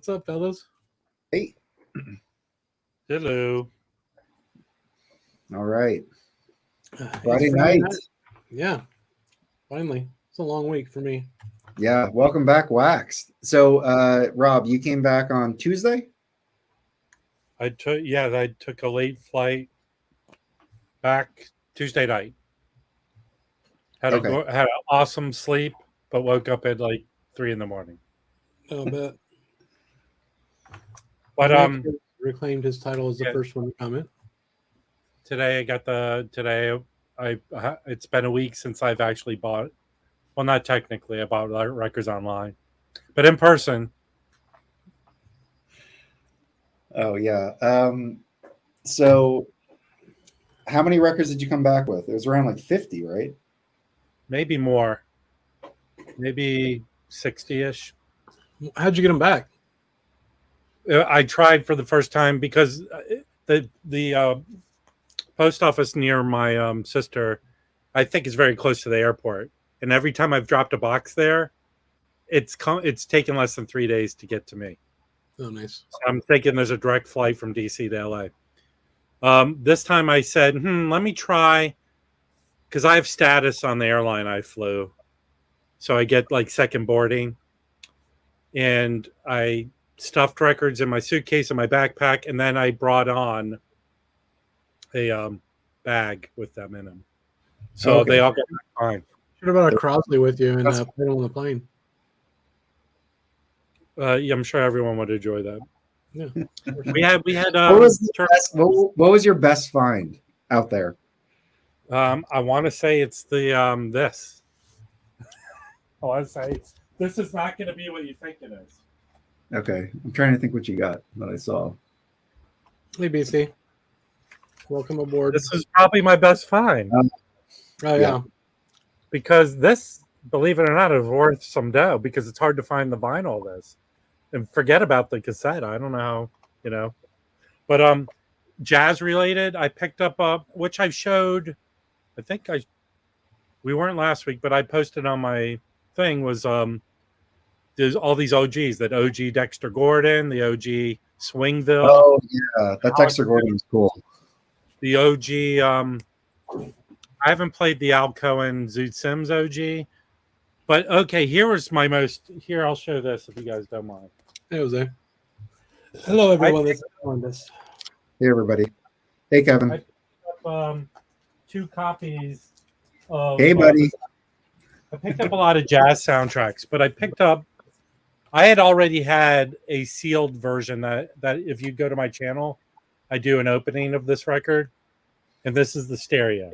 What's up, fellas? Hey. Hello. All right. Friday night. Yeah. Finally. It's a long week for me. Yeah. Welcome back, Waxed. So, Rob, you came back on Tuesday? I took a late flight back Tuesday night. Had an awesome sleep, but woke up at like 3 a.m. Oh, bet. But reclaimed his title as the first one to comment. Today it's been a week since I've actually bought. Well, not technically, I bought records online, but in person. Oh yeah. So how many records did you come back with? It was around like 50, right? Maybe more. Maybe 60-ish. How'd you get them back? I tried for the first time because the post office near my sister, I think, is very close to the airport. And every time I've dropped a box there, it's taken less than 3 days to get to me. Oh, nice. So I'm thinking there's a direct flight from DC to LA. This time I said, let me try, because I have status on the airline I flew. So I get like second boarding. And I stuffed records in my suitcase and my backpack, and then I brought on a bag with them in them. So they all got fine. Should have brought a Crosley with you and put it on the plane. Yeah, I'm sure everyone would enjoy that. Yeah, we had. What was your best find out there? I want to say it's the this. I want to say this is not going to be what you think it is. Okay, I'm trying to think what you got that I saw. Hey, BC. Welcome aboard. This is probably my best find. Yeah. Because this, believe it or not, is worth some dough because it's hard to find the vinyl of this. And forget about the cassette. I don't know how, But jazz related, I picked up which I showed. I think we weren't last week, but I posted on my thing was there's all these OGs, that OG Dexter Gordon, the OG Swingville. Oh yeah, that Dexter Gordon is cool. The OG I haven't played the Al Cohen Zoot Sims OG, but okay, here I'll show this if you guys don't mind. Hey, Jose. Hello, everyone. Hey, everybody. Hey, Kevin. I picked up 2 copies of. Hey, buddy. I picked up a lot of jazz soundtracks, but I had already had a sealed version that if you go to my channel, I do an opening of this record, and this is the stereo.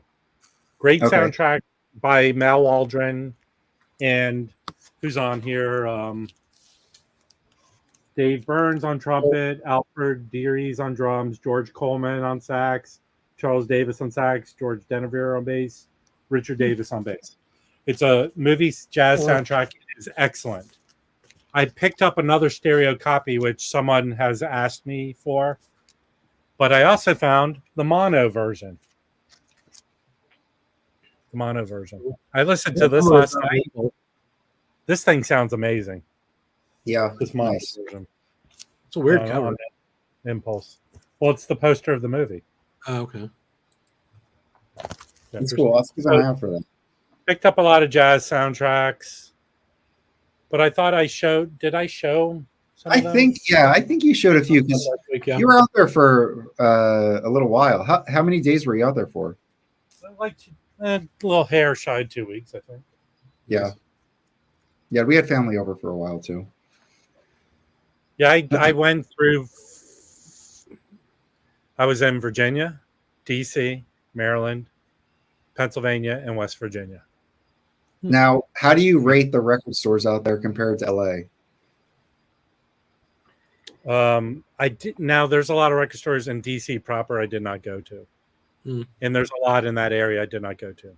Great soundtrack by Mal Waldron, and who's on here? Dave Burns on trumpet, Alfred Deary's on drums, George Coleman on sax, Charles Davis on sax, George Denevere on bass, Richard Davis on bass. It's a movie jazz soundtrack. It is excellent. I picked up another stereo copy, which someone has asked me for, but I also found the mono version. I listened to this last night. This thing sounds amazing. Yeah, this mono version. It's a weird cover. Impulse. Well, it's the poster of the movie. Oh, okay. That's cool. That's because I'm out for that. Picked up a lot of jazz soundtracks, but I thought I showed. Did I show? I think you showed a few because you were out there for a little while. How many days were you out there for? Like a little hair shy 2 weeks, I think. Yeah, we had family over for a while too. Yeah, I went through. I was in Virginia, DC, Maryland, Pennsylvania, and West Virginia. Now, how do you rate the record stores out there compared to LA? Now there's a lot of record stores in DC proper I did not go to. And there's a lot in that area I did not go to.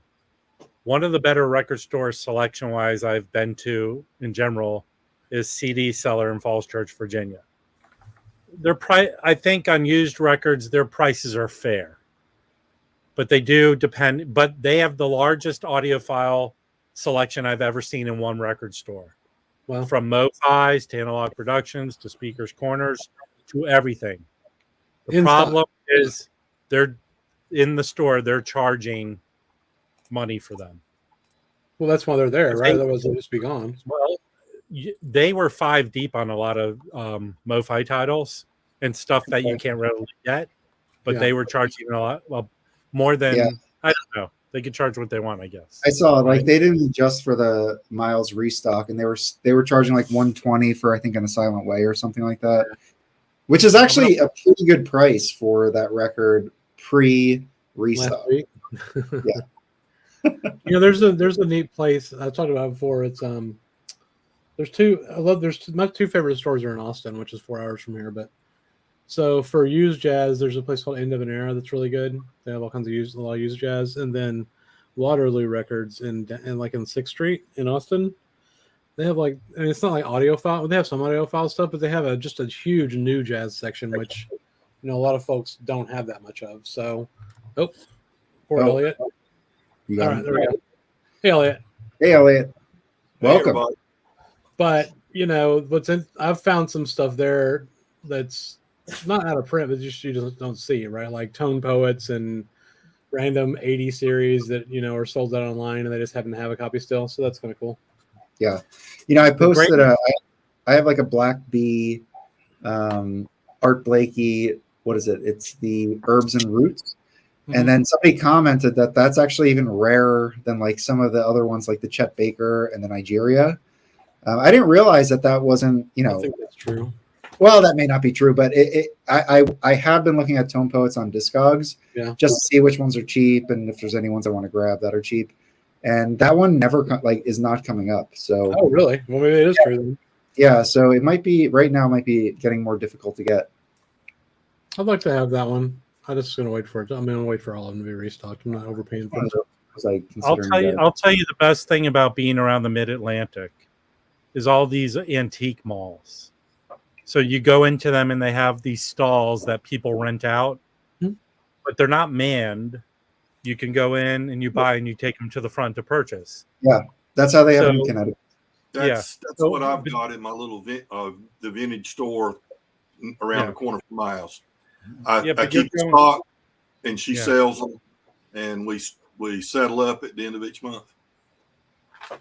One of the better record stores selection wise I've been to in general is CD Seller in Falls Church, Virginia. I think on used records, their prices are fair, but they do depend, but they have the largest audiophile selection I've ever seen in one record store. Well, from Mofi's to Analog Productions to Speakers Corners to everything. The problem is they're in the store, they're charging money for them. well, that's why they're there, right? Otherwise, they'll just be gone. Well, they were 5 deep on a lot of Mofi titles and stuff that you can't readily get, but they were charging a lot more than I don't know. They could charge what they want, I guess. I saw like they didn't adjust for the Miles restock, and they were charging like $120 for I think In a Silent Way or something like that, which is actually a pretty good price for that record pre-restock. Yeah. There's a neat place I've talked about before. It's there's my 2 favorite stores are in Austin, which is 4 hours from here. But so for used jazz, there's a place called End of an Era that's really good. They have all kinds of a lot of used jazz, and then Waterloo Records in like in 6th Street in Austin. They have it's not like audiophile. They have some audiophile stuff, but they have just a huge new jazz section, which a lot of folks don't have that much of. So, poor Elliot. All right, there we go. Hey, Elliot. Hey, Elliot. Welcome. Hey, but I've found some stuff there that's not out of print, but you just don't see it, right? Like Tone Poets and random 80 series that are sold out online, and they just happen to have a copy still. So that's kind of cool. Yeah, I posted I have like a Black Bee, Art Blakey. What is it? It's the Herbs and Roots. And then somebody commented that that's actually even rarer than like some of the other ones, like the Chet Baker and the Nigeria. I didn't realize that wasn't, I think that's true. Well, that may not be true, but I have been looking at Tone Poets on Discogs, just to see which ones are cheap and if there's any ones I want to grab that are cheap. And that one never is not coming up. So really? Well, maybe it is true then. Yeah, so it might be right now. Might be getting more difficult to get. I'd like to have that one. I'm just going to wait for it. I'm going to wait for all of them to be restocked. I'm not overpaying for it. I'll tell you the best thing about being around the Mid-Atlantic is all these antique malls. So you go into them and they have these stalls that people rent out, but they're not manned. You can go in and you buy and you take them to the front to purchase. Yeah, that's how they have in Connecticut. That's what I've got in my little the vintage store around the corner from my house. I keep the stock, and she sells them, and we settle up at the end of each month.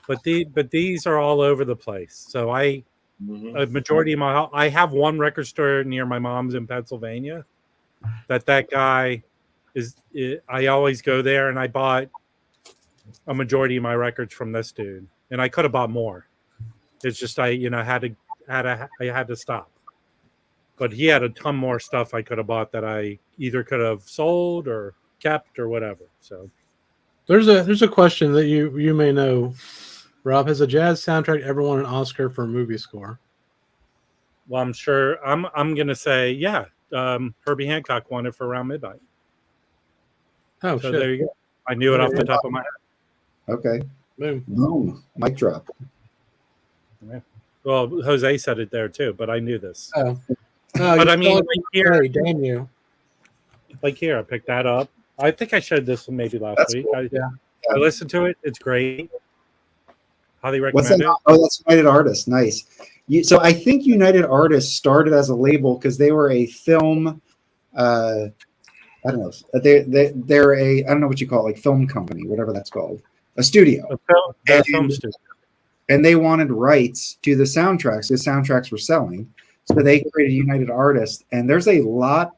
But these are all over the place. So a majority of I have one record store near my mom's in Pennsylvania. That guy I always go there, and I bought a majority of my records from this dude, and I could have bought more. It's just I had to stop. But he had a ton more stuff I could have bought that I either could have sold or kept or whatever. So there's a question that you may know, Rob. Has a jazz soundtrack ever won an Oscar for a movie score? Well, I'm sure. I'm gonna say Herbie Hancock won it for Around Midnight. Oh, so shit. There you go. I knew it off the top of my head. Okay. Boom. Mic drop. Yeah. Well, Jose said it there too, but I knew this. Oh. But I mean, damn you. Like here, I picked that up. I think I showed this one maybe last week. Cool. I listened to it. It's great. Highly recommend it. Oh, that's United Artists. Nice. So I think United Artists started as a label because they were a film. I don't know. They're a I don't know what you call it, like film company, whatever that's called, a studio. A film studio. And they wanted rights to the soundtracks. The soundtracks were selling. So they created United Artists, and there's a lot.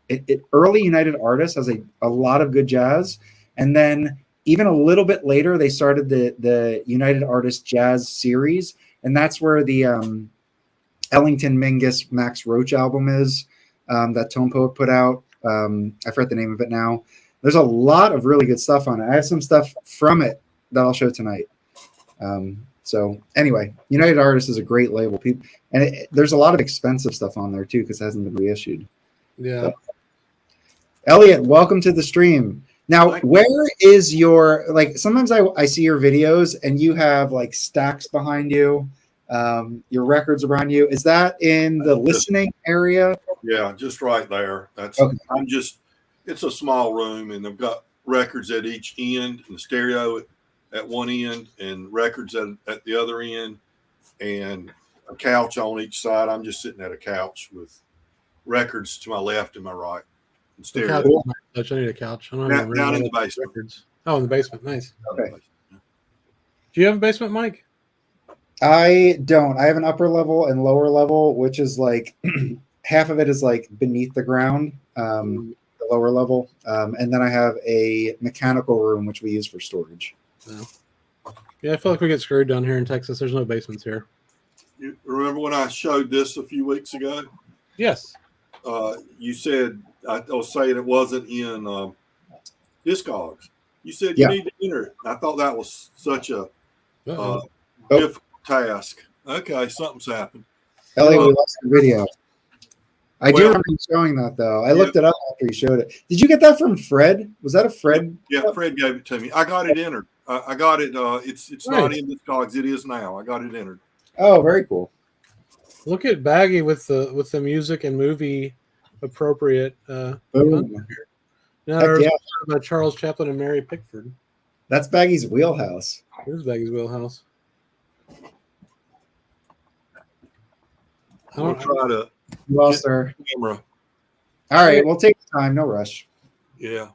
Early United Artists has a lot of good jazz, and then even a little bit later, they started the United Artists Jazz series, and that's where the Ellington Mingus Max Roach album is that Tone Poet put out. I forget the name of it now. There's a lot of really good stuff on it. I have some stuff from it that I'll show tonight. So anyway, United Artists is a great label. There's a lot of expensive stuff on there too because it hasn't been reissued. Yeah. So, Elliot, welcome to the stream. Now, where is your sometimes I see your videos and you have like stacks behind you, your records around you. Is that in the listening area? Yeah, just right there. That's okay. It's a small room, and they've got records at each end and the stereo at one end and records at the other end. And a couch on each side. I'm just sitting at a couch with records to my left and my right. I need a couch. I don't have Down in the basement. Records. Oh, in the basement. Nice. Okay. Do you have a basement, Mike? I don't. I have an upper level and lower level, which is like half of it is like beneath the ground, the lower level, and then I have a mechanical room which we use for storage. Yeah, I feel like we get screwed down here in Texas. There's no basements here. You remember when I showed this a few weeks ago? Yes. You said I was saying it wasn't in Discogs. You said you need to enter it. I thought that was such a difficult task. Okay, something's happened. Elliot, we lost the video. I do remember you showing that though. I looked it up after you showed it. Did you get that from Fred? Was that a Fred? Yeah, Fred gave it to me. I got it entered. I got it. It's not in Discogs. It is now. I got it entered. Oh, very cool. Look at Baggy with the music and movie appropriate. Now there's about Charles Chaplin and Mary Pickford. That's Baggy's wheelhouse. It is Baggy's wheelhouse. I'll try to lost our camera. All right, we'll take the time. No rush. Yeah,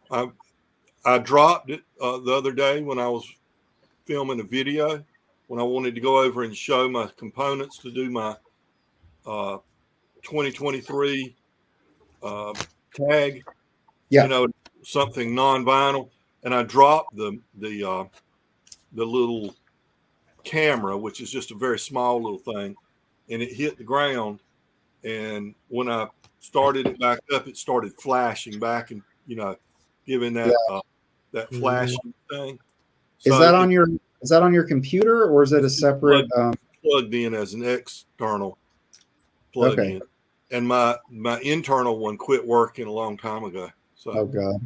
I dropped it the other day when I was filming a video when I wanted to go over and show my components to do my 2023 tag. Yeah, you know, something non-vinyl, and I dropped the little camera, which is just a very small little thing, and it hit the ground. And when I started it back up, it started flashing back, and giving that that flashing thing. So is that on your computer, or is it a separate plugged in as an external plug-in? And my internal one quit working a long time ago. So oh god,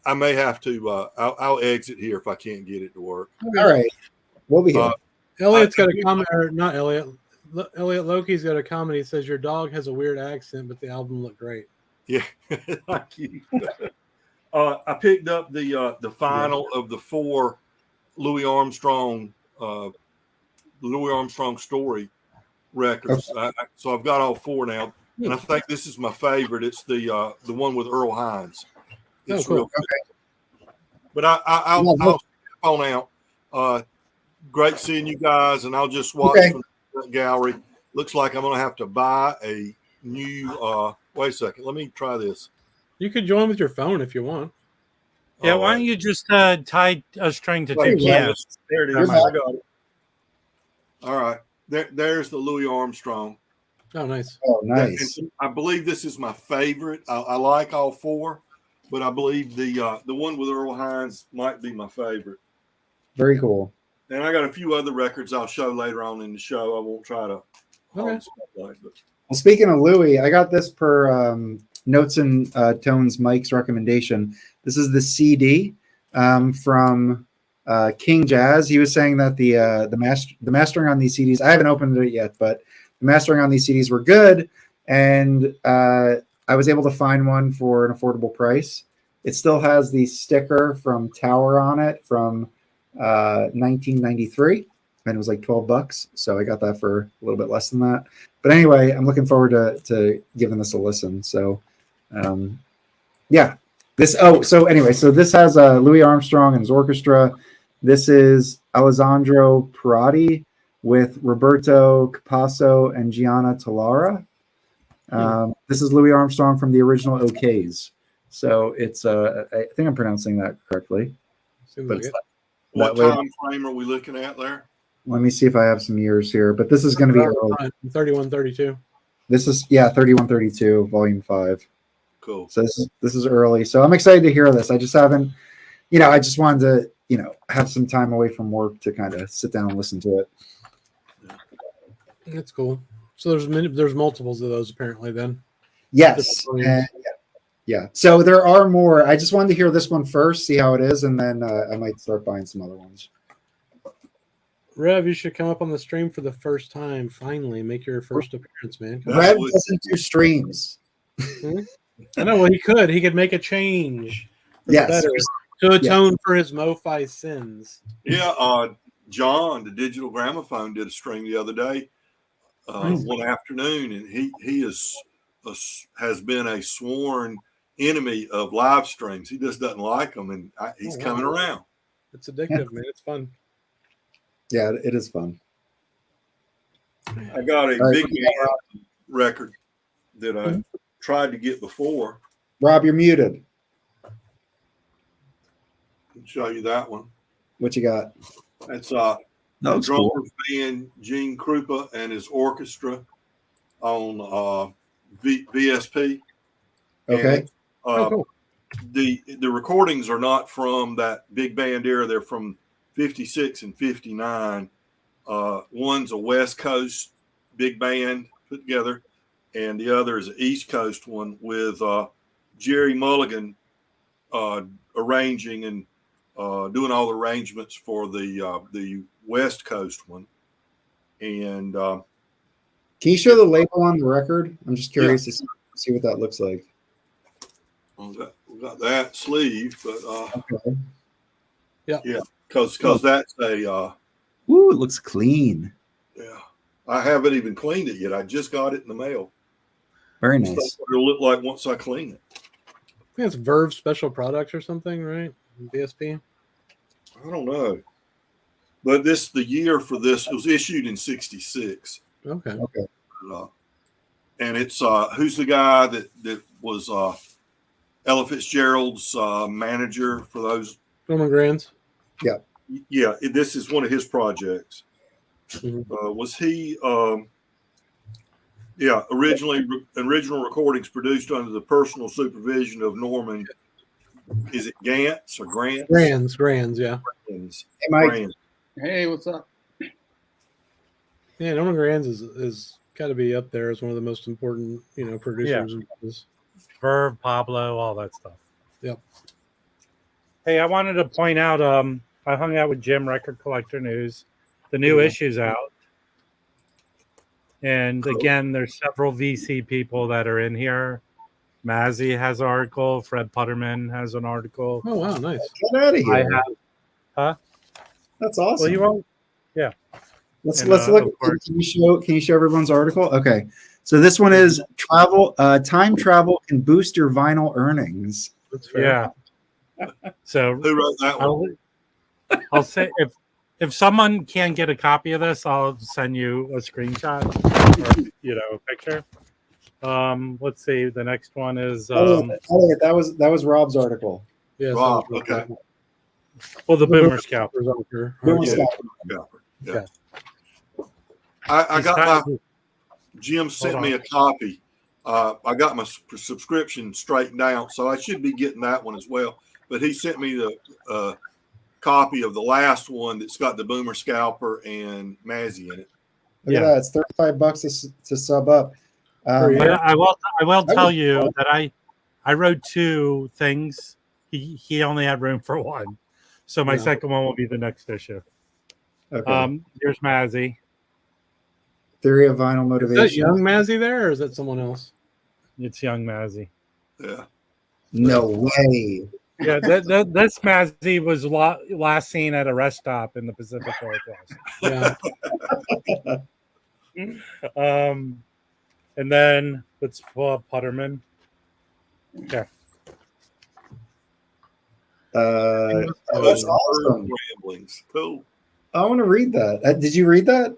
I may have to. I'll exit here if I can't get it to work. All right, we'll be here. Elliot's got a comment, or not Elliot. Elliot Loki's got a comment. He says your dog has a weird accent, but the album looked great. Yeah, thank you. I picked up the final of the 4 Louis Armstrong story records. Okay. So I've got all 4 now, and I think this is my favorite. It's the one with Earl Hines. It's real good. Okay. But I'll on out. Great seeing you guys, and I'll just watch from the gallery. Looks like I'm going to have to buy a new. Wait a second. Let me try this. You could join with your phone if you want. Yeah, why don't you just tie a string to 2 cans? There it is. I got it. All right. There's the Louis Armstrong. Oh, nice. Oh, nice. And I believe this is my favorite. I like all 4, but I believe the one with Earl Hines might be my favorite. Very cool. And I got a few other records I'll show later on in the show. I won't try to. Well, speaking of Louis, I got this per Notes and Tones Mike's recommendation. This is the CD from King Jazz. He was saying that the mastering on these CDs, I haven't opened it yet, but the mastering on these CDs were good, and I was able to find one for an affordable price. It still has the sticker from Tower on it from 1993, and it was like $12, so I got that for a little bit less than that. But anyway, I'm looking forward to giving this a listen. So so this has Louis Armstrong and his orchestra. This is Alessandro Perotti with Roberto Capasso and Gianna Tallara. This is Louis Armstrong from the original OKs. So it's I think I'm pronouncing that correctly. But it's what time frame are we looking at there? Let me see if I have some years here, but this is going to be early. 3132. This is 3132, volume 5. Cool. So this is early. So I'm excited to hear this. I just haven't, I just wanted to, have some time away from work to kind of sit down and listen to it. That's cool. So there's multiples of those apparently then. Yes. Yeah. So there are more. I just wanted to hear this one first, see how it is, and then I might start buying some other ones. Rev, you should come up on the stream for the first time. Finally, make your first appearance, man. Rev doesn't do streams. I know. Well, he could. He could make a change. Yes. To atone for his MoFi sins. Yeah. John, the Digital Gramophone, did a stream the other day. one afternoon, and he has been a sworn enemy of live streams. He just doesn't like them, and he's coming around. It's addictive, man. It's fun. Yeah, it is fun. I got a big band record that I tried to get before. Rob, you're muted. I'll show you that one. What you got? That's drummer's cool. band Gene Krupa and his orchestra on VSP. Okay. And, Cool. the recordings are not from that big band era. They're from 56 and 59. One's a West Coast big band put together, and the other is an East Coast one with Jerry Mulligan arranging and doing all the arrangements for the West Coast one. And can you show the label on the record? I'm just curious to see what that looks like. We got that sleeve, but Okay. yeah, because that's a Ooh, it looks clean. yeah. I haven't even cleaned it yet. I just got it in the mail. Very That's nice. what it'll look like once I clean it. I think it's Verve Special Products or something, right? VSP. I don't know, but the year for this, it was issued in '66. Okay. Okay. And it's who's the guy that was Ella Fitzgerald's manager for those? Norman Granz. Yeah, this is one of his projects. Mhm. Was he? Original recordings produced under the personal supervision of Norman. Is it Gantz or Grant? Granz, yeah. Grans. Hey, Mike. Grans. Hey, what's up? Yeah, Norman Granz is got to be up there as one of the most important, producers. Verve, Pablo, all that stuff. Yep. Hey, I wanted to point out, I hung out with Jim, Record Collector News. The new issue's out. And again, there's several VC people that are in here. Mazzy has an article. Fred Putterman has an article. Oh wow, nice. Get out of here. I have. Huh? That's awesome. Well, you won't. Yeah. Let's And, look. of course- Can you show everyone's article? Okay. So this one is time travel can boost your vinyl earnings. That's fair. Yeah. So Who wrote that one? I'll say if someone can get a copy of this, I'll send you a screenshot or a picture. Let's see. The next one is That was Rob's article. Yeah. Rob, so- okay. the Boomer Scalp. Boomer Yeah. Scalp. Yeah. I got my Jim sent Hold me on. a copy. I got my subscription straightened out, so I should be getting that one as well. But he sent me the copy of the last one that's got the Boomer Scalper and Mazzy in it. Look at that. It's $35 to sub up. But I will tell you that I wrote 2 things. He only had room for 1, so my second one will be the next issue. Okay. Here's Mazzy. Theory of vinyl Is motivation. that young Mazzy there, or is that someone else? It's young Mazzy. Yeah. No way. Yeah, this Mazzy was last seen at a rest stop in the Pacific Northwest. Yeah. And then let's pull up Putterman. Okay. That's awesome. Ramblings. Cool. I want to read that. Did you read that?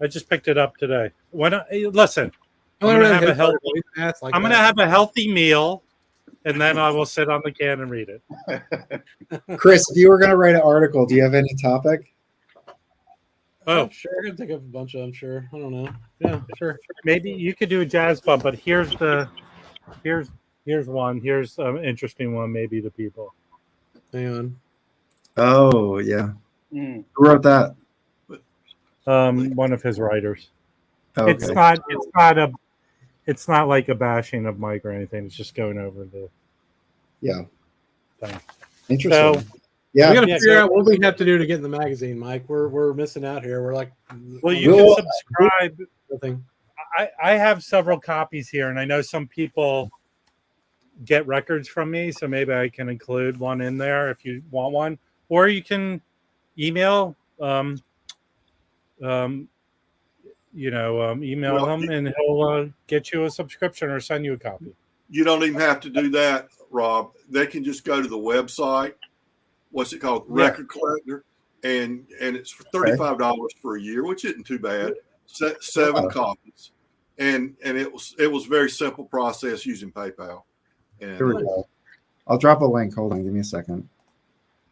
I just picked it up today. Listen, I'm gonna have a healthy- Like I'm going to have a healthy meal, and then I will sit on the can and read it. Chris, if you were going to write an article, do you have any topic? Oh, Sure, I can think of a bunch of them. Sure, I don't know. Yeah, sure. maybe you could do a jazz bump, but here's one. Here's an interesting one, maybe to people. Hang on. Oh, yeah. Mm. Who wrote that? One of his writers. Okay. It's not like a bashing of Mike or anything. It's just going over the Yeah. thing. Interesting. So, yeah. We got to Yeah, figure go- out what we have to do to get in the magazine, Mike. We're missing out here. We're like, well, you Well, can subscribe. nothing. I have several copies here, and I know some people get records from me, so maybe I can include one in there if you want one, or you can email email him and he'll get you a subscription or send you a copy. You don't even have to do that, Rob. They can just go to the website. What's it called? Record Collector, and it's for $35 for a year, which isn't too bad. 7 copies, and it was a very simple process using PayPal. And here we go. I'll drop a link. Hold on, give me a second.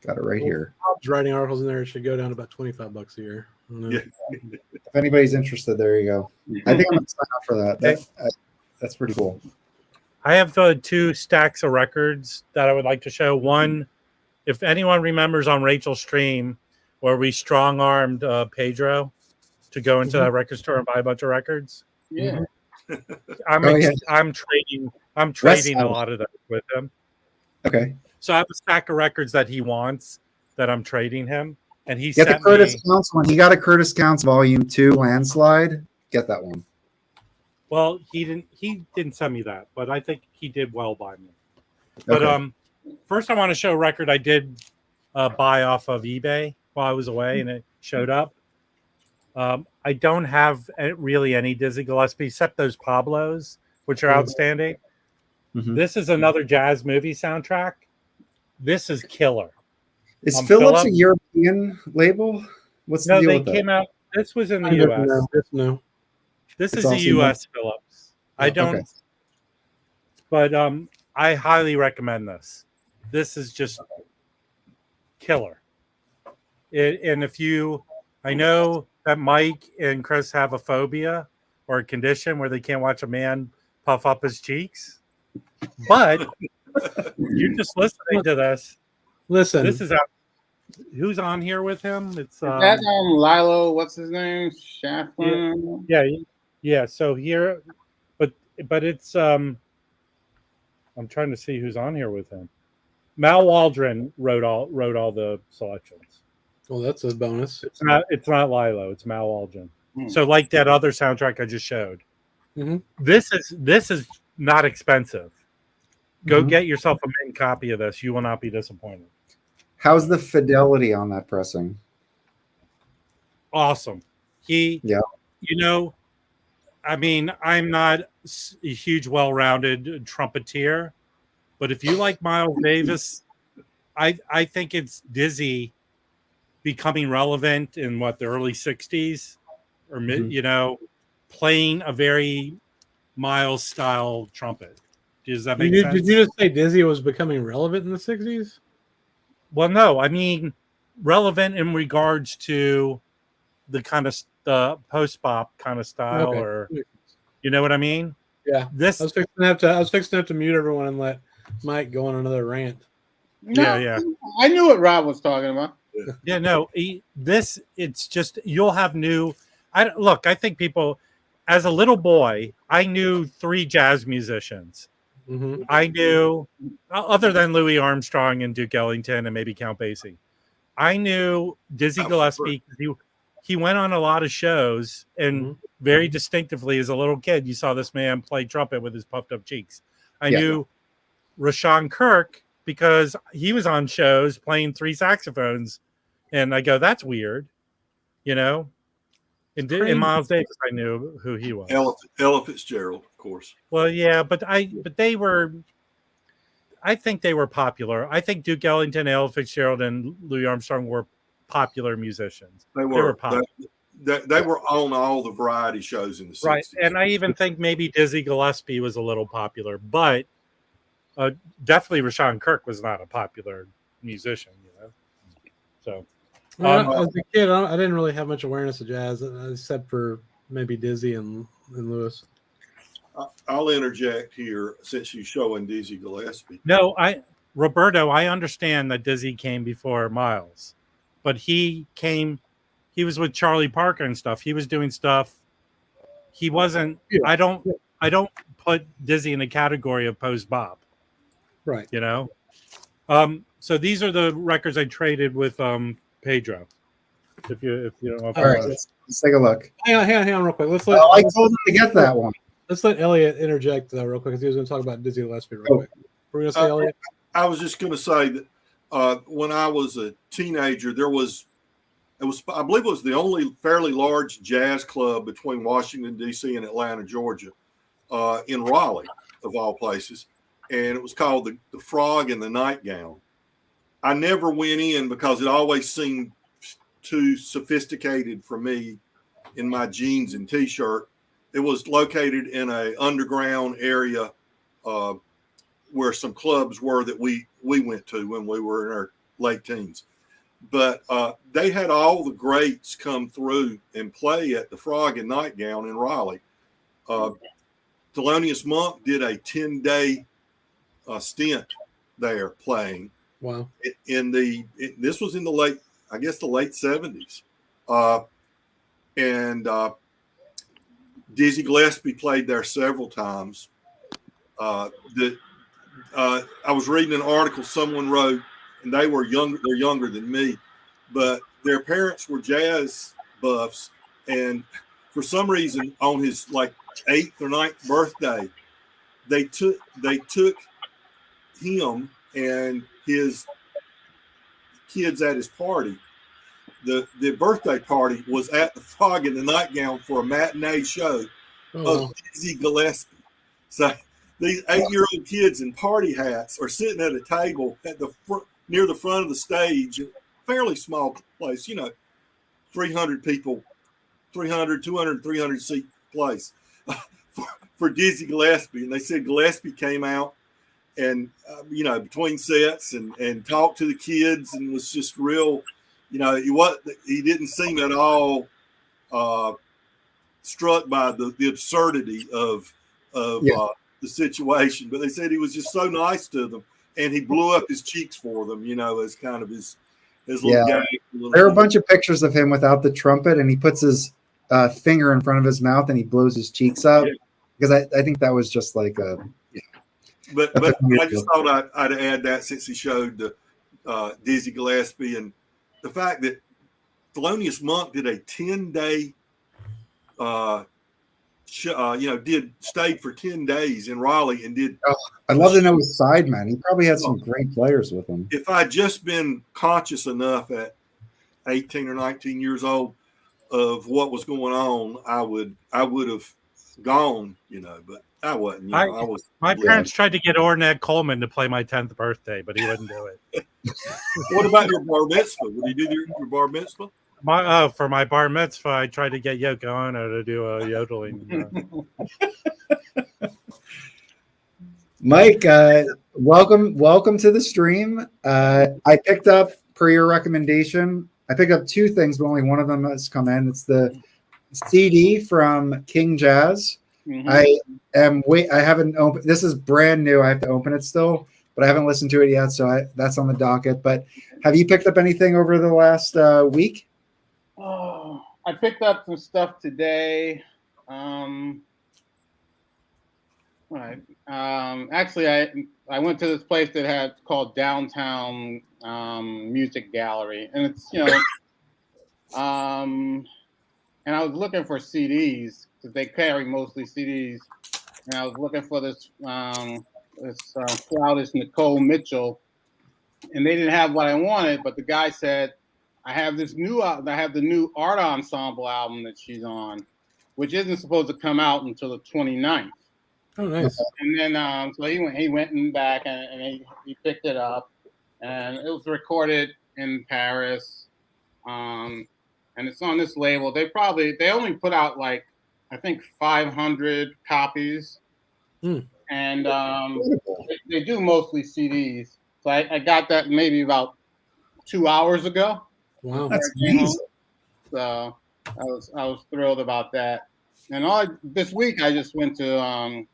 Got it right here. Writing articles in there, it should go down to about $25 a year. Yeah. If anybody's interested, there you go. I think I'm gonna sign up for that. That's pretty cool. I have 2 stacks of records that I would like to show. One, if anyone remembers on Rachel's stream, where we strong-armed Pedro to go into that record store and buy a bunch of records. Yeah, I'm trading a lot of that with him. Okay. So I have a stack of records that he wants that I'm trading him, and he Get sent the Curtis Counts one. He got a Curtis Counts Volume 2 Landslide. Get that one. Well, he didn't send me that, but I think he did well by me. But first I want to show a record I did buy off of eBay while I was away, and it showed up. I don't have really any Dizzy Gillespie except those Pablos, which are outstanding. This is another jazz movie soundtrack. This is killer. Is Philips a European label? What's the deal with that? Came out. This was in the U.S. No. This is the U.S. Philips. I don't. Okay. But I highly recommend this. This is just killer. And I know that Mike and Chris have a phobia or a condition where they can't watch a man puff up his cheeks. But you're just listening to this. Listen, this is who's on here with him. It's that Lilo. What's his name? Shafran. Yeah. So here, but it's I'm trying to see who's on here with him. Mal Waldron wrote all the selections. Well, that's a bonus. It's not Lilo. It's Mal Waldron. So like that other soundtrack I just showed. This is not expensive. Go get yourself a mint copy of this. You will not be disappointed. How's the fidelity on that pressing? Awesome. I mean, I'm not a huge, well-rounded trumpeter, but if you like Miles Davis, I think it's Dizzy becoming relevant in the early 60s or playing a very Miles style trumpet. Does that make sense? Did you just say Dizzy was becoming relevant in the 60s? Well, no, I mean relevant in regards to the kind of the post-bop kind of style, or you know what I mean? Yeah. I was fixing to have to mute everyone and let Mike go on another rant. Yeah. I knew what Rob was talking about. Yeah, no. It's just you'll have new. I think people. As a little boy, I knew 3 jazz musicians. I knew, other than Louis Armstrong and Duke Ellington and maybe Count Basie, I knew Dizzy Gillespie. He went on a lot of shows, and very distinctively as a little kid, you saw this man play trumpet with his puffed up cheeks. I knew Rashawn Kirk because he was on shows playing 3 saxophones, and I go, that's weird, In Miles Davis, I knew who he was. Ella Fitzgerald, of course. Well, yeah, but they were. I think they were popular. I think Duke Ellington, Ella Fitzgerald, and Louis Armstrong were popular musicians. They were popular. They were on all the variety shows in the 60s. Right, and I even think maybe Dizzy Gillespie was a little popular, but definitely Rashawn Kirk was not a popular musician. So. As a kid, I didn't really have much awareness of jazz, except for maybe Dizzy and Lewis. I'll interject here since you're showing Dizzy Gillespie. No, Roberto, I understand that Dizzy came before Miles, but he was with Charlie Parker and stuff. He was doing stuff. He wasn't. Yeah. I don't put Dizzy in the category of post bop. Right. So these are the records I traded with Pedro. If you don't know. All right, let's take a look. Hang on real quick. I told him to get that one. Let's let Elliot interject real quick because he was going to talk about Dizzy Gillespie real quick. Were we going to say Elliot? I was just going to say that when I was a teenager, there was I believe it was the only fairly large jazz club between Washington, D.C. and Atlanta, Georgia, in Raleigh, of all places. And it was called the Frog and the Nightgown. I never went in because it always seemed too sophisticated for me in my jeans and T-shirt. It was located in a underground area where some clubs were that we went to when we were in our late teens. But they had all the greats come through and play at the Frog and Nightgown in Raleigh. Thelonious Monk did a 10-day stint there playing. Wow. This was in the late 70s. And Dizzy Gillespie played there several times. I was reading an article someone wrote, and they're younger than me, but their parents were jazz buffs. And for some reason on his like 8th or 9th birthday, they took him and his kids at his party. The birthday party was at the Frog and the Nightgown for a matinee show of Dizzy Gillespie. So these 8-year-old kids in party hats are sitting at a table at the near the front of the stage, a fairly small place, 300 people, 200, 300 seat place for Dizzy Gillespie. And they said Gillespie came out and, between sets and talked to the kids and was just real, he didn't seem at all struck by the absurdity of the situation. But they said he was just so nice to them. And he blew up his cheeks for them, as kind of his little gag. There are a bunch of pictures of him without the trumpet, and he puts his finger in front of his mouth and he blows his cheeks up. Because I think that was just like a. Yeah. But I just thought I'd add that since he showed the Dizzy Gillespie and the fact that Thelonious Monk did a 10-day, stayed for 10 days in Raleigh and did. Oh, I'd love to know his sideman. He probably had some great players with him. If I'd just been conscious enough at 18 or 19 years old of what was going on, I would have gone, but I wasn't. My parents tried to get Ornette Coleman to play my 10th birthday, but he wouldn't do it. What about your bar mitzvah? Would he do your bar mitzvah? For my bar mitzvah, I tried to get Yoko Ono to do a yodeling. Mike, welcome to the stream. I picked up, per your recommendation, I picked up 2 things, but only one of them has come in. It's the CD from King Jazz. Mm-hmm. I haven't opened. This is brand new. I have to open it still, but I haven't listened to it yet, so that's on the docket. But have you picked up anything over the last week? Oh, I picked up some stuff today. Actually, I went to this place that had called Downtown Music Gallery, and it's and I was looking for CDs because they carry mostly CDs, and I was looking for this flautist Nicole Mitchell, and they didn't have what I wanted, but the guy said, I have the new Art Ensemble album that she's on, which isn't supposed to come out until the 29th. Oh, nice. And then so he went in back and he picked it up, and it was recorded in Paris, and it's on this label. They only put out like I think 500 copies, and they do mostly CDs. So I got that maybe about 2 hours ago. Wow, that's amazing. So I was thrilled about that. And this week I just went to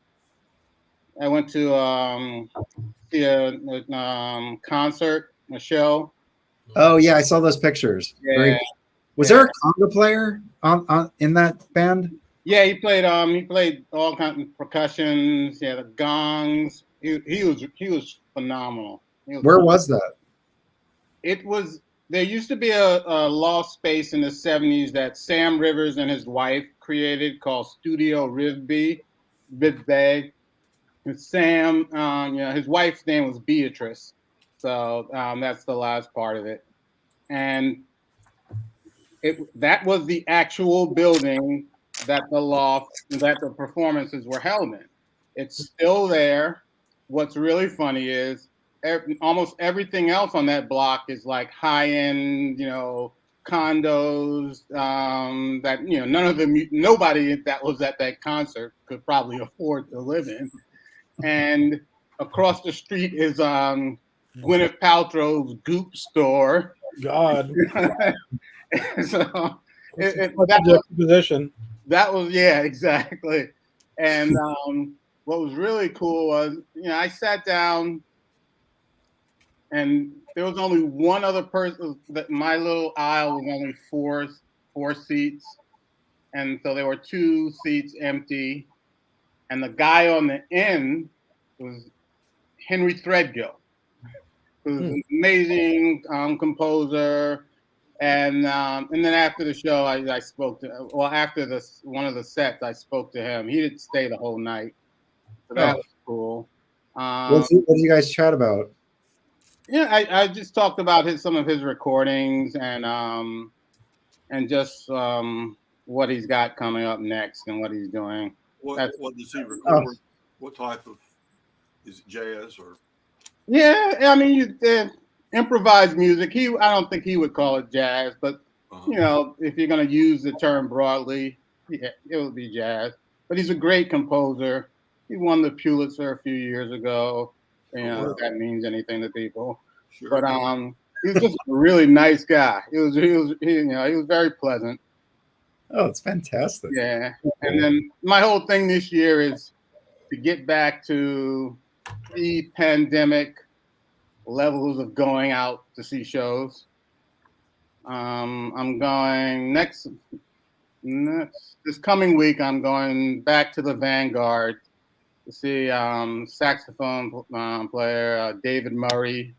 see a concert, a show. Oh yeah, I saw those pictures. Yeah. Was there a conga player on in that band? Yeah, he played all kinds of percussions. Yeah, the gongs. He was phenomenal. Where was that? It was. There used to be a loft space in the 70s that Sam Rivers and his wife created called Studio Rivbay. And Sam, his wife's name was Beatrice. So that's the last part of it. And that was the actual building that the performances were held in. It's still there. What's really funny is almost everything else on that block is like high-end, condos that nobody that was at that concert could probably afford to live in. And across the street is Gwyneth Paltrow's Goop store. God. So that was exactly. And what was really cool was I sat down and there was only one other person. That my little aisle was only four seats, and so there were 2 seats empty. And the guy on the end was Henry Threadgill, who's an amazing composer. And then after the show, I spoke to. Well, after one of the sets, I spoke to him. He didn't stay the whole night, so that was cool. What did you guys chat about? Yeah, I just talked about some of his recordings and just what he's got coming up next and what he's doing. What does he record? Oh. What type of, is it jazz or? Yeah, I mean, improvised music. I don't think he would call it jazz, but if you're going to use the term broadly, it would be jazz. But he's a great composer. He won the Pulitzer a few years ago. If that means anything to people. Sure. But he was just a really nice guy. He was very pleasant. Oh, it's fantastic. Yeah. And then my whole thing this year is to get back to pre-pandemic levels of going out to see shows. I'm going this coming week. I'm going back to the Avant-garde to see saxophone player David Murray,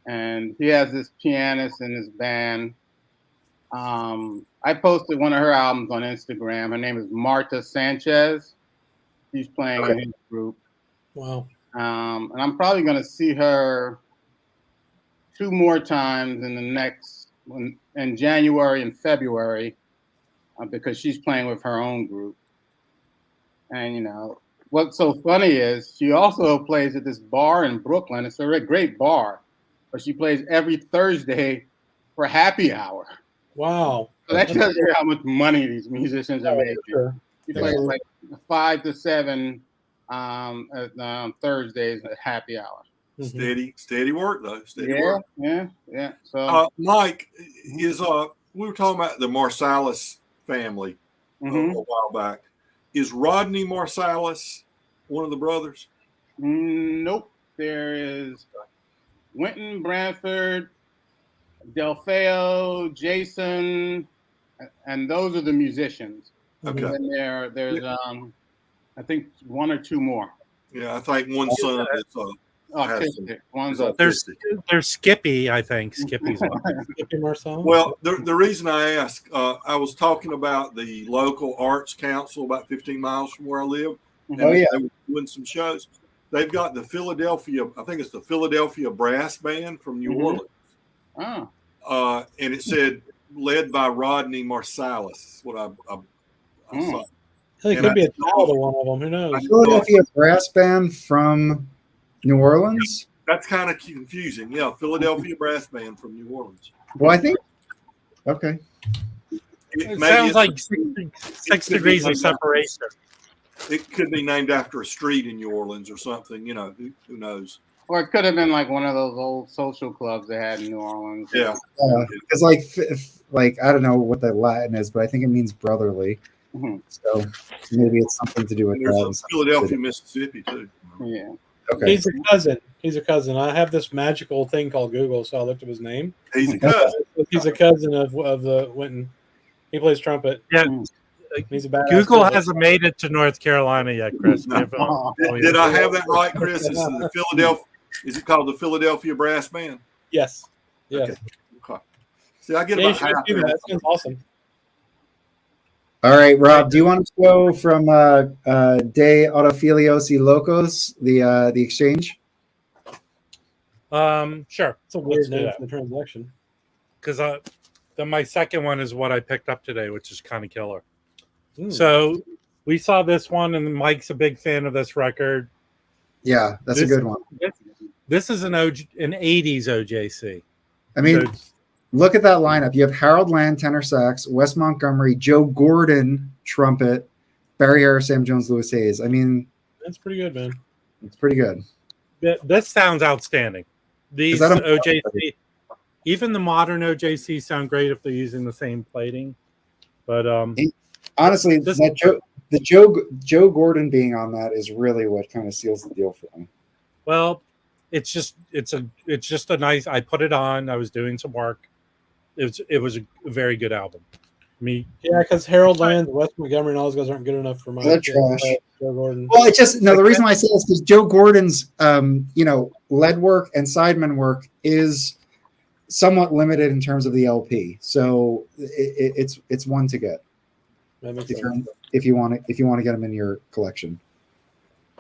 and he has this pianist in his band. I posted one of her albums on Instagram. Her name is Marta Sanchez. She's playing in his group. Wow. And I'm probably going to see her 2 more times in January and February because she's playing with her own group. And, what's so funny is she also plays at this bar in Brooklyn. It's a great bar, but she plays every Thursday for happy hour. Wow. So that tells you how much money these musicians are making. Sure. She plays like 5 to 7 Thursdays at happy hour. Steady work though. Steady work. Yeah. So Mike, we were talking about the Marsalis family a while back. Is Rodney Marsalis one of the brothers? Nope. There is Wynton, Branford, Delfeo, Jason, and those are the musicians. Okay. And there's I think 1 or 2 more. Yeah, I think one son is autistic. One's autistic. There's Skippy, I think. Skippy's Skippy Marsalis. Well, the reason I asked, I was talking about the local arts council about 15 miles from where I live. And they were doing some shows. They've got the Philadelphia Brass Band from New Orleans. Oh. And it said led by Rodney Marsalis. What I saw. I think it could be a child of one of them. Who knows? Philadelphia Brass Band from New Orleans? That's kind of confusing. Yeah, Philadelphia Brass Band from New Orleans. Well, I think. Okay. It sounds like 6 degrees of separation. It could be named after a street in New Orleans or something. Who knows? Or it could have been like one of those old social clubs they had in New Orleans. Yeah. Because like I don't know what the Latin is, but I think it means brotherly. Mm-hmm. So maybe it's something to do with that. Philadelphia, Mississippi, too. Yeah. Okay. He's a cousin. I have this magical thing called Google, so I looked up his name. He's a cousin. He's a cousin of the Wynton. He plays trumpet. Yeah. He's a badass. Google hasn't made it to North Carolina yet, Chris. No. Did I have that right, Chris? Is it called the Philadelphia Brass Band? Yes. Yes. Okay. See, I get about half. That sounds awesome. All right, Rob, do you want to go from De Audiophilios y Locos, the exchange? Sure. It's a weird name for the transaction. Because then my second one is what I picked up today, which is kind of killer. Ooh. So we saw this one, and Mike's a big fan of this record. Yeah, that's a good one. This is an 80s OJC. I mean, So look at that lineup. You have Harold Land, tenor sax, Wes Montgomery, Joe Gordon, trumpet, Barry Harris, Sam Jones, Louis Hayes. I mean, that's pretty good, man. it's pretty good. this sounds outstanding. These OJC, even the modern OJC sound great if they're using the same plating. But honestly, Joe Gordon being on that is really what kind of seals the deal for me. Well, it's just a nice. I put it on. I was doing some work. It was a very good album. Yeah, because Harold Land, Wes Montgomery, and all those guys aren't good enough for my trash. Joe Gordon. Well, it's just the reason why I say this is because Joe Gordon's lead work and sideman work is somewhat limited in terms of the LP, so it's one to get if you want to get them in your collection.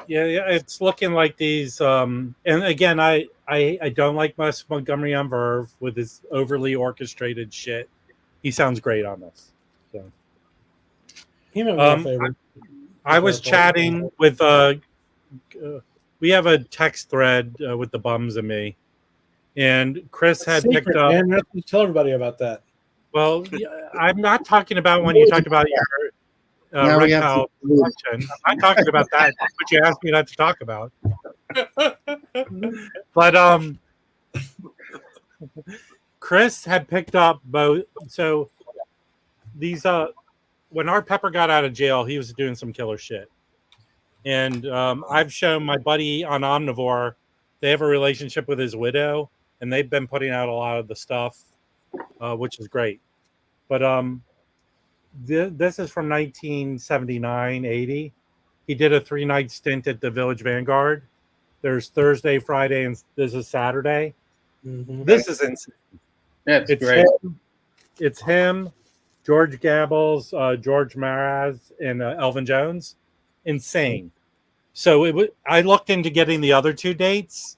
Yeah, it's looking like these. And again, I don't like Wes Montgomery on Verve with his overly orchestrated shit. He sounds great on this. So, he might be my favorite. I was chatting with we have a text thread with the bums and me, and Chris had picked up. Man, you have to tell everybody about that. Well, I'm not talking about when you talked about your reptile collection. I'm not talking about that, which you asked me not to talk about. But Chris had picked up both. So these when Art Pepper got out of jail, he was doing some killer shit. And I've shown my buddy on Omnivore, they have a relationship with his widow, and they've been putting out a lot of the stuff, which is great. But this is from 1979, 80. He did a 3-night stint at the Village Vanguard. There's Thursday, Friday, and this is Saturday. Mm-hmm. This is insane. Yeah, it's great. It's him, George Gabbles, George Maraz, and Elvin Jones. Insane. So I looked into getting the other two dates.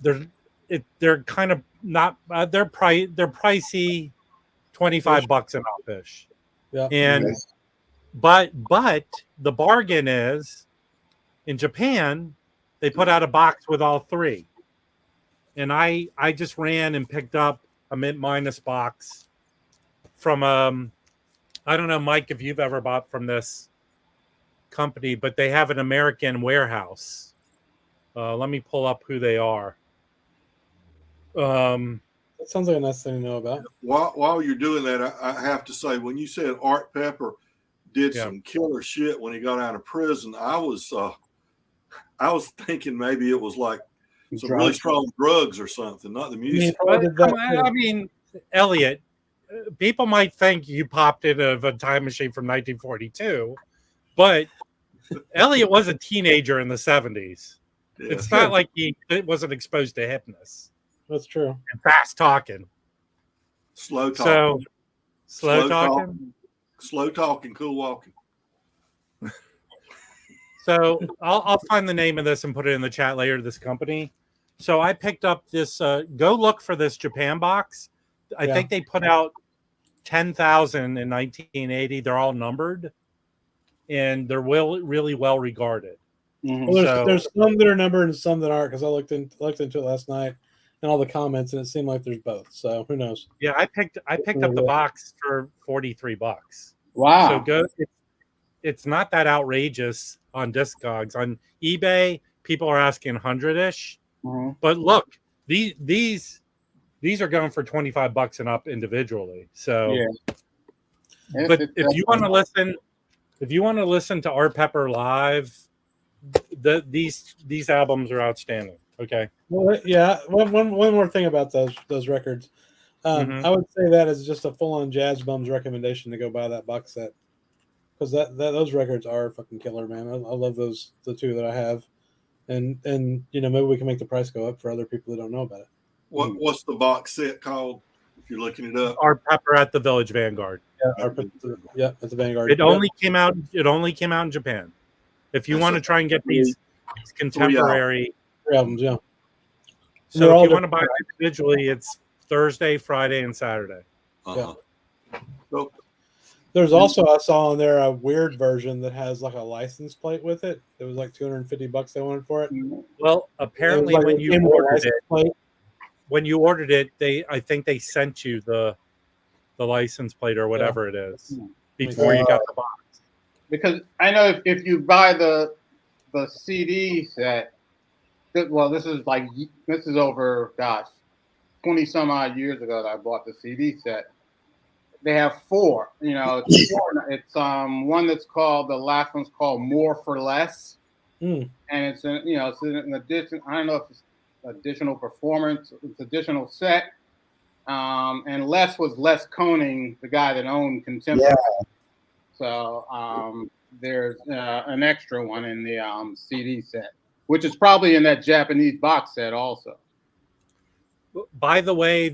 They're kind of not. They're pricey, $25 an off-ish. Yeah. And but the bargain is in Japan they put out a box with all three, and I just ran and picked up a mint minus box from I don't know, Mike, if you've ever bought from this company, but they have an American warehouse. Let me pull up who they are. That sounds like a nice thing to know about. While you're doing that, I have to say, when you said Art Pepper did some killer shit when he got out of prison, I was thinking maybe it was like some really strong drugs or something, not the music. I mean, Elliot, people might think you popped into a time machine from 1942, but Elliot was a teenager in the 70s. Yeah. It's not like he wasn't exposed to hypnosis. That's true. And fast talking. Slow talking. Slow talking. Slow talking, cool walking. So I'll find the name of this and put it in the chat later, this company. So I picked up this, go look for this Japan box. I think they put out 10,000 in 1980. They're all numbered, and they're really well regarded. Mm-hmm. Well, there's some that are numbered and some that aren't, because I looked into it last night and all the comments, and it seemed like there's both. So who knows? Yeah, I picked up the box for $43. Wow. So go. It's not that outrageous on Discogs. On eBay, people are asking 100-ish. Mm-hmm. But look, these are going for $25 and up individually. So, but if you want to listen to Art Pepper live, these albums are outstanding. Okay. Well, yeah. One more thing about those records. I would say that is just a full-on Jazz Bums recommendation to go buy that box set, because those records are fucking killer, man. I love the two that I have, and maybe we can make the price go up for other people that don't know about it. What's the box set called? If you're looking it up, Art Pepper at the Village Vanguard. At the Vanguard. It only came out in Japan. If you want to try and get these contemporary albums, yeah. So if you want to buy it individually, it's Thursday, Friday, and Saturday. Uh-huh. So, There's also, I saw on there a weird version that has like a license plate with it. It was like $250 they wanted for it. Well, apparently like when you came with a ordered license it, I think they sent you the license plate or whatever it is before you got the box. Because I know if you buy the CD set, well, this is over 20 some odd years ago that I bought the CD set. They have 4. It's one that's called, the last one's called More for Less, and it's an addition. I don't know if it's additional performance, it's additional set. And Les was Les Koning, the guy that owned Contemporary. Yeah. So there's an extra one in the CD set, which is probably in that Japanese box set also. By the way,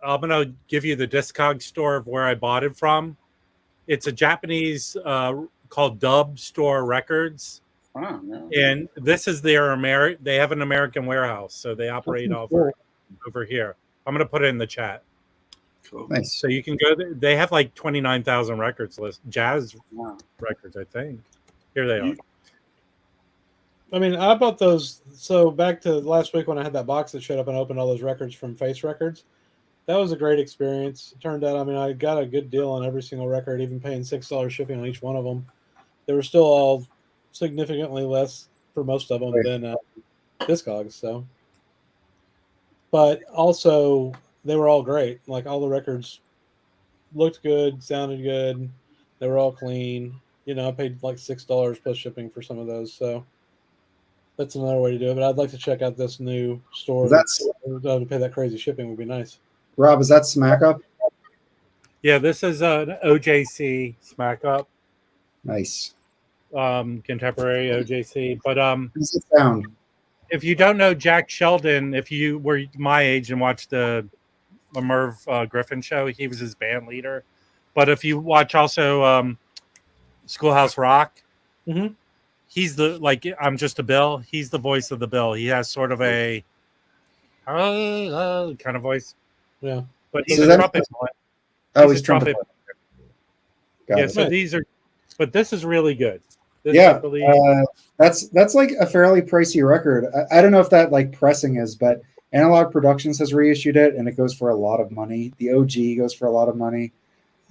I'm going to give you the Discog store of where I bought it from. It's a Japanese called Dub Store Records. Oh, no. And this is their they have an American warehouse, so they operate over here. I'm going to put it in the chat. Cool. Nice. So you can go there. They have like 29,000 records list, jazz records, I think. Here they are. I mean, I bought those. So back to last week when I had that box that showed up and opened all those records from Face Records. That was a great experience. It turned out, I mean, I got a good deal on every single record, even paying $6 shipping on each one of them. They were still all significantly less for most of them than Discogs. So, but also they were all great. Like all the records looked good, sounded good. They were all clean. I paid like $6 plus shipping for some of those. So that's another way to do it. But I'd like to check out this new store. To pay that crazy shipping would be nice. Rob, is that Smack Up? Yeah, this is an OJC Smack Up. Nice. Contemporary OJC. But how does it sound? If you don't know Jack Sheldon, if you were my age and watched the Merv Griffin show, he was his band leader. But if you watch also Schoolhouse Rock, he's I'm Just a Bill. He's the voice of the Bill. He has sort of a kind of voice. Yeah. But he's a trumpet player. He's a trumpet player. Yeah, so these are, but this is really good. That's like a fairly pricey record. I don't know if that like pressing is, but Analog Productions has reissued it and it goes for a lot of money. The OG goes for a lot of money.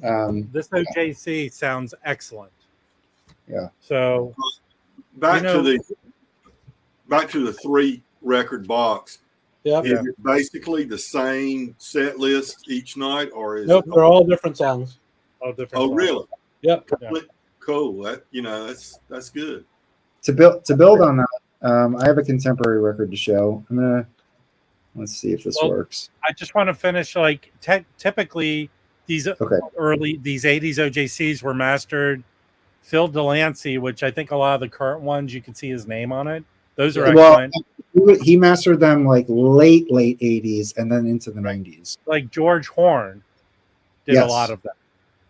This OJC sounds excellent. Yeah. So back to the 3 record box. Yeah. Is it basically the same set list each night, or is nope? They're all different songs. All different. Oh, really? Yep. Cool. That's good. To build on that, I have a contemporary record to show. Let's see if this works. I just want to finish. Like typically, these 80s OJCs were mastered. Phil Delancey, which I think a lot of the current ones you can see his name on it. Those are excellent. He mastered them like late 80s and then into the 90s. Like George Horn did a lot of that.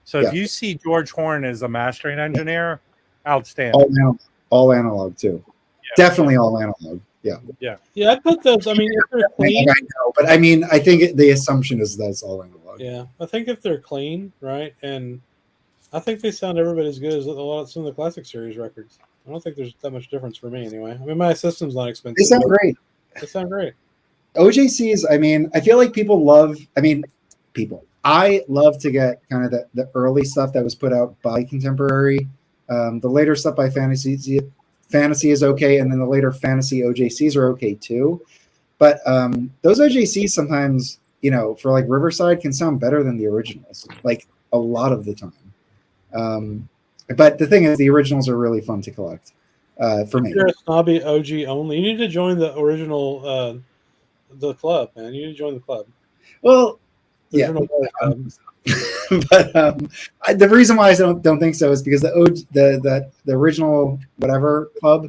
So if you see George Horn as a mastering engineer, outstanding. All analog too. Yeah, definitely all analog. Yeah. I put those. I mean, if they're clean, I know, but I mean, I think the assumption is that's all analog. Yeah, I think if they're clean, right, and I think they sound every bit as good as some of the Classic Series records. I don't think there's that much difference for me anyway. I mean, my system's not expensive. They sound great. They sound great. OJCs, I mean, I feel like I love to get kind of the early stuff that was put out by Contemporary. The later stuff by Fantasy is okay, and then the later Fantasy OJCs are okay too. But those OJCs sometimes, for like Riverside can sound better than the originals, like a lot of the time. But the thing is, the originals are really fun to collect for me. If you're a snobby OG only, you need to join the original, the club, man. You need to join the club. Well, yeah. But the reason why I don't think so is because the original whatever club,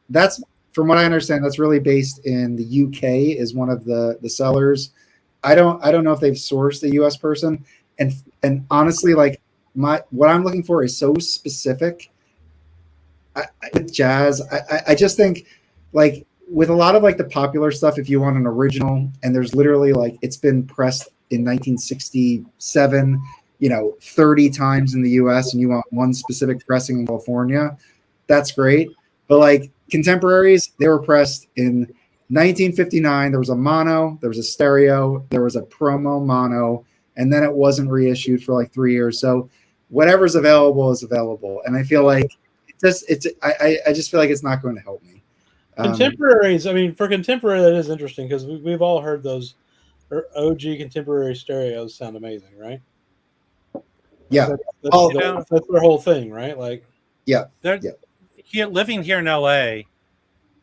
that's from what I understand, that's really based in the UK, is one of the sellers. I don't know if they've sourced a US person, and honestly, like what I'm looking for is so specific. With jazz, I just think like with a lot of like the popular stuff, if you want an original and there's literally like it's been pressed in 1967, 30 times in the US, and you want one specific pressing in California, that's great. But like contemporaries, they were pressed in 1959. There was a mono, there was a stereo, there was a promo mono, and then it wasn't reissued for like 3 years. So whatever's available is available. And I feel like I just feel like it's not going to help me. Contemporaries, I mean, for contemporary, that is interesting because we've all heard those OG contemporary stereos sound amazing, right? Yeah. That's their whole thing, right? Like, yeah. Here, living here in LA,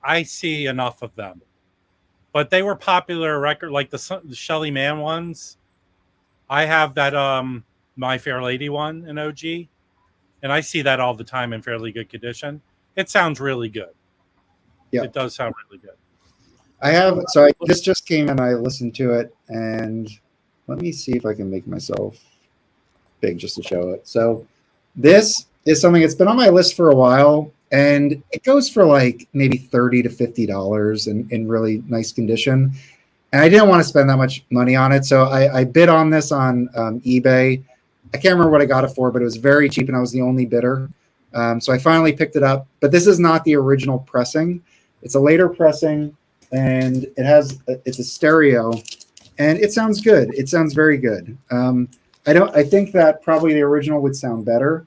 I see enough of them. But they were popular record, like the Shelly Manne ones. I have that My Fair Lady one in OG, and I see that all the time in fairly good condition. It sounds really good. Yeah, it does sound really good. This just came and I listened to it, and let me see if I can make myself big just to show it. So this is something that's been on my list for a while, and it goes for like maybe $30 to $50 in really nice condition. And I didn't want to spend that much money on it, so I bid on this on eBay. I can't remember what I got it for, but it was very cheap, and I was the only bidder. So I finally picked it up. But this is not the original pressing. It's a later pressing, and it's a stereo, and it sounds good. It sounds very good. I think that probably the original would sound better.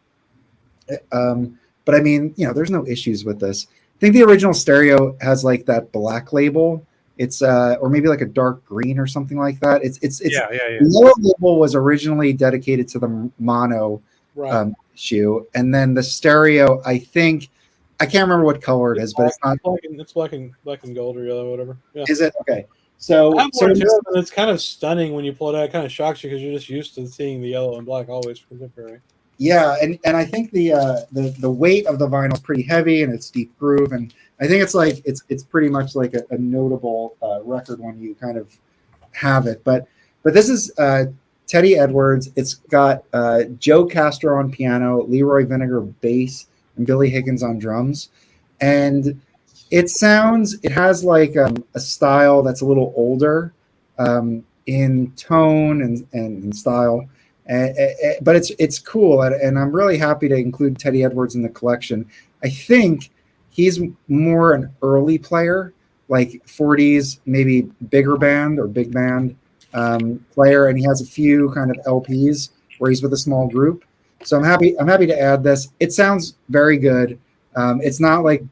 But I mean, there's no issues with this. I think the original stereo has like that black label. It's or maybe like a dark green or something like that. It's The yellow label was originally dedicated to the mono issue, and then the stereo, I think, I can't remember what color it is, but it's not. It's black and gold or yellow, whatever. Yeah. Is it okay? So it's kind of stunning when you pull it out. It kind of shocks you because you're just used to seeing the yellow and black always for contemporary. Yeah, and I think the weight of the vinyl is pretty heavy, and it's deep groove, and I think it's pretty much like a notable record when you kind of have it. But this is Teddy Edwards. It's got Joe Castro on piano, Leroy Vinegar bass, and Billy Higgins on drums, and it has like a style that's a little older in tone and style. But it's cool, and I'm really happy to include Teddy Edwards in the collection. I think he's more an early player, like 40s, maybe bigger band or big band player, and he has a few kind of LPs where he's with a small group. So I'm happy to add this. It sounds very good. It's not like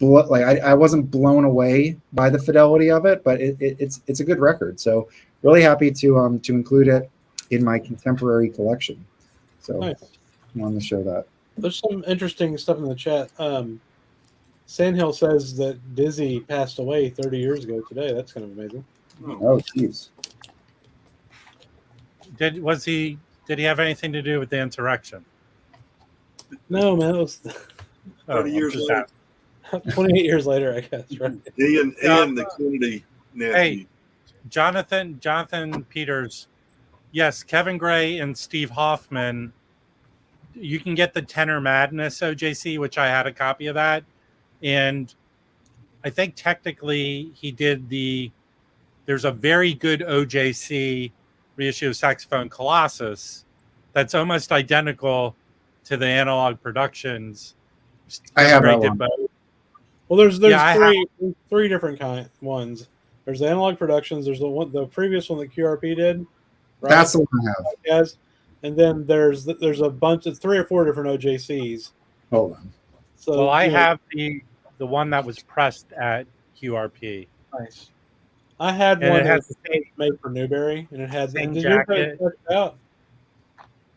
I wasn't blown away by the fidelity of it, but it's a good record. So really happy to include it in my contemporary collection. So nice. I wanted to show that. There's some interesting stuff in the chat. Sandhill says that Dizzy passed away 30 years ago today. That's kind of amazing. Oh, jeez. Did he have anything to do with the insurrection? No, man. It was 30 years later. 28 years later, I guess, right? He and the Kennedy nephew. Hey, Jonathan Peters. Yes, Kevin Gray and Steve Hoffman. You can get the Tenor Madness OJC, which I had a copy of that. And I think technically he did there's a very good OJC reissue of Saxophone Colossus that's almost identical to the Analog Productions. I have that one. Well, there's three different ones. There's the Analog Productions. There's the previous one that QRP did. Right? That's the one I have. Yes, and then there's a bunch of 3 or 4 different OJCs. Hold on. So I have the one that was pressed at QRP. Nice. I had one that was made for Newberry, and it had same did jacket. Out?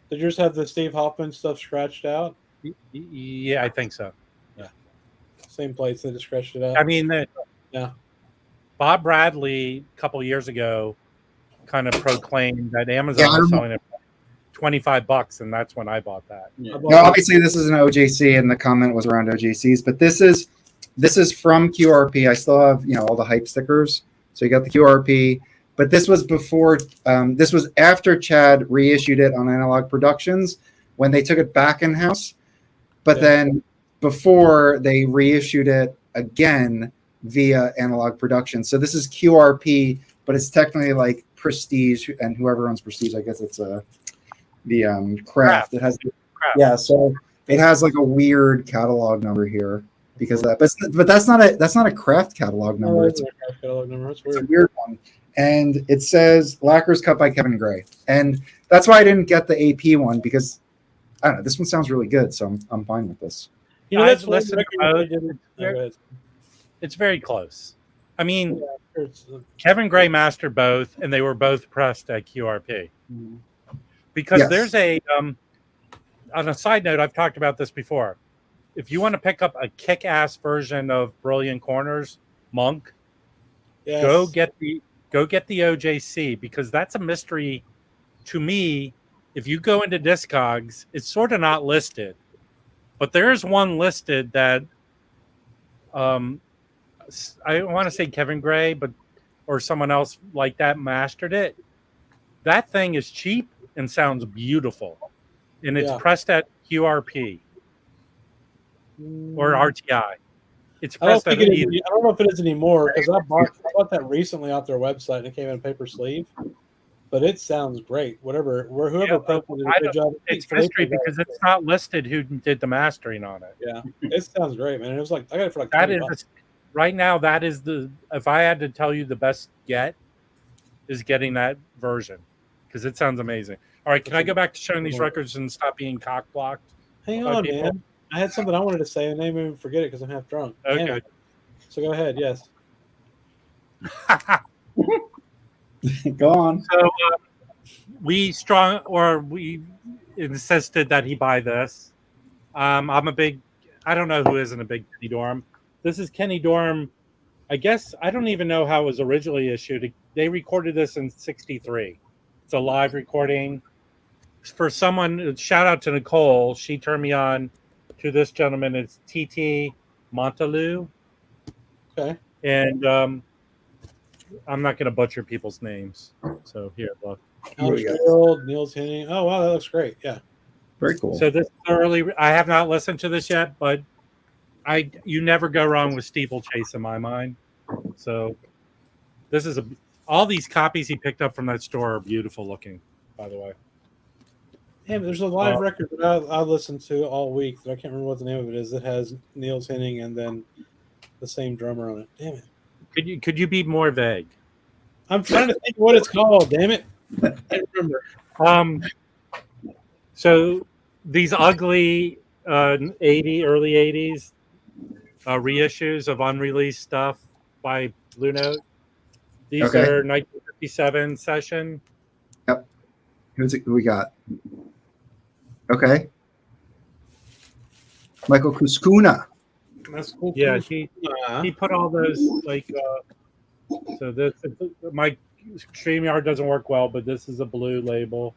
Did yours have the Steve Hoffman stuff scratched out? Yeah, I think so. Yeah, same plates. They just scratched it out. I mean, yeah. Bob Bradley a couple years ago kind of proclaimed that Amazon was selling it for $25, and that's when I bought that. Yeah. Now, obviously, this is an OJC, and the comment was around OJCs, but this is from QRP. I still have all the hype stickers. So you got the QRP, but this was before. This was after Chad reissued it on Analog Productions when they took it back in house, but then before they reissued it again via Analog Productions. So this is QRP, but it's technically like Prestige and whoever owns Prestige. I guess it's the Craft. It has Craft. Yeah, so it has like a weird catalog number here because of that. But that's not a Craft catalog number. It's a weird one. And it says Lacquer's Cut by Kevin Gray. And that's why I didn't get the AP one, because I don't know, this one sounds really good, so I'm fine with this. You know, I've that's listened to both. It's very close. I mean, Kevin Gray mastered both, and they were both pressed at QRP. Because there's a on a side note, I've talked about this before. If you want to pick up a kick-ass version of Brilliant Corners, Monk, go get the OJC, because that's a mystery to me. If you go into Discogs, it's sort of not listed, but there's one listed that I want to say Kevin Gray, or someone else like that mastered it. That thing is cheap and sounds beautiful, and it's pressed at QRP or RTI. It's pressed I don't know if it is anymore, because I bought that recently off their website and it came in a paper sleeve. But it sounds great. Whoever pressed it did a good job. It's mystery because it's not listed who did the mastering on it. Yeah, it sounds great, man. It was like I got it for like that $20. is right now. That is if I had to tell you the best get is getting that version, because it sounds amazing. All right, can I go back to showing these records and stop being cock blocked? Hang on, man. I had something I wanted to say and I didn't even forget it because I'm half drunk. Okay, so go ahead. Yes. Go on. So we insisted that he buy this. I don't know who isn't a big Kenny Dorham. This is Kenny Dorham. I guess I don't even know how it was originally issued. They recorded this in '63. It's a live recording. For someone, shout out to Nicole. She turned me on to this gentleman. It's TT Montalou. Okay. And I'm not going to butcher people's names. So here, look. Niels Henning. Oh, wow, that looks great. Yeah. Very cool. So this is early. I have not listened to this yet, but you never go wrong with Steeplechase in my mind. So this is all these copies he picked up from that store are beautiful looking, by the way. Yeah, there's a live record that I listened to all week that I can't remember what the name of it is. That has Niels Henning and then the same drummer on it. Damn it. Could you be more vague? I'm trying to think what it's called. Damn it. I can't remember. So these ugly early 80s reissues of unreleased stuff by Blue Note. These are 1957 session. Yep. Who we got? Okay. Michael Kuskuna. That's cool. Yeah, he put all those so this my StreamYard doesn't work well, but this is a blue label.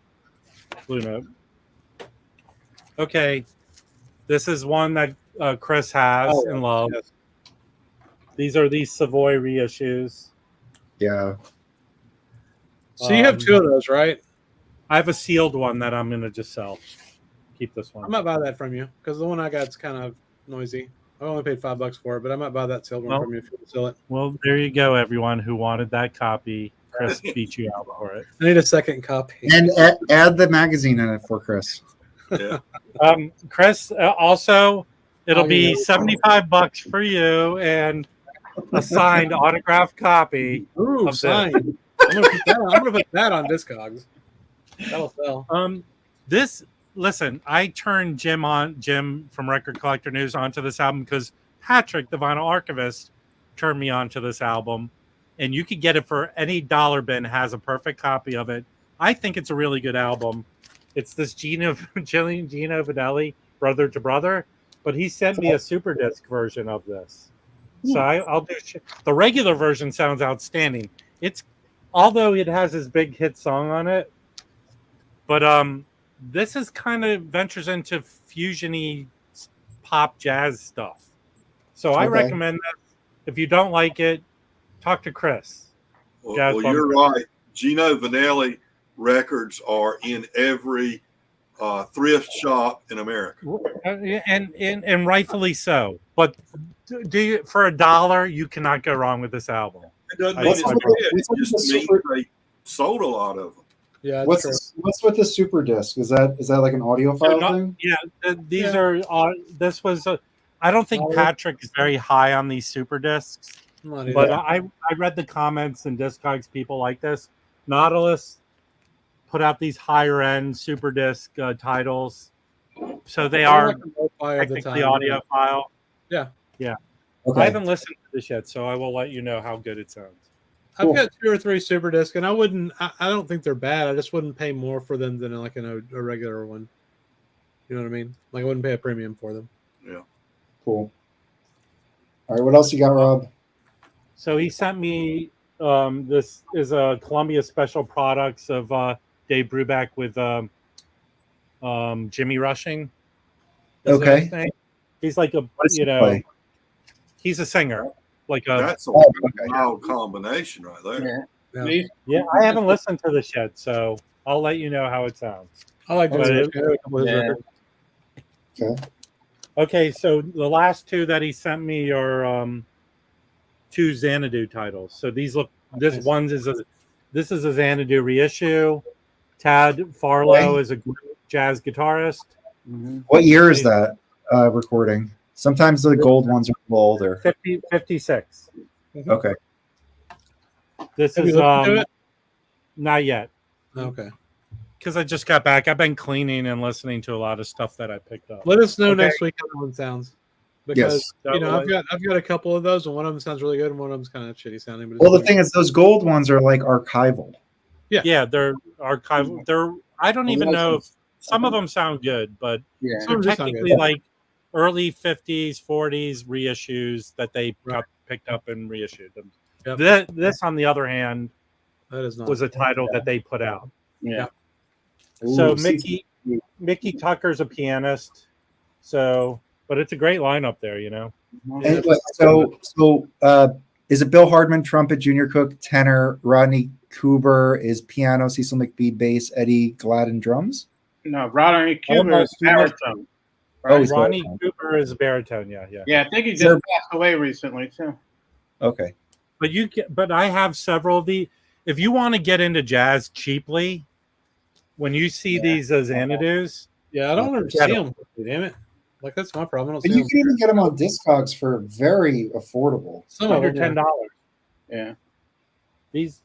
Blue Note. Okay. This is one that Chris has and loves. Yes. These are these Savoy reissues. Yeah. So you have two of those, right? I have a sealed one that I'm going to just sell. Keep this one. I might buy that from you because the one I got is kind of noisy. I only paid $5 for it, but I might buy that sealed one from you if you want to sell it. Well, there you go, everyone who wanted that copy. Chris beat you out for it. I need a second copy. And add the magazine in it for Chris. Yeah. Chris, also, it'll be $75 for you and a signed autographed copy. Ooh, of signed. I'm gonna put that on Discogs. That'll sell. Listen, I turned Jim from Record Collector News onto this album because Patrick, the vinyl archivist, turned me onto this album, and you could get it for any dollar bin. Has a perfect copy of it. I think it's a really good album. It's this Gino Vanelli, Brother to Brother, but he sent me a super disc version of this. So I'll do the regular version. Sounds outstanding. Although it has his big hit song on it, but this is kind of ventures into fusiony pop jazz stuff. So I recommend that. If you don't like it, talk to Chris. Well, you're right. Gino Vanelli records are in every thrift shop in America, and rightfully so. But for $1, you cannot go wrong with this album. It doesn't mean it just means sold a lot of them. Yeah. What's with the super disc? Is that like an audiophile thing? Yeah, these are. This was. I don't think Patrick is very high on these super discs, but I read the comments and Discogs. People like this. Nautilus put out these higher end super disc titles, so they are technically audiophile. Yeah. Okay. I haven't listened to this yet, so I will let you know how good it sounds. I've got 2 or 3 super discs, and I don't think they're bad. I just wouldn't pay more for them than like a regular one. You know what I mean? Like I wouldn't pay a premium for them. Yeah. Cool. All right, what else you got, Rob? So he sent me. This is a Columbia Special Products of Dave Brubeck with Jimmy Rushing. Okay. He's like a he's a singer. Like that's a wild combination right there. Yeah, I haven't listened to this yet, so I'll let you know how it sounds. I like this. Okay, so the last 2 that he sent me are 2 Xanadu titles. So these look. This is a Xanadu reissue. Tad Farlow is a great jazz guitarist. What year is that recording? Sometimes the gold ones are a little older. 56. Okay. This is not yet. Okay. Because I just got back. I've been cleaning and listening to a lot of stuff that I picked up. Let us know next week how that one sounds. Because yes. I've got a couple of those, and one of them sounds really good, and one of them's kind of shitty sounding. But well, the thing is, those gold ones are like archival. Yeah, they're archival. They're I don't even know if some of them sound good, but they're technically like early 50s, 40s reissues that they picked up and reissued them. Yep. This, on the other hand, was a title that they put out. Yeah. So Mickey Tucker's a pianist. But it's a great lineup there, you know. And is it Bill Hardman, trumpet, Junior Cook, tenor, Rodney Cooper is piano, Cecil McBee, bass, Eddie Gladden, drums? No, Rodney Cooper is baritone. Right? Ronnie Cooper is baritone, yeah. Yeah, I think he just passed away recently, too. Okay. But I have several of the. If you want to get into jazz cheaply, when you see these Xanadus, I don't want to see them. Damn it! Like that's my problem. But you can even get them on Discogs for very affordable. Some under $10. Yeah. These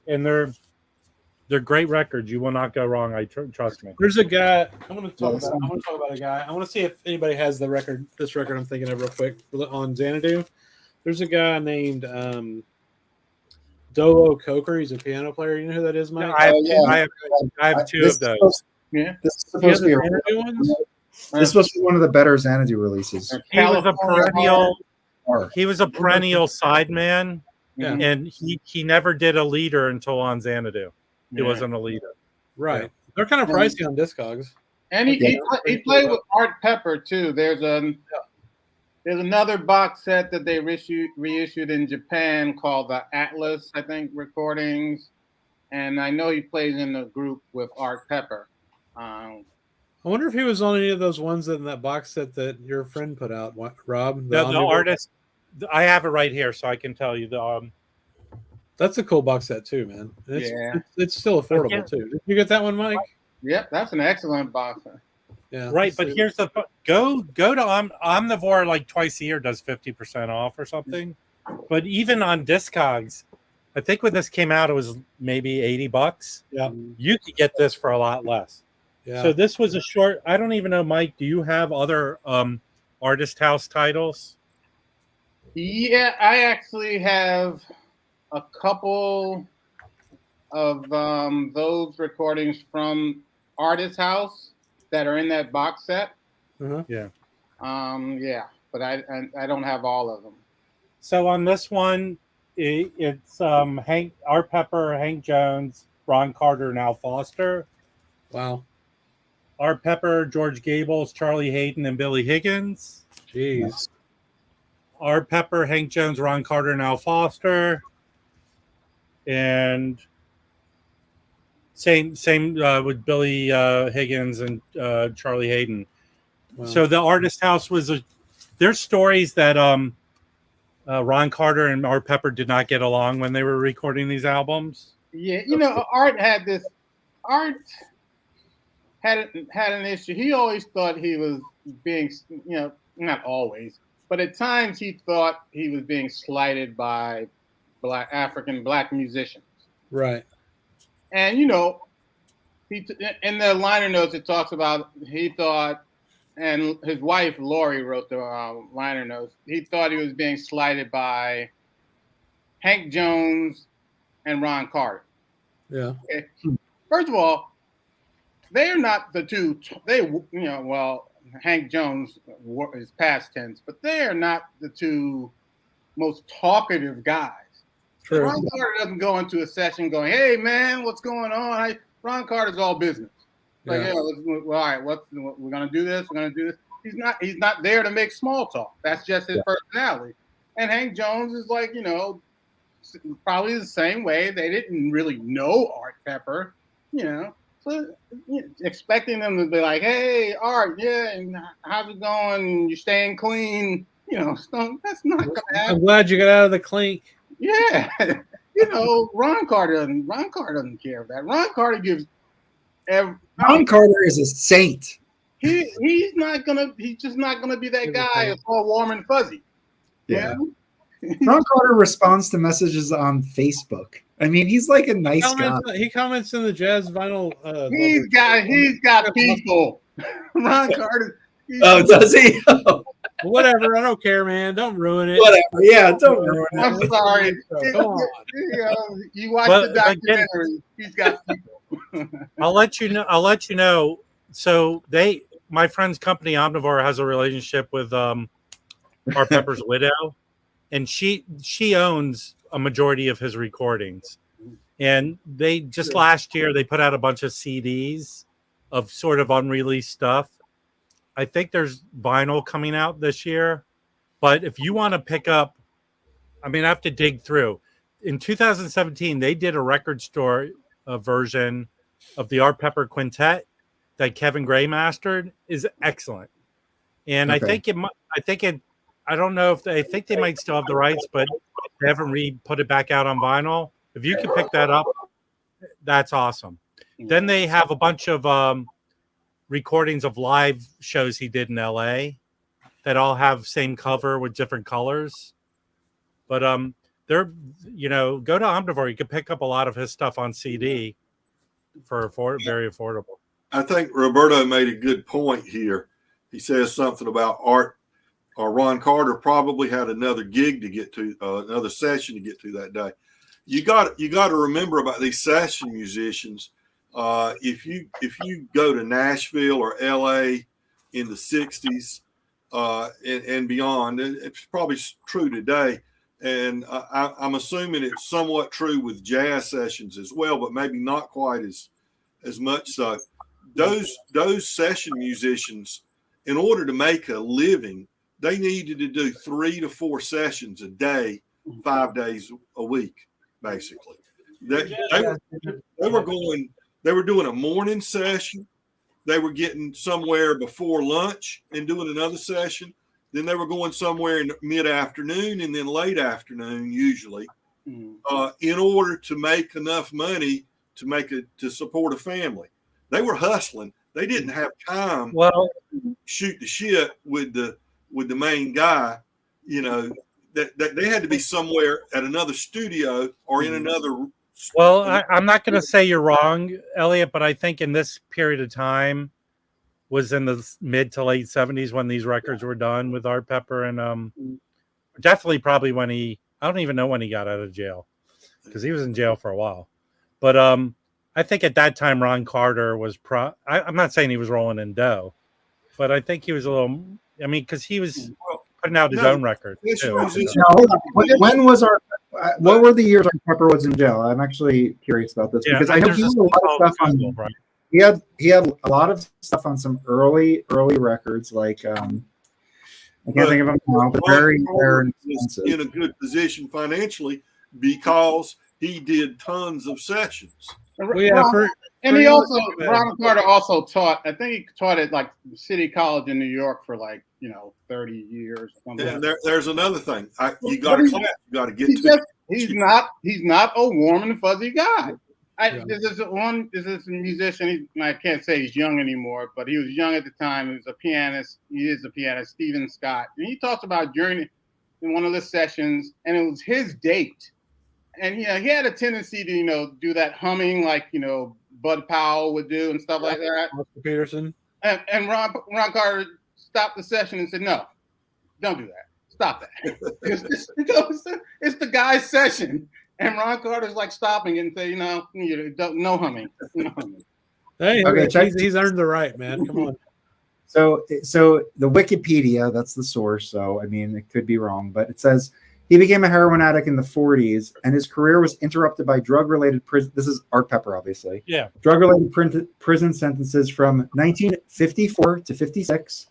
they're great records. You will not go wrong. Trust me. There's a guy. I want to talk about a guy. I want to see if anybody has the record. This record I'm thinking of real quick on Xanadu. There's a guy named Dolo Coker. He's a piano player. You know who that is, Mike? I have 2 of those. Yeah. This is supposed to be one of the better Xanadu releases. He was a perennial sideman, and he never did a leader until on Xanadu. He wasn't a leader. Right. Yeah. They're kind of pricey on Discogs. And he played with Art Pepper too. There's another box set that they reissued in Japan called the Atlas, I think, recordings. And I know he plays in the group with Art Pepper. I wonder if he was on any of those ones in that box set that your friend put out, Rob. The artist, I have it right here, so I can tell you. That's a cool box set too, man. It's still affordable too. Did you get that one, Mike? Yep, that's an excellent box set. Yeah, right. But here's the go to Omnivore like twice a year does 50% off or something. But even on Discogs, I think when this came out, it was maybe $80. Yeah, you could get this for a lot less. Yeah. So this was a short. I don't even know, Mike. Do you have other Artist House titles? Yeah, I actually have a couple of those recordings from Artist House that are in that box set. Yeah. But I don't have all of them. So on this one, it's Art Pepper, Hank Jones, Ron Carter, and Al Foster. Wow. Art Pepper, George Gables, Charlie Hayden, and Billy Higgins. Jeez. Art Pepper, Hank Jones, Ron Carter, and Al Foster. And same with Billy Higgins and Charlie Hayden. Wow. So the Artist House was there's stories that Ron Carter and Art Pepper did not get along when they were recording these albums. Yeah, you know, Art had an issue. He always thought he was being, you know, not always, but at times he thought he was being slighted by black musicians. Right. And you know, in the liner notes it talks about he thought, and his wife Lori wrote the liner notes. He thought he was being slighted by Hank Jones and Ron Carter. Yeah. Okay. First of all, they are not the two. They, you know, well, Hank Jones is past tense, but they are not the two most talkative guys. True. Ron Carter doesn't go into a session going, "Hey man, what's going on?" Ron Carter's all business. Like, yeah, all right, we're gonna do this. We're gonna do this. He's not there to make small talk. That's just his personality. And Hank Jones is like, you know, probably the same way. They didn't really know Art Pepper, you know. So expecting them to be like, "Hey, Art, yeah, and how's it going? You staying clean?" You know, that's not gonna happen. I'm glad you got out of the clink. Yeah, you know, Ron Carter doesn't care of that. Ron Carter gives. Ron Carter is a saint. He's just not gonna be that guy. It's all warm and fuzzy. Yeah. Ron Carter responds to messages on Facebook. I mean, he's like a nice guy. He comments in the jazz vinyl. He's got people. Ron Carter. Does he? Whatever. I don't care, man. Don't ruin it. Whatever. Yeah, don't ruin it. I'm sorry. Go on. You watch the documentary. He's got people. I'll let you know. So my friend's company Omnivore has a relationship with Art Pepper's widow, and she owns a majority of his recordings. And they just last year they put out a bunch of CDs of sort of unreleased stuff. I think there's vinyl coming out this year, but if you want to pick up, I mean, I have to dig through. In 2017, they did a record store version of the Art Pepper Quintet that Kevin Gray mastered. Is excellent, and I think I don't know if I think they might still have the rights, but they haven't put it back out on vinyl. If you can pick that up, that's awesome. Then they have a bunch of recordings of live shows he did in LA that all have same cover with different colors. But they're, you know, go to Omnivore. You can pick up a lot of his stuff on CD for very affordable. I think Roberto made a good point here. He says something about Art or Ron Carter probably had another gig to get to, another session to get to that day. You got to remember about these session musicians. If you go to Nashville or LA in the 60s and beyond, it's probably true today. And I'm assuming it's somewhat true with jazz sessions as well, but maybe not quite as much so. Those session musicians, in order to make a living, they needed to do 3 to 4 sessions a day, 5 days a week, basically. They were doing a morning session. They were getting somewhere before lunch and doing another session. Then they were going somewhere in mid-afternoon and then late afternoon, usually, in order to make enough money to support a family. They were hustling. They didn't have time to shoot the shit with the main guy. You know, that they had to be somewhere at another studio or in another. Well, I'm not going to say you're wrong, Elliot, but I think in this period of time was in the mid to late 70s when these records were done with Art Pepper, and definitely probably when I don't even know when he got out of jail because he was in jail for a while. But I think at that time Ron Carter was I'm not saying he was rolling in dough, but I think he was a little. I mean, because he was putting out his own records. When was what were the years Art Pepper was in jail? I'm actually curious about this because I know he had a lot of stuff on. Right? He had a lot of stuff on some early records, like I can't think of them now, but very expensive. In a good position financially because he did tons of sessions. And he also, Ron Carter also taught, I think he taught at like City College in New York for like, 30 years or something. And there's another thing. You got a class you got to get to. He's not a warm and fuzzy guy. There's this musician. I can't say he's young anymore, but he was young at the time. He was a pianist. He is a pianist, Stephen Scott, and he talks about during in one of the sessions, and it was his date, and he had a tendency to do that humming like Bud Powell would do and stuff like that. Oscar Peterson. And Ron Carter stopped the session and said, "No, don't do that. Stop that. It's the guy's session." And Ron Carter's like stopping and say, no humming. No humming. Hey, okay, he's earned the right, man. Come on. So the Wikipedia, that's the source. So, I mean, it could be wrong, but it says he became a heroin addict in the 40s, and his career was interrupted by drug-related prison. This is Art Pepper, obviously. Yeah. Drug-related prison sentences from 1954 to 56,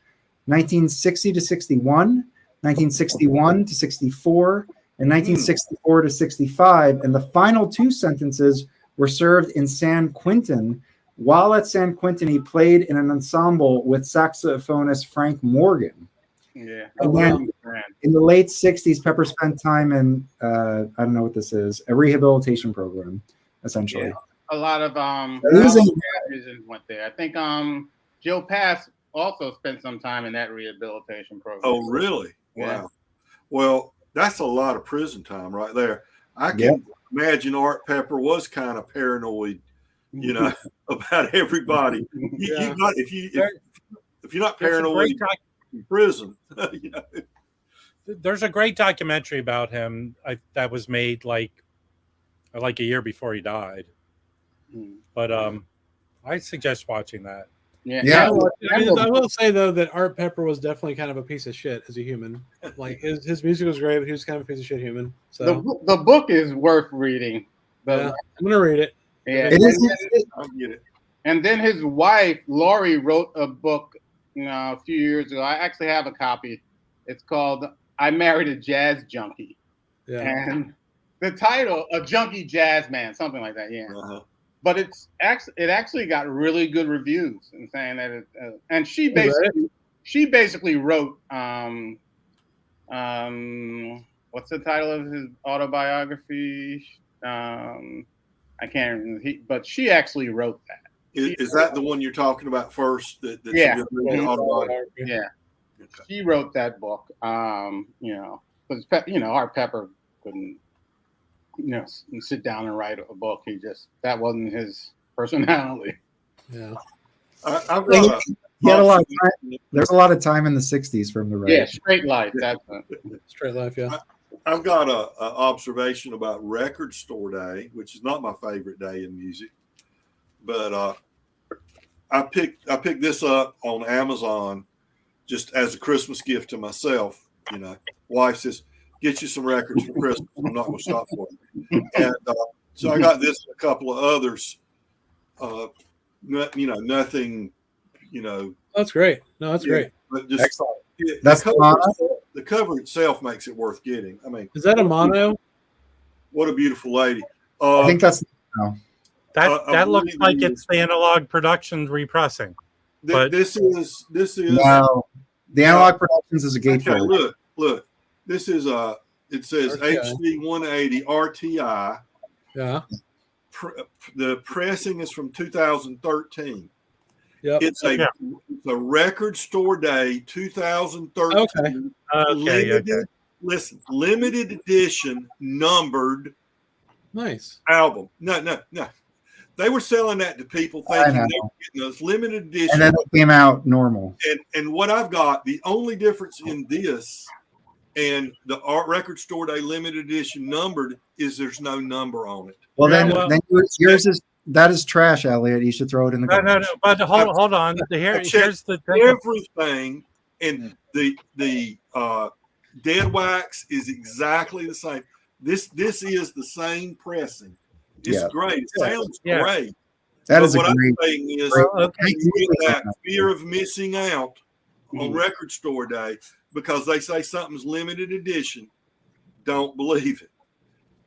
1960 to 61, 1961 to 64, and 1964 to 65, and the final two sentences were served in San Quentin. While at San Quentin, he played in an ensemble with saxophonist Frank Morgan. Yeah. And then in the late 60s, Pepper spent time in, I don't know what this is, a rehabilitation program, essentially. Yeah. A lot of went there. I think Joe Pass also spent some time in that rehabilitation program. Oh, really? Yeah. Wow. Well, that's a lot of prison time right there. I can imagine Art Pepper was kind of paranoid, about everybody. If you're not paranoid in prison, There's a great documentary about him that was made like a year before he died. But I suggest watching that. Yeah. I will say though that Art Pepper was definitely kind of a piece of shit as a human. Like his music was great, but he was kind of a piece of shit human. So the book is worth reading. I'm gonna read it. Yeah, I'll get it. And then his wife Laurie wrote a book, a few years ago. I actually have a copy. It's called "I Married a Jazz Junkie," and the title, "A Junkie Jazz Man," something like that. Yeah. Uh-huh. But it actually got really good reviews and saying that and she basically wrote what's the title of his autobiography? I can't remember. But she actually wrote that. Is that the one you're talking about first? Yeah. Okay. She wrote that book. Because Art Pepper couldn't sit down and write a book. That wasn't his personality. Yeah. He had a lot of time. There's a lot of time in the 60s for him to write. Yeah, Straight Life. That's Straight Life, yeah. I've got a observation about Record Store Day, which is not my favorite day in music, but I picked this up on Amazon just as a Christmas gift to myself. Wife says, "Get you some records for Christmas." I'm not going to stop for it. And so I got this and a couple of others. Nothing. That's great. No, that's great. But just excellent. The cover itself makes it worth getting. I mean, is that a mono? What a beautiful lady. I think that's that looks like it's the Analog Productions repressing. But this is no. The Analog Productions is a gatefold. Look. This is it says HD 180 RTI. Yeah. The pressing is from 2013. Yep. It's a Record Store Day 2013. Okay. Listen, limited edition numbered Nice album. No. They were selling that to people thinking they were getting those limited edition. And then it came out normal. And what I've got, the only difference in this and the Art Record Store Day limited edition numbered is there's no number on it. Well, then yours is trash, Elliot. You should throw it in the no. But hold on. Here's the thing. Everything, and the dead wax is exactly the same. This is the same pressing. It's great. It sounds great. That is what I'm saying is you get that fear of missing out on Record Store Day because they say something's limited edition. Don't believe it.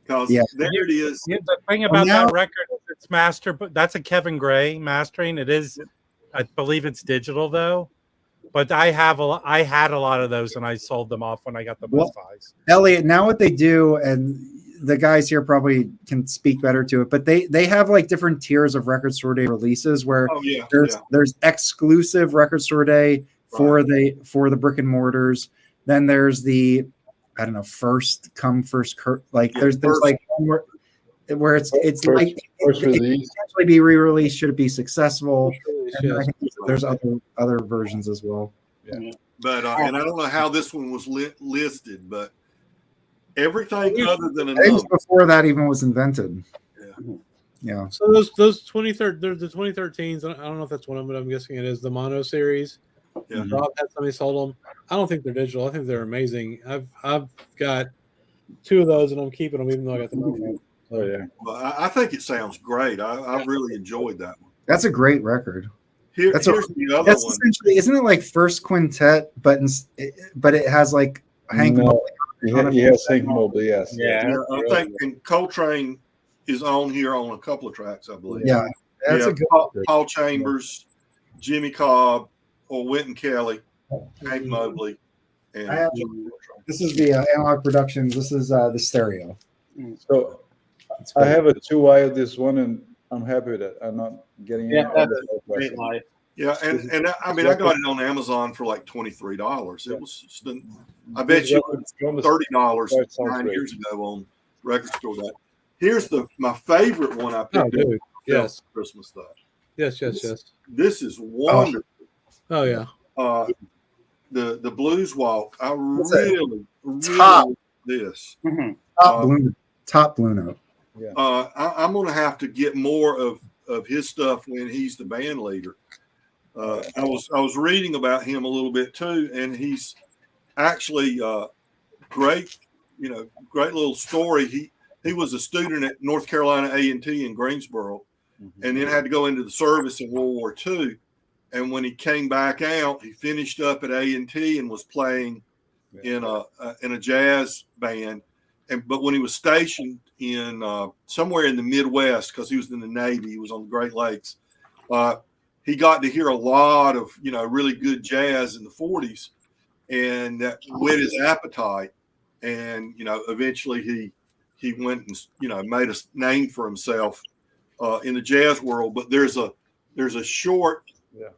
Because there it is. The thing about that record is it's master, but that's a Kevin Gray mastering. It is, I believe it's digital though. But I had a lot of those and I sold them off when I got the Best Buys. Elliot, now what they do, and the guys here probably can speak better to it, but they have like different tiers of record store day releases where there's exclusive record store day for the brick and mortars. Then there's the, I don't know, first come first like there's like where it's like it can potentially be re-released should it be successful. And I think there's other versions as well. Yeah. But and I don't know how this one was listed, but everything other than a number. Before that even was invented. Yeah. So those 2013, there's the 2013s. I don't know if that's one of them, but I'm guessing it is the mono series. Yeah. Rob had somebody sold them. I don't think they're digital. I think they're amazing. I've got 2 of those and I'm keeping them even though I got the mono. Oh yeah. Well, I think it sounds great. I really enjoyed that one. That's a great record. Here's the other one. Essentially, isn't it like first quintet, but it has like Hank Mobley? He has Hank Mobley, yes. Yeah, I think and Coltrane is on here on a couple of tracks, I believe. Yeah, that's a good Paul Chambers, Jimmy Cobb, or Wynton Kelly, Hank Mobley, and this is the Analog Productions. This is the stereo. So I have a 2i of this one, and I'm happy with it. I'm not getting that's a great life. Yeah, and I mean I got it on Amazon for like $23. It was just I bet you $30 9 years ago on Record Store Day. Here's my favorite one I picked up. Yes, Christmas stuff. Yes. This is wonderful. Oh yeah. The Blues Walk. I really this. Top Blue Note. Yeah. I'm going to have to get more of his stuff when he's the band leader. I was reading about him a little bit too, and he's actually great. Great little story. He was a student at North Carolina A&T in Greensboro, and then had to go into the service in World War II. And when he came back out, he finished up at A&T and was playing in a jazz band. But when he was stationed in somewhere in the Midwest, because he was in the Navy, he was on the Great Lakes, he got to hear a lot of really good jazz in the 40s, and that whet his appetite. And eventually he went and made a name for himself in the jazz world. But there's a short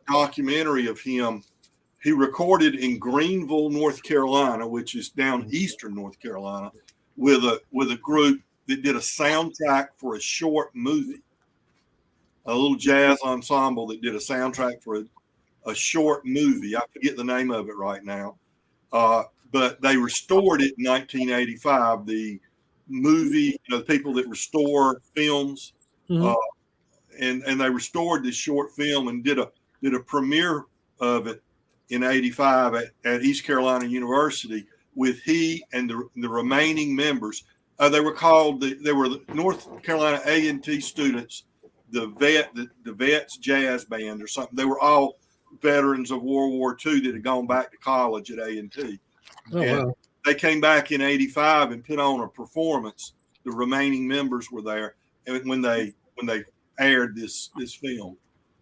documentary of him. He recorded in Greenville, North Carolina, which is down eastern North Carolina, with a group that did a soundtrack for a short movie, a little jazz ensemble that did a soundtrack for a short movie. I forget the name of it right now, but they restored it in 1985. The movie, the people that restore films, and they restored this short film and did a premiere of it in '85 at East Carolina University with he and the remaining members. They were called they were the North Carolina A&T students, the Vets Jazz Band or something. They were all veterans of World War II that had gone back to college at A&T. Wow. They came back in '85 and put on a performance. The remaining members were there, and when they aired this film.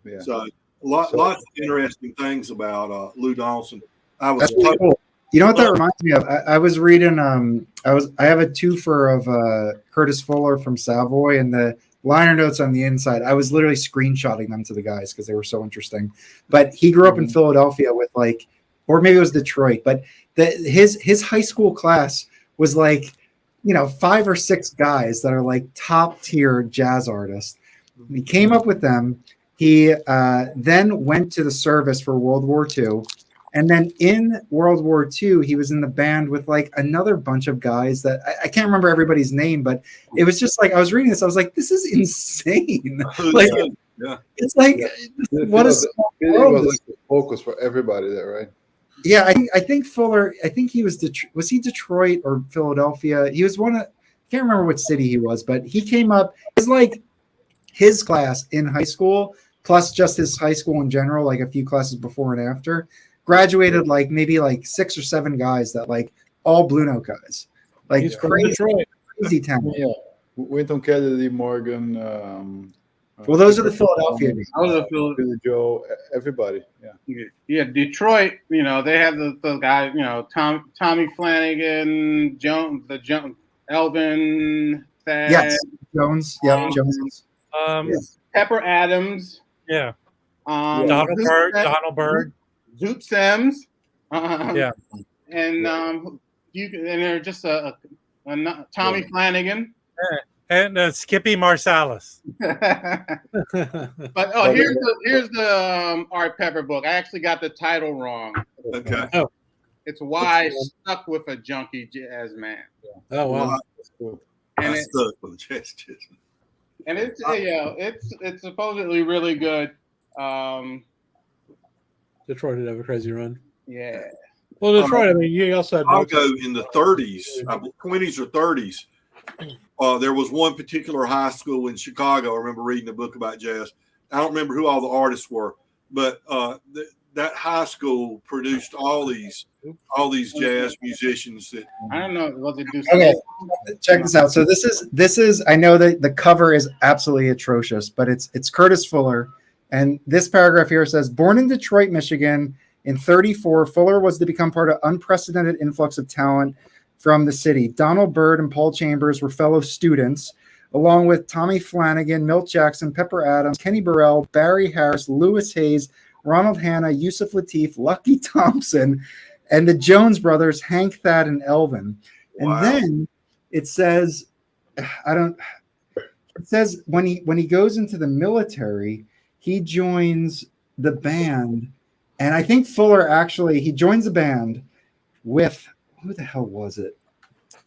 Yeah. So lots of interesting things about Lou Donaldson. That's really cool. You know what that reminds me of? I was reading. I have a twofer of Curtis Fuller from Savoy, and the liner notes on the inside. I was literally screenshotting them to the guys because they were so interesting. But he grew up in Philadelphia with or maybe it was Detroit. But his high school class was 5 or 6 guys that are top tier jazz artists. He came up with them. He then went to the service for World War II. And then in World War II, he was in the band with another bunch of guys that I can't remember everybody's name, but it was just I was reading this. I was like, this is insane. It's what a small world. It was the focus for everybody there, right? Yeah, I think Fuller. I think he was he Detroit or Philadelphia? He was I can't remember what city he was, but he came up. It's his class in high school plus just his high school in general, a few classes before and after. Graduated maybe 6 or 7 guys that all Blue Note guys. He's from Detroit. Crazy town. Yeah. Wynton Kelly, Morgan. Well, those are the Philadelphia guys. Those are Billy Joe, everybody. Yeah. Yeah, Detroit, they had the guy, Tommy Flanagan, Elvin. Thad, yes, Jones. Yep, Jones. Pepper Adams. Yeah. Donald Byrd. Zoot Sims. Yeah. And and they're just a Tommy Flanagan. And Skippy Marsalis. But here's the Art Pepper book. I actually got the title wrong. Okay. Oh. It's Why I Stuck with a Junkie Jazz Man. Oh wow. That's cool. And I stuck with a jazz man. And it's supposedly really good. Detroit did have a crazy run. Yeah. Well, Detroit. I mean, you also had Chicago in the 30s, 20s or 30s. There was one particular high school in Chicago. I remember reading a book about jazz. I don't remember who all the artists were, but that high school produced all these jazz musicians. That I don't know. Was it Okay, check this out. So this is. I know that the cover is absolutely atrocious, but it's Curtis Fuller, and this paragraph here says, born in Detroit, Michigan, in '34, Fuller was to become part of unprecedented influx of talent from the city. Donald Byrd and Paul Chambers were fellow students, along with Tommy Flanagan, Milt Jackson, Pepper Adams, Kenny Burrell, Barry Harris, Lewis Hayes, Ronald Hanna, Yusuf Lateef, Lucky Thompson, and the Jones brothers, Hank, Thad, and Elvin. And then it says, it says when he goes into the military, he joins the band. And I think Fuller actually, he joins the band with, who the hell was it?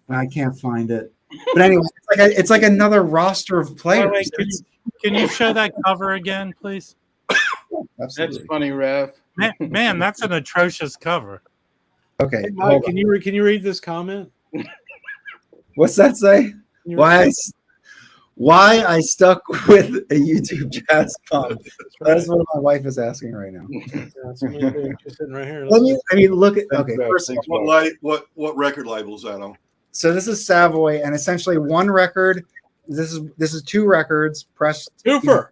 I can't find it. But anyway, it's like another roster of players. Wait, can you show that cover again, please? Absolutely. That's funny, Rev. Man, that's an atrocious cover. Okay. Hey, Mike, can you read this comment? What's that say? Why I stuck with a YouTube jazz pump? That's what my wife is asking right now. She's sitting right here. Look at. Okay, first of all, what record label is that on? So this is Savoy, and essentially one record. This is two records pressed. Twofer.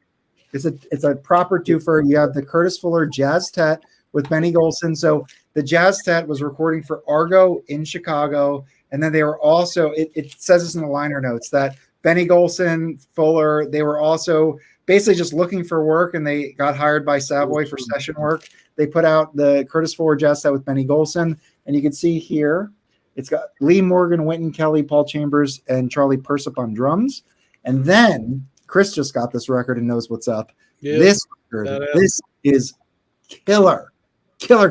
It's a proper twofer. You have the Curtis Fuller Jazz Tet with Benny Golson. So the Jazz Tet was recording for Argo in Chicago, and then they were also. It says this in the liner notes that Benny Golson, Fuller, they were also basically just looking for work, and they got hired by Savoy for session work. They put out the Curtis Fuller Jazz Set with Benny Golson, and you can see here, it's got Lee Morgan, Wynton Kelly, Paul Chambers, and Charlie Persip on drums. And then Chris just got this record and knows what's up. Yeah, this record, this is killer. I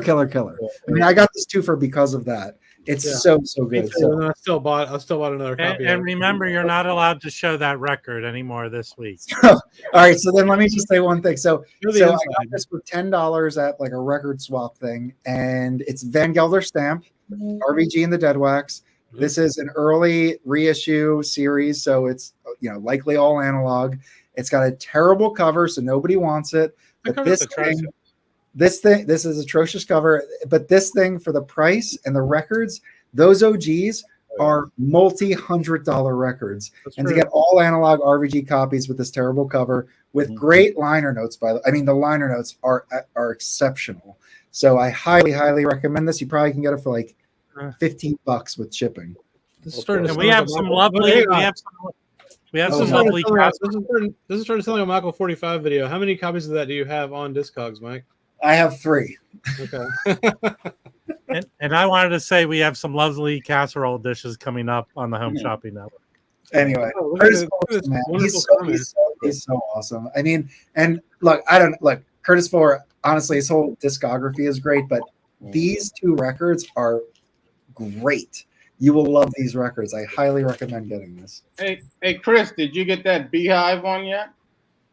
mean, I got this twofer because of that. It's so good. So, I still bought another copy. And remember, you're not allowed to show that record anymore this week. All right, so then let me just say one thing. So I got this for $10 at like a record swap thing, and it's Van Gelder stamp, RVG and the Dead Wax. This is an early reissue series, so it's likely all analog. It's got a terrible cover, so nobody wants it. But this is atrocious cover, but this thing for the price and the records, those OGs are multi-$100 records. That's true. To get all analog RVG copies with this terrible cover with great liner notes, the liner notes are exceptional. So I highly recommend this. You probably can get it for like $15 with shipping. We have some lovely. We have some lovely. This is starting to sound like a Michael 45 video. How many copies of that do you have on Discogs, Mike? I have 3. Okay. and I wanted to say we have some lovely casserole dishes coming up on the Home Shopping Network. Anyway, he's so awesome. I mean, and look, Curtis Fuller, honestly, his whole discography is great, but these two records are great. You will love these records. I highly recommend getting this. Hey, Chris, did you get that Beehive one yet?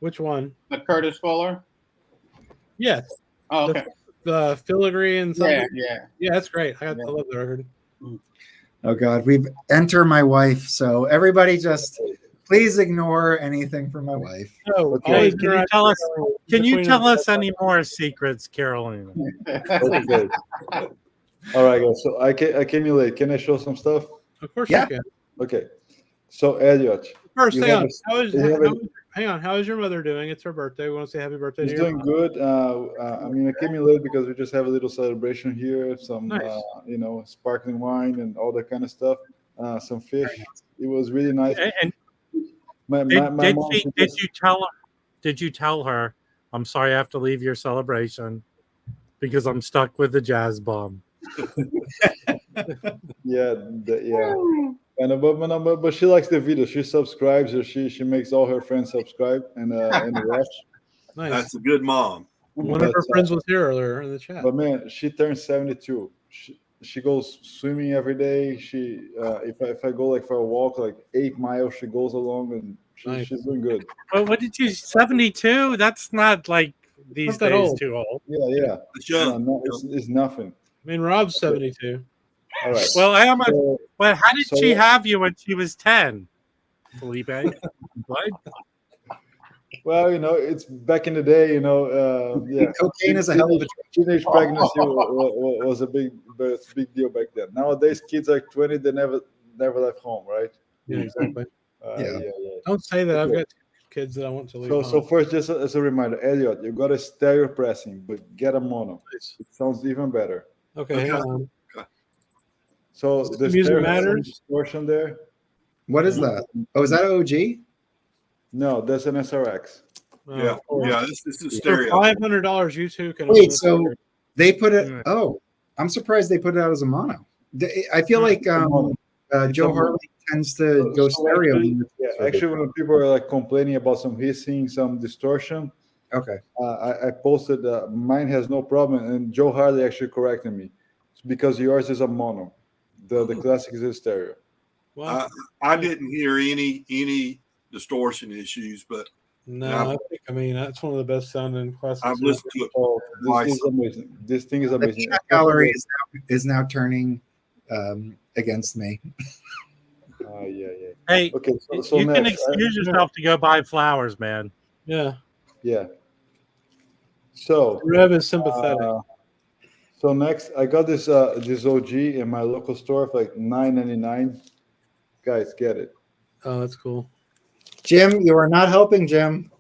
Which one? The Curtis Fuller? Yes. Oh, okay. The filigree and something. Yeah, that's great. I love the record. Oh God, we've entered my wife. So everybody, just please ignore anything from my wife. Okay. Can you tell us any more secrets, Carolina? Okay. All right, guys. So I came in late. Can I show some stuff? Of course you can. Okay. So Elliot. First, hang on. How is your mother doing? It's her birthday. We want to say happy birthday to She's you. doing good. I came in late because we just have a little celebration here. Some, nice. Sparkling wine and all that kind of stuff. some fish. It was really nice. And my did mom you tell her, I'm sorry I have to leave your celebration because I'm stuck with the jazz bomb? Yeah. But she likes the video. She subscribes, or she makes all her friends subscribe and watch. Nice. That's a good mom. One of her friends was here earlier in the chat. But man, she turned 72. She goes swimming every day. She if I go like for a walk, like 8 miles, she goes along, and she's doing good. Well, what did you 72? That's not like these Not that days old. too old. Yeah. It's young. No, it's nothing. I mean, Rob's 72. All right. Well, I am. But how did so- she have you when she was 10, Felipe? What? Well, it's back in the day. Yeah. Cocaine is a hell of a Teenage pregnancy was a big deal back then. Nowadays, kids are 20, they never left home, right? Yeah, exactly. Yeah. Don't say that. I've Okay. got kids that I want to leave. So first, just as a reminder, Elliot, you got a stereo pressing, but get a mono. It sounds even better. Okay, hang on. So Does the music stereo matters? distortion there. What is that? Oh, is that OG? No, that's an SRX. Yeah, this is For stereo. $500, you two can. Wait, own this so record. they put it. Yeah. Oh, I'm surprised they put it out as a mono. I feel like Joe Harley tends to go stereo. Yeah, actually, when people are like complaining about some hissing, some distortion, Okay. I posted mine has no problem, and Joe Harley actually corrected me. It's because yours is a mono. The classic is a stereo. Well, I didn't hear any distortion issues, but no, I mean that's one of the best sounding classics. I've listened to it. Oh, Nice. this is amazing. This thing is The amazing. chat gallery is now turning against me. Yeah. Hey, Okay, so you can next, excuse yourself to go buy flowers, man. Yeah, yeah. So Rev is sympathetic. so next, I got this OG in my local store for like $9.99. Guys, get it. Oh, that's cool. Jim, you are not helping, Jim.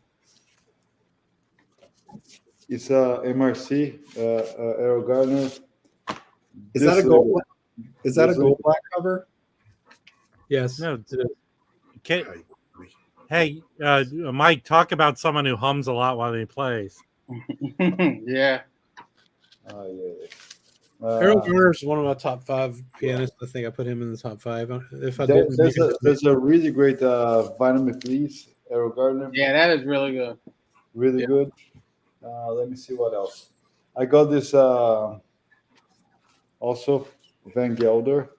It's MRC Aero Gardner. Is that a gold? Is that a gold black cover? Yes. No, hey, Mike, talk about someone who hums a lot while he plays. Yeah. Harold Garner is one of my top 5 pianists. I think I put him in the top 5. If I There's didn't, a really great Vinyl McBee, Aero Gardner. Yeah, that is really good. Really good. Let me see what else. I got this also Van Gelder.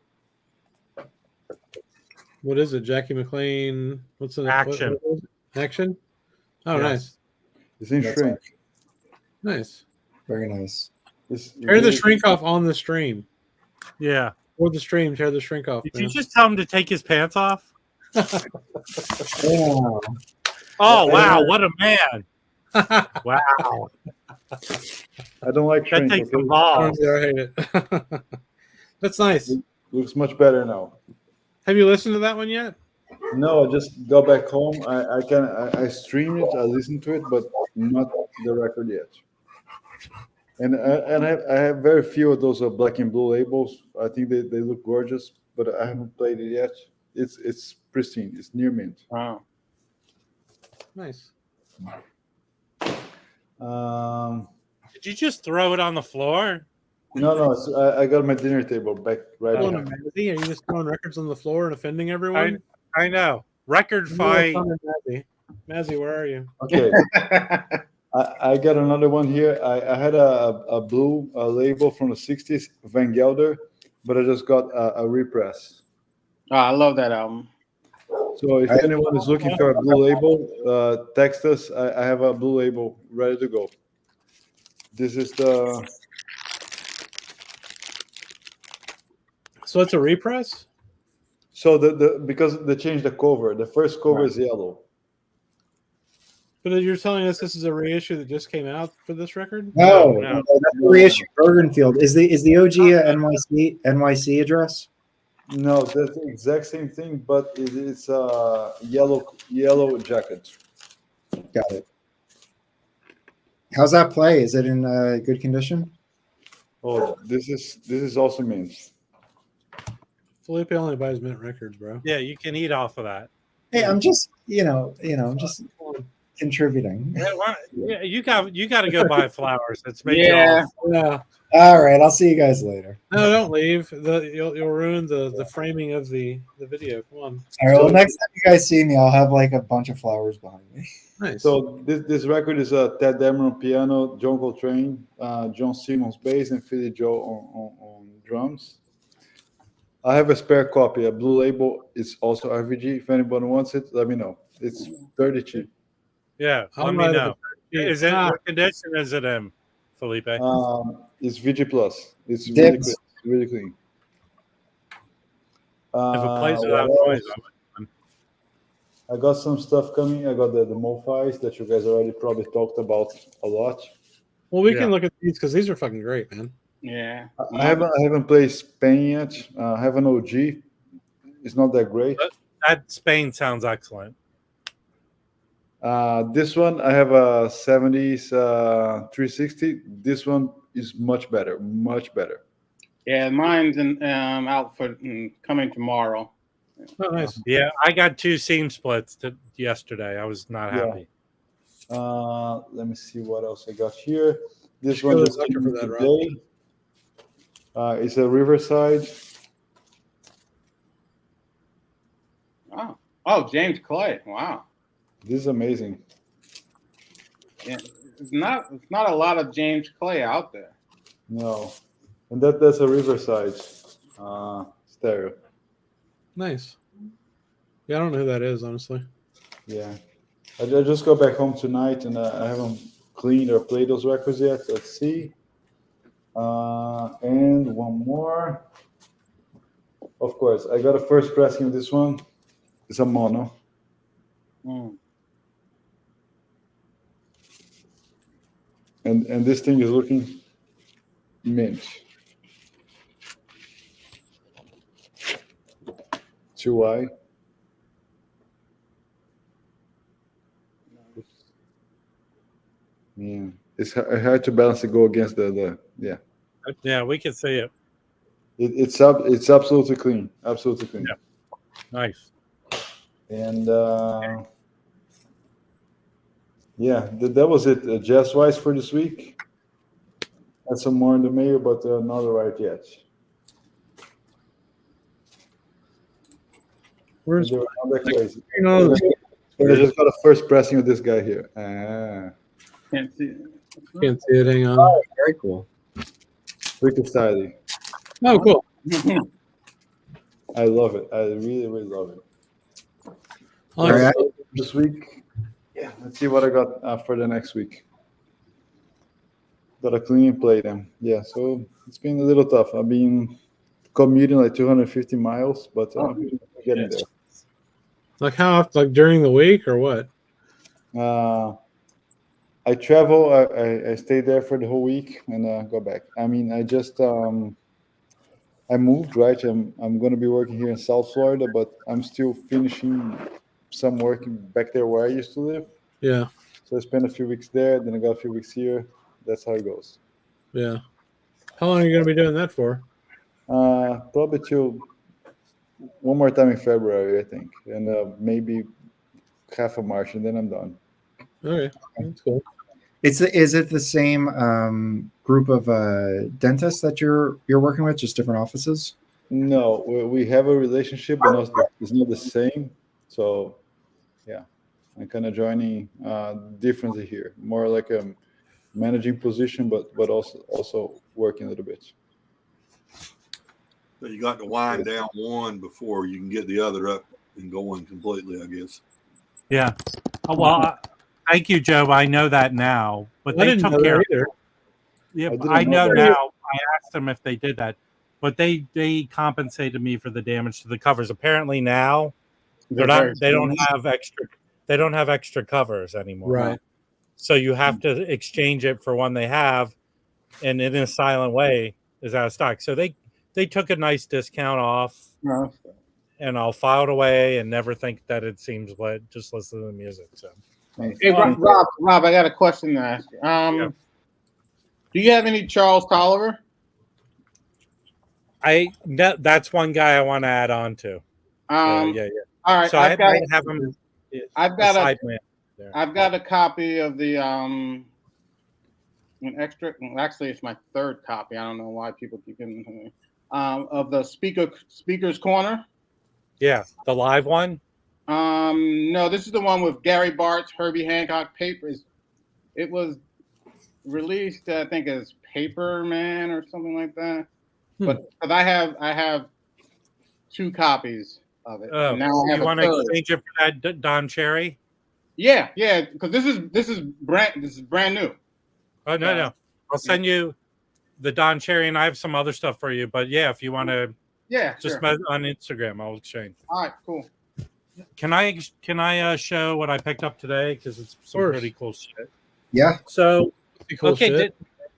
what is it? Jackie McLean. What's the Action. what was it? Action. Oh, Yes. nice, It's in That's shrink. nice. Very nice. Tear the shrink off on the stream. Yeah. Or the stream, tear the shrink off. Did man. you just tell him to take his pants off? Yeah. Oh, wow. What a man. Wow. I don't like That shrink. takes Okay? some balls. I hate it. That's nice. Looks much better now. Have you listened to that one yet? No, I just got back home. I stream it, I listen to it, but not the record yet. And I have very few of those black and blue labels. I think they look gorgeous, but I haven't played it yet. It's pristine. It's near mint. Wow. Nice. Did you just throw it on the floor? No, I got my dinner table back right Come now. on, Mazzy. Are you just throwing records on the floor and offending everyone? I know. Record fight. Mazzy. Mazzy, where are you? Okay, I got another one here. I had a blue label from the 60s, Van Gelder, but I just got a repress. Oh, I love that album. So if anyone is looking for a blue label, text us. I have a blue label ready to go. This is the... So it's a repress? So because they changed the cover. The first cover is yellow. But you're telling us this is a reissue that just came out for this record? No, No. that's the reissue. Bergenfield is the OG a NYC address. No, that's the exact same thing, but it's a yellow jacket. Got it. How's that play? Is it in good condition? Oh, this is also mint. Felipe only buys Mint Records, bro. Yeah, you can eat off of that. Hey, I'm just, I'm just contributing. Yeah, you got to go buy flowers. It's made Yeah. Yeah. All right, I'll see you guys later. No, don't leave. You'll ruin the framing of the video. Come on. All right, well, next time you guys see me, I'll have like a bunch of flowers behind me. Nice. So this record is Ted Dameron piano, John Coltrane, John Simmons bass, and Philly Joe on drums. I have a spare copy. A Blue Label is also RVG. If anybody wants it, let me know. It's 30 cheap. Yeah, let me know. Is it what condition is it in, Felipe? It's VG Plus. It's Dips. really clean. If it plays without noise, I got some stuff coming. I got the Mofis that you guys already probably talked about a lot. Well, we can look at these because these are fucking great, man. Yeah. I haven't played Spain yet. I have an OG. It's not that great. That Spain sounds excellent. This one I have a 70s 360. This one is much better. Much better. Yeah, mine's out for coming tomorrow. Oh, nice. Yeah, I got 2 seam splits yesterday. I was not happy. Let me see what else I got here. This Show one the just picture came for that, today. It's a Riverside. Oh, James Clay. Wow. This is amazing. Yeah, it's not a lot of James Clay out there. No, and that's a Riverside stereo. Nice. Yeah, I don't know who that is, honestly. Yeah, I just got back home tonight, and I haven't cleaned or played those records yet. Let's see. And one more. Of course, I got a first pressing of this one. It's a mono. And this thing is looking mint. 2i. Yeah, it's hard to balance the go against the yeah. Yeah, we can see it. It's absolutely clean, absolutely clean. Yeah. Nice. And yeah, that was it. Jazz wise for this week. Had some more in the mail, but not right yet. Where's crazy? I I just got a first pressing of this guy here. Can't see it. can't see it. Hang on. Oh, very cool. Wicked styling. Oh, cool. I love it. I really, really love it. All right. This week, yeah. Let's see what I got for the next week. Got to clean and play them. Yeah, so it's been a little tough. I've been commuting like 250 miles, but getting there. Like how often? Like during the week or what? I travel. I stay there for the whole week and go back. I mean, I just I moved, right? I'm going to be working here in South Florida, but I'm still finishing some work back there where I used to live. Yeah. So I spent a few weeks there, then I got a few weeks here. That's how it goes. Yeah. How long are you going to be doing that for? Probably till one more time in February, I think, and maybe half of March, and then I'm done. Okay, that's cool. Is it the same group of dentists that you're working with, just different offices? No, we have a relationship, but it's not the same. So, yeah, I'm kind of joining differently here, more like a managing position, but also working a little bit. So you got to wind down one before you can get the other up and going completely, I guess. Yeah. Well, thank you, Joe. I know that now, but they took care of it. Yeah, I know now. I asked them if they did that, but they compensated me for the damage to the covers. Apparently now they don't have extra covers anymore. Right. So you have to exchange it for one they have, and in a silent way is out of stock. So they took a nice discount off, and I'll file it away and never think that it seems like just listen to the music. So, hey, Rob, I got a question to ask you. Do you have any Charles Tolliver? That's one guy I want to add on to. Yeah. All right, So I might have him. I've got a copy of the an extra. Well, actually, it's my third copy. I don't know why people keep giving me of the Speaker's Corner. Yeah, the live one. No, this is the one with Gary Bart's Herbie Hancock papers. It was released, I think, as Paper Man or something like that. But I have 2 copies of it. Oh, now I have you want to exchange it for that Don Cherry? Yeah, because this is brand new. Oh no. I'll send you the Don Cherry, and I have some other stuff for you. But yeah, if you want to, just on Instagram, I'll exchange. All right, cool. Can I show what I picked up today? Because it's some pretty cool shit. Yeah. So Cool okay, shit. did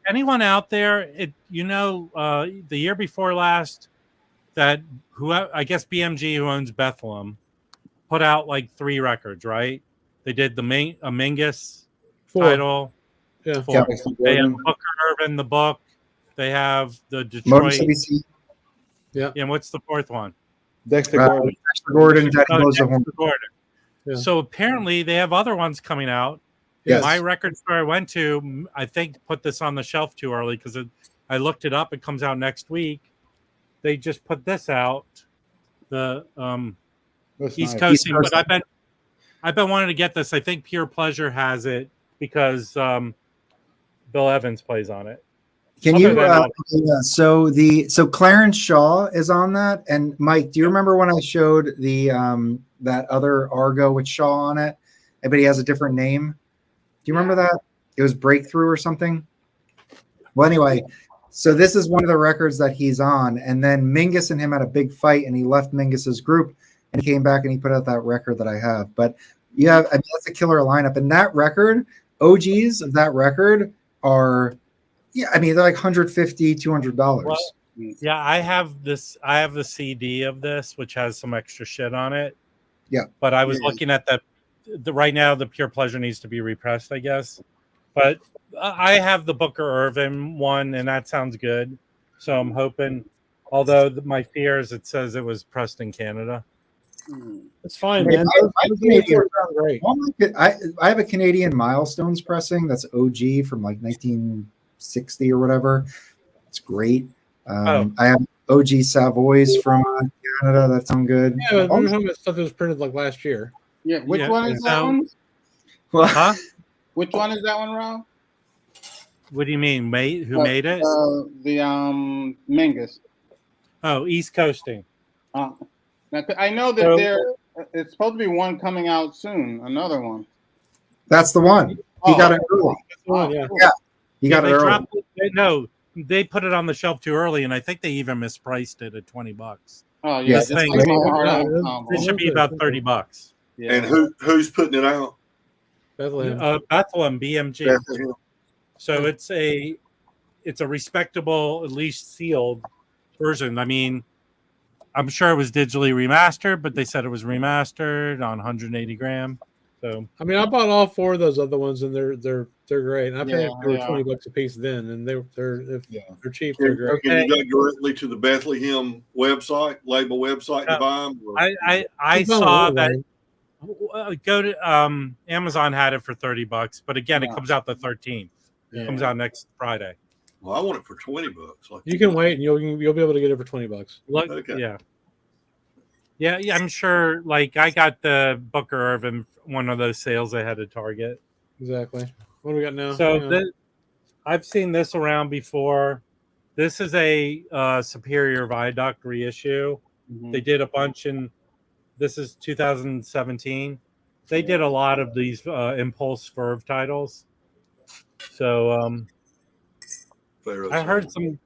anyone out there? The year before last, that I guess BMG, who owns Bethlehem, put out like 3 records, right? They did the Mingus 4. title. Yeah. 4. They have Booker Urban, the book. They have the Detroit. Yeah. And what's the 4th one? Dexter Gordon. Dexter Gordon. Dexter Gordon. Yeah. So apparently they have other ones coming out. Yes. My record store I went to, I think, put this on the shelf too early because I looked it up. It comes out next week. They just put this out, the East Coasting. But I've been wanting to get this. I think Pure Pleasure has it because Bill Evans plays on it. Can you? So Clarence Shaw is on that. And Mike, do you remember when I showed the that other Argo with Shaw on it? But he has a different name. Do you remember that? It was Breakthrough or something. Well, anyway, so this is one of the records that he's on. And then Mingus and him had a big fight, and he left Mingus's group, and he came back and he put out that record that I have. But yeah, I mean, that's a killer lineup. And that record, OGs of that record are. Yeah, I mean, they're like $150, $200. Well, yeah, I have this. I have the CD of this, which has some extra shit on it. Yeah, but I was looking at the right now. The Pure Pleasure needs to be repressed, I guess. But I have the Booker Irvin one, and that sounds good. So I'm hoping. Although my fear is, it says it was pressed in Canada. It's fine, man. I have a Canadian Milestones pressing that's OG from like 1960 or whatever. It's great. I have OG Savoys from Canada. That sound good. Yeah, but we're talking about stuff that was printed like last year. Yeah, which one is that one? Well, huh? Which one is that one, Rob? What do you mean? Who made it? The Mingus. Oh, East Coasting. Now, I know that it's supposed to be one coming out soon. Another one. That's the one. He got it early. Yeah. He got it early. They put it on the shelf too early, and I think they even mispriced it at $20. Oh yeah, it should be about $30. Yeah. And who's putting it out? Bethlehem BMG. Bethlehem. So it's a respectable, at least sealed version. I mean, I'm sure it was digitally remastered, but they said it was remastered on 180 gram. So I mean, I bought all 4 of those other ones, and they're great. And I paid they were $20 a piece then, and they're cheap. They're great. Can you go directly to the Bethlehem label website to buy them? I saw that. Go to Amazon had it for $30, but again, it comes out the 13th. It comes out next Friday. Well, I want it for $20. You can wait, and you'll be able to get it for $20. Okay. Yeah, I'm sure. Like, I got the Booker Irvin, one of those sales they had at Target. Exactly. What do we got now? So I've seen this around before. This is a Superior Viaduct reissue. Mm-hmm. They did a bunch this is 2017. They did a lot of these Impulse Verve titles. So I heard some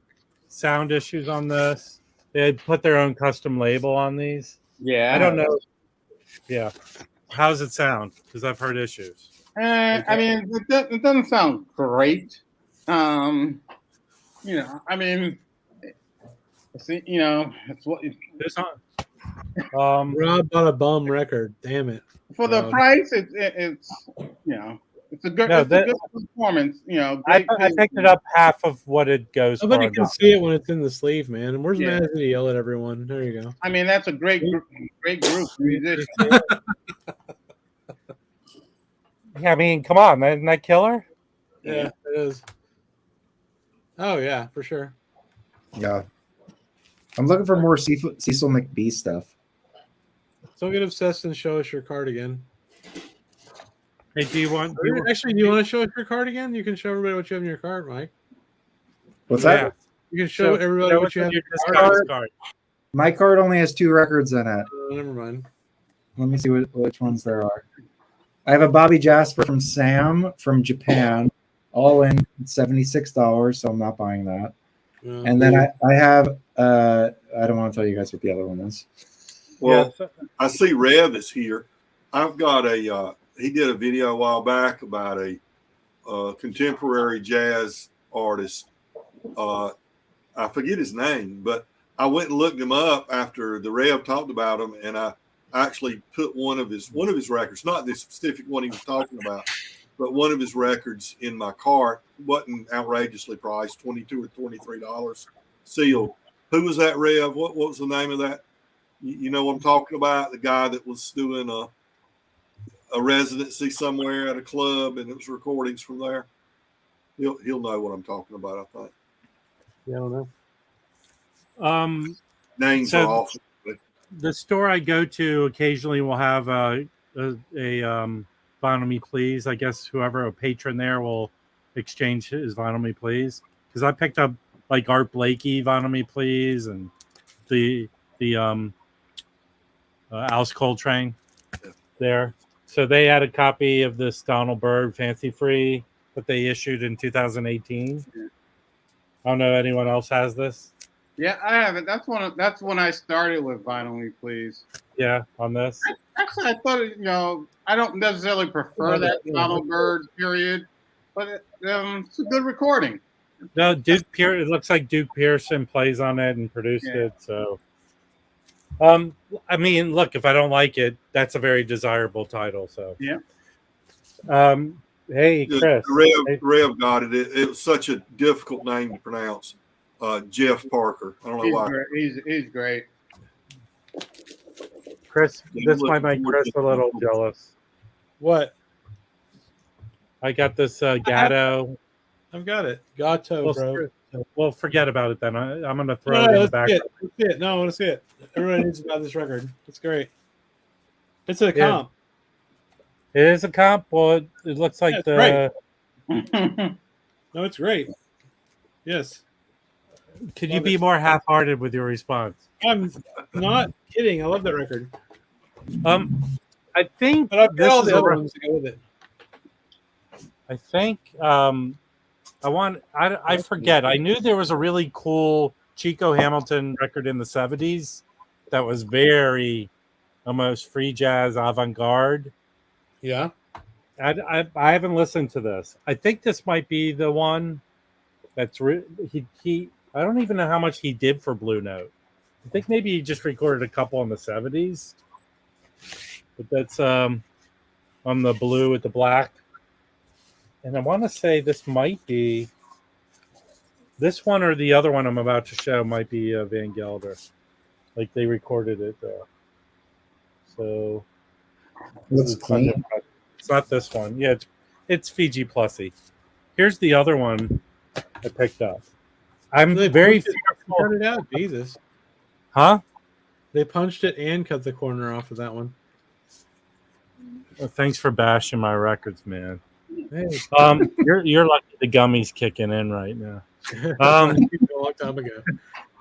sound issues on this. They had put their own custom label on these. Yeah. I don't know. Yeah. How does it sound? Because I've heard issues. I mean, it doesn't sound great. I mean, it's what it's not. Rob bought a bum record. Damn it! For the price, it's It's a good, No, it's a good performance. You know, I picked it up half of what it goes for. Nobody can see it when it's in the sleeve, man. And where's Yeah. Mad as to yell at everyone? There you go. I mean, that's a great group of musicians. Yeah, I mean, come on, isn't that killer? Yeah, it is. Oh yeah, for sure. Yeah. I'm looking for more Cecil McBee stuff. Don't get obsessed and show us your card again. Hey, do you want Do you want to show us your card again? You can show everybody what you have in your card, Mike. What's that? You can show everybody what you have in your card. My card only has 2 records in it. Never mind. Let me see which ones there are. I have a Bobby Jasper from Sam from Japan, all in $76, so I'm not buying that. And then I have I don't want to tell you guys what the other one is. Well, I see Rev is here. I've got a he did a video a while back about a contemporary jazz artist. I forget his name, but I went and looked him up after the Rev talked about him, and I actually put one of his records, not this specific one he was talking about, but one of his records in my cart. Wasn't outrageously priced, $22 or $23, sealed. Who was that, Rev? What was the name of that? You know what I'm talking about? The guy that was doing a residency somewhere at a club, and it was recordings from there. He'll know what I'm talking about, I think. Yeah, I don't know. Names are awful. The store I go to occasionally will have a Vinyl Me Please. I guess whoever a patron there will exchange his Vinyl Me Please. Because I picked up like Art Blakey Vinyl Me Please and the Alice Coltrane there. So they had a copy of this Donald Byrd Fancy Free that they issued in 2018. I don't know if anyone else has this. Yeah, I have it. That's when I started with Vinyl Me Please. Yeah, on this. Actually, I thought I don't necessarily prefer that Donald Byrd period, but it's a good recording. No, it looks like Duke Pearson plays on it and produced it. So, I mean, look, if I don't like it, that's a very desirable title. So, yeah. Hey, Chris. Rev got it. It was such a difficult name to pronounce. Jeff Parker. I don't know why. He's great. Chris, this might make Chris a little jealous. What? I got this Gatto. I've got it. Gatto, bro. Well, forget about it then. I'm going to throw No, it in the let's back. see it. No, I want to see it. Everybody needs to buy this record. It's great. It's a comp. It is a comp. Well, it looks like No, it's great. Yes. Could you be more half-hearted with your response? I'm not kidding. I love that record. I think, but I've got all the other ones to go with it. I think I forget. I knew there was a really cool Chico Hamilton record in the 70s that was very almost free jazz avant-garde. Yeah. I haven't listened to this. I think this might be the one that's he I don't even know how much he did for Blue Note. I think maybe he just recorded a couple in the 70s. But that's on the blue with the black. And I want to say this might be this one or the other one I'm about to show might be Van Gelder. Like they recorded it. So Looks clean. It's not this one. Yeah, it's Fiji Plussy. Here's the other one I picked up. I'm very fearful. Cut it out, Jesus. Huh? They punched it and cut the corner off of that one. Well, thanks for bashing my records, man. Hey. You're lucky the gummy's kicking in right now. A long time ago.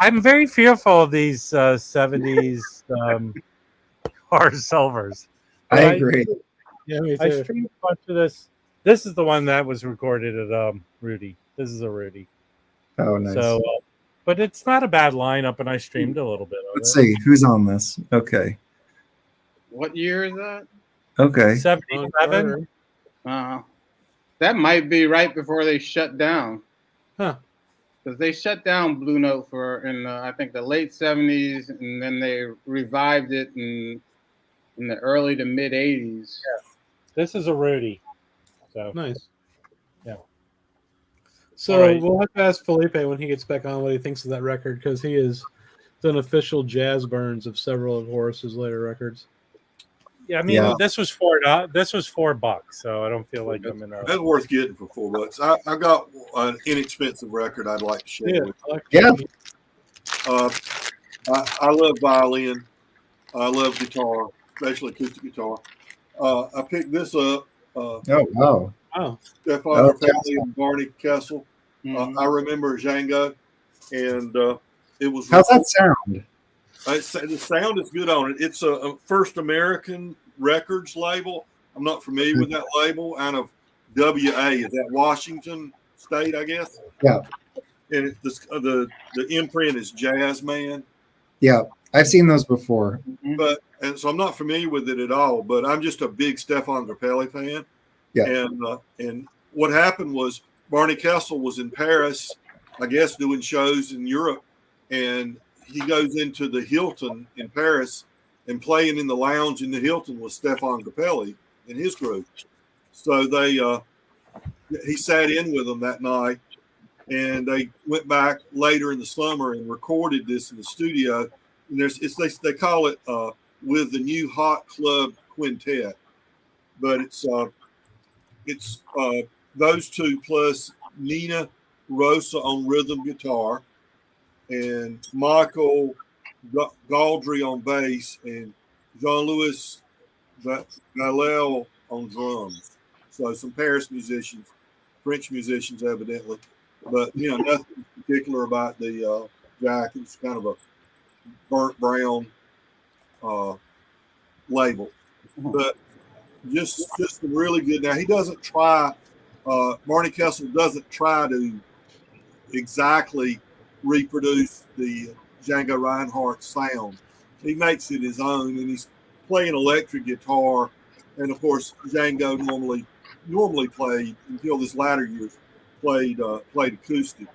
I'm very fearful of these 70s hard silvers. I agree. Yeah, me too. I streamed a bunch of this. This is the one that was recorded at Rudy. This is a Rudy. Oh, nice. So, but it's not a bad lineup, and I streamed a little bit of Let's see who's on this. Okay. What year is that? Okay. 77. That might be right before they shut down. Huh. Because they shut down Blue Note in I think the late 70s, and then they revived it in the early to mid 80s. Yeah. This is a Rudy. So Nice. Yeah. So All right. we'll have to ask Felipe when he gets back on what he thinks of that record, because he has done official jazz burns of several of Horace's later records. yeah, I mean this was $4, so I don't feel like I'm in a. That's worth getting for $4. I got an inexpensive record I'd like to share with you. Yeah. I love violin. I love guitar, especially acoustic guitar. I picked this up. Oh, wow. Oh, Stefan Grappelli and Barney Kessel. Mhm. I remember Django, and it was. How's that sound? The sound is good on it. It's a First American Records label. I'm not familiar with that label. Out of WA, is that Washington State, I guess? Yeah. And the imprint is Jazz Man. Yeah, I've seen those before. And so I'm not familiar with it at all. But I'm just a big Stefan Grappelli fan. Yeah. And what happened was Barney Kessel was in Paris, I guess, doing shows in Europe, and he goes into the Hilton in Paris and playing in the lounge in the Hilton with Stefan Grappelli and his group. So he sat in with them that night, and they went back later in the summer and recorded this in the studio. And they call it With the New Hot Club Quintet, but it's those two plus Nina Rosa on rhythm guitar, and Michael Gaudry on bass, and Jean-Louis Valel on drums. So some Paris musicians, French musicians evidently, but nothing particular about the jacket. It's kind of a burnt brown label, but just really good. Now he doesn't try. Barney Kessel doesn't try to exactly reproduce the Django Reinhardt sound. He makes it his own, and he's playing electric guitar. And of course, Django normally played, until this latter years, played acoustic.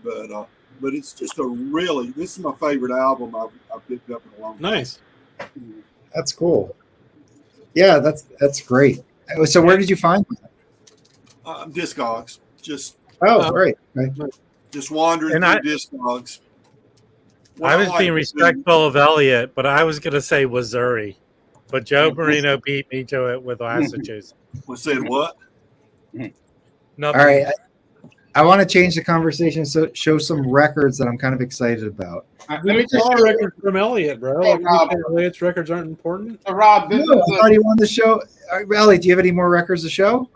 But it's just this is my favorite album I've picked up in a long time. nice. That's cool. Yeah, that's great. So where did you find that? Discogs, just Great. Okay. just wandering And through Discogs. I was being respectful of Elliot, but I was going to say Missouri, but Joe Marino beat me to it with Massachusetts. We said what? Nothing. All right. I want to change the conversation, so show some records that I'm kind of excited about. Let me just All show records from Elliot, bro. Hey, Like, Rob. Elliot's records aren't important. Rob, this No, I is thought he won the show. All right, Elliot, do you have any more records to show?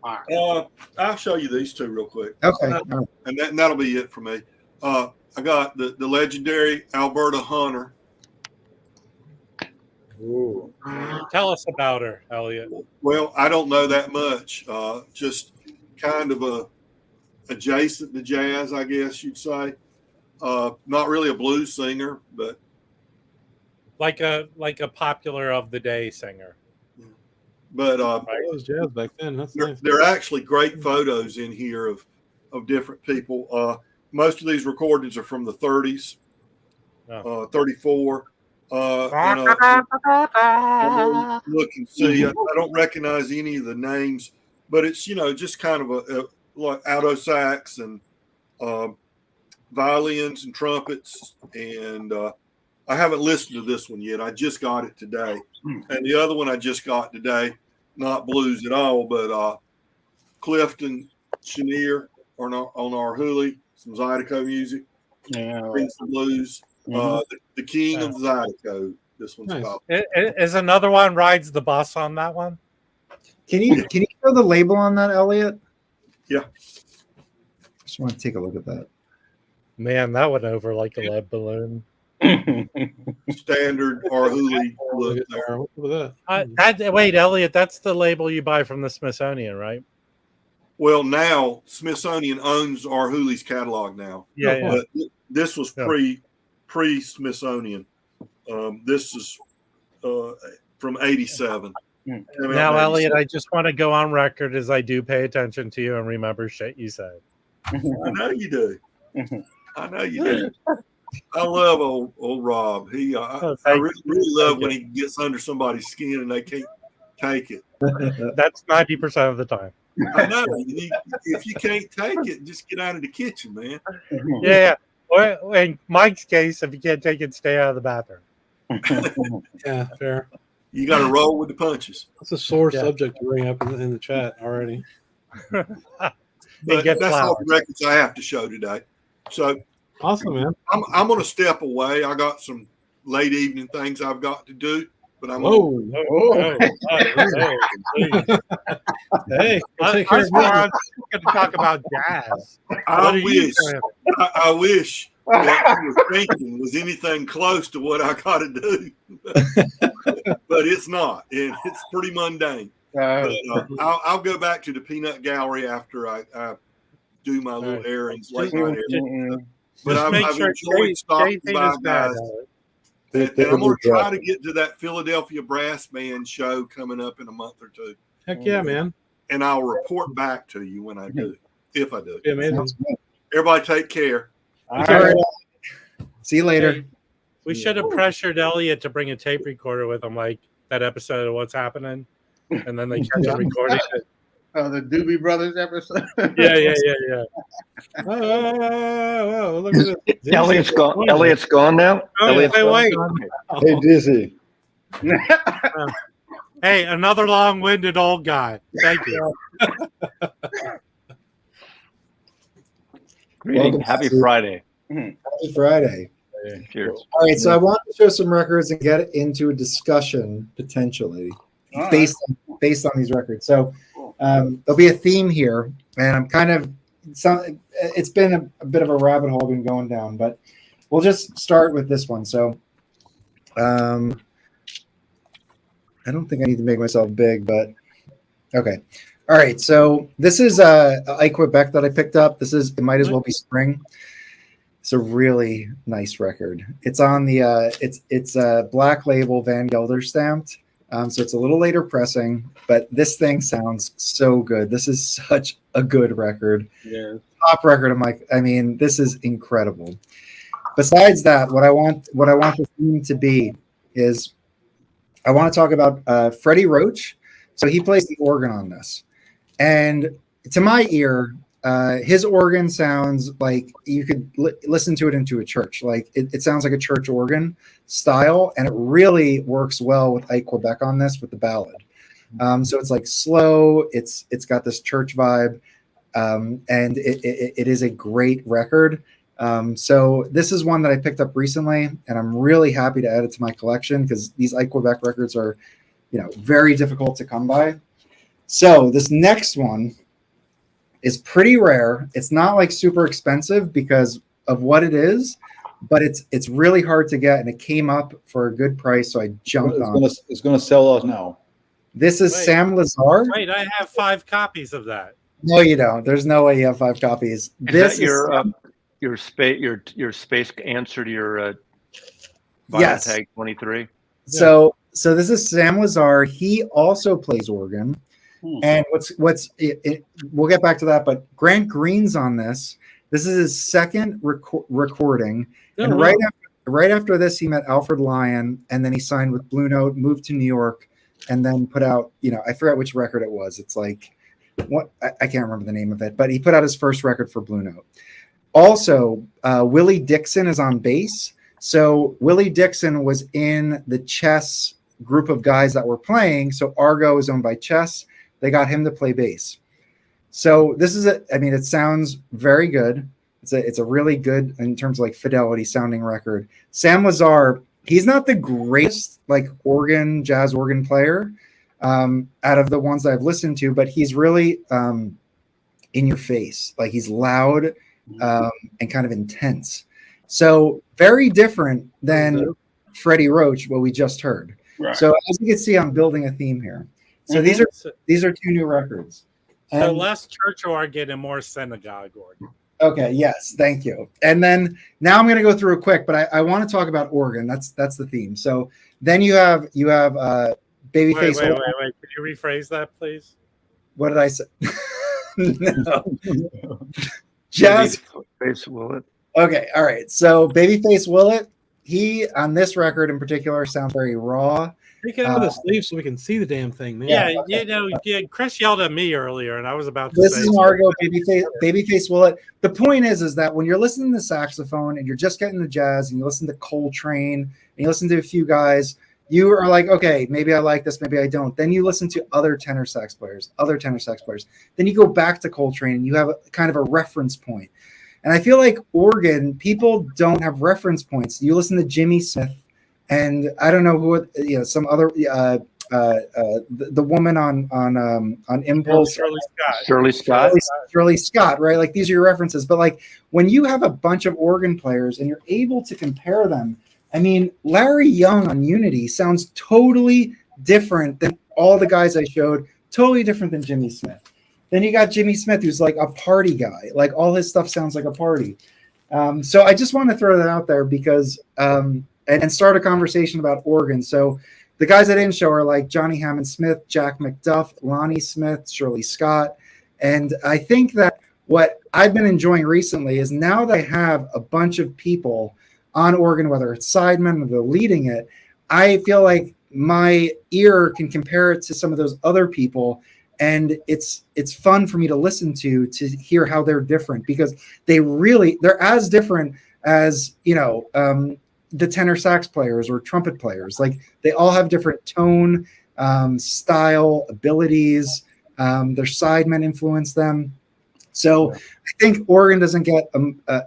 I'll show you these two real quick. Okay. All right. And that'll be it for me. I got the legendary Alberta Hunter. Ooh. Tell us about her, Elliot. Well, I don't know that much. Just kind of adjacent to jazz, I guess you'd say. Not really a blues singer, but Like a popular of the day singer. But It was jazz back then. That's nice. there are actually great photos in here of different people. Most of these recordings are from the 30s, 34. Look and see. I don't recognize any of the names, but it's just kind of a like alto sax and violins and trumpets. And I haven't listened to this one yet. I just got it today, and the other one I just got today, not blues at all, but Clifton Chenier on our Huli, some Zydeco music, some blues. The King of Zydeco. This one's Nice. called. Is another one Rides the Bus on that one? Can you show the label on that, Elliot? Yeah. Just want to take a look at that. Man, that went over like a lead balloon. Standard or Huli look there. What's up with that? Wait, Elliot, that's the label you buy from the Smithsonian, right? Well, now Smithsonian owns our Huli's catalog now. Yeah. But this was pre Smithsonian. This is from '87. Now, Elliot, I just want to go on record as I do pay attention to you and remember shit you say. I know you do. I know you do. I love old Rob. I really love when he gets under somebody's skin and they can't take it. That's 90% of the time. I know. If you can't take it, just get out of the kitchen, man. Yeah. Or in Mike's case, if you can't take it, stay out of the bathroom. Yeah, fair. You got to roll with the punches. That's a sore subject to bring up in the chat already. But that's all the records I have to show today. So awesome, man. I'm going to step away. I got some late evening things I've got to do. But I'm hey, I'm going to talk about jazz. I wish what you were thinking was anything close to what I got to do, but it's not, and it's pretty mundane. But, I'll go back to the peanut gallery after I do my little errands, late night errands. But I've enjoyed stopping by, guys. And I'm going to try to get to that Philadelphia Brass Band show coming up in a month or two. Heck yeah, man. And I'll report back to you when I do, if I do. Yeah, amazing. Everybody take care. All right. See you later. Hey, we should have pressured Elliot to bring a tape recorder with him, like that episode of What's Happening. And then they kept recording it. Oh, the Doobie Brothers episode. Yeah. Oh, look at this. Elliot's gone. Elliot's gone now. Elliot's wait. Hey, Dizzy. Hey, another long-winded old guy. Thank you. Greeting. Happy Friday. Happy Friday. Cheers. All right, so I want to show some records and get into a discussion potentially based on these records. So there'll be a theme here, and I'm kind of it's been a bit of a rabbit hole I've been going down, but we'll just start with this one. So I don't think I need to make myself big, but okay. All right, so this is a Quebec that I picked up. It might as well be spring. It's a really nice record. It's on the it's a black label Van Gelder stamped. So it's a little later pressing, but this thing sounds so good. This is such a good record. Yeah. Top record of my. I mean, this is incredible. Besides that, what I want the theme to be is I want to talk about Freddie Roach. So he plays the organ on this, and to my ear, his organ sounds like you could listen to it into a church. Like it sounds like a church organ style, and it really works well with Ike Quebec on this with the ballad. So it's like slow. It's got this church vibe, and it is a great record. So this is one that I picked up recently, and I'm really happy to add it to my collection because these Ike Quebec records are, very difficult to come by. So this next one is pretty rare. It's not like super expensive because of what it is, but it's really hard to get, and it came up for a good price, so I jumped on it. It's going to sell out now. This is Sam Lazar. Wait, I have 5 copies of that. No, you don't. There's no way you have 5 copies. Is that your space answer to your yes. Tag 23? So this is Sam Lazar. He also plays organ. And we'll get back to that, but Grant Green's on this. This is his second recording. And right after this, he met Alfred Lyon, and then he signed with Blue Note, moved to New York, and then put out, I forgot which record it was. It's like, I can't remember the name of it, but he put out his first record for Blue Note. Also, Willie Dixon is on bass. So Willie Dixon was in the Chess group of guys that were playing. So Argo is owned by Chess. They got him to play bass. So this is it sounds very good. It's a really good, in terms of like Fidelity sounding record. Sam Lazar, he's not the greatest like jazz organ player out of the ones that I've listened to, but he's really in your face. Like he's loud and kind of intense. So very different than Freddie Roach, what we just heard. Right. So as you can see, I'm building a theme here. So these are 2 new records. So less church organ and more synagogue organ. Okay, yes, thank you. And then now I'm going to go through it quick, but I want to talk about organ. That's the theme. So then you have Babyface. Wait. Could you rephrase that, please? What did I say? No. Just Babyface Willett. Okay, all right. So Babyface Willett, he on this record in particular sounds very raw. Take it out of the sleeve so we can see the damn thing, man. Yeah, Chris yelled at me earlier, and I was about to This say is Argo Babyface Willet. The point is that when you're listening to saxophone and you're just getting the jazz and you listen to Coltrane and you listen to a few guys, you are like, okay, maybe I like this, maybe I don't. Then you listen to other tenor sax players. Then you go back to Coltrane and you have kind of a reference point. And I feel like organ, people don't have reference points. You listen to Jimmy Smith, and I don't know who, some other, the woman on Impulse, Shirley Scott, right? Like these are your references. But like when you have a bunch of organ players and you're able to compare them, I mean, Larry Young on Unity sounds totally different than all the guys I showed, totally different than Jimmy Smith. Then you got Jimmy Smith, who's like a party guy. Like all his stuff sounds like a party. So I just want to throw that out there because and start a conversation about organs. So the guys I didn't show are like Johnny Hammond Smith, Jack McDuff, Lonnie Smith, Shirley Scott. And I think that what I've been enjoying recently is now that I have a bunch of people on organ, whether it's sidemen or they're leading it, I feel like my ear can compare it to some of those other people. And it's fun for me to listen to hear how they're different because they're as different as, the tenor sax players or trumpet players. Like they all have different tone, style, abilities. Their sidemen influence them. So I think organ doesn't get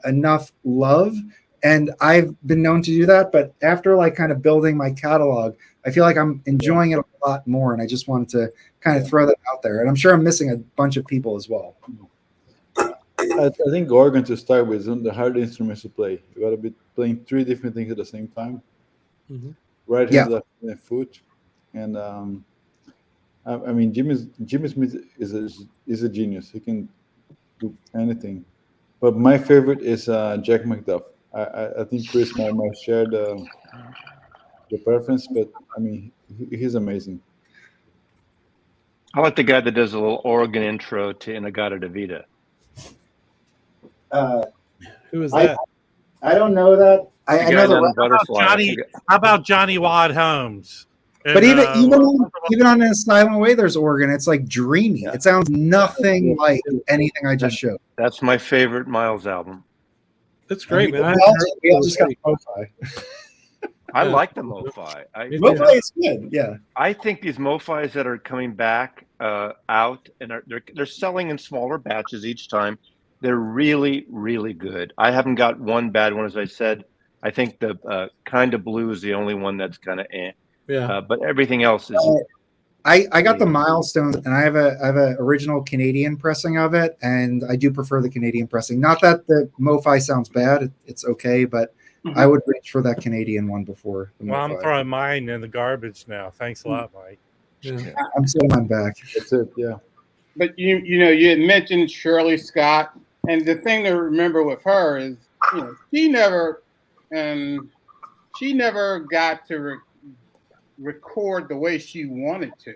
enough love. And I've been known to do that. But after like kind of building my catalog, I feel like I'm enjoying it a lot more. And I just wanted to kind of throw that out there. And I'm sure I'm missing a bunch of people as well. I think organ to start with is one of the hard instruments to play. You got to be playing 3 different things at the same time. Mm-hmm. Right hand, left hand, and foot. And I mean, Jimmy Smith is a genius. He can do anything. But my favorite is Jack McDuff. I think Chris might share the preference, but I mean, he's amazing. I like the guy that does a little organ intro to Inagata Davida. Who is that? I don't know that. I know the how about Johnny Wad Holmes? And, but even on a silent way, there's organ. It's like dreamy. Yeah. It sounds nothing like anything I just showed. That's my favorite Miles album. That's great, man. We all just got Mofi. I like the Mofi. Mofi is good. Yeah. I think these Mofis that are coming back out and they're selling in smaller batches each time. They're really, really good. I haven't got one bad one, as I said. I think the Kind of Blue is the only one that's kind of Yeah. But everything else is. I got the Milestones, and I have a original Canadian pressing of it, and I do prefer the Canadian pressing. Not that the Mofi sounds bad; it's okay, but I would reach for that Canadian one before. Well, I'm throwing mine in the garbage now. Thanks a lot, Mike. Yeah. I'm sitting on back. That's it. Yeah. But you had mentioned Shirley Scott, and the thing to remember with her is, she never got to record the way she wanted to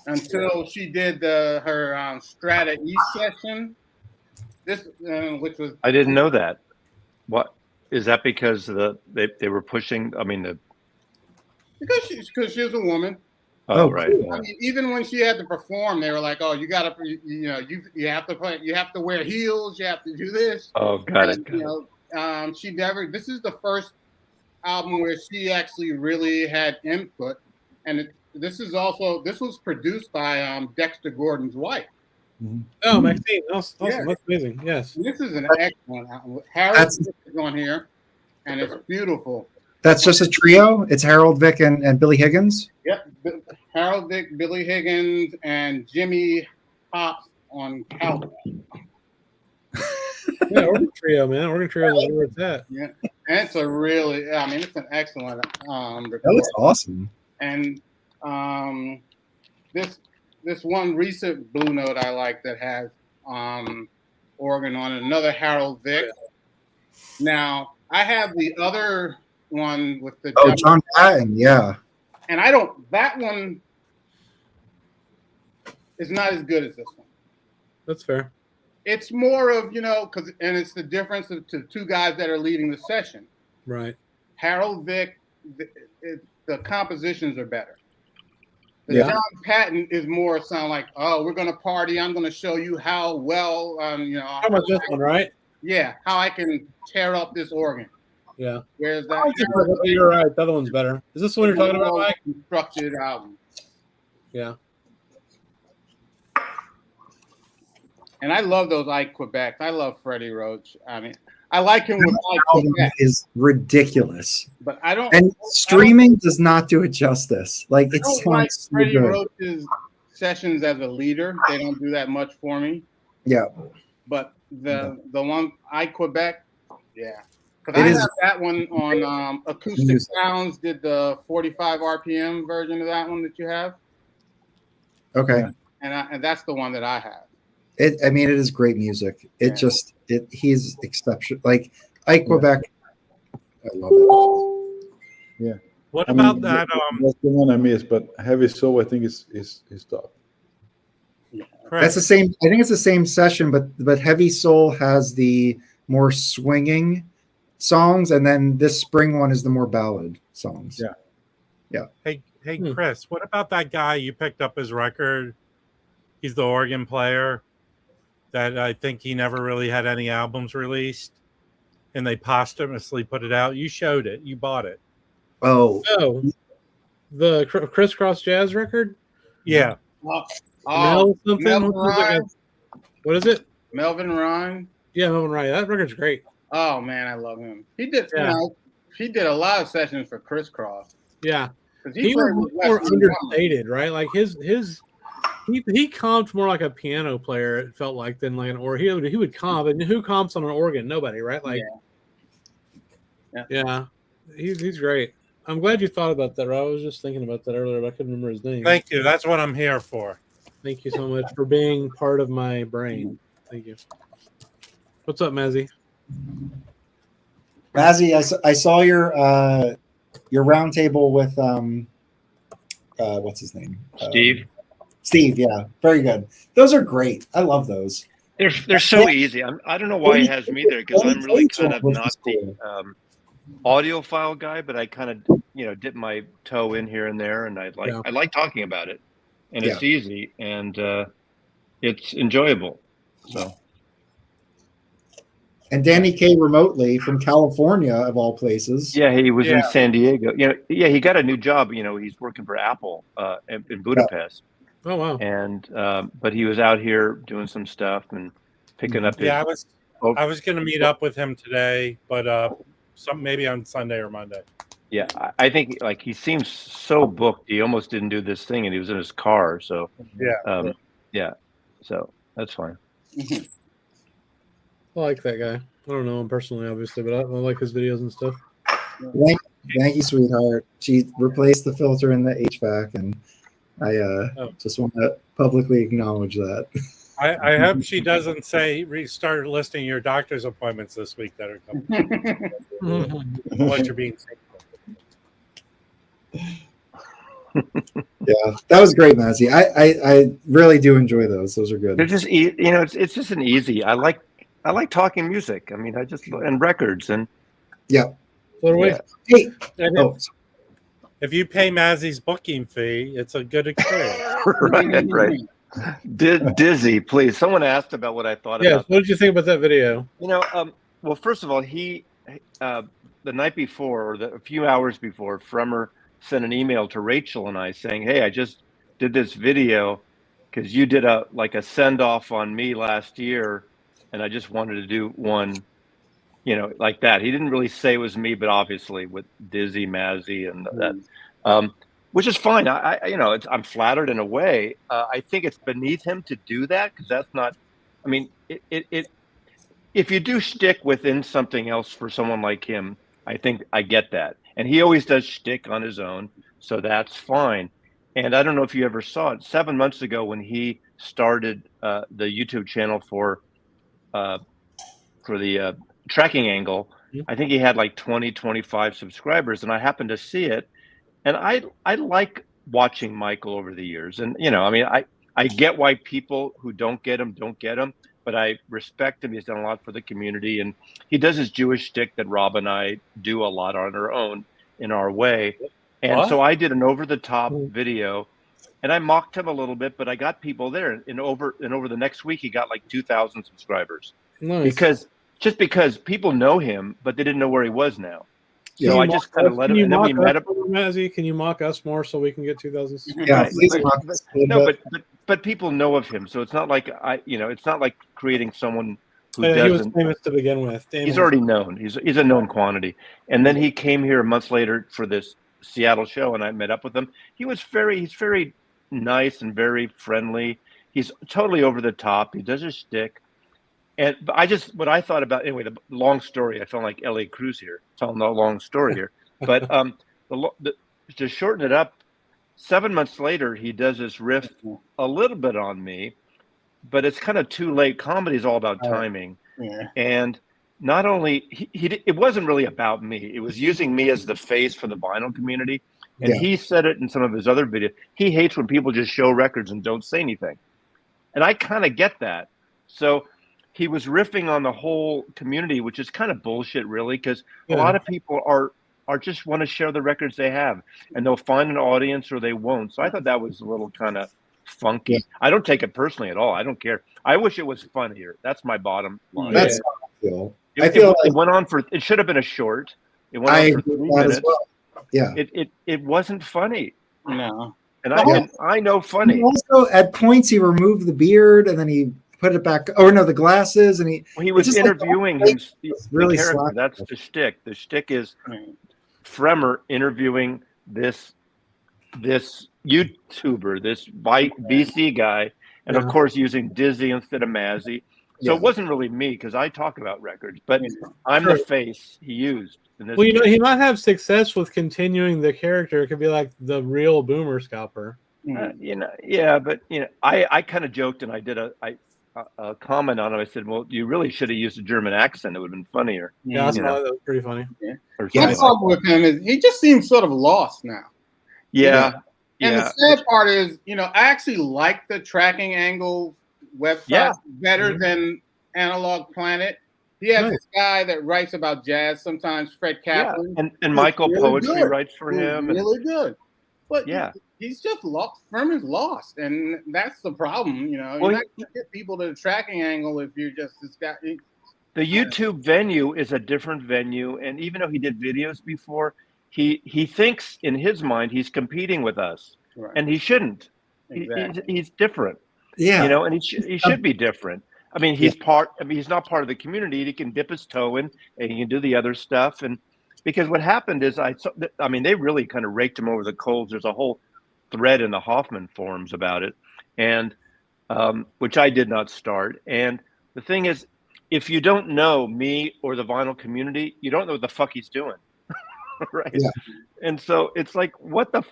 until she did her Strata E session. Which was I didn't know that. What is that? Because they were pushing. I mean, because she's a woman. Oh, right. Cool. I mean, even when she had to perform, they were like, "Oh, you got to, you have to play. You have to wear heels. You have to do this." Oh, got it. She never. This is the first album where she actually really had input, and this was produced by Dexter Gordon's wife. Mm-hmm. Oh, Maxine, that's awesome. That's amazing. Yes, this is an excellent album. Harold is on here, and it's beautiful. That's just a trio. It's Harold, Vic, and Billy Higgins. Yep, Harold, Vic, Billy Higgins, and Jimmy Hops on Calvin. Yeah, Organ Trio, man. Organ Trio is where it's at. Yeah, and it's it's an excellent that looks awesome. And this one recent Blue Note I like that has organ on it, another Harold Vic. Now I have the other one with the John Patton, yeah. And that one is not as good as this one. That's fair. It's more of, and it's the difference of the two guys that are leading the session. Right. Harold Vic, the compositions are better. But Yeah. John Patton is more sound like, oh, we're gonna party. I'm gonna show you how well, How about this one, right? yeah, how I can tear up this organ. Yeah. Whereas I like that it, but you're right. The other one's better. Is this the one you're talking about, Mike? constructed album. Yeah. And I love those Ike Quebec. I love Freddie Roach. I mean, I like him with Ike Album Quebec, is ridiculous, but I don't. and streaming does not do it justice. Like I it don't like sounds so Freddie good. Roach's sessions as a leader. They don't do that much for me. Yeah, But the one Ike Quebec, yeah. Because It I is- have that one on Acoustic Music. Sounds. Did the 45 RPM version of that one that you have, okay. and that's the one that I have. I mean, it is great music. It Yeah. just he's exceptional. Like Ike Quebec, I love it. What I mean, about that? That's the one I missed, but Heavy Soul, I think is top. Chris, That's the same. I think it's the same session, but Heavy Soul has the more swinging songs, and then this spring one is the more ballad songs. Yeah. Hey, Chris, what about that guy you picked up his record? He's the organ player that I think he never really had any albums released, and they posthumously put it out. You showed it. You bought it. Oh, Oh, the Crisscross Jazz record? Yeah. Oh, Mel something? Melvin What was it? Ryan. What is it? Melvin Ryan. Yeah, Melvin Ryan. That record's great. Oh man, I love him. He did. Yeah. He did a lot of sessions for Crisscross. Yeah. 'Cause He played was with more Wes Montgomery. understated, right? Like he comped more like a piano player, it felt like, than like an organ. He would comp, and who comps on an organ? Nobody, right? Like, yeah. He's great. I'm glad you thought about that, Rob. I was just thinking about that earlier, but I couldn't remember his name. Thank you. That's what I'm here for. Thank you so much for being part of my brain. Thank you. What's up, Mazzy? Mazzy, I saw your roundtable with what's his name? Steve. Steve, yeah, very good. Those are great. I love those. They're so easy. I don't know why it has me there because I'm really kind of not the audiophile guy, but I kind of dip my toe in here and there, and I like talking about it, and it's easy and it's enjoyable. So. And Danny Kaye remotely from California, of all places. Yeah, he was in San Diego. He got a new job. He's working for Apple in Budapest. Oh wow! And but he was out here doing some stuff and picking up. Yeah, I was going to meet up with him today, but maybe on Sunday or Monday. Yeah, I think he seems so booked. He almost didn't do this thing, and he was in his car. So so that's fine. I like that guy. I don't know him personally, obviously, but I like his videos and stuff. Thank you, sweetheart. She replaced the filter in the HVAC, and I just want to publicly acknowledge that. I hope she doesn't say restart listing your doctor's appointments this week that are coming. What you're being Yeah, that was great, Mazzy. I really do enjoy those. Those are good. They're just it's just an easy. I like talking music. I mean, and records and yeah. Hey, if you pay Mazzy's booking fee, it's a good experience. right. Dizzy, please. Someone asked about what I thought about. What did you think about that video? Well, first of all, he the night before, or a few hours before, Fremmer sent an email to Rachel and I saying, "Hey, I just did this video because you did a send off on me last year, and I just wanted to do one, like that." He didn't really say it was me, but obviously with Dizzy, Mazzy, and that, which is fine. I'm flattered in a way. I think it's beneath him to do that because that's not. I mean, if you do shtick within something else for someone like him, I think I get that. And he always does shtick on his own, so that's fine. And I don't know if you ever saw it 7 months ago when he started the YouTube channel for the tracking angle. I think he had 20, 25 subscribers, and I happened to see it. And I like watching Michael over the years. And, I get why people who don't get him, but I respect him. He's done a lot for the community, and he does his Jewish shtick that Rob and I do a lot on our own in our way. And so I did an over-the-top video and I mocked him a little bit, but I got people there. And over the next week, he got like 2,000 subscribers. Nice. Because people know him, but they didn't know where he was now. Yeah. So I just kind of let him, and then we met up. Mazzy, can you mock us more so we can get 2,000? Yeah, Right. please mock us a little No, bit. but people know of him, so it's not like it's not like creating someone who He was doesn't. famous to begin with. He's already known. He's a known quantity. And then he came here months later for this Seattle show, and I met up with him. He's very nice and very friendly. He's totally over the top. He does his shtick. And what I thought about, anyway, the long story, I felt like L.A. Cruz here, telling a long story here. But to shorten it up, 7 months later, he does this riff a little bit on me, but it's kind of too late. Comedy is all about timing. Yeah. And not only, it wasn't really about me. It was using me as the face for the vinyl community. And he said it in some of his other videos. He hates when people just show records and don't say anything. And I kind of get that. So he was riffing on the whole community, which is kind of bullshit, really, because a lot of people are just want to share the records they have, and they'll find an audience or they won't. So I thought that was a little kind of funky. I don't take it personally at all. I don't care. I wish it was funnier. That's my bottom line. That's how I feel. It went on for. It should have been a short. It went on for 3 minutes. As well. Yeah. It wasn't funny. No. And I know funny. He also, at points, he removed the beard and then he put it back. Oh no, the glasses, and he was interviewing him. Really character. slack. That's the shtick. The shtick is Fremer interviewing this YouTuber, this BC guy, and of course using Dizzy instead of Mazzy. So it wasn't really me because I talk about records, but I'm the face he used. In this case. He might have success with continuing the character. It could be like the real Boomer Scalper. But I kind of joked and I did a comment on it. I said, "Well, you really should have used a German accent. It would have been funnier." Yeah, that was pretty funny. My problem with him is he just seems sort of lost now. Yeah. And the sad part is, I actually like the Tracking Angle website better than Analog Planet. He has this guy that writes about jazz sometimes, Fred Kaplan. Yeah. And Michael really Poetry writes for him. Really good. But he's just lost. Furman's lost, and that's the problem. You're not going to get people to the Tracking Angle if you're just this guy. The YouTube venue is a different venue, and even though he did videos before, he thinks in his mind he's competing with us, and he shouldn't. Exactly. He's different. Yeah, and he should be different. I mean, he's not part of the community. He can dip his toe in, and he can do the other stuff. And because what happened is, they really kind of raked him over the coals. There's a whole thread in the Hoffman forums about it, and which I did not start. And the thing is, if you don't know me or the vinyl community, you don't know what the fuck he's doing, right? Yeah. And so it's like,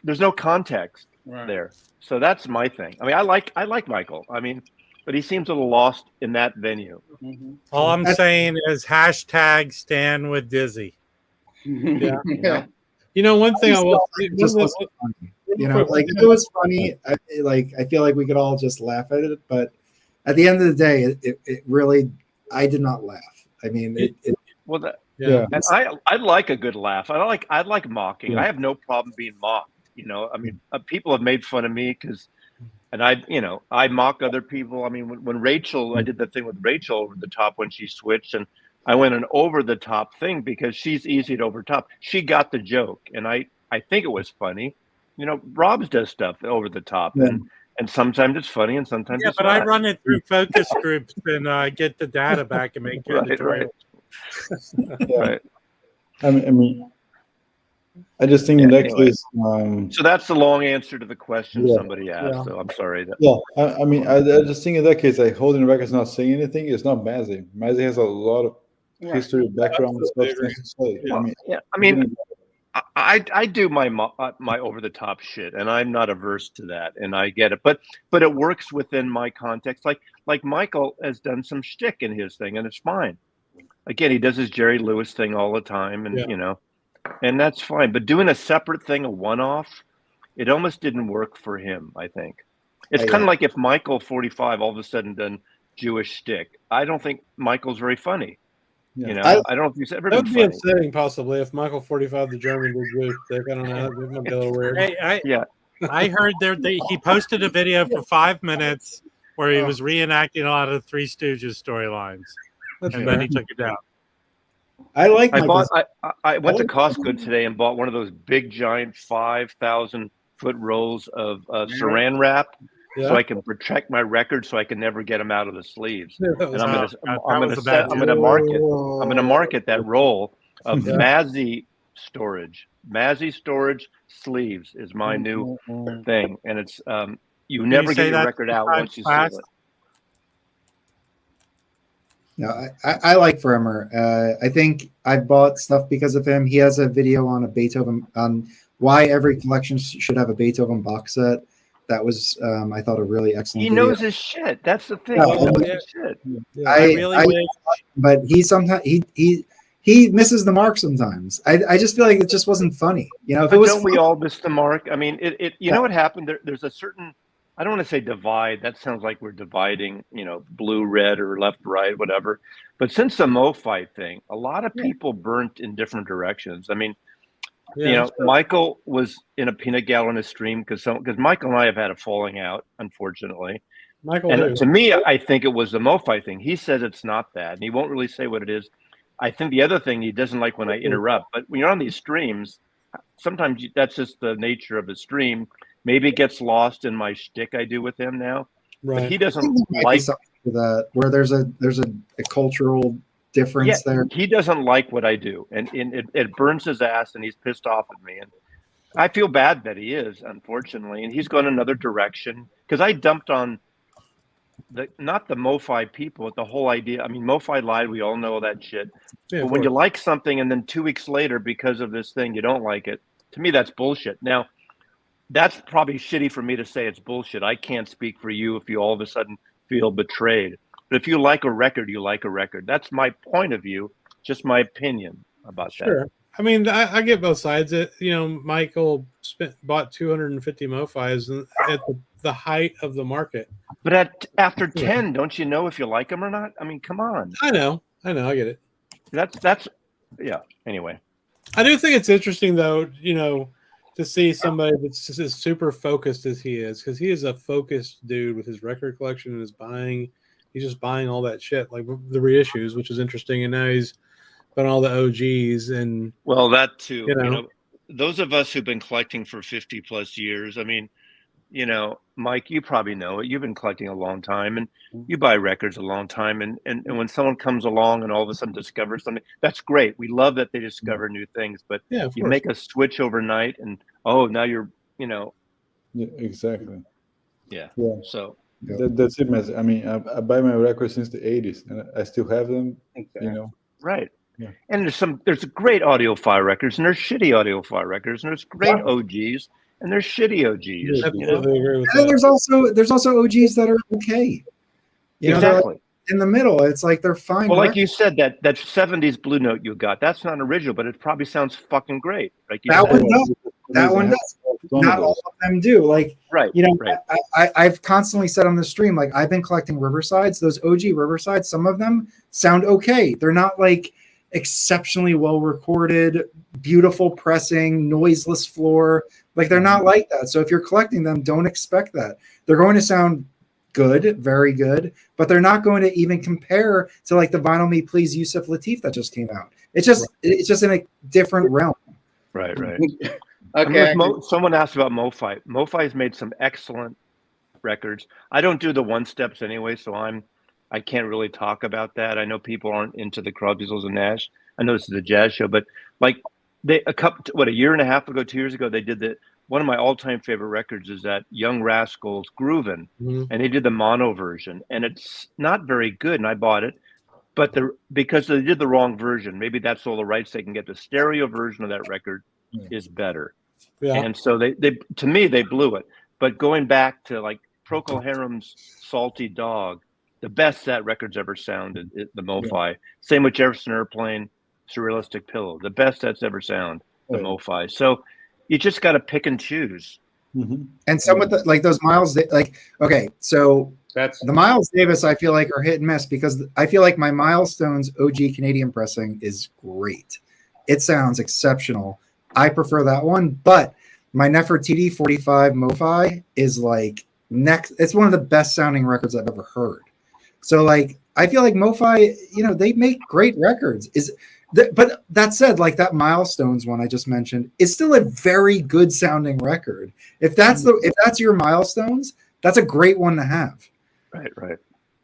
there's no context there. So that's my thing. I mean, I like Michael. I mean, but he seems a little lost in that venue. Mm-hmm. All I'm saying is #stand with Dizzy. Yeah. One thing I will say, it was funny. I feel like we could all just laugh at it, but at the end of the day, it really, I did not laugh. I mean, and I like a good laugh. I like mocking. I have no problem being mocked. I mean, people have made fun of me and I mock other people. I mean, when Rachel, I did the thing with Rachel over the top when she switched, and I went an over the top thing because she's easy to overtop. She got the joke, and I think it was funny. Rob's does stuff over the top, and sometimes it's funny, and sometimes it's but not. I run it through focus groups and get the data back and make editorials. Right. I mean, I just think in that case. So that's the long answer to the question somebody asked. Yeah. So I'm sorry. I just think in that case, like holding the record's not saying anything. It's not Mazzy. Mazzy has a lot of history, background, stuff to say. I do my over the top shit, and I'm not averse to that, and I get it. But it works within my context. Like Michael has done some shtick in his thing, and it's fine. Again, he does his Jerry Lewis thing all the time, and and that's fine. But doing a separate thing, a one-off, it almost didn't work for him, I think. It's kind of like if Michael 45 all of a sudden done Jewish shtick. I don't think Michael's very funny. I don't know if he's ever been funny. That would be upsetting, possibly, if Michael 45, the German, did Jewish shtick. I don't know. That might be a little weird. I heard he posted a video for 5 minutes where he was reenacting a lot of the Three Stooges storylines, and then he took it down. I like. I went to Costco today and bought one of those big giant 5,000-foot rolls of Saran wrap, so I can protect my records, so I can never get them out of the sleeves. And I'm gonna market that roll of Mazzy storage. Mazzy storage sleeves is my new thing, and it's you never get your record out once you seal it. No, I like Fremer. I think I bought stuff because of him. He has a video on a Beethoven, on why every collection should have a Beethoven box set. That was, I thought, a really excellent He video. knows his shit. That's the thing. No, he knows his shit. But he sometimes he misses the mark sometimes. I just feel like it just wasn't funny. You know, if it was don't we all miss the mark? I mean, you know what happened? There's a certain, I don't want to say divide. That sounds like we're dividing, you know, blue, red, or left, right, whatever. But since the MoFi thing, a lot of people burnt in different directions. I mean, you know, Michael was in a peanut gallery in a stream because Michael and I have had a falling out, unfortunately. To me, I think it was the MoFi thing. He says it's not that, and he won't really say what it is. I think the other thing, he doesn't like when I interrupt. But when you're on these streams, sometimes that's just the nature of the stream. Maybe it gets lost in my shtick I do with him now. Right. But he doesn't like that, where there's a cultural difference there. He doesn't like what I do, and it burns his ass, and he's pissed off at me. And I feel bad that he is, unfortunately, and he's gone another direction because I dumped on not the MoFi people, but the whole idea. I mean, MoFi lied. We all know that shit. Yeah, but when you like something and then 2 weeks later, because of this thing, you don't like it, to me, that's bullshit. Now, that's probably shitty for me to say it's bullshit. I can't speak for you if you all of a sudden feel betrayed. But if you like a record, you like a record. That's my point of view, just my opinion about that. Sure. I mean, I get both sides. You know, Michael bought 250 MoFis at the height of the market. But after 10, don't you know if you like them or not? I mean, come on. I know. I get it. That's anyway. I do think it's interesting, though, you know, to see somebody that's as super focused as he is, because he is a focused dude with his record collection and he's just buying all that shit, like the reissues, which is interesting. And now he's buying all the OGs and that too. You know, those of us who've been collecting for 50 plus years. I mean, you know, Mike, you probably know it. You've been collecting a long time, and you buy records a long time. And when someone comes along and all of a sudden discovers something, that's great. We love that they discover new things. But you make a switch overnight, and now you're, you know. Yeah, exactly. Yeah. So. That's it, man. I mean, I buy my records since the 80s, and I still have them. You know, right? Yeah. And there's great audiophile records, and there's shitty audiophile records, and there's great OGs, and there's shitty OGs. And there's also OGs that are okay. You know, like in the middle, it's like they're fine. Well, like you said, that 70s Blue Note you got, that's not original, but it probably sounds fucking great. Like that one does. Not all of them do. Like, you know, I've constantly said on the stream, like, I've been collecting Riversides. Those OG Riversides, some of them sound okay. They're not like exceptionally well recorded, beautiful pressing, noiseless floor. Like, they're not like that. So if you're collecting them, don't expect that. They're going to sound good, very good, but they're not going to even compare to like the Vinyl Me Please Yusuf Lateef that just came out. It's just in a different realm. Right. Okay. Someone asked about MoFi. MoFi has made some excellent records. I don't do the one steps anyway, so I can't really talk about that. I know people aren't into the Crosby, Stills and Nash. I know this is a jazz show, but like a year and a half ago, 2 years ago, they did one of my all-time favorite records is that Young Rascals Groovin', and they did the mono version, and it's not very good, and I bought it, but because they did the wrong version, maybe that's all the rights they can get. The stereo version of that record is better. Yeah. And so they to me, they blew it. But going back to like Procol Harum's Salty Dog, the best that record's ever sounded, the MoFi. Same with Jefferson Airplane, Surrealistic Pillow. The best that's ever sounded, the MoFi. So you just got to pick and choose. Mm-hmm. And some with those Miles, so that's the Miles Davis, I feel like are hit and miss because I feel like my Milestones OG Canadian pressing is great. It sounds exceptional. I prefer that one, but my Nefertiti 45 Mofi is like next. It's one of the best sounding records I've ever heard. So like, I feel like Mofi, you know, they make great records. But that said, like that Milestones one I just mentioned is still a very good sounding record. If that's your Milestones, that's a great one to have. Right.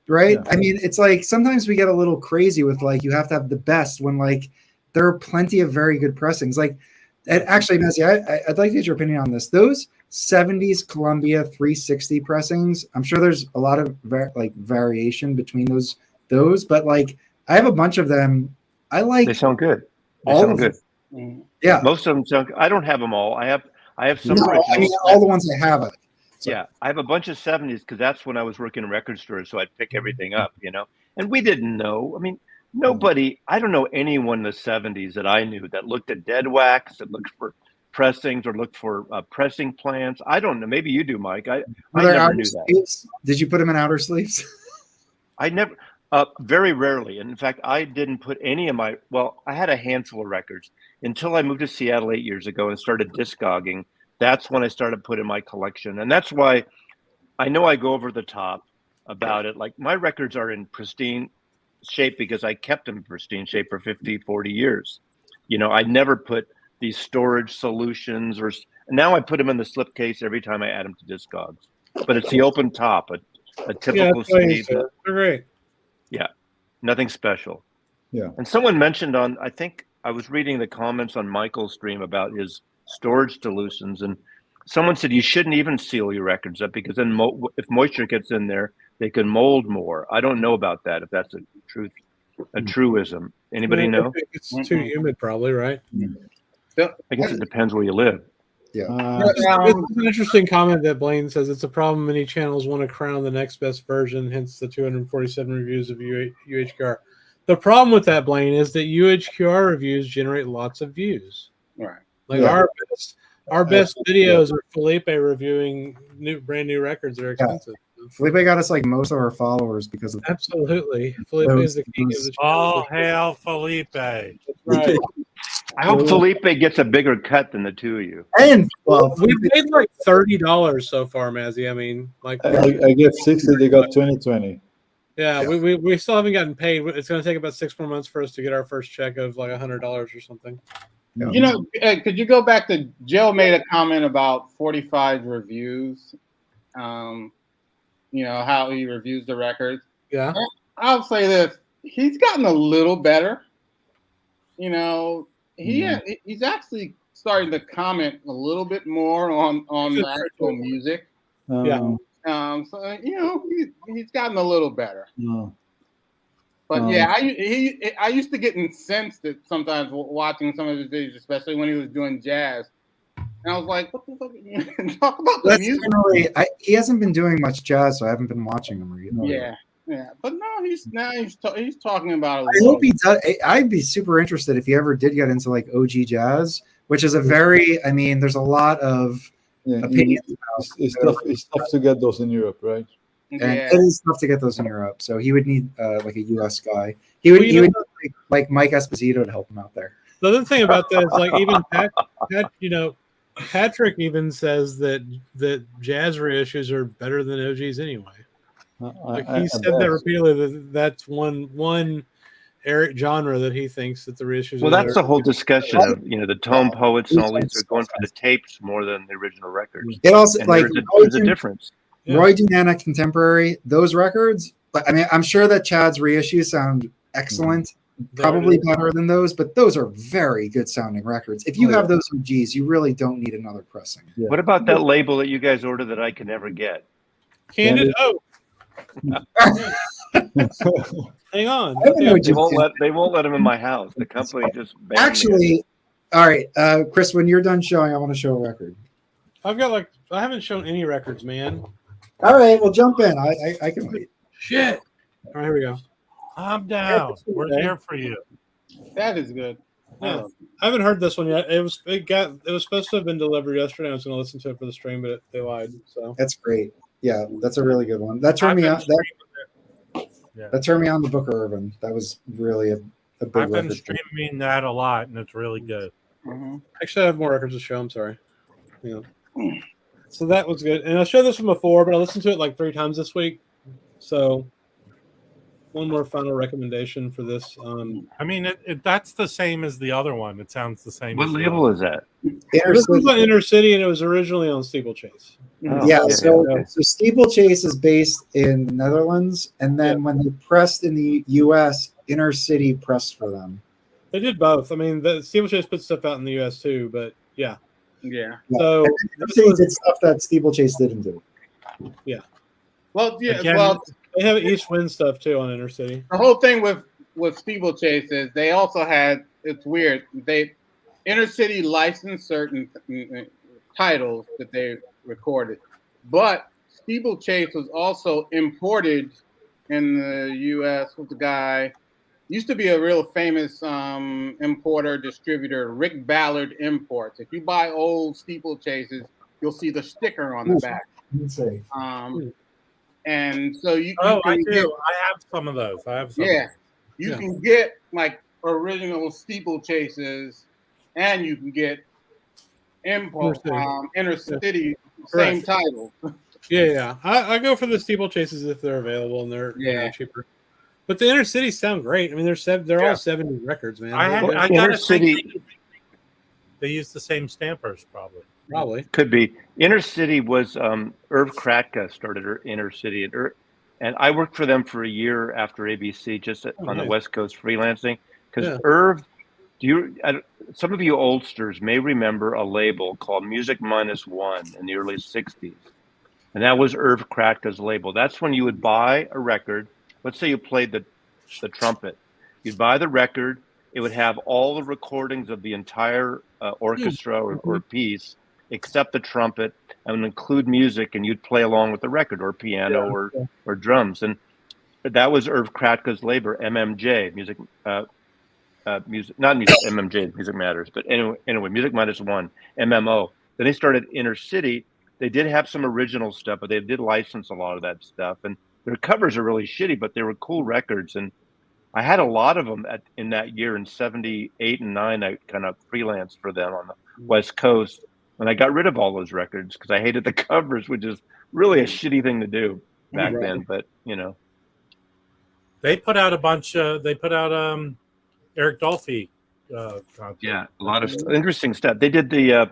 Yeah. I mean, it's like sometimes we get a little crazy with like you have to have the best when like there are plenty of very good pressings. Like, and actually, Messi, I'd like to get your opinion on this. Those 70s Columbia 360 pressings, I'm sure there's a lot of variation between those, but like I have a bunch of them. I like. They sound good. Yeah, most of them sound. I don't have them all. I have some. No, I mean all the ones I have. Yeah, I have a bunch of 70s because that's when I was working in record stores, so I'd pick everything up, you know. And we didn't know. I mean, nobody. I don't know anyone in the 70s that I knew that looked at dead wax, that looked for pressings or looked for pressing plants. I don't know. Maybe you do, Mike. I never knew that. Did you put them in outer sleeves? I never. Very rarely. And in fact, I didn't put any of my. Well, I had a handful of records until I moved to Seattle 8 years ago and started discogging. That's when I started putting my collection. And that's why I know I go over the top about it. Like my records are in pristine shape because I kept them in pristine shape for 50, 40 years. You know, I never put these storage solutions and now I put them in the slipcase every time I add them to Discogs. But it's the open top, a typical sleeve. They're great. Yeah, nothing special. Yeah. And someone mentioned I think I was reading the comments on Michael's stream about his storage solutions, and someone said you shouldn't even seal your records up because then if moisture gets in there, they can mold more. I don't know about that. If that's a truism. Anybody know? It's too humid, probably, right? I guess it depends where you live. Yeah. It's an interesting comment that Blaine says it's a problem many channels want to crown the next best version, hence the 247 reviews of UHQR. The problem with that, Blaine, is that UHQR reviews generate lots of views. Right. Like our best videos are Felipe reviewing brand new records that are expensive. Felipe got us like most of our followers because of absolutely. Felipe is the king of the channel. All hail Felipe. That's right. I hope Felipe gets a bigger cut than the two of you. And we've made like $30 so far, Mazzy. I mean, like I get 60. They got 20. Yeah, we still haven't gotten paid. It's going to take about 6 more months for us to get our first check of like $100 or something. You know, could you go back to Joe made a comment about 45 reviews? You know how he reviews the records. Yeah, I'll say this: he's gotten a little better. You know, he's actually starting to comment a little bit more on the actual music. Yeah. So you know, he's gotten a little better. No. But yeah, I used to get incensed at sometimes watching some of his videos, especially when he was doing jazz. And I was like, "What the fuck? Talk about the music." He hasn't been doing much jazz, so I haven't been watching him. Yeah. But no, he's talking about it. I hope he does. I'd be super interested if he ever did get into like OG jazz, which is a very. I mean, there's a lot of opinions. It's tough to get those in Europe, right? And it is tough to get those in Europe, so he would need like a U.S. guy. He would need like Mike Esposito to help him out there. The other thing about that is like even Patrick even says that jazz reissues are better than OGs anyway. Like he said that repeatedly. That's one genre that he thinks that the reissues. Well, that's the whole discussion of the tone poets and all these are going for the tapes more than the original records. It also and like there's a difference. Yeah. Roy Dunana Contemporary, those records. But I mean, I'm sure that Chad's reissues sound excellent, probably better than those, but those are very good sounding records. If you have those OGs, you really don't need another pressing. Yeah. What about that label that you guys order that I can never get? Candid Oak. Hang on. They won't let them in my house. The company just actually. All right, Chris. When you're done showing, I want to show a record. I haven't shown any records, man. All right, well, jump in. I can wait. Shit. All right, here we go. I'm down. We're here for you. That is good. Yeah. I haven't heard this one yet. It was supposed to have been delivered yesterday. I was going to listen to it for the stream, but they lied. So that's great. Yeah, that's a really good one. That turned me on. That turned me on to Booker Irvin. That was really a big I've been streaming that a lot, and it's really good. Actually, I have more records to show. I'm sorry. Yeah. So that was good. And I showed this one before, but I listened to it like 3 times this week. So one more final recommendation for this. I mean, that's the same as the other one. It sounds the same. What label is that? This was on Inner City, and it was originally on Steeplechase. Oh, so Steeplechase is based in Netherlands, and then when they pressed in the U.S., Inner City pressed for them. They did both. I mean, the Steeplechase put stuff out in the U.S. too, but yeah. So Inner City did stuff that Steeplechase didn't do. Yeah. Well, yeah. Again, well, they have East Wind stuff too on Inner City. the whole thing with Steeplechase is they also had. It's weird. Inner City licensed certain titles that they recorded, but Steeplechase was also imported in the U.S. with the guy. Used to be a real famous importer distributor, Rick Ballard Imports. If you buy old Steeplechases, you'll see the sticker on the back. And so you. I do. I have some of those. I have some. Yeah, you can get like original Steeplechases, and you can get import Inner City same title. Yeah. I go for the Steeplechases if they're available and they're cheaper. But the Inner Cities sound great. I mean, they're all 70 records, man. I gotta think they use the same stampers, probably. Could be. Inner City was Irv Kratka started Inner City, and I worked for them for a year after ABC, just on the West Coast freelancing. Because Irv, some of you oldsters may remember a label called Music Minus One in the early '60s, and that was Irv Kratka's label. That's when you would buy a record. Let's say you played the trumpet. You'd buy the record. It would have all the recordings of the entire orchestra or piece, except the trumpet, and would include music, and you'd play along with the record, or piano, or drums. And that was Irv Kratka's label, MMJ, music, not music, MMJ, Music Matters, but anyway, Music Minus One, MMO. Then they started Inner City. They did have some original stuff, but they did license a lot of that stuff. And their covers are really shitty, but they were cool records. And I had a lot of them in that year in 78 and 9. I kind of freelanced for them on the West Coast. And I got rid of all those records because I hated the covers, which is really a shitty thing to do back then. But, They put out a bunch. They put out Eric Dolphy. A lot of interesting stuff. They did the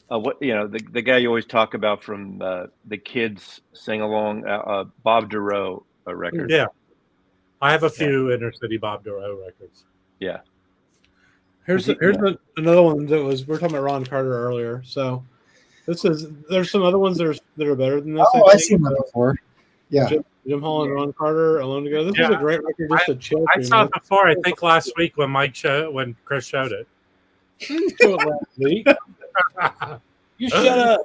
the guy you always talk about from the kids sing along, Bob Dorough record. Yeah, I have a few Inner City Bob Dorough records. Yeah. Here's another one that was, we were talking about Ron Carter earlier. So there's some other ones that are better than this. I've seen that before. Yeah. Jim Hall and Ron Carter, Alone Together. This was a great record just to chill. I saw it before, I think last week when Chris showed it. Last week. You shut up.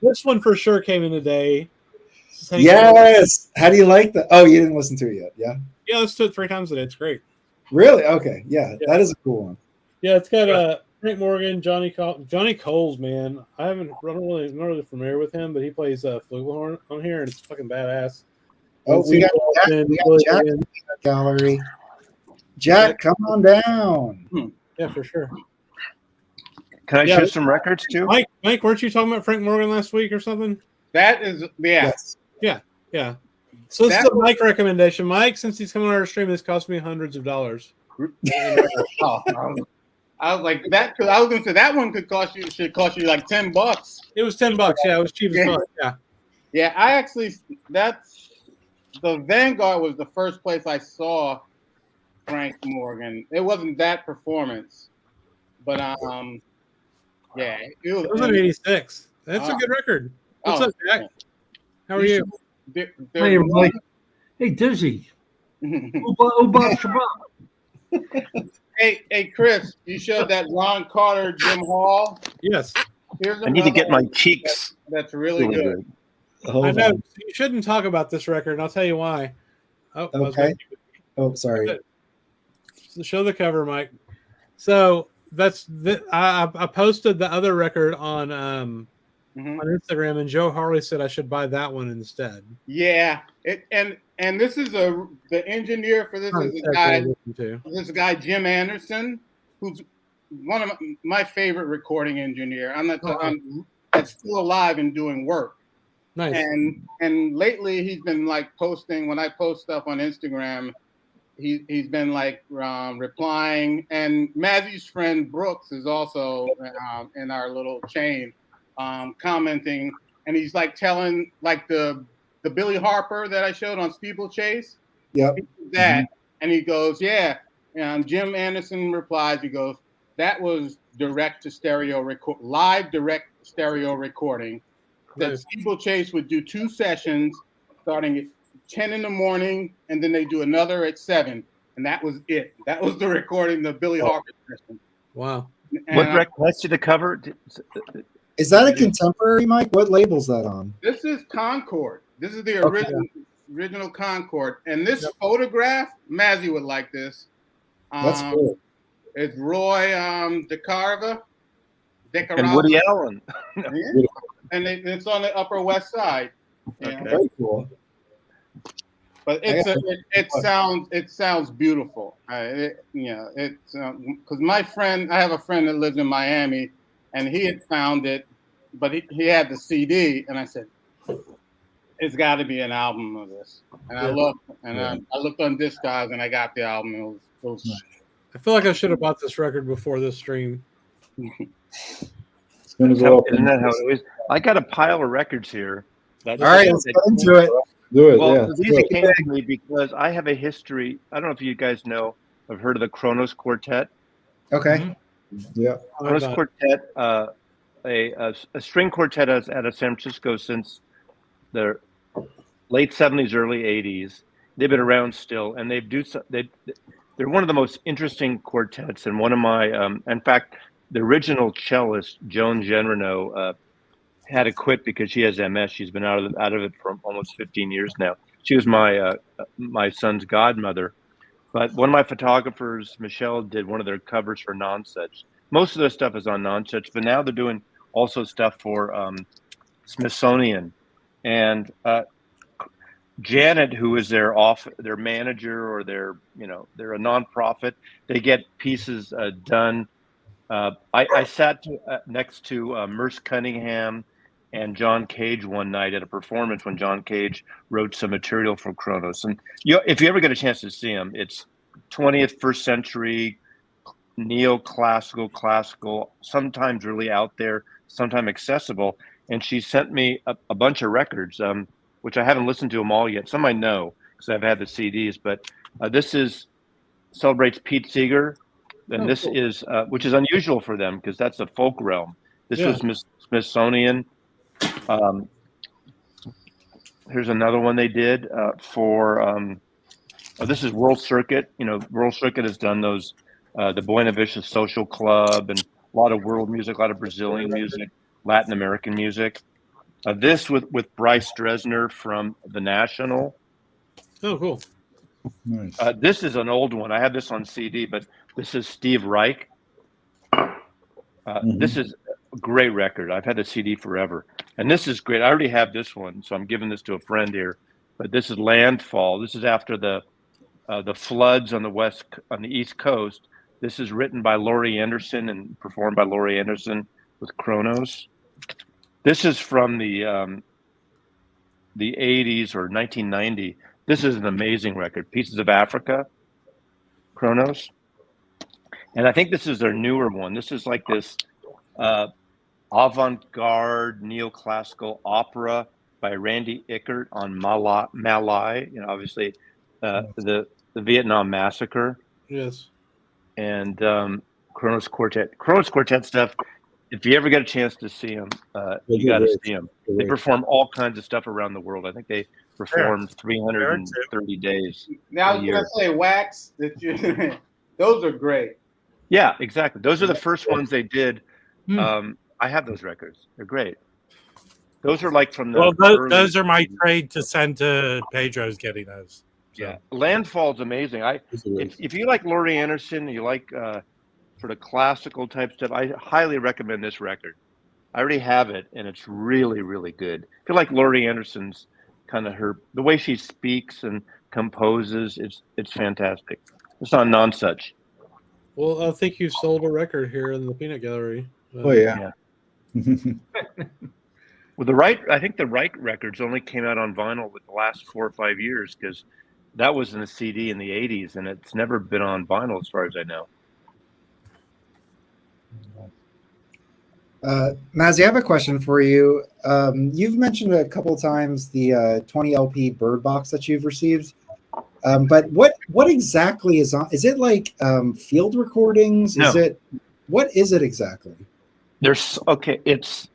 This one for sure came in today. Yes. How do you like that? Oh, you didn't listen to it yet. Yeah. Yeah, let's do it 3 times a day. It's great. Really? Okay. Yeah, that is a cool one. Yeah, it's got Frank Morgan, Johnny Coles, man. I'm not really familiar with him, but he plays flugelhorn on here, and it's fucking badass. Oh, we got Jack in the gallery. Jack, come on down. Yeah, for sure. Can I show some records too? Mike, weren't you talking about Frank Morgan last week or something? That is, Yes. Yeah. So this is a Mike recommendation. Mike, since he's coming on our stream, this cost me hundreds of dollars. I was like that. I was going to say that one should cost you like $10. It was $10. Yeah, it was cheap as fuck. Yeah. Yeah, I actually the Avant-garde was the first place I saw Frank Morgan. It wasn't that performance, but yeah, it was an 86. That's a good record. What's up, Jack? How are you? Hey, everybody. Hey, Dizzy. Ubah Shabbat. Hey, Chris, you showed that Ron Carter, Jim Hall. Yes. I need to get my cheeks. That's really good. I know. You shouldn't talk about this record, and I'll tell you why. Oh, okay. Oh, sorry. Show the cover, Mike. So I posted the other record on Instagram, and Joe Harley said I should buy that one instead. Yeah, and this is the engineer for this is a guy. This guy Jim Anderson, who's one of my favorite recording engineer. That's still alive and doing work. Nice. And lately he's been like posting, when I post stuff on Instagram, he's been like replying. And Mazzy's friend Brooks is also in our little chain commenting, and he's like telling like the Billy Harper that I showed on Steeplechase. Yep. That and he goes, yeah. Jim Anderson replies, he goes, that was direct to stereo record, live direct stereo recording. That Steeplechase would do 2 sessions starting at 10 in the morning, and then they do another at 7. And that was it. That was the recording, the Billy Harper session. Wow. And what record has you to cover? Is that a contemporary, Mike? What label's that on? This is Concord. This is the original Concord. And this photograph, Mazzy would like this. That's cool. It's Roy DeCarva. And Woody Allen. And it's on the Upper West Side. Okay. Very cool. But it sounds beautiful. It's because I have a friend that lives in Miami, and he had found it, but he had the CD, and I said, it's got to be an album of this. And I looked, and I looked on Discogs, and I got the album. It was I feel like I should have bought this record before this stream. Isn't that how it is? I got a pile of records here. All right, let's get into it. Do it. Well, these came to me because I have a history. I don't know if you guys know. I've heard of the Kronos Quartet. Okay. Yeah. Kronos Quartet, a string quartet out of San Francisco since the late 70s, early 80s. They've been around still, and they're one of the most interesting quartets. And one of my, in fact, the original cellist, Joan Genrino, had to quit because she has MS. She's been out of it for almost 15 years now. She was my son's godmother. But one of my photographers, Michelle, did one of their covers for Nonsuch. Most of their stuff is on Nonsuch, but now they're doing also stuff for Smithsonian. And Janet, who is their manager, or they're a nonprofit, they get pieces done. I sat next to Merce Cunningham and John Cage one night at a performance when John Cage wrote some material for Kronos. And if you ever get a chance to see him, it's 20th, first century, neoclassical, classical, sometimes really out there, sometimes accessible. And she sent me a bunch of records, which I haven't listened to them all yet. Some I know because I've had the CDs, but this celebrates Pete Seeger. And this is, which is unusual for them because that's a folk realm. This was Smithsonian. Here's another one they did for, this is World Circuit. World Circuit has done those, the Buena Vista Social Club, and a lot of world music, a lot of Brazilian music, Latin American music. This with Bryce Dresner from The National. Oh, cool. Nice. This is an old one. I have this on CD, but this is Steve Reich. This is a great record. I've had the CD forever. And this is great. I already have this one, so I'm giving this to a friend here. But this is Landfall. This is after the floods on the East Coast. This is written by Laurie Anderson and performed by Laurie Anderson with Kronos. This is from the 80s or 1990. This is an amazing record. Pieces of Africa, Kronos. And I think this is their newer one. This is like this avant-garde neoclassical opera by Randy Ickert on Malai. Obviously the Vietnam Massacre. Yes. And Kronos Quartet. Kronos Quartet stuff. If you ever get a chance to see them, you got to see them. They perform all kinds of stuff around the world. I think they performed 330 days. Now I was going to say Wax. Those are great. Yeah, exactly. Those are the first ones they did. I have those records. They're great. Those are like from the. Well, those are my trade to send to Pedro's getting those. So. Yeah, Landfall's amazing. If you like Laurie Anderson, you like sort of classical type stuff, I highly recommend this record. I already have it, and it's really, really good. I feel like Laurie Anderson's kind of the way she speaks and composes. It's fantastic. It's on Nonsuch. Well, I think you sold a record here in the Peanut Gallery. Oh yeah. Well, I think the Right records only came out on vinyl with the last 4 or 5 years because that was in a CD in the '80s, and it's never been on vinyl as far as I know. Mazzy, I have a question for you. You've mentioned a couple of times the 20 LP Byrd box that you've received. But what exactly is on? Is it like field recordings? No. What is it exactly? It's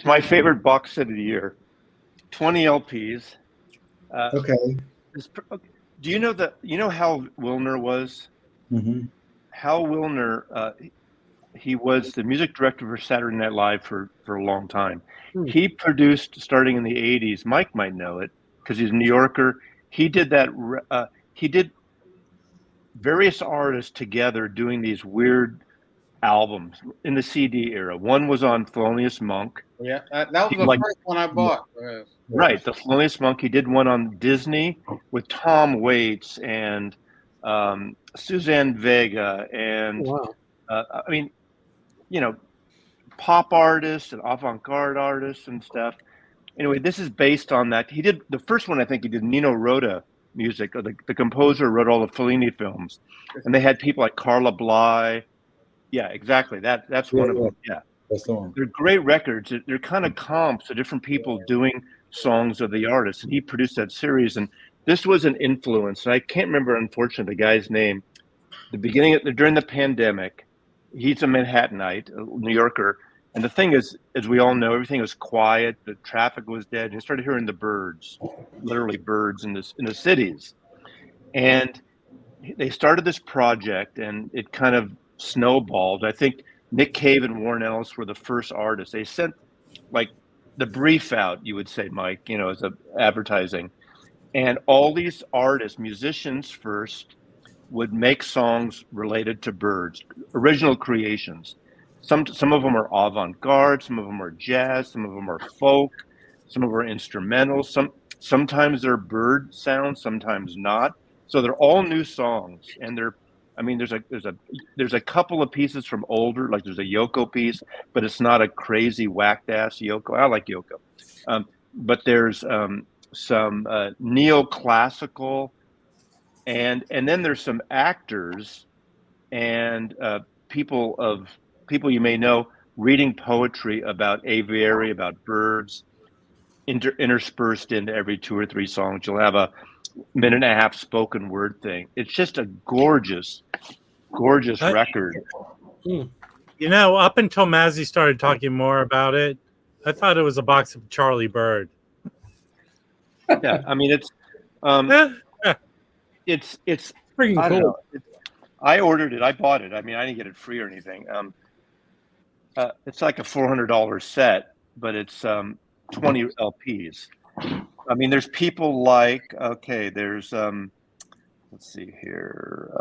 my favorite box set of the year. 20 LPs. Okay. Do you know Hal Wilner was? Mm-hmm. Hal Wilner, he was the music director for Saturday Night Live for a long time. He produced, starting in the 80s, Mike might know it because he's a New Yorker. He did that. He did various artists together doing these weird albums in the CD era. One was on Thelonious Monk. Yeah, that was the first one I bought. Right, the Thelonious Monk. He did one on Disney with Tom Waits and Suzanne Vega and I mean, pop artists and avant-garde artists and stuff. Anyway, this is based on that. He did the first one. I think he did Nino Rota music. Or the composer wrote all the Fellini films, and they had people like Carla Bly. Yeah, exactly. That's one of them. Yeah, that's the one. They're great records. They're kind of comps of different people doing songs of the artist, and he produced that series. And this was an influence. And I can't remember, unfortunately, the guy's name. During the pandemic, he's a Manhattanite, a New Yorker. And the thing is, as we all know, everything was quiet. The traffic was dead. You started hearing the birds, literally birds in the cities. And they started this project, and it kind of snowballed. I think Nick Cave and Warren Ellis were the first artists. They sent like the brief out, you would say, Mike, as a advertising. And all these artists, musicians first, would make songs related to birds, original creations. Some of them are avant-garde, some of them are jazz, some of them are folk, some of them are instrumental. Sometimes they're bird sounds, sometimes not. So they're all new songs, and there's a couple of pieces from older, like there's a Yoko piece, but it's not a crazy whacked ass Yoko. I like Yoko, but there's some neoclassical, and then there's some actors and people you may know reading poetry about aviary, about birds, interspersed into every 2 or 3 songs. You'll have a minute and a half spoken word thing. It's just a gorgeous record. Up until Mazzy started talking more about it, I thought it was a box of Charlie Byrd. Yeah, I mean it's freaking I don't cool. know. I ordered it. I bought it. I mean, I didn't get it free or anything. It's like a $400 set, but it's 20 LPs. I mean, there's people like, there's let's see here,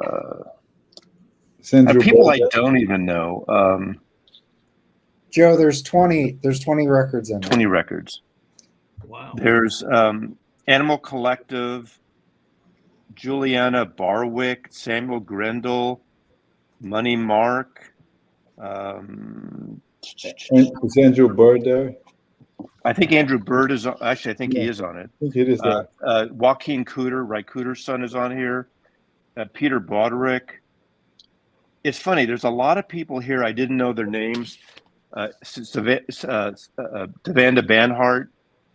people I don't even know. Joe, there's 20 records in 20 records. Wow. There's Animal Collective, Juliana Barwick, Samuel Grindle, Money Mark. Is Andrew Byrd there? I think Andrew Byrd is on. Actually, I think he is on it. I think it is there. Joaquin Cooter, Ray Cooter's son, is on here. Peter Broderick. It's funny. There's a lot of people here. I didn't know their names. Devanda Banhart,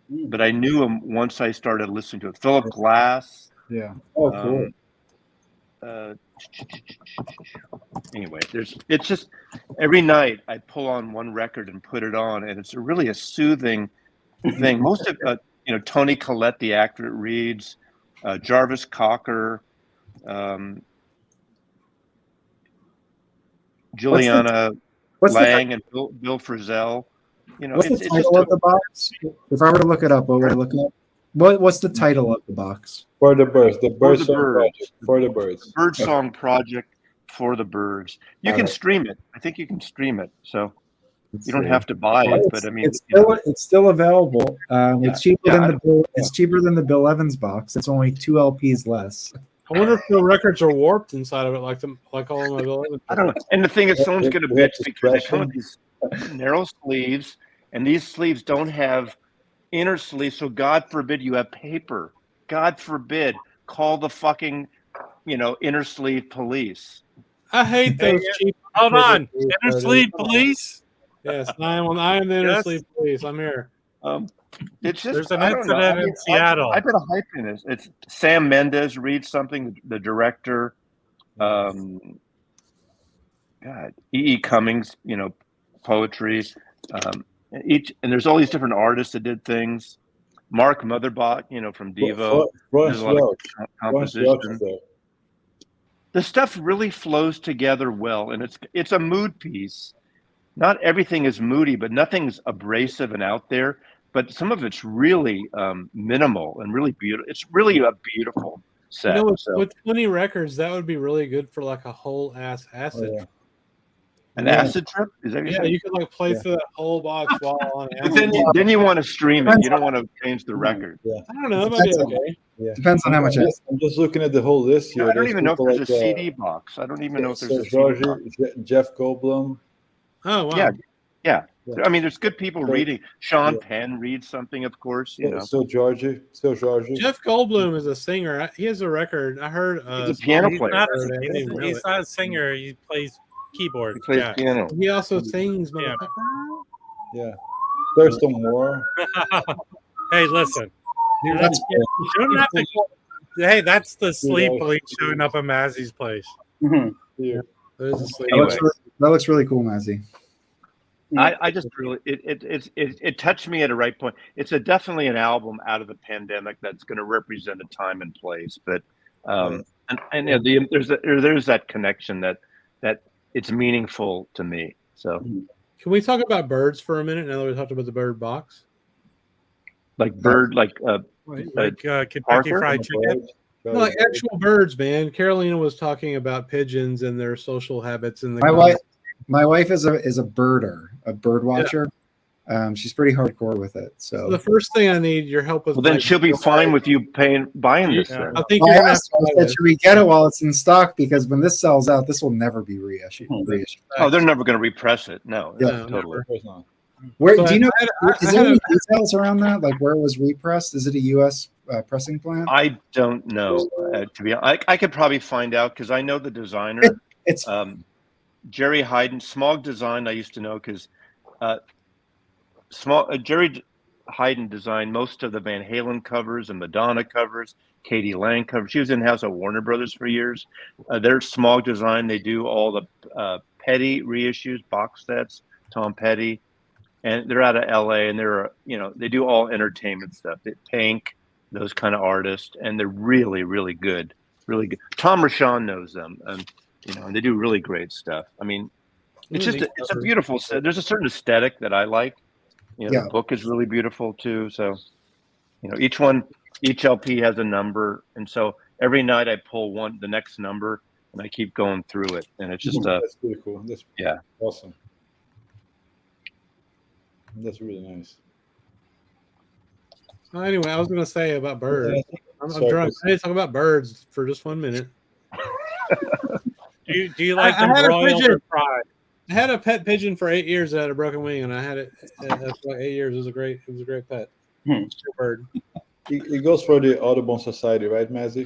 but I knew him once I started listening to it. Philip Glass. Yeah. Oh, cool. Anyway, it's just every night I pull on one record and put it on, and it's really a soothing thing. Most of Tony Collette, the actor, it reads, Jarvis Cocker, Juliana Lang, and Bill Frisell. What's the title of the box? If I were to look it up, what would I look up? What's the title of the box? For the Birds, the Bird Song Project. For the Birds. Bird Song Project for the Birds. You can stream it. I think you can stream it. So you don't have to buy it, but I mean, it's still available. It's cheaper than the Bill Evans box. It's only 2 LPs less. I wonder if the records are warped inside of it, like all of my villains. I don't know. And the thing is, someone's going to bitch because they come with these narrow sleeves, and these sleeves don't have inner sleeves. So God forbid you have paper. God forbid. Call the fucking, inner sleeve police. I hate those cheap. Hold on, inner sleeve police. Yes, I am the inner sleeve police. I'm here. It's just there's an incident in Seattle. I put a hype in this. It's Sam Mendes reads something. The director, E.E. Cummings, poetry. And there's all these different artists that did things. Mark Motherbot, from Devo. There's a lot of composition. The stuff really flows together well, and it's a mood piece. Not everything is moody, but nothing's abrasive and out there. But some of it's really minimal and really beautiful. It's really a beautiful set. With 20 records, that would be really good for like a whole ass acid. Oh, yeah. An acid trip? Is that you could play through that whole box while on acid. But then you want to stream it. You don't want to change the record. Yeah. I don't know. That might be okay. Yeah. Depends on how much. I'm just looking at the whole list here. I don't even know if there's a CD box. I don't even know if there's a CD box. Jeff Goldblum. Oh, wow. Yeah. I mean, there's good people reading. Sean Penn reads something, of course. Still Georgie. Jeff Goldblum is a singer. He has a record. I heard. He's a piano player. He's not a singer. He plays keyboard. He plays piano. He also sings. Yeah. There's some more. Hey, listen. You don't have to. Hey, that's the sleep police showing up at Mazzy's place. Mm-hmm. Yeah. That looks really cool, Mazzy. I just really it touched me at a right point. It's definitely an album out of the pandemic that's going to represent a time and place, but there's that connection that it's meaningful to me. So can we talk about birds for a minute now that we talked about the Byrd box? Like Byrd, Kentucky Fried Chicken. No, like actual birds, man. Carolina was talking about pigeons and their social habits. And my wife is a birder, a bird watcher. Yeah. She's pretty hardcore with it. So the first thing I need your help with. Well, then she'll be fine with you buying this. Yeah. I think I said, should we get it while it's in stock? Because when this sells out, this will never be reissued. Oh, they're never going to repress it. No, yeah, totally. Where do you know? Is there any details around that? Like where it was repressed? Is it a U.S. Pressing plant? I don't know. To be honest, I could probably find out because I know the designer. It's Jerry Hayden, Smog Design. I used to know because Jerry Hayden designed most of the Van Halen covers and Madonna covers, Katie Lang covers. She was in house at Warner Brothers for years. They're Smog Design. They do all the Petty reissues, box sets. Tom Petty. And they're out of LA, and they do all entertainment stuff. They Pink, those kind of artists, and they're really, really good, really good. Tom Rashawn knows them, and and they do really great stuff. I mean, it's a beautiful set. There's a certain aesthetic that I like. The book is really beautiful too. So, each LP has a number, and so every night I pull the next number, and I keep going through it, and it's just that's pretty cool. That's awesome. That's really nice. Anyway, I was going to say about birds. I'm drunk. I need to talk about birds for just 1 minute. Do you like them broiled or fried? I had a pet pigeon for 8 years that had a broken wing, and I had it for like 8 years. It was a great pet. Bird. It goes for the Audubon Society, right, Mazzy?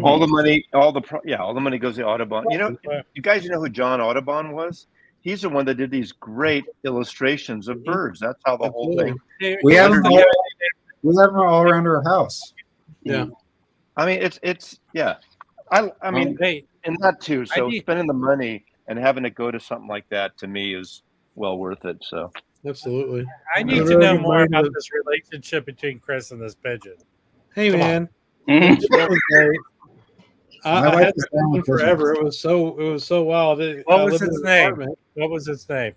All the money, all the money goes to Audubon. You guys know who John Audubon was? He's the one that did these great illustrations of birds. That's how the whole thing. We have them all around our house. Yeah, I mean it's I mean and that too. So spending the money and having it go to something like that to me is well worth it. So absolutely. I need to know more about this relationship between Chris and this pigeon. Hey man. I had this one forever. It was so wild. What was its name? What was its name?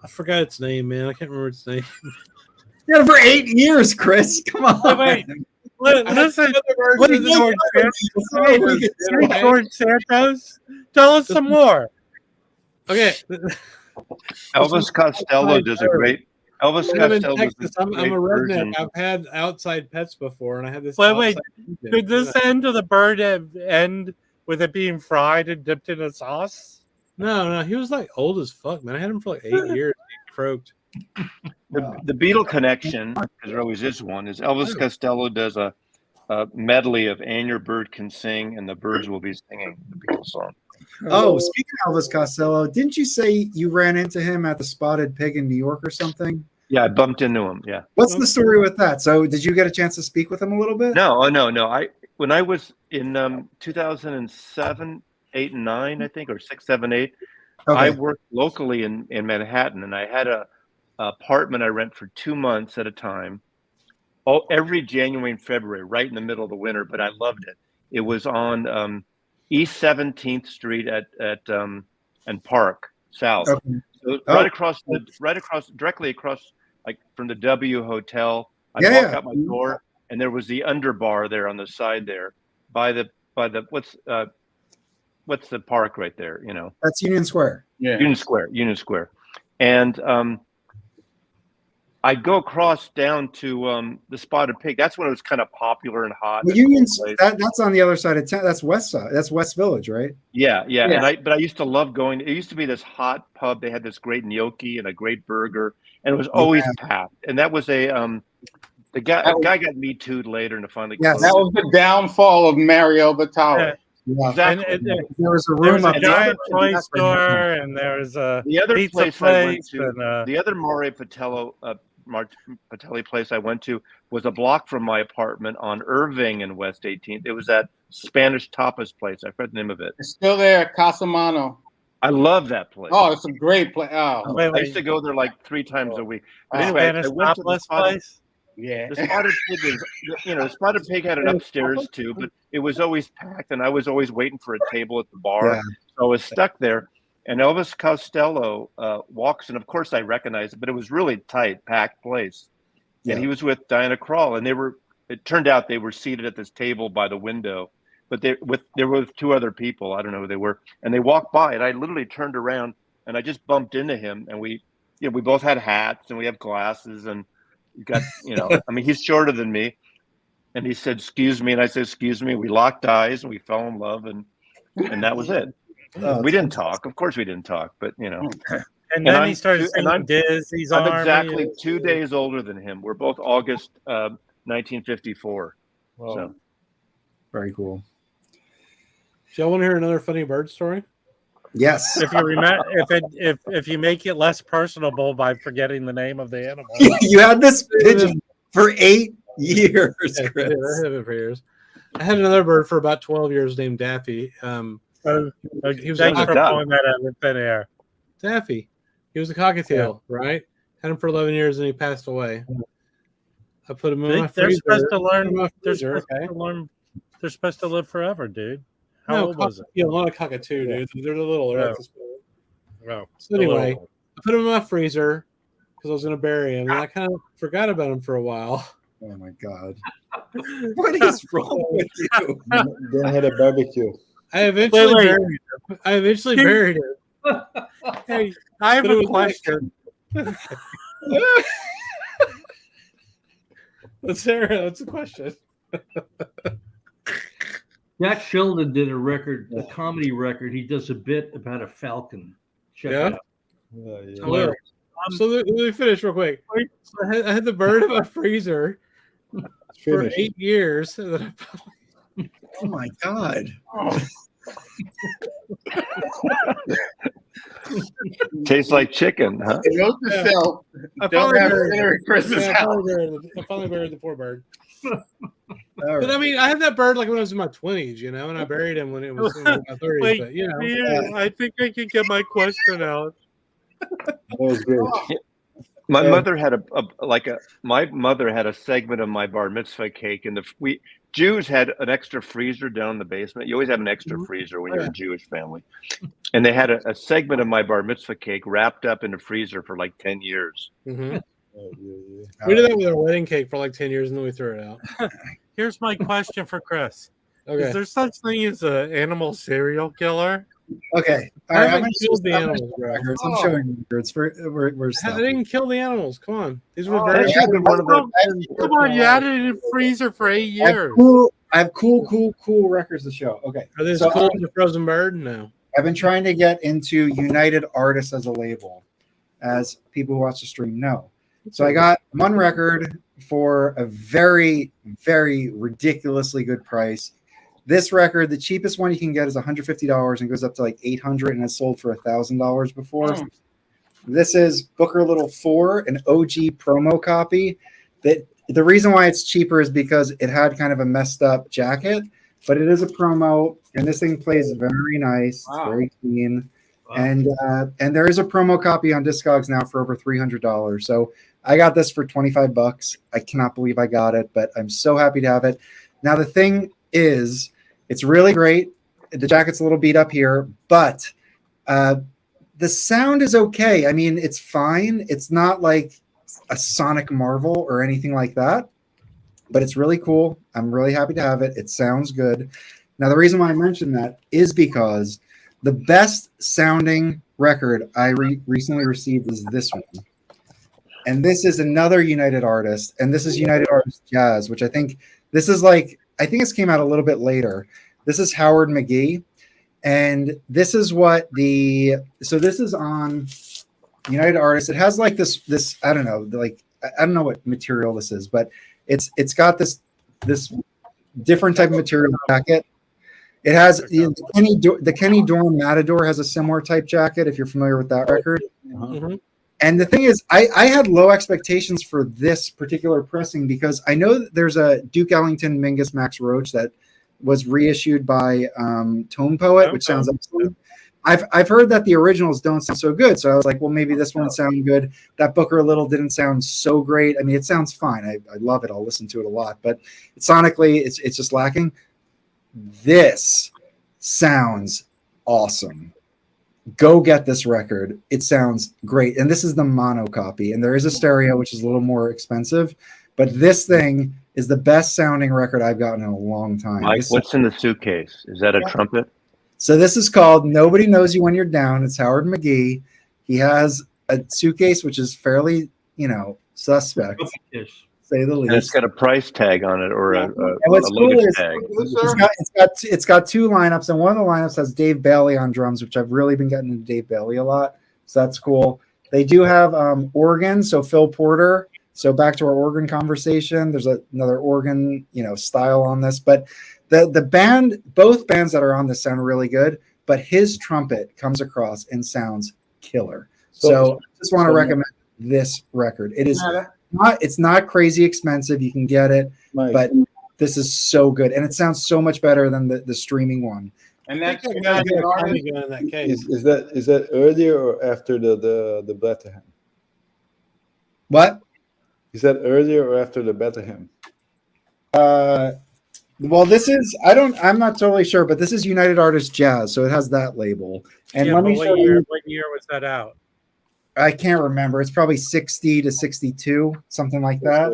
I forgot its name, man. I can't remember its name. Yeah, for 8 years, Chris. Come on. Wait. Listen. What is George Santos? Tell us some more. Okay. Elvis Costello does a great. Elvis Costello. I'm a redneck. I've had outside pets before, and I had this. Wait. Could this end of the bird end with it being fried and dipped in a sauce? No, he was like old as fuck, man. I had him for like 8 years. He croaked. The Beatle connection, because there always is one, is Elvis Costello does a medley of "And Your Bird Can Sing," and the Byrds will be singing the Beatles song. Oh, speaking of Elvis Costello, didn't you say you ran into him at the Spotted Pig in New York or something? Yeah, I bumped into him. Yeah. What's the story with that? So, did you get a chance to speak with him a little bit? No. When I was in 2007, 8, and 9, I think, or 6, 7, 8, Okay. I worked locally in Manhattan, and I had a apartment I rent for 2 months at a time. Every January and February, right in the middle of the winter, but I loved it. It was on East 17th Street at and Park South. Okay. So directly across, like from the W Hotel. I walked out my door, and there was the Underbar there on the side there, by the what's the park right there? You know, That's Union Square. Yeah. Union Square, and I'd go across down to the Spotted Pig. That's when it was kind of popular and hot. Well, that's on the other side of town. That's West Side. That's West Village, right? Yeah. And I used to love going. It used to be this hot pub. They had this great gnocchi and a great burger, and it was always packed. And that was a the guy got Me Too'd later, and finally Yes, that was the downfall of Mario Batali. Yeah. Exactly. And There was a there room was a up giant there. toy store, and there was a The other pizza place I went to, and, the other Patelli place I went to was a block from my apartment on Irving and West 18th. It was that Spanish tapas place. I forgot the name of it. It's still there, Casamano. I love that place. Oh, it's a great place. Oh, I used to go there like 3 times a week. But Oh. anyway, Spanish I went to the topless Spotted, place. yeah. the Spotted Pig is, the Spotted Pig had it upstairs too, but it was always packed, and I was always waiting for a table at the bar. Yeah. So I was stuck there. And Elvis Costello walks in. Of course, I recognized it, but it was really tight, packed place. And he was with Diana Krall, and it turned out they were seated at this table by the window, but they were with 2 other people. I don't know who they were. And they walked by, and I literally turned around, and I just bumped into him. And we both had hats, and we have glasses, and we got, I mean, he's shorter than me. And he said, "Excuse me." And I said, "Excuse me." We locked eyes, and we fell in love, and that was it. We didn't talk. Of course we didn't talk, but And then he started singing Dizzy's I'm Army. exactly 2 days older than him. We're both August 1954. Whoa. So Very cool. Do y'all want to hear another funny bird story? Yes. If you remember, if you make it less personable by forgetting the name of the animal. You had this pigeon for 8 years, Yeah, Chris. I had it for years. I had another bird for about 12 years named Daffy. He was Thanks a for pulling that out of thin air. Daffy. He was a cockatiel, right? Had him for 11 years and he passed away. I put him in my They're freezer. supposed to learn. Put him in my They're freezer, supposed to learn. They're supposed to live forever, dude. How old was it? Yeah, not a cockatoo, dude. They're the little. Yeah. Oh. So anyway, I put him in my freezer because I was going to bury him, and I kind of forgot about him for a while. Oh my God. What is wrong with you? Then I had a barbecue. I eventually Wait. buried him. Buried him. Hey, I have But it a was question. Sarah, that's a question. Jack Sheldon did a comedy record. He does a bit about a falcon. Check it out. Yeah. Hello. So let me finish real quick. So I had the bird in my freezer for Finish. 8 years. And then Oh my God. tastes like chicken, huh? Note to self: I don't finally have buried dinner at Chris's I house. finally buried the poor bird. All But I right. mean, I had that bird like when I was in my 20s, and I buried him when it was in my 30s. Wait, but I think I can get my question out. That was great. My mother had my mother had a segment of my bar mitzvah cake, and we Jews had an extra freezer down in the basement. You always have an extra freezer when you're a Jewish family, and they had a segment of my bar mitzvah cake wrapped up in the freezer for like 10 years. Mhm. Yeah. We did that with our wedding cake for like 10 years, and then we threw it out. Here's my question for Chris. Okay. Is there such thing as an animal serial killer? Okay. All I right. haven't killed the animals, bro. Records. I'm showing records. We're I stopping. didn't kill the animals. Come on. These were That very should have been one of the. Come on, you had it in the freezer for 8 years. I have cool records to show. Okay. Are these So, cool as a frozen bird? No. I've been trying to get into United Artists as a label, as people who watch the stream know. So I got one record for a very, very ridiculously good price. This record, the cheapest one you can get is $150 and goes up to like $800 and has sold for $1,000 before. Oh. This is Booker Little 4, an OG promo copy. That the reason why it's cheaper is because it had kind of a messed up jacket, but it is a promo, and this thing plays very nice, Wow. very clean. Wow. And there is a promo copy on Discogs now for over $300. So I got this for $25. I cannot believe I got it, but I'm so happy to have it. Now the thing is, it's really great. The jacket's a little beat up here, but the sound is okay. I mean, it's fine. It's not like a sonic marvel or anything like that, but it's really cool. I'm really happy to have it. It sounds good. Now, the reason why I mentioned that is because the best sounding record I recently received is this one. And this is another United Artist, and this is United Artist Jazz, which I think this is like, I think this came out a little bit later. This is Howard McGee, and this is what so this is on United Artists. It has like this I don't know, like I don't know what material this is, but it's got this different type of material jacket. It has the Kenny Dorham Matador has a similar type jacket if you're familiar with that record. Mm-hmm. And the thing is, I had low expectations for this particular pressing because I know that there's a Duke Ellington Mingus Max Roach that was reissued by Tone Poet, which sounds excellent. I've heard that the originals don't sound so good, so I was like, well, maybe this one sound good. That Booker Little didn't sound so great. I mean, it sounds fine. I love it. I'll listen to it a lot, but sonically, it's just lacking. This sounds awesome. Go get this record. It sounds great. And this is the mono copy. And there is a stereo, which is a little more expensive. But this thing is the best sounding record I've gotten in a long time. Mike, what's in the suitcase? Is that a trumpet? So this is called Nobody Knows You When You're Down. It's Howard McGee. He has a suitcase, which is fairly, suspect, to say the least. And it's got a price tag on it or a what's cool luggage is tag. it's got two lineups, and one of the lineups has Dave Bailey on drums, which I've really been getting into Dave Bailey a lot. So that's cool. They do have organ, so Phil Porter. So back to our organ conversation, there's another organ, style on this. But the band, both bands that are on this sound really good, but his trumpet comes across and sounds killer. So I just want to recommend this record. It is it's not crazy expensive. You can get it, but this is so good, and it sounds so much better than the streaming one. And that's in that case. Is that earlier or after the Bethlehem? What? Is that earlier or after the Bethlehem? Well, this is I'm not totally sure, but this is United Artists Jazz, so it has that label. And let me show you. What year was that out? I can't remember. It's probably 60 to 62, something like that.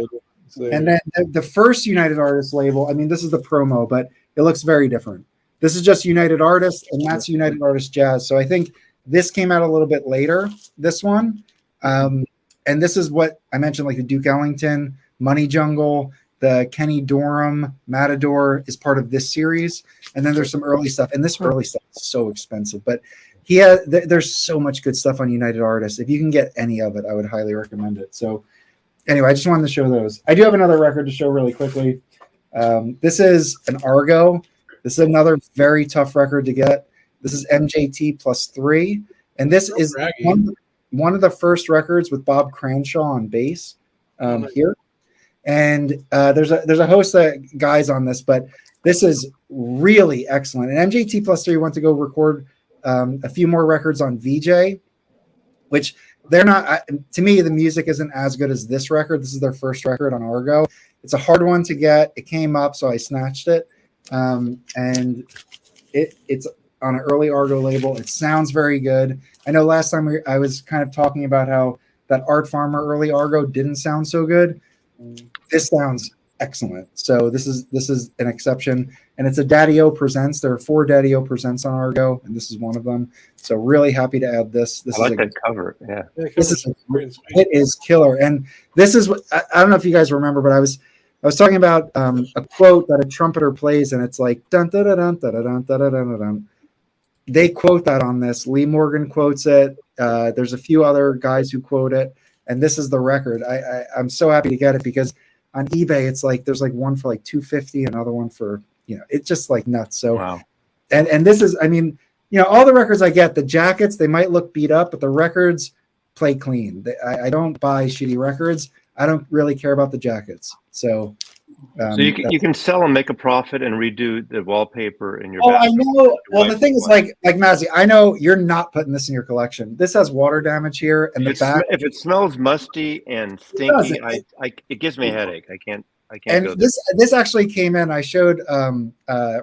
And then the first United Artists label, I mean, this is the promo, but it looks very different. This is just United Artists, and that's United Artists Jazz. So I think this came out a little bit later, this one. And this is what I mentioned, like the Duke Ellington, Money Jungle, the Kenny Dorham Matador is part of this series. And then there's some early stuff. And this early stuff is so expensive. But there's so much good stuff on United Artists. If you can get any of it, I would highly recommend it. So anyway, I just wanted to show those. I do have another record to show really quickly. This is an Argo. This is another very tough record to get. This is MJT +3. And this is one of the first records with Bob Cranshaw on bass here. And there's a host of guys on this, but this is really excellent. And MJT +3 went to go record a few more records on VJ, which they're not, to me, the music isn't as good as this record. This is their first record on Argo. It's a hard one to get. It came up, so I snatched it. And it's on an early Argo label. It sounds very good. I know last time I was kind of talking about how that Art Farmer early Argo didn't sound so good. This sounds excellent. So this is an exception, and it's a Daddy-O Presents. There are 4 Daddy-O Presents on Argo, and this is one of them. So really happy to add this. This I is like that cover. Yeah. It is killer. And this is what I don't know if you guys remember, but I was talking about a quote that a trumpeter plays, and it's like dun dun dun dun dun dun dun dun dun dun. They quote that on this. Lee Morgan quotes it. There's a few other guys who quote it, and this is the record. I'm so happy to get it because on eBay it's like there's like one for like $250, another one for it's just like nuts. So wow. And this is, I mean, all the records I get, the jackets, they might look beat up, but the records play clean. I don't buy shitty records. I don't really care about the jackets. So you can sell and make a profit and redo the wallpaper in your. Oh, I know. Well, the thing is, like Mazzy, I know you're not putting this in your collection. This has water damage here, and the back. If it smells musty and stinky, it gives me a headache. I can't. And go this actually came in. I showed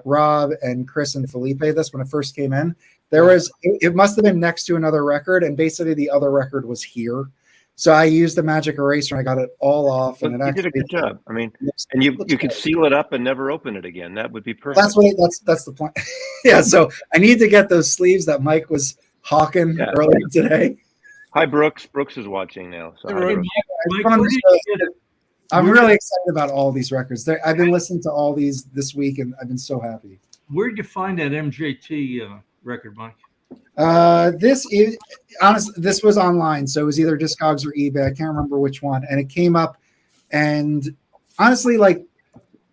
Rob and Chris and Felipe this when it first came in. There was it must have been next to another record, and basically the other record was here. So I used the magic eraser and I got it all off. And you did a good job. I mean, and you could seal it up and never open it again. That would be perfect. That's the point. Yeah. So I need to get those sleeves that Mike was hawking earlier today. Hi, Brooks. Brooks is watching now. So I'm really excited about all these records. I've been listening to all these this week, and I've been so happy. Where'd you find that MJT record, Mike? This was online, so it was either Discogs or eBay. I can't remember which one. And it came up, and honestly, like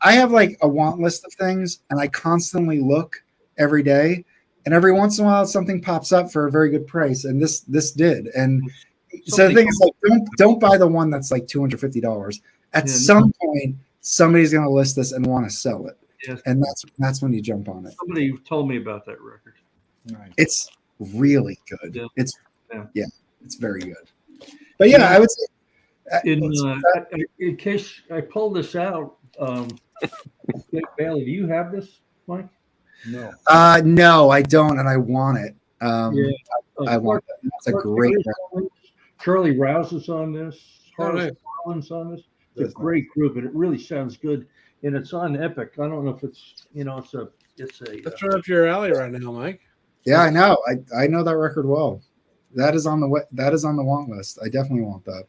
I have like a want list of things, and I constantly look every day. And every once in a while, something pops up for a very good price, and this did. And so the thing is, like, don't buy the one that's like $250. At some point, somebody's going to list this and want to sell it, and that's when you jump on it. Somebody told me about that record. Right. It's really good. Yeah. It's very good. But I would say in case I pull this out, Bailey, do you have this, Mike? No. No, I don't, and I want it. I want it. It's a great record. Charlie Rouse is on this. Rollins on this. It's a great group, and it really sounds good. And it's on Epic. I don't know if it's it's a. That's right up your alley right now, Mike. Yeah, I know. I know that record well. That is on the want list. I definitely want that.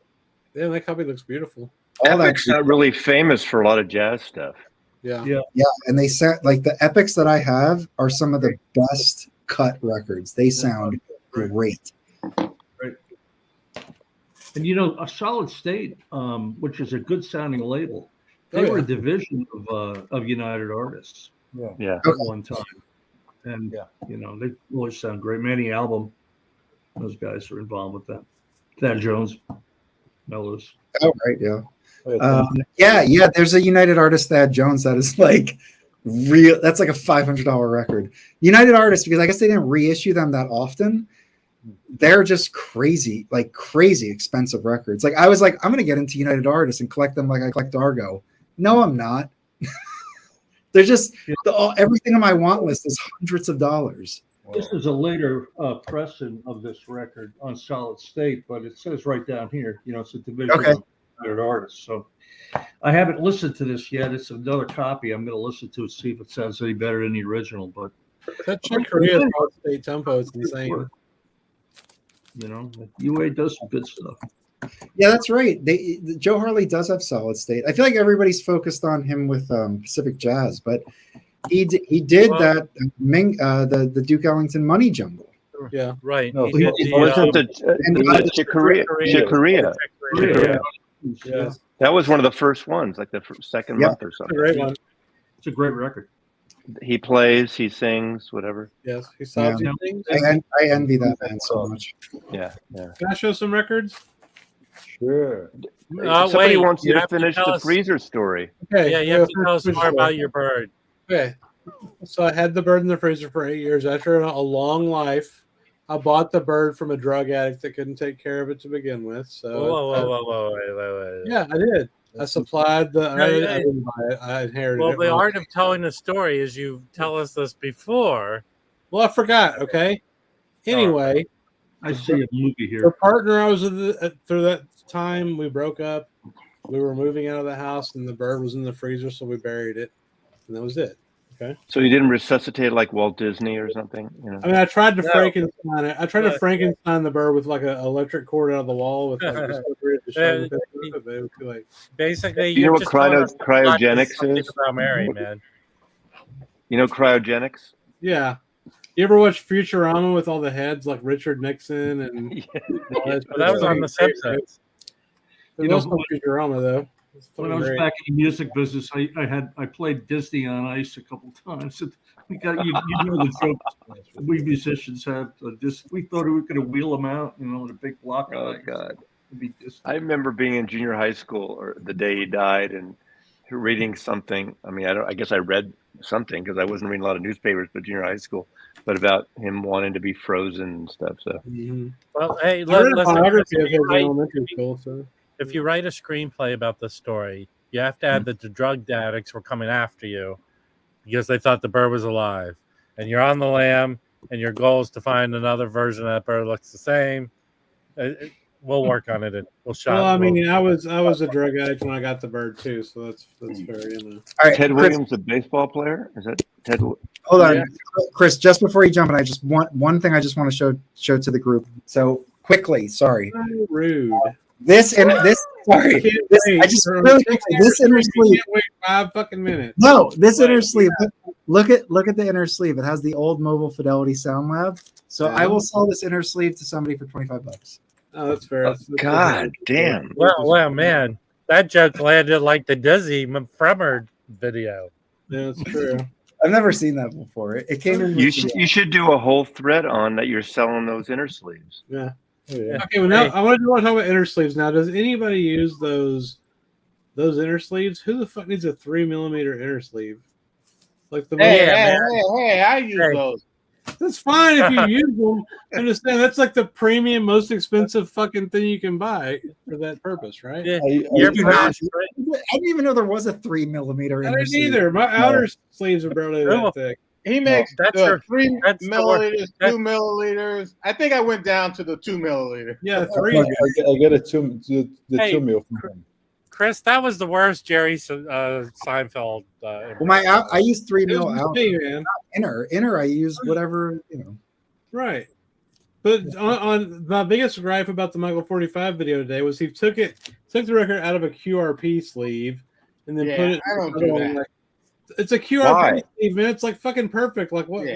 Yeah, that copy looks beautiful. Epic's not really famous for a lot of jazz stuff. Yeah. And they sound like the Epics that I have are some of the best cut records. They sound great. And a Solid State, which is a good sounding label, they were a division of United Artists. Yeah. At one time. And they always sound great. Manny Album, those guys are involved with that. Thad Jones, Mellows. Oh right, yeah. There's a United Artist Thad Jones that is like real. That's like a $500 record. United Artists, because I guess they didn't reissue them that often. They're just crazy expensive records. Like I was like, I'm gonna get into United Artists and collect them like I collect Argo. No, I'm not. They're just everything on my want list is hundreds of dollars. This is a later pressing of this record on Solid State, but it says right down here, it's a division of United Artists. So I haven't listened to this yet. It's another copy. I'm going to listen to it, see if it sounds any better than the original. But that Chick Corea Solid State tempo is insane. UA does some good stuff. Yeah, that's right. Joe Harley does have Solid State. I feel like everybody's focused on him with Pacific Jazz, but he did that the Duke Ellington Money Jungle. Yeah, right. No, wasn't the Chick Corea? Yeah. That was one of the first ones, like the second month or something. It's a great one. It's a great record. He plays, he sings, whatever. Yes, he sobs. Yeah. I envy that man so much. Yeah. Can I show some records? Sure. Somebody wants you to finish the freezer story. Okay. Yeah, you have to tell us more about your bird. Okay. So I had the bird in the freezer for 8 years. After a long life, I bought the bird from a drug addict that couldn't take care of it to begin with. So Whoa. Yeah, I did. I supplied the. I didn't buy it. I inherited it. Well, the art of telling the story is you tell us this before. Well, I forgot. Okay. Anyway, I see a movie here. The partner I was with through that time, we broke up. We were moving out of the house, and the Byrd was in the freezer, so we buried it, and that was it. Okay. So you didn't resuscitate it like Walt Disney or something, you know? I mean, I tried to Frankenstein it. I tried to Frankenstein the Byrd with like an electric cord out of the wall with like like basically, you know what cryogenics is? About Mary, man. You know cryogenics? Yeah. You ever watch Futurama with all the heads like Richard Nixon and that was on the Simpsons. There's also Futurama though. When I was back in the music business, I played Disney on Ice a couple times. We got you know the jokes we musicians had. We thought we were going to wheel them out, you know, in a big block. Oh God! I remember being in junior high school, or the day he died, and reading something. I mean, I guess I read something because I wasn't reading a lot of newspapers, but junior high school, but about him wanting to be frozen and stuff. So, well, hey, if you write a screenplay about this story, you have to add that the drug addicts were coming after you because they thought the Byrd was alive, and you're on the lam, and your goal is to find another version of that Byrd looks the same. We'll work on it. And we'll shot. Well, I mean, I was a drug addict when I got the Byrd too, so that's fair. You know. All right, Ted Chris, Williams, a baseball player, is that Ted? Hold on, Chris. Just before you jump in, I just want one thing. I just want to show to the group. So quickly, sorry. So rude. This inner sleeve. Wait 5 fucking minutes. No, this inner sleeve. Look at the inner sleeve. It has the old mobile Fidelity Sound Lab. So I will sell this inner sleeve to somebody for $25. Oh, that's fair. God damn. Well, man, that joke landed like the Dizzy Fremmer video. Yeah, that's true. I've never seen that before. It came in. You should do a whole thread on that. You're selling those inner sleeves. Yeah. Oh, yeah. Okay, well now I want to talk about inner sleeves. Now, does anybody use those inner sleeves? Who the fuck needs a 3mm inner sleeve? Like the hey, I use those. That's fine if you use them. I understand that's like the premium, most expensive fucking thing you can buy for that purpose, right? Yeah. I didn't even know there was a 3mm. I didn't either. My outer sleeves are barely that thick. He makes that's 3 milliliters, 2 milliliters. I think I went down to the 2 milliliter. Yeah, 3. I get a 2 mil. Chris, that was the worst Jerry Seinfeld. Well, I use 3 mil out. Man. Inner, I use whatever, you know. Right. But on my biggest gripe about the Michael 45 video today was he took the record out of a QRP sleeve and then put it. I don't do that. It's a QRP sleeve, man. It's like fucking perfect. Like what?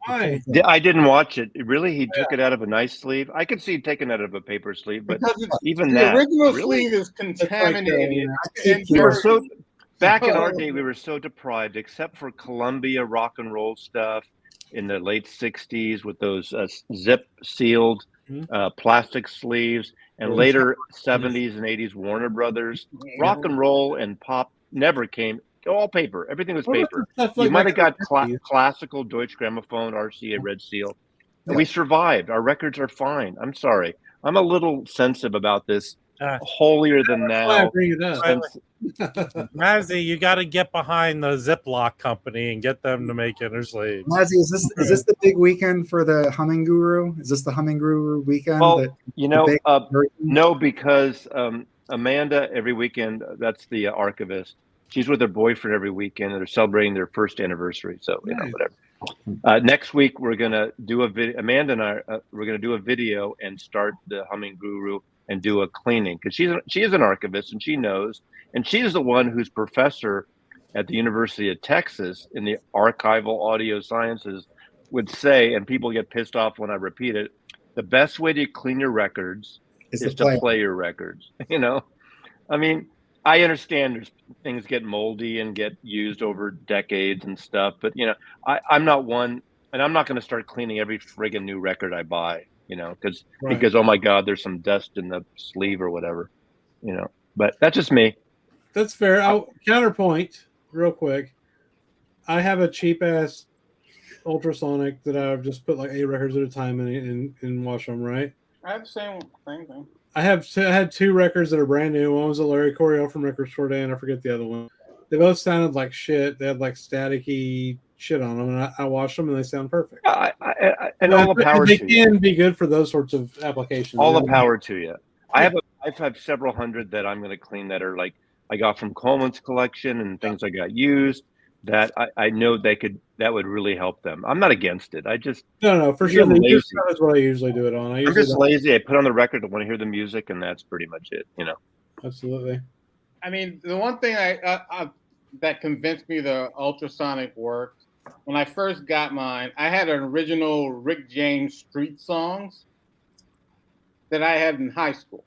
Why? I didn't watch it. Really, he took it out of a nice sleeve. I could see it taken out of a paper sleeve, but even the that original sleeve is contaminated. We were so back in our day. We were so deprived, except for Columbia rock and roll stuff in the late '60s with those zip sealed plastic sleeves, and later '70s and '80s Warner Brothers rock and roll and pop never came. All paper. Everything was paper. You might have got classical Deutsche Grammophon, RCA Red Seal. We survived. Our records are fine. I'm sorry. I'm a little sensitive about this holier than now. Mazzy, you got to get behind the Ziploc company and get them to make inner sleeves. Mazzy, is this the big weekend for the Humming Guru? Is this the Humming Guru weekend? Well, no, because Amanda every weekend. That's the archivist. She's with her boyfriend every weekend, and they're celebrating their first anniversary. So, you know, whatever. Next week, we're going to do a video. Amanda and I, we're going to do a video and start the Humming Guru and do a cleaning. Because she is an archivist, and she knows. And she's the one who's professor at the University of Texas in the archival audio sciences would say, and people get pissed off when I repeat it, the best way to clean your records is to play your records. You know? I mean, I understand there's things get moldy and get used over decades and stuff, but you know, I'm not one, and I'm not going to start cleaning every friggin' new record I buy, you know, because oh my God, there's some dust in the sleeve or whatever, you know. But that's just me. That's fair. I'll counterpoint real quick. I have a cheap ass ultrasonic that I've just put like 8 records at a time in and wash them. Right. I have the same thing. I had 2 records that are brand new. One was a Larry Coryell from Record Store Day, and I forget the other one. They both sounded like shit. They had like staticky shit on them, and I watched them, and they sound perfect. And all the power they to you. They can be good for those sorts of applications. All the power to you. I've had several hundred that I'm going to clean that are like I got from Coleman's collection and things I got used that I know that would really help them. I'm not against it. I just no, for sure. The used stuff is what I usually do it on. I'm just lazy. I put on the record to want to hear the music, and that's pretty much it. Absolutely. I mean, the one thing that convinced me the ultrasonic worked when I first got mine. I had an original Rick James street songs that I had in high school.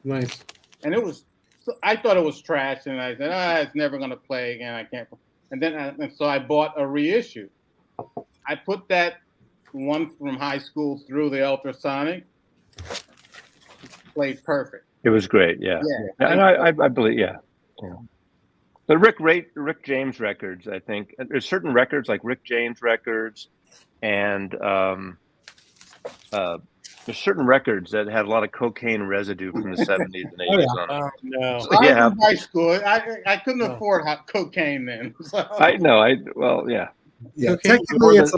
Nice. And I thought it was trash, and I said, it's never going to play again. I can't. And so I bought a reissue. I put that one from high school through the ultrasonic. Played perfect. It was great, yeah. And I believe, yeah. The Rick James records, I think there's certain records like Rick James records, and there's certain records that had a lot of cocaine residue from the 70s and 80s on them. Oh, no. So, I was in high school. I couldn't afford cocaine then. So. I know. Yeah. Technically, it's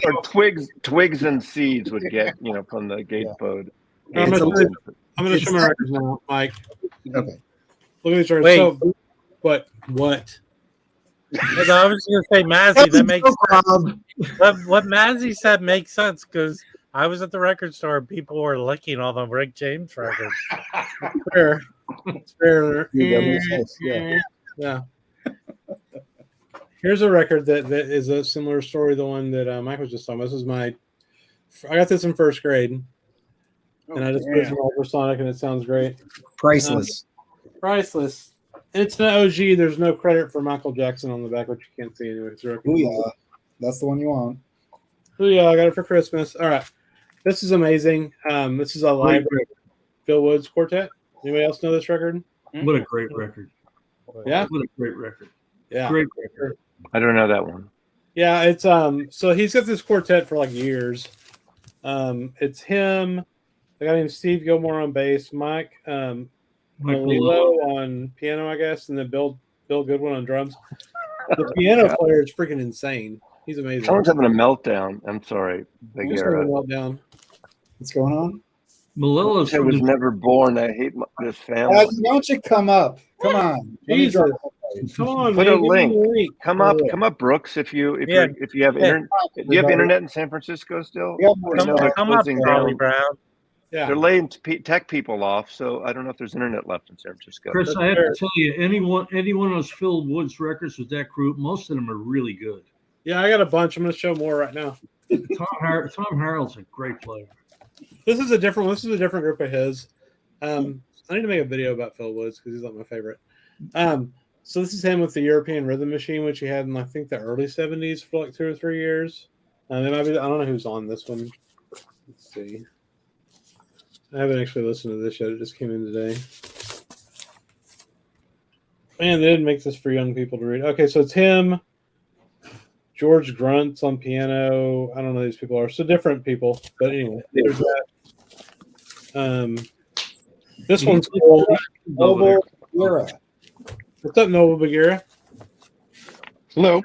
twigs and seeds would get from the gatefold. I'm going to show my records now, Mike. Okay. Look at these records. Wait. So, what? I was going to say, Mazzy, that makes sense. What Mazzy said makes sense because I was at the record store and people were licking all the Rick James records. Fair. It's fair. Yeah. Here's a record that is a similar story to the one that Mike was just talking about. This is I got this in first grade. And I just put it in ultrasonic and it sounds great. Priceless. Priceless. It's an OG. There's no credit for Michael Jackson on the back, which you can't see anyway. Oh, yeah. That's the one you want. Oh, yeah. I got it for Christmas. All right. This is amazing. This is a live Phil Woods quartet. Anybody else know this record? What a great record. Yeah. What a great record. Yeah. Great record. I don't know that one. Yeah. It's so he's got this quartet for like years. It's him, a guy named Steve Gilmore on bass, Mike Malillo on piano, I guess, and then Bill Goodwin on drums. The piano player is freaking insane. He's amazing. Someone's having a meltdown. I'm sorry. Who's having a meltdown? What's going on? Malillo's I was never born. I hate this family. Why don't you come up? Come on. Jesus. Come on, put man. a link. Come up, Brooks. If you have internet, do you have internet in San Francisco still? Yeah, come up, Charlie Brown. Yeah. They're laying tech people off, so I don't know if there's internet left in San Francisco. Chris, I have to tell you, any one of those Phil Woods records with that group, most of them are really good. Yeah, I got a bunch. I'm going to show more right now. Tom Harrell's a great player. This is a different group of his. I need to make a video about Phil Woods because he's like my favorite. So this is him with the European Rhythm Machine, which he had in I think the early 70s for like 2 or 3 years. They might be. I don't know who's on this one. Let's see. I haven't actually listened to this yet. It just came in today. Man, they didn't make this for young people to read. Okay, so it's him. George Grunt's on piano. I don't know who these people are. So different people. But anyway, there's that. This one's cool. Noble Bagheera. What's up, Noble Bagheera? Hello.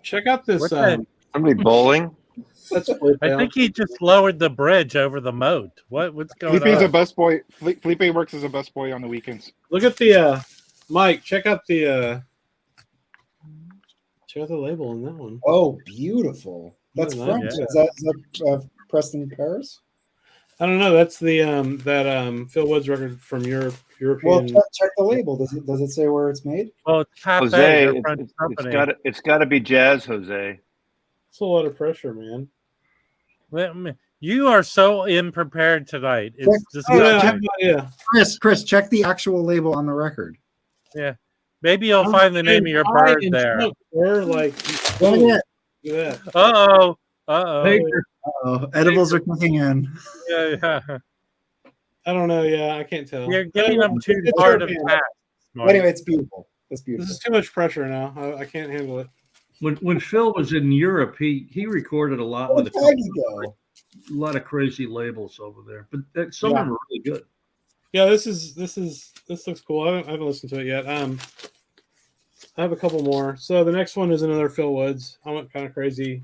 Check out this. Somebody bowling? I think he just lowered the bridge over the moat. What's going Felipe's on? a busboy. Felipe works as a busboy on the weekends. Look at the Mike. Check out the label on that one. Oh, beautiful! That's Oh, from. yeah. Is that Preston Paris? I don't know. That's the that Phil Woods record from Europe. European. Well, check the label. Does it say where it's made? Well, it's Cafe, Jose, French company. it's got to be jazz, Jose. It's a lot of pressure, man. You are so unprepared tonight. It's disgusting. Chris, check the actual label on the record. Yeah, maybe you'll find the name of your bird there. We're like, Yeah. Uh-oh. Edibles are kicking in. Yeah. I don't know. Yeah, I can't tell. You're giving them too hard of tasks. Anyway, it's beautiful. It's beautiful. This is too much pressure now. I can't handle it. When Phil was in Europe, he recorded a lot with a lot of crazy labels over there, but some of them are really good. Yeah, this looks cool. I haven't listened to it yet. I have a couple more. So the next one is another Phil Woods. I went kind of crazy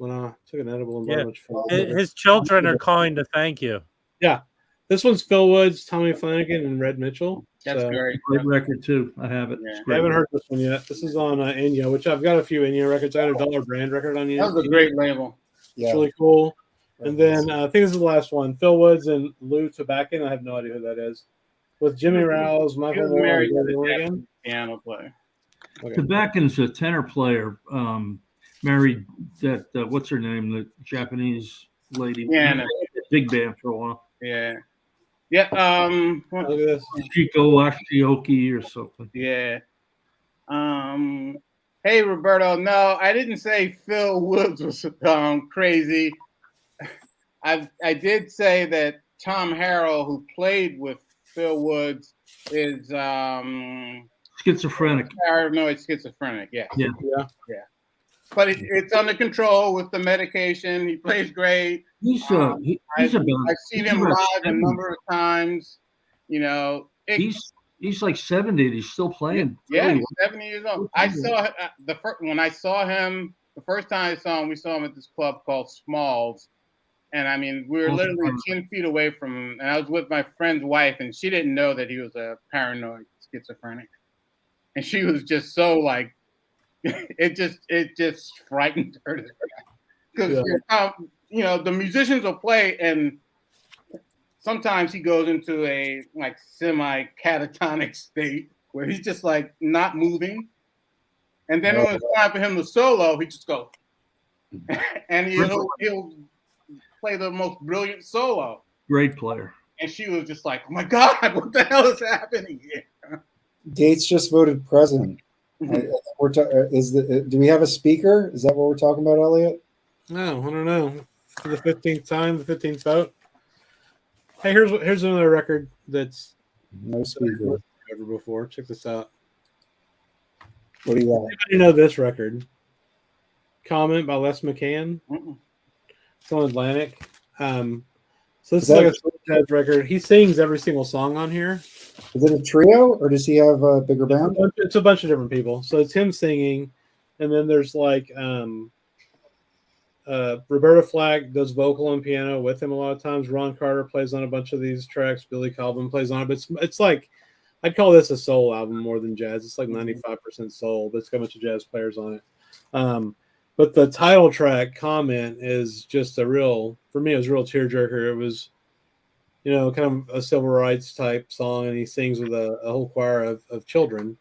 when I took an edible and bought Yeah. a bunch of fun. His children are calling to thank you. Yeah. This one's Phil Woods, Tommy Flanagan, and Red Mitchell. That's great. Great record too. I have it. Yeah. It's I great. haven't heard this one yet. This is on Enya, which I've got a few Enya records. I had a Dollar Brand record on Enya. That was a great label. It's really cool. And then I think this is the last one. Phil Woods and Lou Tobacco. I have no idea who that is. With Jimmy Rouse, He Michael was Moore, married and to Gordon the Reagan. piano player. Okay. Tobaccon's a tenor player. Married that what's her name? The Japanese lady. Yeah, Big band for a while. Yeah. Yeah. Look at this. Chico Ashioki or something. Yeah. Hey Roberto. No, I didn't say Phil Woods was crazy. I did say that Tom Harrell, who played with Phil Woods, is Schizophrenic. paranoid schizophrenic. Yeah. Yeah. But it's under control with the medication. He plays great. He's I've seen him live a 70. number of times. You know, he's like 70. And he's still playing. yeah, really he's 70 years old. I saw when I saw him the first time I saw him. We saw him at this club called Smalls, and I mean we were literally 10 feet away from him. And I was with my friend's wife, and she didn't know that he was a paranoid schizophrenic, and she was just so like. It just frightened her because you know the musicians will play and sometimes he goes into a like semi catatonic state where he's just like not moving, and then when it's time for him to solo, he just goes and he'll play the most brilliant solo. Great player. And she was just like, "Oh my God, what the hell is happening here?" Gates just voted president. Do we have a speaker? Is that what we're talking about, Elliot? No, I don't know. For the 15th time, the 15th vote. Hey, here's another record that's no speaker ever before. Check this out. What do you got? Anybody know this record? Comment by Les McCann. It's on Atlantic. So this is like a jazz record. He sings every single song on here. Is it a trio or does he have a bigger band? It's a bunch of different people. So it's him singing, and then there's like Roberta Flack does vocal and piano with him a lot of times. Ron Carter plays on a bunch of these tracks. Billy Cobham plays on it. But it's like I'd call this a soul album more than jazz. It's like 95% soul, but it's got a bunch of jazz players on it. But the title track, Comment, is just for me, it was a real tearjerker. It was, you know, kind of a civil rights type song, and he sings with a whole choir of children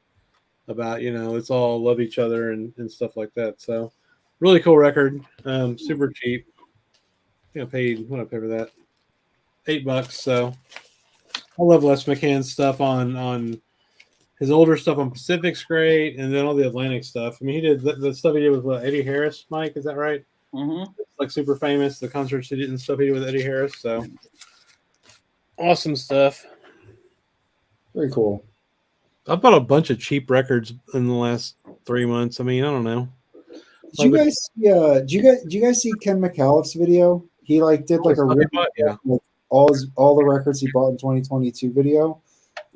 about, you know, let's all love each other and stuff like that. So really cool record. Super cheap. I think I paid, what did I pay for that? $8. So I love Les McCann's stuff on his older stuff on Pacific's great, and then all the Atlantic stuff. I mean, he did the stuff he did with Eddie Harris, Mike, is that right? Mm-hmm. It's like super famous, the concerts he did and stuff he did with Eddie Harris. So awesome stuff. Very cool. I bought a bunch of cheap records in the last 3 months. I mean, I don't know. Did you guys see Ken McAuliffe's video? He like did like all the records he bought in 2022 video.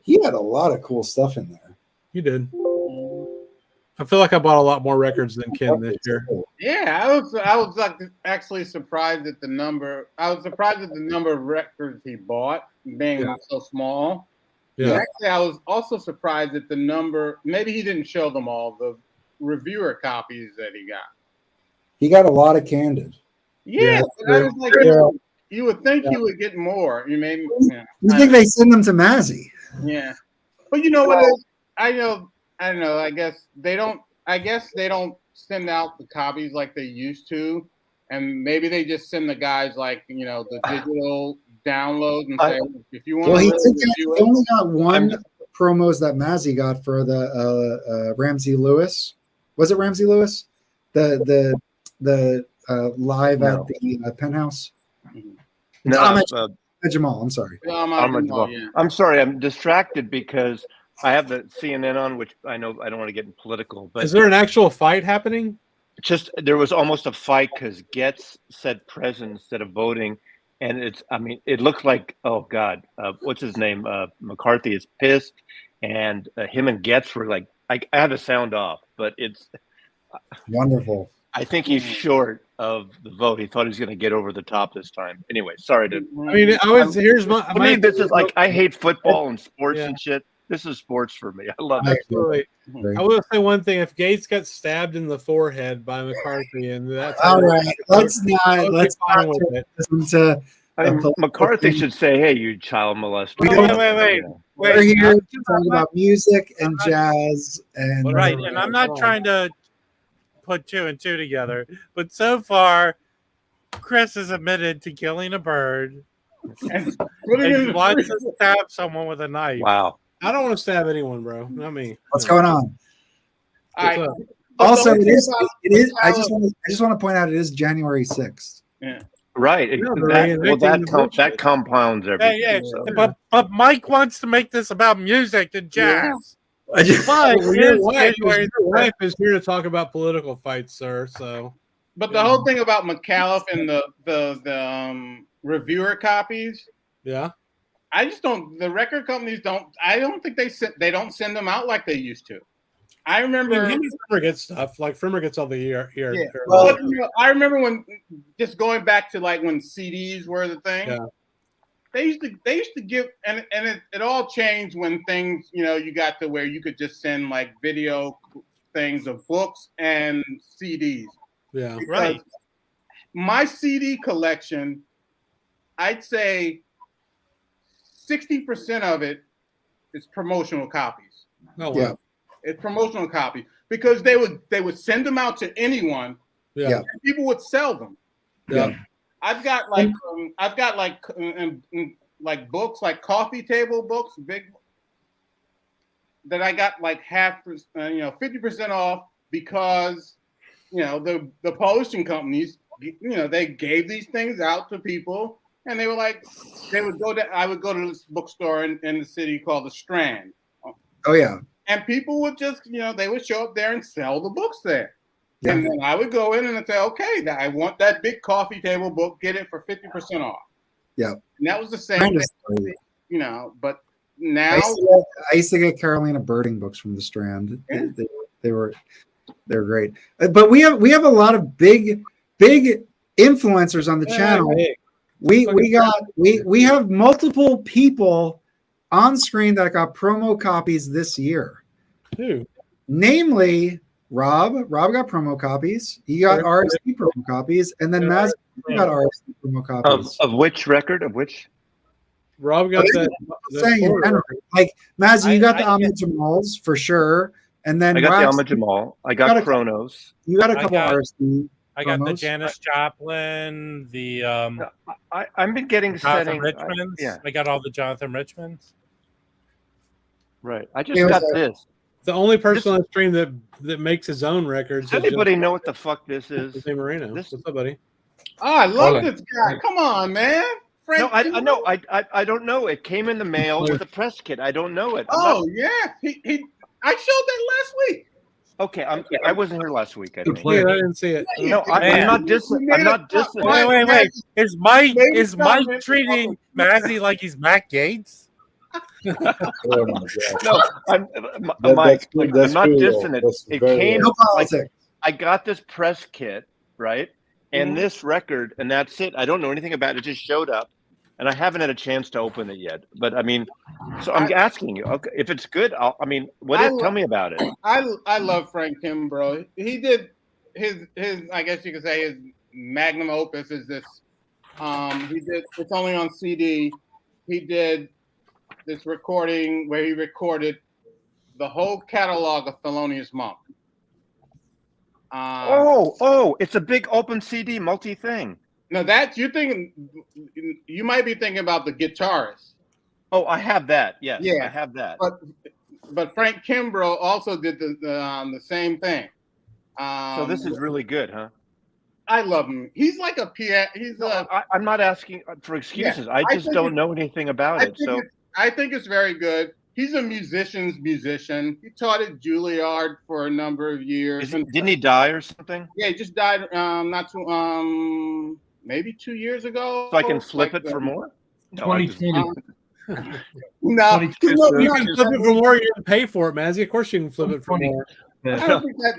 He had a lot of cool stuff in there. You did. I feel like I bought a lot more records than Ken this year. Yeah, I was like actually surprised at the number. I was surprised at the number of records he bought, being so small. Yeah. And actually, I was also surprised at the number. Maybe he didn't show them all, the reviewer copies that he got. He got a lot of Candid. Yeah, I was like, you would think he would get more. You maybe. You think they send them to Mazzy? Yeah, but you know what? I don't know. I guess they don't send out the copies like they used to, and maybe they just send the guys like, you know, the digital download and say if you want. Well, he only got one promos that Mazzy got for the Ramsey Lewis. Was it Ramsey Lewis? The live at the Penthouse. No, Jamal. I'm sorry. I'm sorry. I'm distracted because I have the CNN on, which I know I don't want to get political. But is there an actual fight happening? Just there was almost a fight because Getz said present instead of voting, and it looks like, oh God, what's his name? McCarthy is pissed, and him and Getz were like, I have the sound off, but it's wonderful. I think he's short of the vote. He thought he was going to get over the top this time. Anyway, sorry to. I mean, here's my. I mean, this is like I hate football and sports and shit. This is sports for me. I love it. Absolutely. I will say one thing: if Gates got stabbed in the forehead by McCarthy, and that's all right, let's not listen to. McCarthy should say, "Hey, you child molester." Wait. We're here to talk about music and jazz, and right. And I'm not trying to put 2 and 2 together, but so far, Chris has admitted to killing a bird and he wants to stab someone with a knife. Wow. I don't want to stab anyone, bro. Not me. What's going on? Also, it is. I just want to point out it is January 6th. Yeah. Right. That compounds everything. Yeah. So. But Mike wants to make this about music and jazz. But your wife is here to talk about political fights, sir. So, but the whole thing about McAuliffe and the reviewer copies. Yeah. I just don't. The record companies don't. I don't think they don't send them out like they used to. I remember Frimmer gets stuff like Frimmer gets all the year. Yeah. Well, I remember when just going back to like when CDs were the thing. Yeah. They used to give and it all changed when things you got to where you could just send like video things of books and CDs. Yeah. Because right. My CD collection, I'd say 60% of it is promotional copies. Oh wow. Yeah. It's promotional copies because they would send them out to anyone. Yeah. And people would sell them. Yeah. I've got books like coffee table books, big that I got like 50% off because the publishing companies they gave these things out to people and they were like I would go to this bookstore in the city called the Strand. Oh yeah. And people would just they would show up there and sell the books there. Yeah. And then I would go in and I'd say, okay, I want that big coffee table book, get it for 50% off. Yeah. And that was the same thing, but now I used to get Carolina Birding books from the Strand. Yeah. They're great. But we have a lot of big influencers on the channel. We have multiple people on screen that got promo copies this year. Who? Namely, Rob got promo copies. He got RSD promo copies, and then Maz got RSD promo copies. Of which record? Of which? Rob got that. Like Maz, you got the Ahmed Jamals for sure, and then I got the Ahmed Jamal. I got Chronos. You got a couple RSD. I got the Janis Joplin. The I've been getting Jonathan Richmonds. I got all the Jonathan Richmonds. Right. I just got this. The only person on the stream that makes his own records. Does anybody know what the fuck this is? Jose Marino. What's up, buddy? Oh, I love this guy. Come on, man. Frank, no, I know. I don't know. It came in the mail with a press kit. I don't know it. Yeah. I showed that last week. Okay, I wasn't here last week. I didn't see it. No, I'm not dissing. I'm not dissing. Wait. Is Mike treating Mazzy like he's Matt Gates? No, I'm not dissing it. It came like I got this press kit, right? And this record, and that's it. I don't know anything about it. It just showed up, and I haven't had a chance to open it yet. But I mean, so I'm asking you, okay, if it's good, tell me about it. I love Frank Kimbrough. He did his I guess you could say his magnum opus is this. It's only on CD. He did this recording where he recorded the whole catalog of Thelonious Monk. It's a big open CD multi-thing. No, you might be thinking about the guitarist. Oh, I have that. Yes, I have that. But Frank Kimbrough also did the same thing. So this is really good, huh? I love him. He's like a piano. I'm not asking for excuses. I just don't know anything about it. So I think it's very good. He's a musician's musician. He taught at Juilliard for a number of years. Didn't he die or something? Yeah, he just died maybe 2 years ago. So I can flip it for more? 2020. No, you can flip it for more. You can pay for it, Mazzy. Of course, you can flip it for more. I don't think that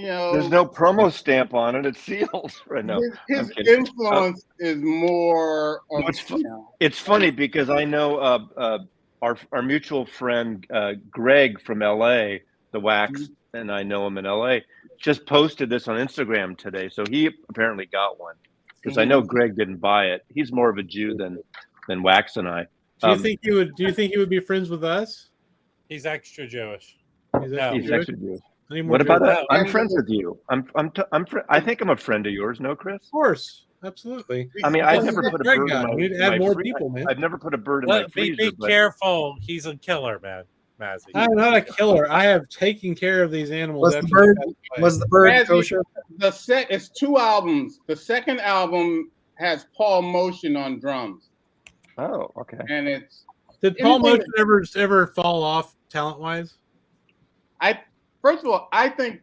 There's no promo stamp on it. It's sealed right now. His influence is more. It's funny because I know our mutual friend Greg from LA, the Wax, and I know him in LA, just posted this on Instagram today. So he apparently got one because I know Greg didn't buy it. He's more of a Jew than Wax and I. Do you think he would? Do you think he would be friends with us? He's extra Jewish. He's extra Jewish. What about that? I'm friends with you. I think I'm a friend of yours. No, Chris? Of course, absolutely. I mean, I've never put a bird in my. We need to add more people, man. I've never put a bird in my freezer. Be careful. He's a killer, man. Mazzy. I'm not a killer. I have taken care of these animals. Was the bird kosher? It's 2 albums. The second album has Paul Motion on drums. Oh, okay. And did Paul Motion ever fall off talent wise? First of all, I think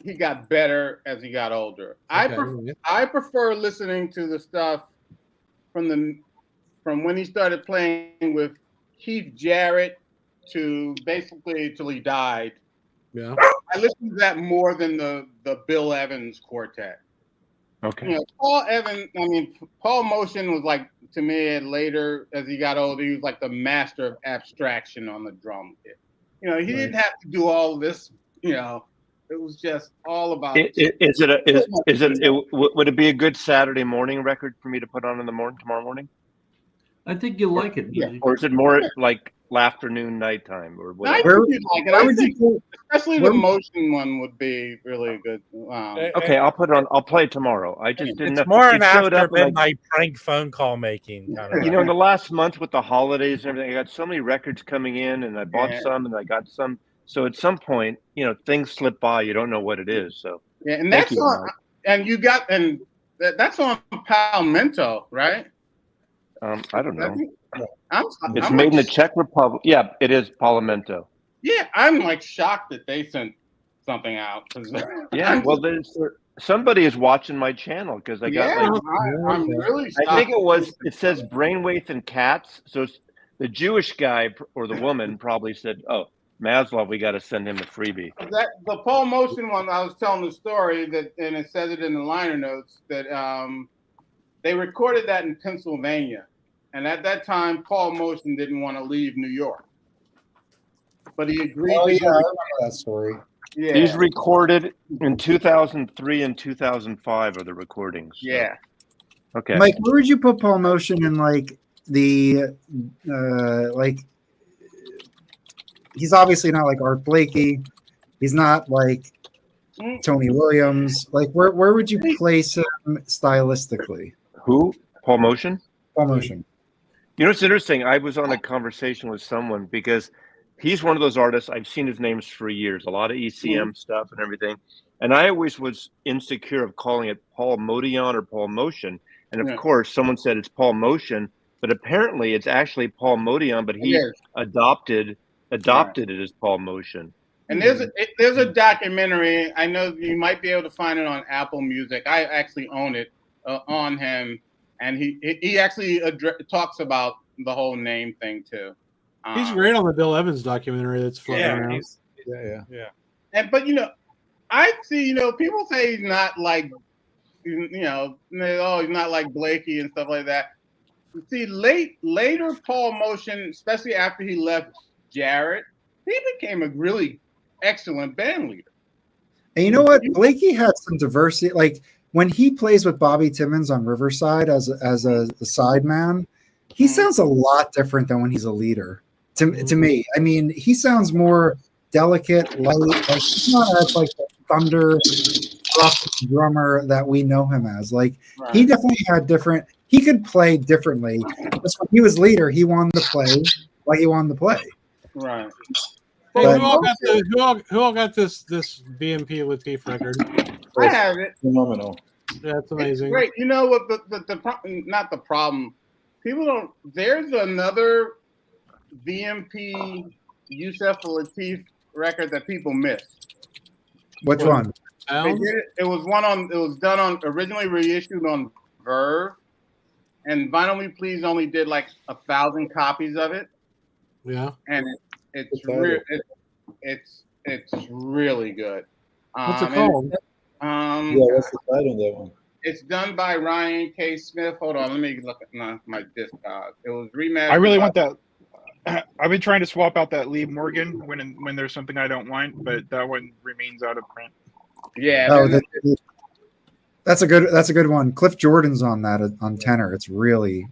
he got better as he got older. Okay. I prefer listening to the stuff from when he started playing with Keith Jarrett to basically till he died. Yeah, I listened to that more than the Bill Evans quartet. Okay. Paul Motion was like, to me, later as he got older, he was like the master of abstraction on the drum kit. He didn't have to do all this. It was just all about. Would it be a good Saturday morning record for me to put on in the tomorrow morning? I think you'll like it. Yeah. Or is it more like afternoon, nighttime, or whatever? I think you'd like it. I think, especially the Motion one would be really good. Okay, I'll put it on. I'll play it tomorrow. I just didn't know. It's more an after midnight prank phone call making kind of. In the last month with the holidays and everything, I got so many records coming in, and I bought some, and I got some. So at some point, things slip by. You don't know what it is. So and that's on. And that's on Palmento, right? I don't know. It's made in the Czech Republic. Yeah, it is Palmento. Yeah, I'm like shocked that they sent something out. Yeah, well, somebody is watching my channel because I got. I'm really shocked. I think it says Brainwave and Cats. So the Jewish guy or the woman probably said, "Oh, Maslov, we got to send him a freebie." The Paul Motion one, I was telling the story and it says it in the liner notes that they recorded that in Pennsylvania, and at that time, Paul Motion didn't want to leave New York, but he agreed. Oh yeah, I remember that story. Yeah, he's recorded in 2003 and 2005 are the recordings. So. Yeah. Okay. Mike, where would you put Paul Motion in he's obviously not like Art Blakey. He's not like Tony Williams. Like, where would you place him stylistically? Who? Paul Motion? Paul Motion. It's interesting. I was on a conversation with someone because he's one of those artists. I've seen his names for years, a lot of ECM stuff and everything. And I always was insecure of calling it Paul Modion or Paul Motion. And of course, someone said it's Paul Motion, but apparently it's actually Paul Modion, but he adopted it as Paul Motion. And there's a documentary. I know you might be able to find it on Apple Music. I actually own it on him, and he actually talks about the whole name thing too. He's great on the Bill Evans documentary that's floating around. But I see. People say he's not like, he's not like Blakey and stuff like that. See, later Paul Motion, especially after he left Jarrett, he became a really excellent band leader. And you know what? Blakey had some diversity. Like when he plays with Bobby Timmons on Riverside as a sideman, he sounds a lot different than when he's a leader. To me, I mean, he sounds more delicate, light. Like he's not as like the thunder rough drummer that we know him as. Like he definitely had different. He could play differently. Because when he was leader, he wanted to play like he wanted to play. Right. Hey, who all got this VMP Latif record? I have it. Phenomenal. Yeah, it's amazing. It's great. You know what? Not the problem. People don't. There's another VMP Yusef Latif record that people missed. Which one? It was done on originally reissued on Verve, and Vinyl Me Please only did like 1,000 copies of it. Yeah, and it's really good. What's it called? Yeah, what's the title on that one? It's done by Ryan K. Smith. Hold on, let me look at my disc. It was remastered. I really want that. I've been trying to swap out that Lee Morgan when there's something I don't want, but that one remains out of print. Yeah. Oh, that's a good one. Cliff Jordan's on that on tenor. It's really.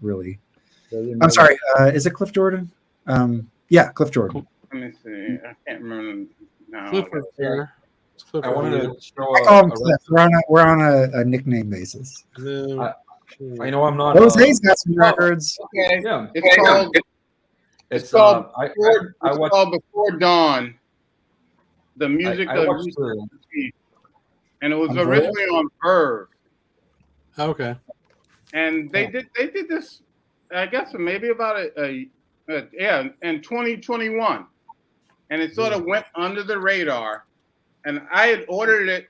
I'm sorry. Is it Cliff Jordan? Yeah, Cliff Jordan. Let me see. I can't remember. No. Clifford here. I wanted to show I call him Cliff. We're on a nickname basis. No. I know I'm not. Jose's got some records. Okay. Yeah. It's called I watched, called Before Dawn. The music I of watched and it was On originally on Byrd. Okay. And they did this, I guess maybe about in 2021. And it sort of went under the radar. And I had ordered it,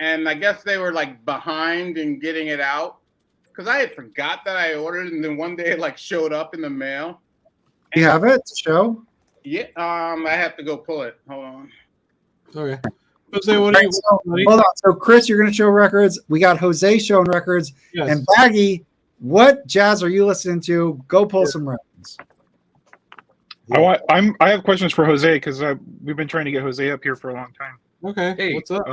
and I guess they were like behind in getting it out. Because I had forgot that I ordered it, and then one day it like showed up in the mail. You have it to show? Yeah, I have to go pull it. Hold on. Okay. Jose, what do you Hold on. So, Chris, you're going to show records. We got Jose showing records. Yes. And Baggy, what jazz are you listening to? Go pull some records. I have questions for Jose because we've been trying to get Jose up here for a long time. Okay. Hey, what's up?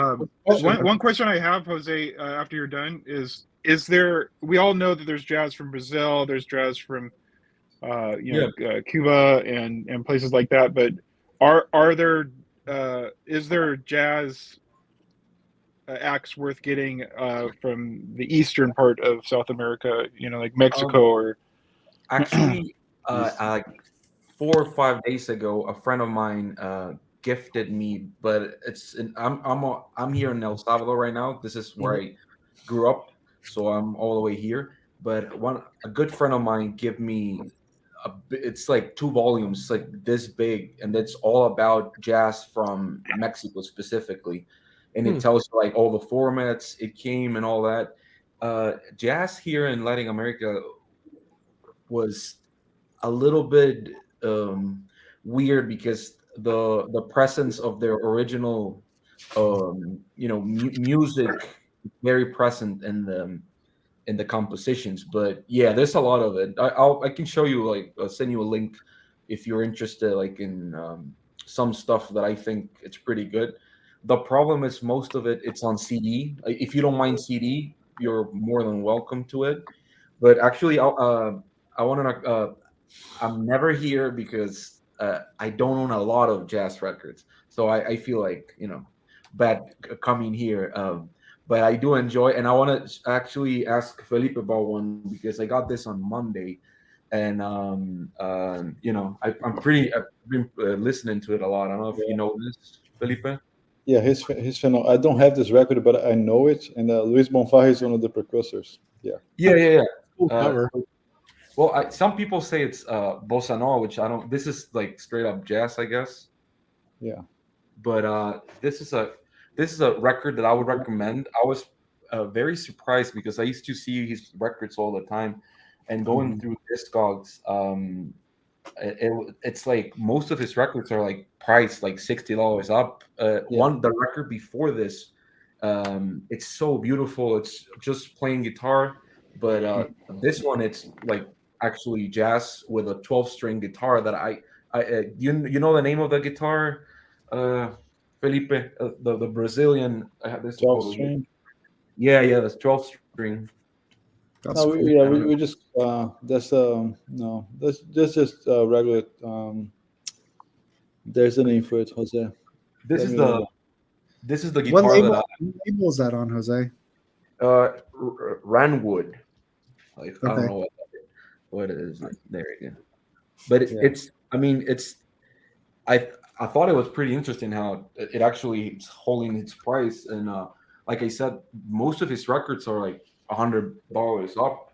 One question I have, Jose, after you're done, is there? We all know that there's jazz from Brazil, there's jazz from Cuba and places like that, but are there is there jazz acts worth getting from the eastern part of South America? Like Mexico or actually 4 or 5 days ago, a friend of mine gifted me, but I'm here in El Salvador right now. This is where I grew up, so I'm all the way here. But a good friend of mine gave me it's like 2 volumes, like this big, and it's all about jazz from Mexico specifically, and it tells you like all the formats it came and all that. Jazz here in Latin America was a little bit weird because the presence of their original music very present in the compositions. But yeah, there's a lot of it. I can show you, like send you a link if you're interested, like in some stuff that I think it's pretty good. The problem is most of it's on CD. If you don't mind CD, you're more than welcome to it. But actually I want to I'm never here because I don't own a lot of jazz records, so I feel like bad coming here. But I do enjoy, and I want to actually ask Felipe about one because I got this on Monday, and I've been listening to it a lot. I don't know if you know this, Felipe. Yeah, his channel. I don't have this record, but I know it. And Luis Bonfá is one of the precursors. Yeah. Cool cover. Well, some people say it's bossa nova, which I don't. This is like straight up jazz, I guess. Yeah. But this is a record that I would recommend. I was very surprised because I used to see his records all the time, and going through Discogs, it's like most of his records are like priced like $60 up. The record before this, it's so beautiful. It's just playing guitar, but this one it's like actually jazz with a 12-string guitar that you know the name of the guitar, Felipe, the Brazilian. I have this 12-string. Yeah, that's 12-string. We just that's just regular. There's a name for it, Jose. This is the guitar. What label is that on, Jose? Ranwood. Like I don't know what it is. There you go. But I thought it was pretty interesting how it actually is holding its price, and like I said, most of his records are like $100 up.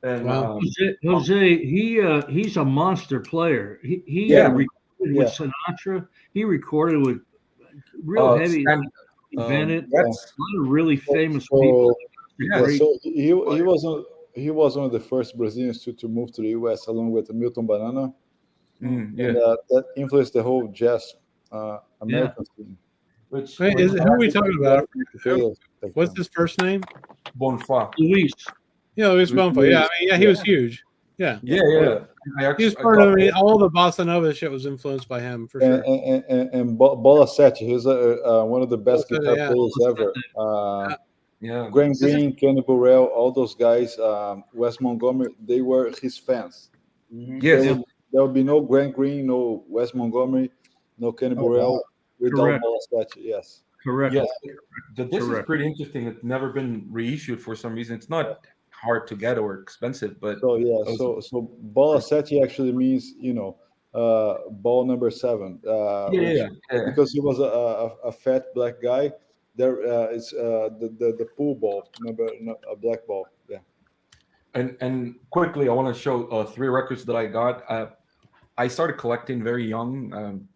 And Jose, he's a monster player. He recorded with Sinatra. He recorded with real heavy. Bennett, a lot of really famous people. So he was one of the first Brazilians to move to the U.S. along with Milton Banana. And that influenced the whole jazz American scene. Which Wait, who are we talking about? What's his first name? Bonfa. Luis. Yeah, Luis Bonfa. Yeah, I mean, yeah, he was huge. Yeah. Yeah. He was part of it. All the bossa nova shit was influenced by him for sure. And Bolassetti, he's one of the best guitar yeah. players ever. Yeah, Graham Greene, Kenny Burrell, all those guys, Wes Montgomery, they were his fans. Yes. There would be no Graham Greene, no Wes Montgomery, no Kenny Burrell without Bolassetti. Yes. Correct. Yes. This is pretty interesting. It's never been reissued for some reason. It's not hard to get or expensive, but so Bolassetti actually means ball number 7. Because he was a fat black guy. There is the pool ball number, a black ball. Yeah. And quickly, I want to show 3 records that I got. I started collecting very young.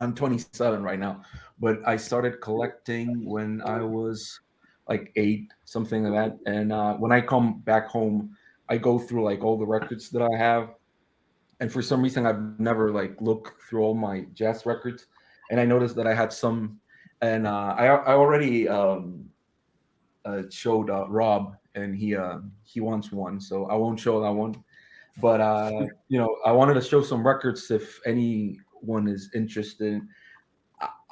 I'm 27 right now, but I started collecting when I was like 8, something like that. And when I come back home, I go through like all the records that I have. And for some reason, I've never like looked through all my jazz records. And I noticed that I had some, and I already showed Rob, and he wants one, so I won't show that one. But I wanted to show some records if anyone is interested.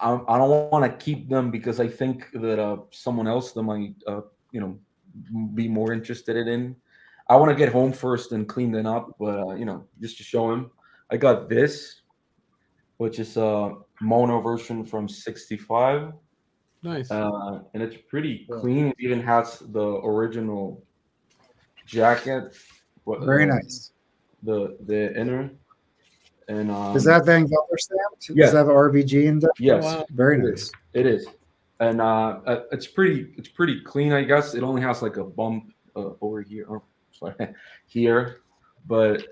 I don't want to keep them because I think that someone else that might be more interested in. I want to get home first and clean them up, but just to show him, I got this, which is a mono version from '65. Nice. And it's pretty clean. It even has the original jacket. Very nice. The inner. And is that Van Gelder stamped? Yeah. Does that have RBG in there? Yes. Wow. Very nice. It is. And it's pretty clean, I guess. It only has like a bump over here. Oh, sorry, here. But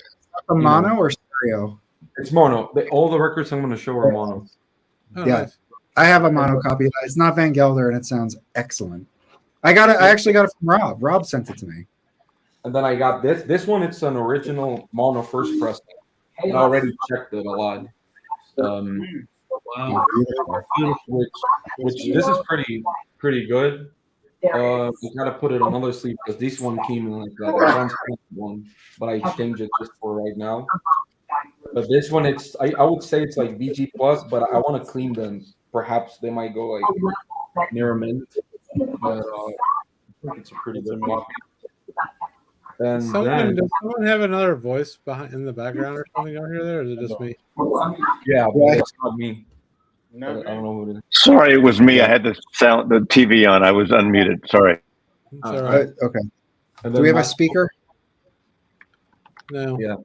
a mono or stereo? It's mono. All the records I'm going to show are mono. Oh, yeah. Nice. I have a mono copy. It's not Van Gelder, and it sounds excellent. I actually got it from Rob. Rob sent it to me. And then I got this. This one, it's an original mono first pressing. I already checked it a lot. Wow. Which this is pretty good. You gotta put it on another sleeve because this one came in like a transparent one, but I changed it just for right now. But this one, I would say it's like VG plus, but I want to clean them. Perhaps they might go like near a mint. But I think it's a pretty good one. And does someone have another voice in the background or something down here? There, or is it just me? Yeah, but it's not me. No, I don't know who it is. Sorry, it was me. I had the TV on. I was unmuted. Sorry. All right. Okay. Do we have a speaker? No. Yeah.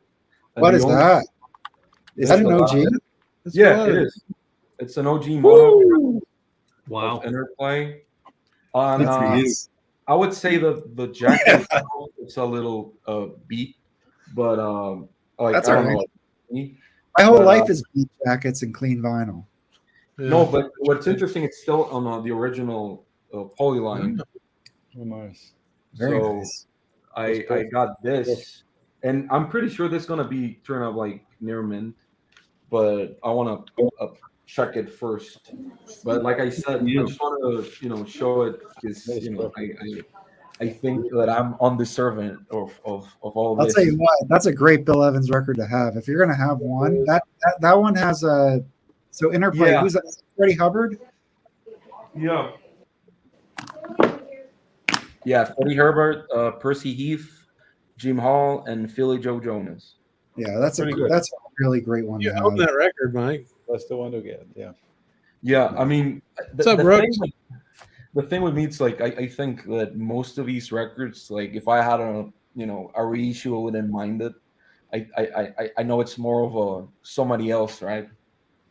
What is that? Is that an OG? Yeah, it is. It's an OG mono. Wow. Interplay. I would say the jacket it's a little beat, but that's all right. My whole life is beat jackets and clean vinyl. Yeah. No, but what's interesting, it's still on the original polyline. Oh, nice. Very nice. I got this, and I'm pretty sure this is gonna be turn out like near mint, but I want to check it first. But like I said, I just want to show it because I think that I'm undeserving of all this. I'll tell you what, that's a great Bill Evans record to have. If you're gonna have one, that one has a interplay. Yeah. Who's that? Freddie Hubbard? Yeah. Yeah, Freddie Hubbard, Percy Heath, Jim Hall, and Philly Joe Jonas. Yeah, that's a really great one. You own that record, Mike. That's the one to get. Yeah. Yeah, I mean, the thing with me, it's like I think that most of these records, like if I had a reissue, I wouldn't mind it. I know it's more of a somebody else, right?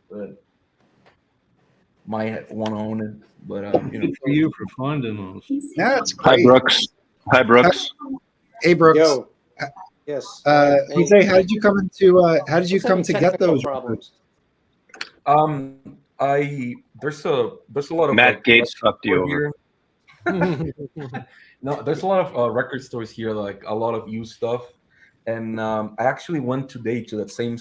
But might want to own it. But for you for finding those. Yeah, it's great. Hi Brooks. Hi Brooks. Hey Brooks. Yo. Yes. Jose, how did you come to get those problems? There's a lot of Matt Gates fucked you over. No, there's a lot of record stores here, like a lot of used stuff, and I actually went today to that same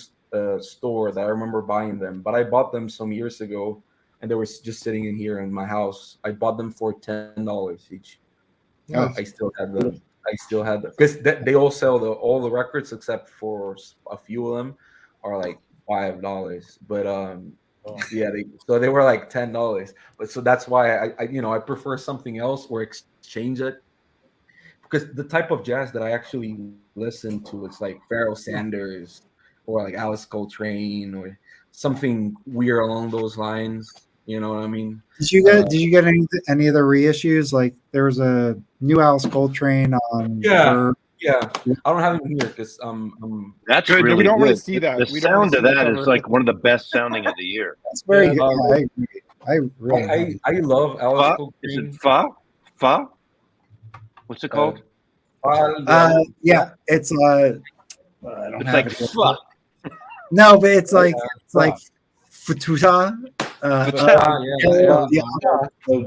store that I remember buying them, but I bought them some years ago, and they were just sitting in here in my house. I bought them for $10 each. Oh. I still had them. Because they all sell all the records except for a few of them are like $5. But yeah, they were like $10. But so that's why I prefer something else or exchange it. Because the type of jazz that I actually listen to, it's like Pharaoh Sanders or like Alice Coltrane or something weird along those lines. You know what I mean? Did you get any of the reissues? Like there was a new Alice Coltrane on. Yeah. I don't have it here because that's good. really We don't good. really see that. The sound of that is like one of the best sounding of the year. That's very good. I really I love Alice Coltrane. Is it fa? What's it called? Yeah, it's it's like fuck. No, but it's like Fututa.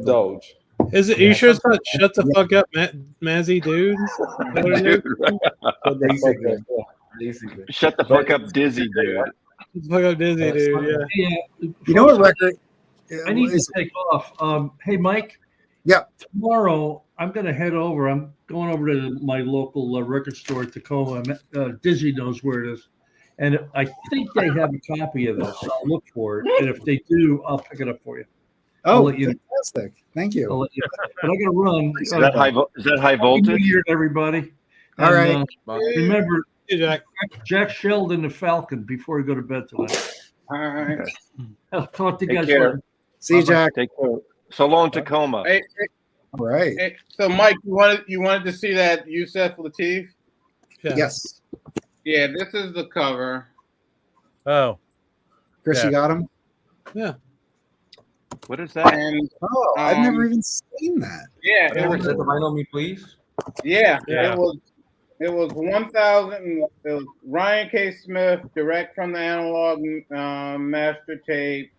Doge. Is it? You sure it's not "Shut the fuck up, Mazzy dude"? Basically. Shut the fuck up, Dizzy dude. Shut the fuck up, Dizzy dude. Yeah. You know what record? I need to take off. Hey, Mike. Yeah. Tomorrow I'm going to head over. I'm going over to my local record store at Tacoma. Dizzy knows where it is. And I think they have a copy of this. I'll look for it. And if they do, I'll pick it up for you. Oh, fantastic. Thank you. I'll let you know. But I got to run. Is that high voltage? Happy New Year, everybody. All right. Remember, Hey, Jack Sheldon the Falcon before you go to bed tonight. All right. I'll talk to you Take guys care. later. See you, Jack. Take care. So long, Tacoma. Hey, All right. hey, so Mike, you wanted to see that Yusef Lateef? Yes. Yeah, this is the cover. Oh, Chris, you got him? Yeah. What is that? And I've never even seen that. yeah, Can you set the vinyl me, please? Yeah, Yeah. It was 1,000. It was Ryan K. Smith, direct from the analog master tape,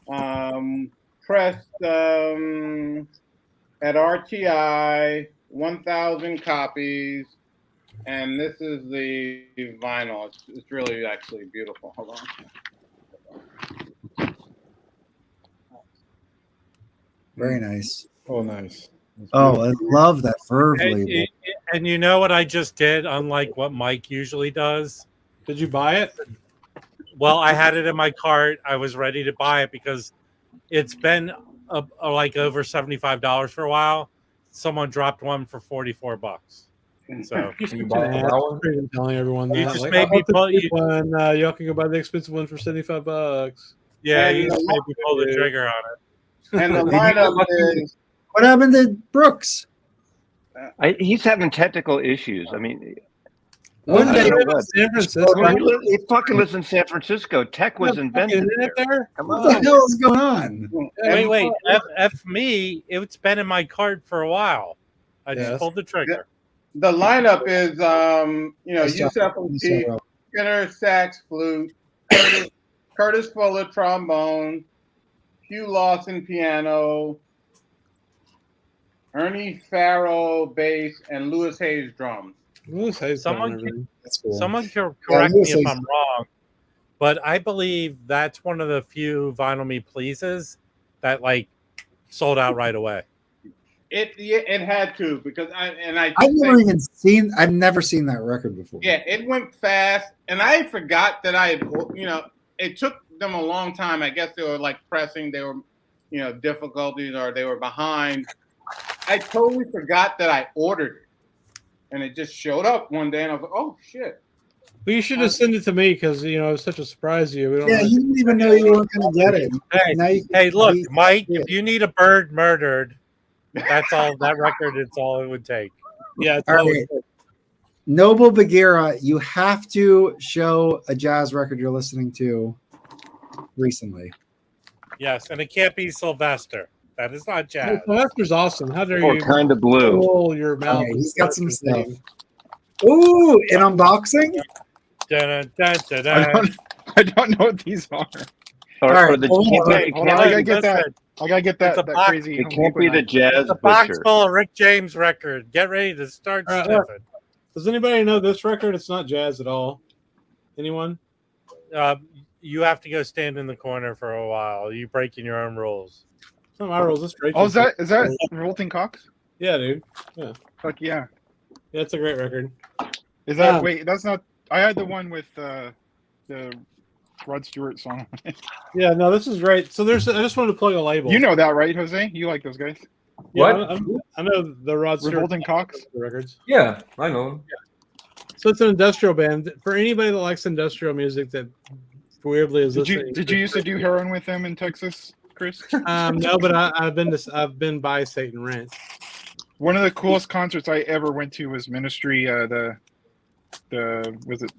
pressed at RTI, 1,000 copies, and this is the vinyl. It's really actually beautiful. Hold on. Very nice. Oh, nice. Oh, I love that verve label. and you know what I just did, unlike what Mike usually does? Did you buy it? Well, I had it in my cart. I was ready to buy it because it's been like over $75 for a while. Someone dropped one for $44. So Can you buy that one? I'm telling everyone that. You just Like, made me pull you. one. Y'all can go buy the expensive one for $75. Yeah, And you just made me pull the trigger on it. And the lineup is What happened to Brooks? He's having technical issues. I mean, When I did don't know what. San Francisco. He fucking lives in San Francisco. Tech was invented Isn't it there. there? Come What the on. hell is going on? Wait. F me. It's been in my cart for a while. I just pulled the trigger. the lineup is Nice job. Yusef Lateef, Skinner sax, flute, Curtis Fuller trombone, Hugh Lawson piano, Ernie Farrow bass, and Lewis Hayes drums. Lewis Hayes got Someone everything. That's cool. Someone can correct me Lewis if Hayes- I'm wrong, but I believe that's one of the few Vinyl Me Pleases that like sold out right away. It had to because I've never seen that record before. Yeah, it went fast, and I forgot that it took them a long time. I guess they were like pressing, they were, difficulties, or they were behind. I totally forgot that I ordered it, and it just showed up one day, and I was like, "Oh shit!" Well, you should have sent it to me because it was such a surprise to you. We don't Yeah, you didn't even know you weren't going to get it. Now you- Hey, look, you- Mike, yeah. if you need a bird murdered, that's all that record. It's all it would take. Yeah, it's All always right. Noble Bagheera, you have to show a jazz record you're listening to recently. Yes, and it can't be Sylvester. That is not jazz. Sylvester's awesome. How dare Or you kind of blue. roll your mouth? Okay, he's got some stuff. Ooh, an unboxing? Dun, dun, dun, dun. I don't know what these are. Or, All right, or the hold on, it Hold on, I gotta get that. Listen, I gotta get that. It's a That box. crazy. it Home can't Depot be the knife. jazz It's a box butcher. full of Rick James record. Get ready to start All right, sniffing. Does anybody know this record? It's not jazz at all. Anyone? you have to go stand in the corner for a while. You breaking your own rules. It's not my rules. It's Rachel's. Oh, is that Revolting Cox? Yeah, dude. Yeah. Fuck yeah. Yeah, it's a great record. Is that wait? That's not. I had the one with the Rod Stewart song. Yeah, no, this is great. So I just wanted to plug a label. You know that, right, Jose? You like those guys? Yeah, I know the Rod Stewart Revolting Cox records. Yeah, I know. Yeah. So it's an industrial band. For anybody that likes industrial music that weirdly is listening. Did you used to do heroin with them in Texas, Chris? No, but I've been by Satan Ranch. One of the coolest concerts I ever went to was Ministry. The was it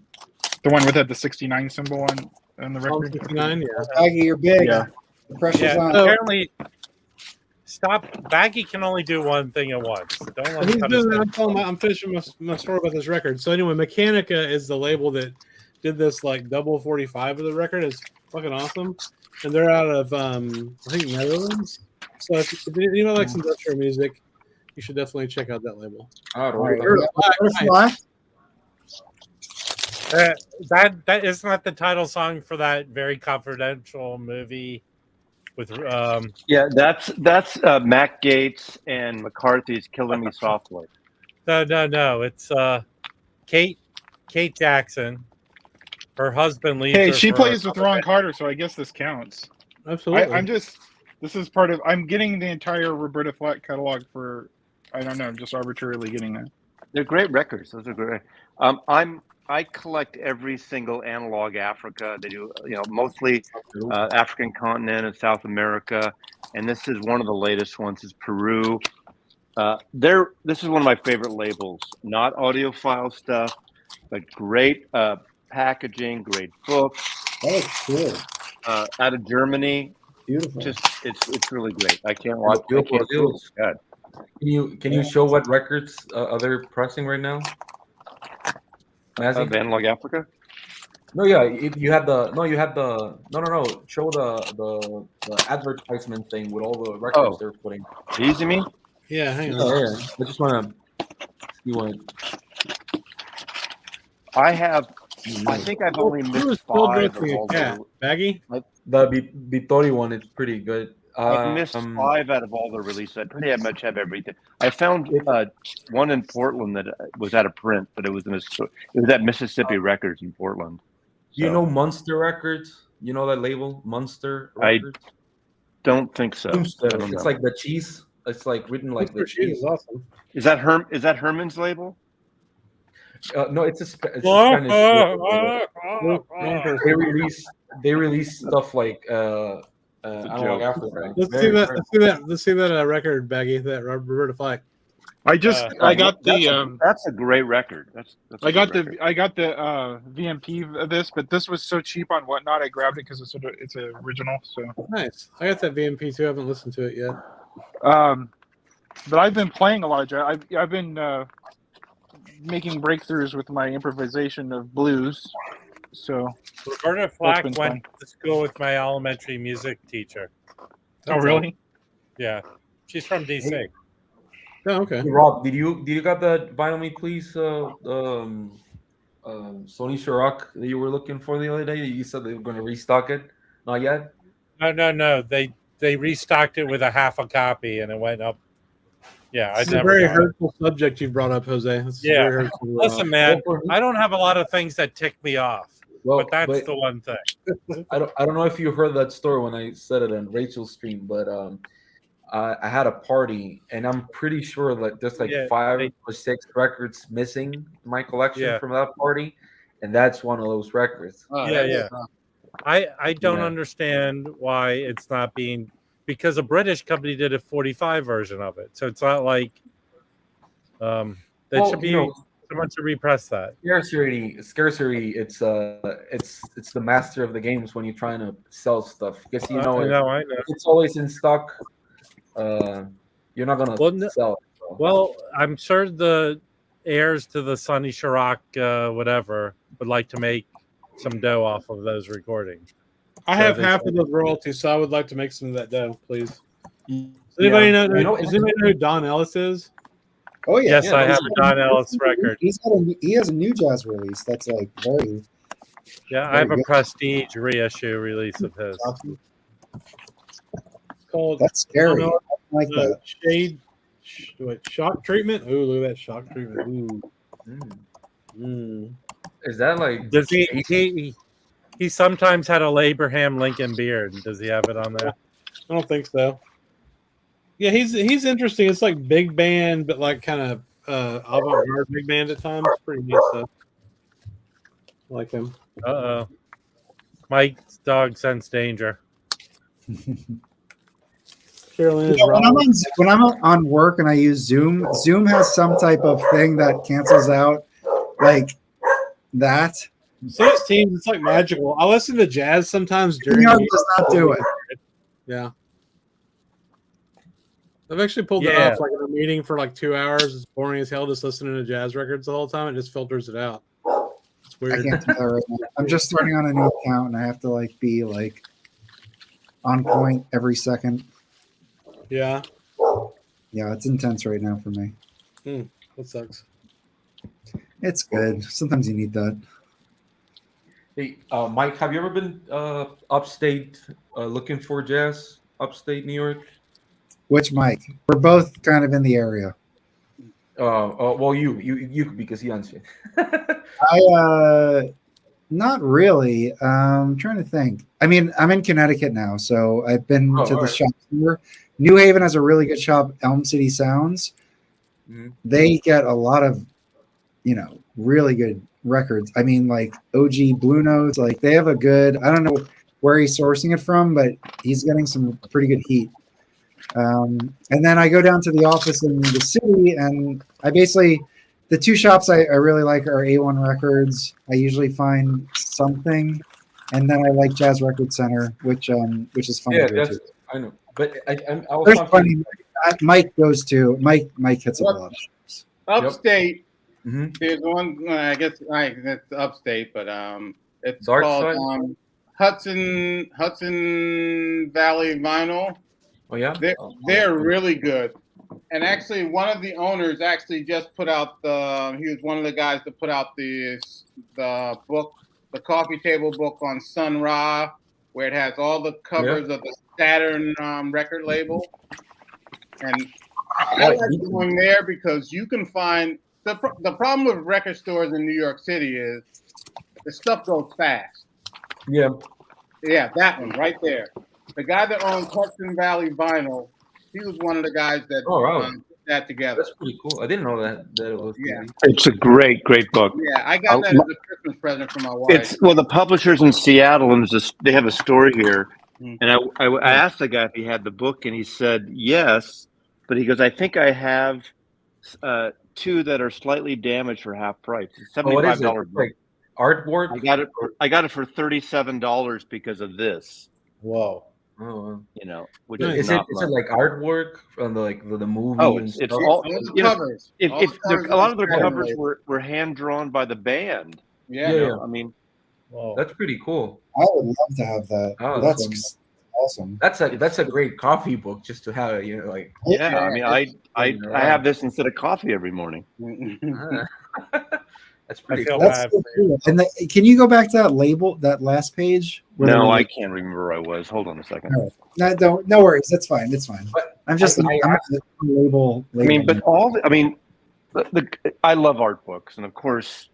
the one with the 69 symbol on the record? 69, yeah. Baggy, you're big. Yeah. The pressure's on. Apparently, Baggy can only do one thing at once. Don't let him I'm finishing my story about this record. So anyway, Mechanica is the label that did this like double 45 of the record. It's fucking awesome, and they're out of I think Netherlands. So if anybody likes industrial music, you should definitely check out that label. That is not the title song for that very confidential movie with Yeah, that's Mac Gates and McCarthy's "Killing Me Softly." No, it's Kate Jackson. Her husband leaves. Hey, her she for plays with Ron Carter, so I guess this counts. Absolutely. This is part of. I'm getting the entire Roberta Flack catalog for. I don't know. I'm just arbitrarily getting that. They're great records. Those are great. I collect every single analog Africa. They do, mostly African continent and South America, and this is one of the latest ones. Is Peru. This is one of my favorite labels. Not audiophile stuff, but great packaging, great books. Oh, cool. Out of Germany. Beautiful. Just it's really great. I can't watch. God. Can you show what records they're pressing right now? Analog Africa. No, yeah, you had the show the advertisement thing with all the records they're putting. Easy me. Yeah, hang on. Yeah. I just want to see what. I think I've only missed 5 of all the Baggy. The Vittori one is pretty good. I've missed 5 out of all the releases. I pretty much have everything. I found one in Portland that was out of print, but it was at Mississippi Records in Portland. So. You know Munster Records? You know that label, Munster Records? I don't think so. It's like the cheese. It's like written like the cheese. Is awesome. Is that Herman's label? No, it's a Spanish. They release stuff like Analog Africa. Let's see that record, Baggy. That Roberta Flack. I got the. That's a great record. I got the VMP of this, but this was so cheap on Whatnot. I grabbed it because it's an original. So nice. I got that VMP too. I haven't listened to it yet. But I've been playing a lot of jazz. I've been making breakthroughs with my improvisation of blues. So Roberta Flack went to school with my elementary music teacher. Oh, really? Yeah, she's from DC. Oh, okay. Hey, Rob, did you got that Vinyl Me Please Sonny Chirac that you were looking for the other day? You said they were going to restock it. Not yet. No. They restocked it with a half a copy, and it went up. Yeah, it's a very hurtful subject you've brought up, Jose. Yeah. Listen, man, I don't have a lot of things that tick me off, but that's the one thing. I don't know if you heard that story when I said it on Rachel's stream, but I had a party, and I'm pretty sure that there's like 5 or 6 records missing in my collection from that party, and that's one of those records. I don't understand why it's not being, because a British company did a 45 version of it, so it's not like should be someone to repress that. Scarcity. It's the master of the games when you're trying to sell stuff, because I know. It's always in stock. You're not gonna sell it. So. Well, I'm sure the heirs to the Sonny Chirac whatever would like to make some dough off of those recordings. I have half of those royalties, so I would like to make some of that dough, please. Does anybody know who Don Ellis is? Oh yeah. Yes, I have a Don Ellis record. He has a new jazz release that's like very Yeah, I have a prestige reissue release of his. Awesome. It's called. That's scary. I don't know, Like that. Shade. Shock treatment. Ooh, look at that shock treatment. Ooh. Is that like? Does he sometimes had a Abraham Lincoln beard? Does he have it on there? I don't think so. Yeah, he's interesting. It's like big band, but like kind of avant-garde big band at times. Pretty neat stuff. I like him. Uh-oh. Mike's dog sense danger. Carolyn is when I'm on work and I use Zoom, Zoom has some type of thing that cancels out like that. So it's Teams, it's like magical. I listen to jazz sometimes during. It does not do it. Yeah. I've actually pulled it off like in a meeting for like 2 hours. It's boring as hell just listening to jazz records the whole time. It just filters it out. It's weird. I can't do that right now. I'm just starting on a new account and I have to like be like on point every second. Yeah. Yeah, it's intense right now for me. That sucks. It's good. Sometimes you need that. Hey, Mike, have you ever been upstate looking for jazz? Upstate New York? Which Mike? We're both kind of in the area. Well, you because he answered. Not really. I'm trying to think. I mean, I'm in Connecticut now, so I've been to the shop here. New Haven has a really good shop, Elm City Sounds. They get a lot of, really good records. I mean, like OG Blue Notes, like they have a good, I don't know where he's sourcing it from, but he's getting some pretty good heat. And then I go down to the office in the city, and I basically, the two shops I really like are A1 Records. I usually find something, and then I like Jazz Record Center, which is fun. Yeah, to go to. I know. But I was There's talking. Mike goes to Mike hits up a lot of shops. Upstate. There's one. I guess it's upstate, but it's Dark called Hudson Valley Vinyl. Oh yeah, they're really good. And actually, one of the owners actually just put out he was one of the guys that put out the book, the coffee table book on Sun Ra, where it has all the covers of the Saturn record label. And I like going there because you can find the problem with record stores in New York City is the stuff goes fast. Yeah. Yeah, that one right there. The guy that owns Hudson Valley Vinyl, he was one of the guys that put that together. That's pretty cool. I didn't know that it was. Yeah, it's a great book. Yeah, I got that as a Christmas present for my wife. The publishers in Seattle, and they have a store here. And I asked the guy if he had the book, and he said yes, but he goes, I think I have two that are slightly damaged for half price. It's $75 book. Like artwork. I got it for $37 because of this. Whoa. Oh, which is it like artwork from the movie? Oh, and it's stuff? all covers. A lot of their covers were hand drawn by the band. Yeah. I mean, that's pretty cool. I would love to have that. Oh, that's awesome. That's a great coffee book just to have. Like. Yeah, I mean, I have this instead of coffee every morning. That's pretty cool. Cool. And can you go back to that label, that last page? No, I can't remember where I was. Hold on a second. No worries. That's fine. It's fine. I'm just label. I mean, but I love art books, and of course,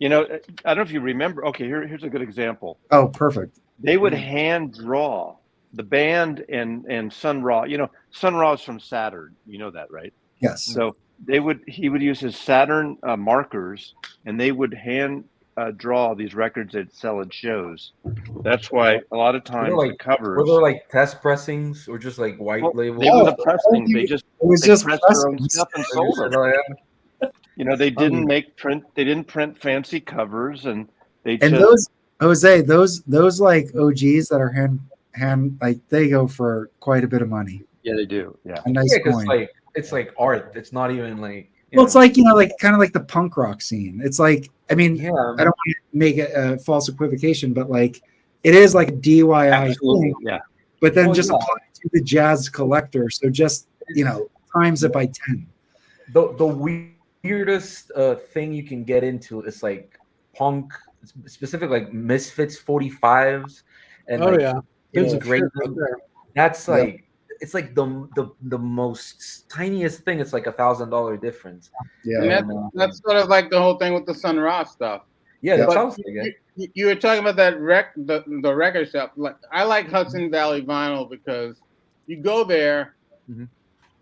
I don't know if you remember. Okay, here's a good example. Oh, perfect. They would hand draw the band and Sun Ra. Sun Ra is from Saturn. You know that, right? Yes. So he would use his Saturn markers, and they would hand draw these records that sell at shows. That's why a lot of times the covers were there like test pressings or just like white label. They were the pressing. They just pressed their own stuff and sold them. They didn't print. They didn't print fancy covers, and those Jose, those like OGs that are hand like they go for quite a bit of money. Yeah, they do. Yeah, a nice coin. It's like art. It's not even like. It's like like kind of like the punk rock scene. It's like I don't want to make a false equivocation, but like it is like a DIY thing. Yeah. But then apply it to the jazz collector. So just times it by 10. The weirdest thing you can get into is like punk specific like Misfits 45s, and Oh like, yeah, you Bins know, of shit grade right them. there. That's Yeah. like it's like the most tiniest thing. It's like $1,000 difference. Yeah. And that's sort of like the whole thing with the Sun Ra stuff. Yeah, Yeah. that But sounds like it. you were talking about that the record shop. Like I like Hudson Valley Vinyl because you go there Mhm.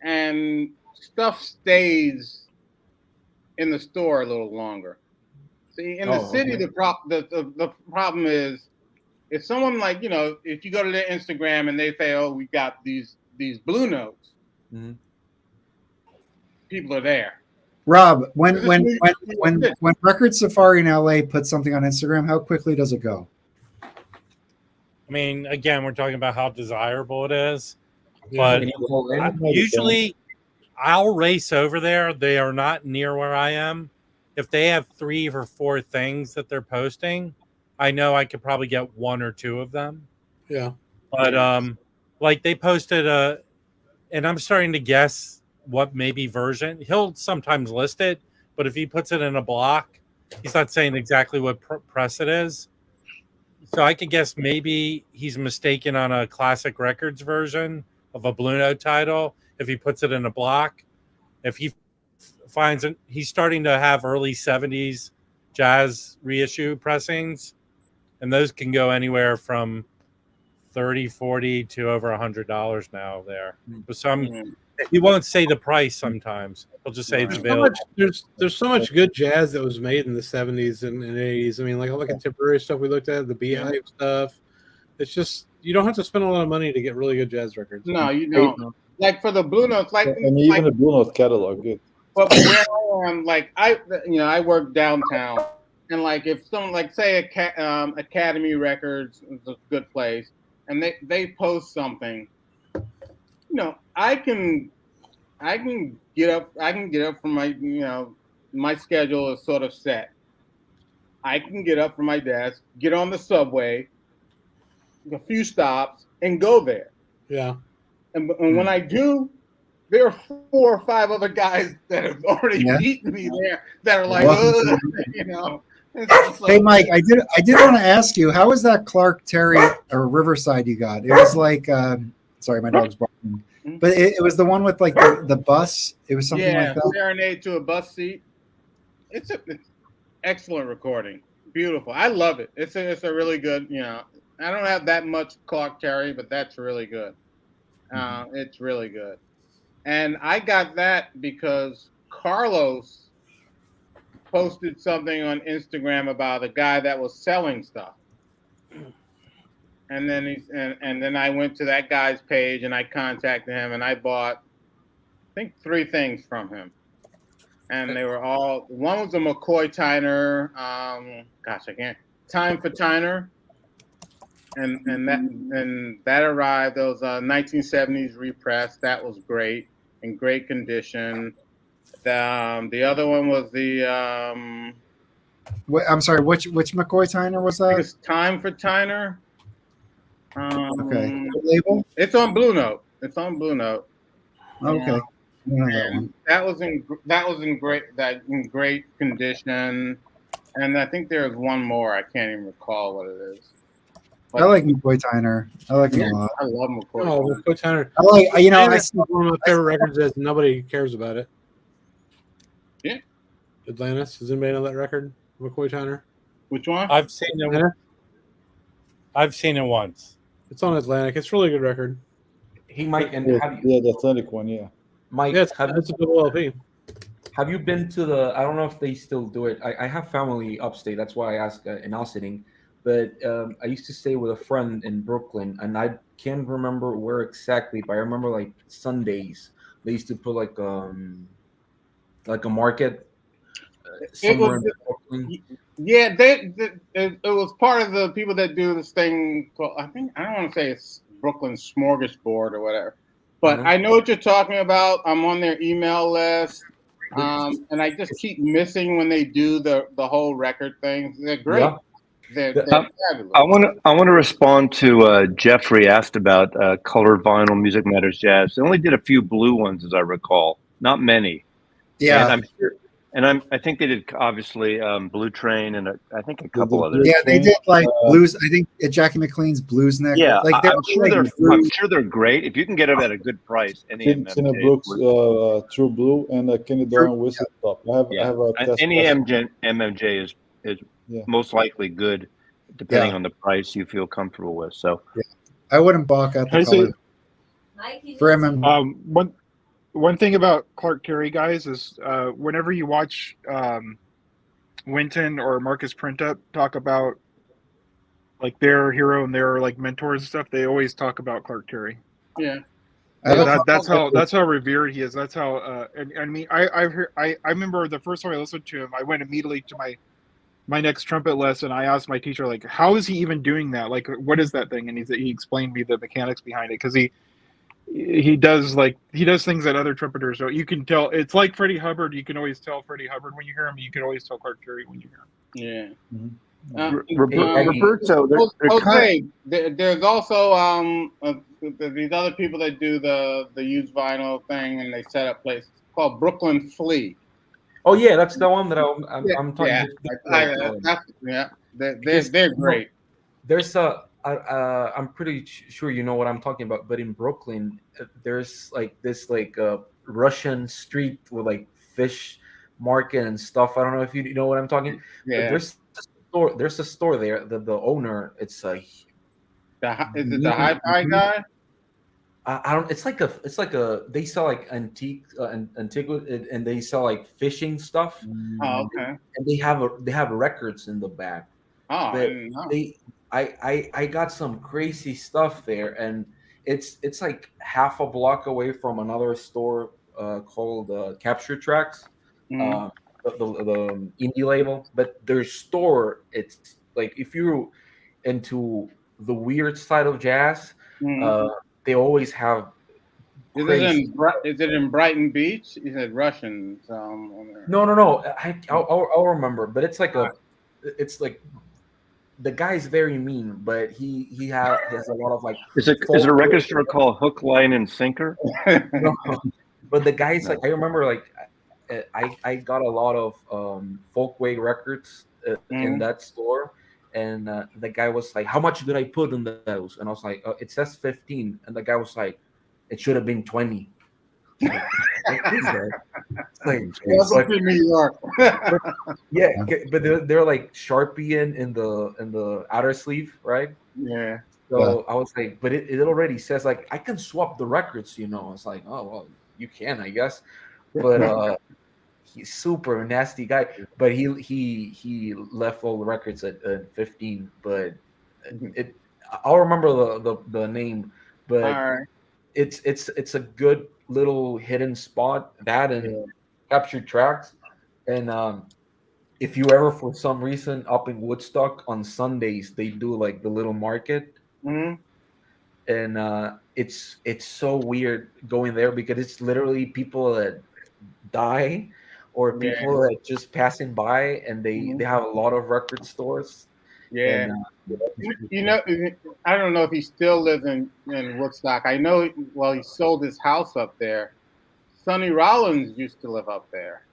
and stuff stays in the store a little longer. See, in the city, okay. the problem is if someone like, you know, if you go to their Instagram and they say, "Oh, we got these Blue Notes," Mhm. people are there. Rob, when Record Safari in LA puts something on Instagram, how quickly does it go? I mean, again, we're talking about how desirable it is, but Can you call in? usually I'll race over there. They are not near where I am. If they have 3 or 4 things that they're posting, I know I could probably get 1 or 2 of them. Yeah. But like they posted and I'm starting to guess what maybe version. He'll sometimes list it, but if he puts it in a block, he's not saying exactly what press it is. So I could guess maybe he's mistaken on a Classic Records version of a Blue Note title if he puts it in a block. If he finds it, he's starting to have early 70s jazz reissue pressings, and those can go anywhere from $30, $40 to over $100 now there. But some he won't say the price sometimes. He'll just say it's available. There's so much good jazz that was made in the 70s and 80s. I mean, like all the contemporary stuff we looked at, the Beehive stuff. It's just you don't have to spend a lot of money to get really good jazz records. No, you don't. Like for the Blue Notes, like and even the Blue Note catalog, good. But where I am, like I work downtown, and like if someone like say Academy Records is a good place, and they post something, I can get up from my my schedule is sort of set. I can get up from my desk, get on the subway, a few stops, and go there. Yeah. And when I do, there are 4 or 5 other guys that have already beaten me there that are like, Hey, Mike, I did want to ask you, how was that Clark Terry or Riverside you got? It was like, sorry, my dog's barking, but it was the one with like the bus. It was something like that. Serenade to a bus seat. It's excellent recording, beautiful. I love it. It's a really good. I don't have that much Clark Terry, but that's really good. It's really good. And I got that because Carlos posted something on Instagram about a guy that was selling stuff. And then then I went to that guy's page and I contacted him and I bought, I think, 3 things from him. And they were all, one was a McCoy Tyner, Time for Tyner. And that arrived. There was a 1970s repress. That was great, in great condition. The other one was the I'm sorry, which McCoy Tyner was that? It's Time for Tyner. Okay. What label? It's on Blue Note. Okay. That was in great condition. And I think there was one more. I can't even recall what it is. I like McCoy Tyner. I like him a lot. I love McCoy. Oh, McCoy Tyner. I like, one of my favorite records is nobody cares about it. Yeah. Atlantis. Does anybody know that record? McCoy Tyner. Which one? I've seen it. I've seen it once. It's on Atlantic. It's a really good record. He might and the Atlantic one, yeah. Mike, it's a double LP. Have you been to the? I don't know if they still do it. I have family upstate. That's why I asked in Austin. But I used to stay with a friend in Brooklyn, and I can't remember where exactly, but I remember like Sundays they used to put like a market somewhere in Brooklyn. Yeah, it was part of the people that do this thing called, I don't want to say it's Brooklyn Smorgasbord or whatever, but I know what you're talking about. I'm on their email list, and I just keep missing when they do the whole record thing. They're great. Yeah. They're fabulous. I want to respond to Jeffrey asked about colored vinyl Music Matters Jazz. They only did a few blue ones, as I recall, not many. Yeah, And I think they did obviously Blue Train and I think a couple others. Yeah, they did like blues. I think Jackie McLean's Blues Neck. Yeah, like I'm sure they're great if you can get them at a good price. Any Tina Brooks, True Blue, and Kenny Dorn Whistle Top. I have a test. Any MMJ is most likely good, depending on the price you feel comfortable with. So I wouldn't balk at the color. For MM. One thing about Clark Terry guys is whenever you watch Winton or Marcus Printup talk about like their hero and their like mentors and stuff, they always talk about Clark Terry. Yeah. That's how revered he is. That's how I mean I remember the first time I listened to him, I went immediately to my next trumpet lesson. I asked my teacher, like, how is he even doing that? Like, what is that thing? And he explained me the mechanics behind it, because he does things that other trumpeters don't. You can tell. It's like Freddie Hubbard. You can always tell Freddie Hubbard when you hear him. You can always tell Clark Terry when you hear him. Yeah. Roberto, there's also these other people that do the used vinyl thing, and they set up places called Brooklyn Flea. Oh yeah, that's the one that I'm talking. They're great. There's I'm pretty sure you know what I'm talking about, but in Brooklyn, there's like this Russian street with like fish market and stuff. I don't know if you know what I'm talking. Yeah. But there's a store there that the owner, it's like, is it the hi-fi guy? I don't. It's like a. They sell like antiquity, and they sell like fishing stuff. Oh, okay. And they have records in the back. Oh, but I didn't know. I got some crazy stuff there, and it's like half a block away from another store called Capture Tracks, the indie label. But their store, it's like if you're into the weird side of jazz, they always have. Is it in Brighton Beach? Is it Russian? No. I'll remember, but it's like it's like. The guy's very mean, but he has a lot of like. Is it a record store called Hook, Line, and Sinker? No, but the guy's like, I remember like I got a lot of folkway records in that store, and the guy was like, "How much did I put in those?" And I was like, "It says 15," and the guy was like, "It should have been 20." New York. Yeah, but they're like Sharpie in the outer sleeve, right? Yeah. So I was like, but it already says like I can swap the records, you know. It's like, oh well, you can, I guess. But he's super nasty guy. But he left all the records at 15. But I'll remember the name. But right. it's a good little hidden spot, that and Captured Tracks. And if you ever for some reason up in Woodstock on Sundays, they do like the little market. And it's so weird going there because it's literally people that die or people that just passing by, and they have a lot of record stores. And, you know, I don't know if he still lives in Woodstock. I know, well, he sold his house up there. Sonny Rollins used to live up there.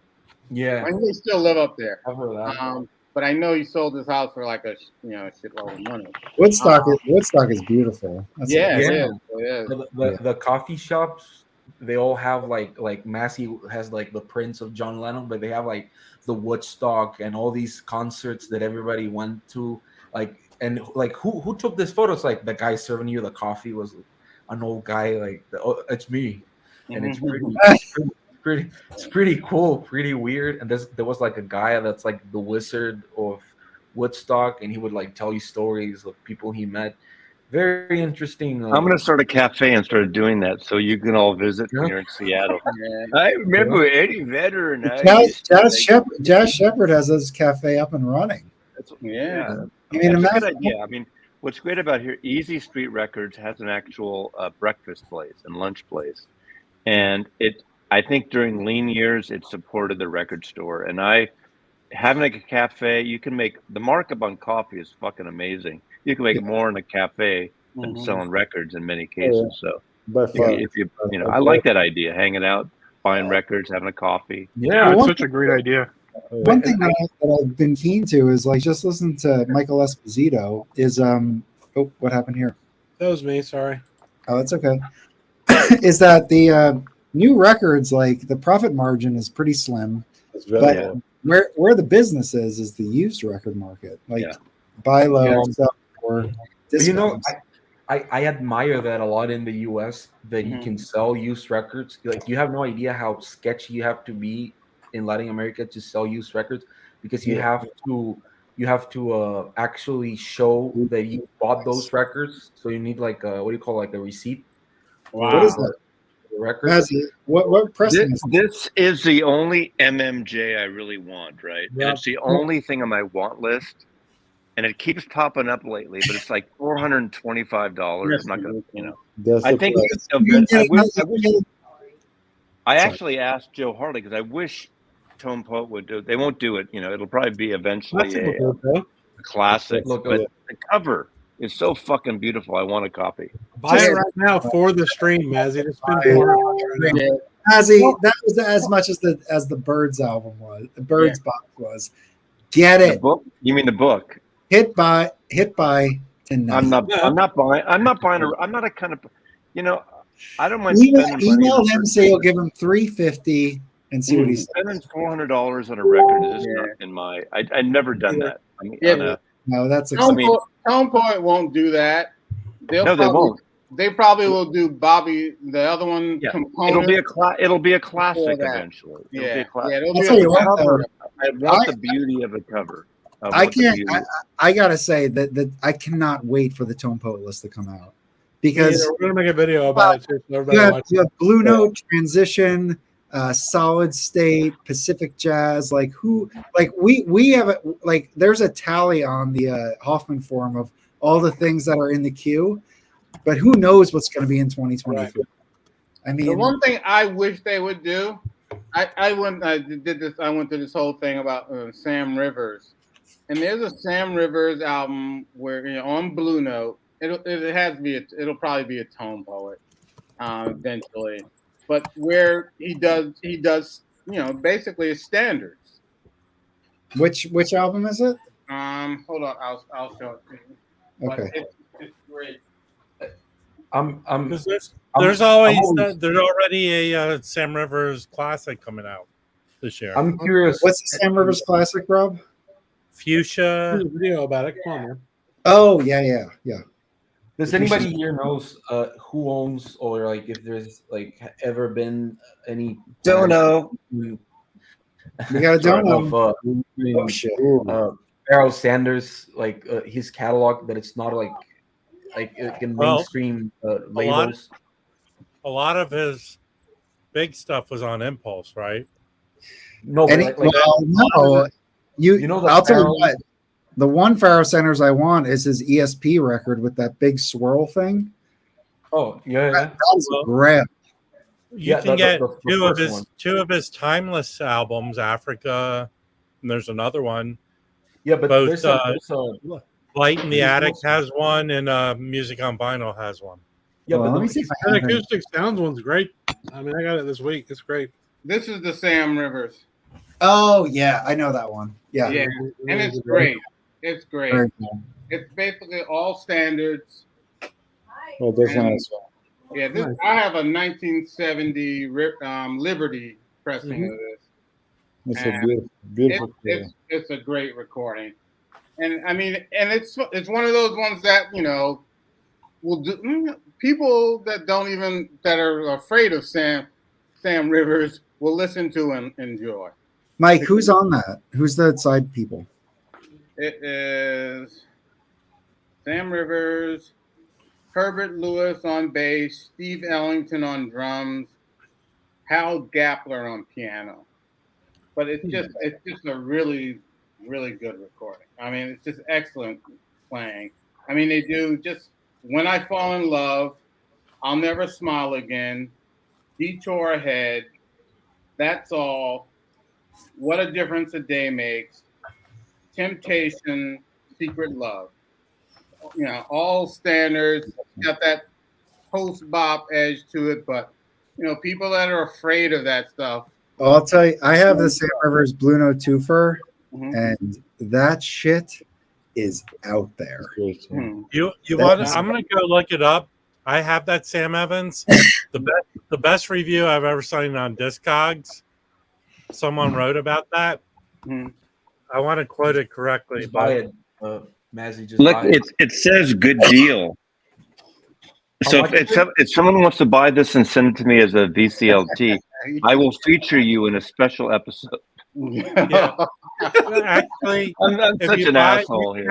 Yeah, I think he still live up there. I've heard that. But I know he sold his house for like a shitload of money. Woodstock is beautiful. The coffee shops, they all have like Massey has like the prints of John Lennon, but they have like the Woodstock and all these concerts that everybody went to, like, and like who took this photo? It's like the guy serving you the coffee was an old guy, like it's me, and it's pretty cool, pretty weird. And there was like a guy that's like the wizard of Woodstock, and he would like tell you stories of people he met. Very interesting. I'm going to start a cafe and start doing that, so you can all visit when you're in Seattle. I remember Eddie Vedder and Jazz Shepherd has his cafe up and running. I mean, that's a good idea. I mean, what's great about here, Easy Street Records has an actual breakfast place and lunch place, and I think during lean years it supported the record store. And having like a cafe, you can make the markup on coffee is fucking amazing. You can make more in a cafe than selling records in many cases. So if you I like that idea, hanging out, buying records, having a coffee. Yeah, Well, it's such a great idea. One thing that I've been keen to is like just listen to Michael Esposito. Is oh, what happened here? That was me. Sorry. Oh, that's okay. Is that the new records, like the profit margin is pretty slim, It's very but low. where the business is the used record market. Like Yeah. buy low, Yeah. sell or You know, discounts. I admire that a lot in the US that you Mhm. can sell used records. Like you have no idea how sketchy you have to be in Latin America to sell used records because you have to actually show that you bought those records. So you need like a, what do you call, like a receipt? What is that? The record. Mazzy, what pressing is This is the only MMJ I really want, right? Yeah. And it's the only thing on my want list. And it keeps popping up lately, but it's like $425. I'm not gonna, That's I the think price. I actually asked Joe Harley because I wish Tone Poet would do it. They won't do it. It'll probably be eventually a classic. Look, But the cover is so fucking beautiful. I want a copy. Buy it right now for the stream, Mazzy. It's been Mazzy, that was as much as the Byrds album was. The Byrds box was. Get The it. book? You mean the book? Hit by tonight. I'm not buying. I'm not a kind of. I don't mind Email spending money. him, say you'll give him $350 and see what he says. Spending $400 on a record is just not in my. I've never done that. I mean, No, that's Tone Poet won't do that. They won't. They probably will do Bobby, the other one. Yeah, Component. it'll be a classic that. eventually. It'll Yeah, be a classic. it'll I'll be tell you a what, cover. I want the beauty of a cover. I can't. I gotta say that I cannot wait for the Tone Poet list to come out because we're gonna make a video about it too. So everybody you have Blue Note, Transition, Solid State, Pacific Jazz. Like we have like there's a tally on the Hoffman forum of all the things that are in the queue, but who knows what's going to be in 2023? Right. I mean, The one thing I wish they would do, I went through this whole thing about Sam Rivers, and there's a Sam Rivers album where on Blue Note, it'll probably be a Tone Poet eventually, but where he does basically a standards. Which album is it? Hold on, I'll show it to you. But Okay. it's great. There's already a Sam Rivers classic coming out this year. I'm curious. What's the Sam Rivers classic, Rob? Fuchsia. There's a video about it. Come on, man. Oh yeah. Does anybody here knows who owns or like if there's like ever been any? Don't know. We got a dono. Oh shit. Pharaoh Sanders, like his catalog, that it's not like in mainstream labels. A lot of his big stuff was on Impulse, right? No, but no. You know, I'll tell you what. The one Pharaoh Sanders I want is his ESP record with that big swirl thing. Oh yeah, that's great. You can get two of his timeless albums, Africa, and there's another one. Yeah, but both Light in the Attic has one, and Music on Vinyl has one. Yeah, but let me see. That Acoustic Sounds one's great. I mean, I got it this week. It's great. This is the Sam Rivers. Oh yeah, I know that one. Yeah, and it's great. It's great. Cool. It's basically all standards. Oh, that's nice. Yeah, I have a 1970 Liberty pressing of this. It's a beautiful. It's a great recording, and I mean, and it's one of those ones that will do. People that are afraid of Sam Rivers will listen to and enjoy. Mike, who's on that? Who's the side people? It is Sam Rivers, Herbert Lewis on bass, Steve Ellington on drums, Hal Gapler on piano. But it's just a really, really good recording. I mean, it's just excellent playing. I mean, they do just When I Fall in Love, I'll Never Smile Again, Detour Ahead, That's All, What a Difference a Day Makes, Temptation, Secret Love. All standards, got that post bop edge to it, but people that are afraid of that stuff. Well, I'll tell you, I have the Sam Rivers Blue Note twofer, and that shit is out there. You want? I'm gonna go look it up. I have that Sam Evans. The best review I've ever seen on Discogs. Someone wrote about that. I want to quote it correctly. Just buy it. Mazzy, just Look, buy it. it says good deal. So if someone wants to buy this and send it to me as a VCLT, I will feature you in a special episode. Yeah. Actually, I'm such an asshole here.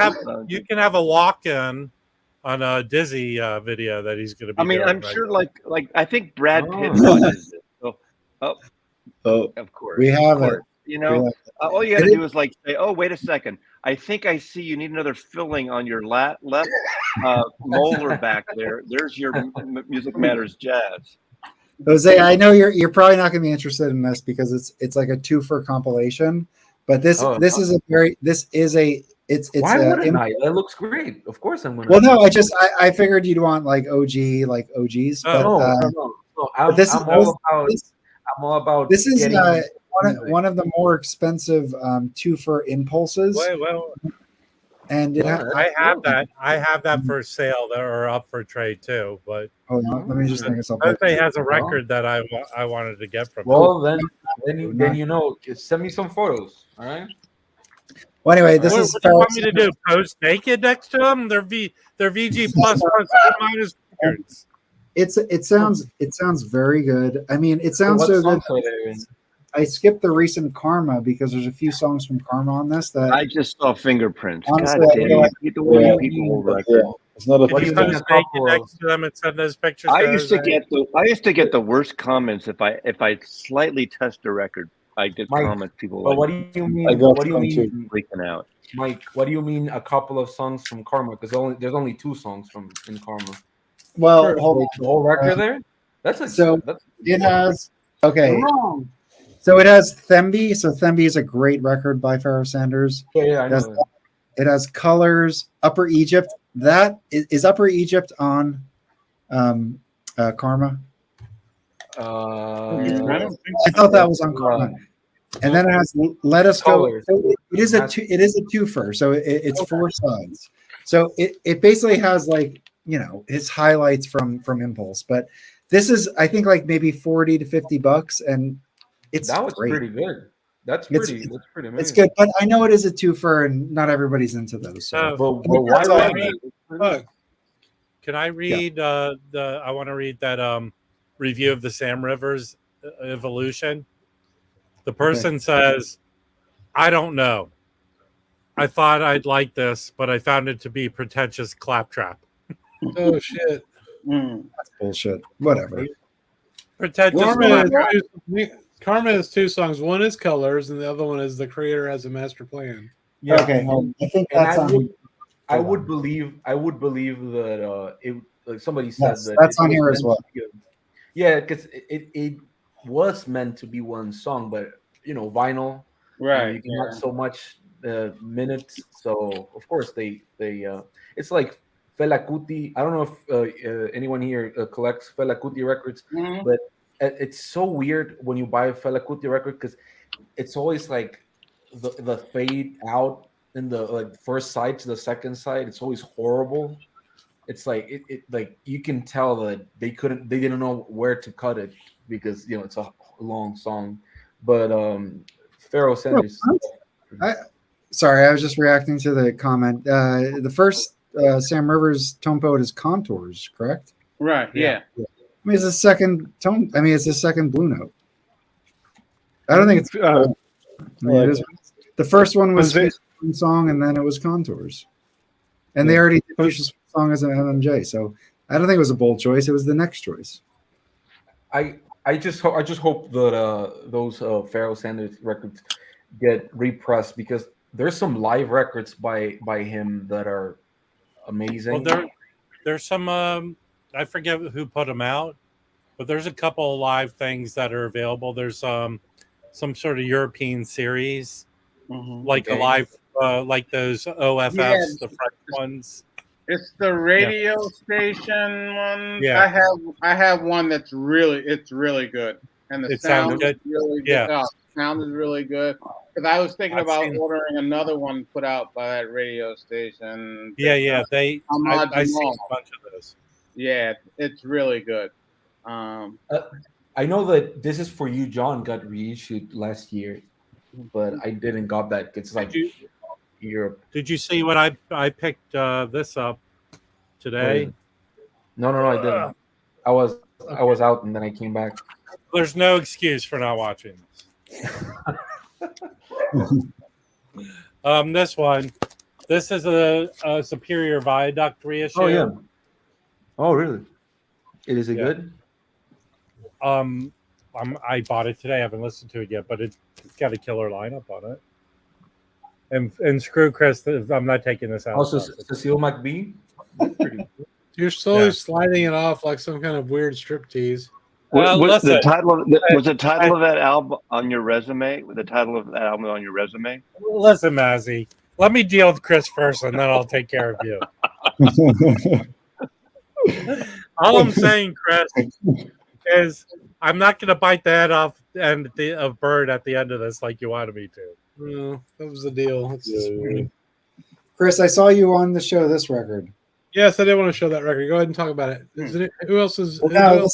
You can have a walk-in on a Dizzy video that he's going to be. I mean, doing I'm right sure, now. like I think Brad Pitt watches it. So, of course, we have it. You know, all you got to do is like say, "Oh, wait a second. I think I see you need another filling on your left molar back there. There's your Music Matters Jazz." Jose, I know you're probably not going to be interested in this because it's like a twofer compilation, but this is Why wouldn't I? That looks great. Of course I'm gonna. Well, no, I figured you'd want like OGs, but no. I'm all about. This is one of the more expensive twofer impulses. Well, and I have that. I have that for sale that are up for trade too. But hold on, let me just think of something. Jose has a record that I wanted to get from. Well, then just send me some photos. All right. Well, anyway, this is. What do you want me to do? Post naked next to them? They're VG plus minus records. It sounds very good. I mean, it sounds so good. I skipped the recent Karma because there's a few songs from Karma on this that I just saw Fingerprints. Honestly, God damn, people will it's not a What do you post naked next to them and send those pictures? I used to get the worst comments if I slightly touched a record. I get comments people like. What do you mean? What do you mean freaking out? Mike, what do you mean a couple of songs from Karma? Because there's only 2 songs in Karma. Well, the whole record there. It has okay. So it has Thembi. So Thembi is a great record by Pharaoh Sanders. Yeah, I know. It has Colors, Upper Egypt. That is Upper Egypt on Karma. I thought that was on Karma. And then it has Let Us Go. So it is a twofer. So it's 4 sides. So it basically has like, its highlights from Impulse. But this is, I think, like maybe $40 to $50, and that was great. pretty good. That's pretty amazing. It's good, but I know it is a twofer, and not everybody's into those. So. But why? Can I read I want to read that review of the Sam Rivers Evolution. The person says, "I don't know. I thought I'd like this, but I found it to be pretentious claptrap." Oh shit! That's bullshit. Whatever. Pretentious. Karma has 2 songs. One is Colors, and the other one is The Creator Has a Master Plan. Yeah. Okay. I think that's I would believe that it. Like somebody said that's on here as well. Yeah, because it was meant to be one song, but vinyl, right? You can have so much minutes, so of course they it's like Fela Kuti. I don't know if anyone here collects Fela Kuti records, but it's so weird when you buy a Fela Kuti record because it's always like the fade out in the first side to the second side. It's always horrible. It's like it like you can tell that they didn't know where to cut it because it's a long song. But Pharaoh Sanders. Sorry, I was just reacting to the comment. The first Sam Rivers tone poet is Contours, correct? Right. Yeah. I mean, it's the second tone. I mean, it's the second Blue Note. I don't think it's. It is, the first one was song, and then it was Contours, and they already did Fish's song as an MMJ. So I don't think it was a bold choice. It was the next choice. I just hope that those Pharaoh Sanders records get repressed because there's some live records by him that are amazing. Well, there's some I forget who put them out, but there's a couple of live things that are available. There's some sort of European series, like a live like those OFFs, the French ones. It's the radio station one. Yeah. I have one that's really good, and the sound is really good. Yeah. Oh, sound is really good. Because I was thinking about ordering another one put out by that radio station. Yeah. I see a bunch of those. Yeah, it's really good. I know that This Is For You, John, got reissued last year, but I didn't got that. It's like Europe. Did you see what I picked this up today? No, I didn't. I was out and then I came back. There's no excuse for not watching this. This one. This is a Superior Viaduct reissue. Oh yeah. Oh really? Is it good? I bought it today. I haven't listened to it yet, but it's got a killer lineup on it. And screw Chris, I'm not taking this out. Also, Cecil McBee. You're slowly sliding it off like some kind of weird striptease. Well, was the title of that album on your resume? The title of that album on your resume? Listen, Mazzy, let me deal with Chris first, and then I'll take care of you. All I'm saying, Chris, is I'm not going to bite the head off of Byrd at the end of this like you wanted me to. No, that was the deal. Chris, I saw you on the show this record. Yes, I did want to show that record. Go ahead and talk about it. Who else is? Well, no,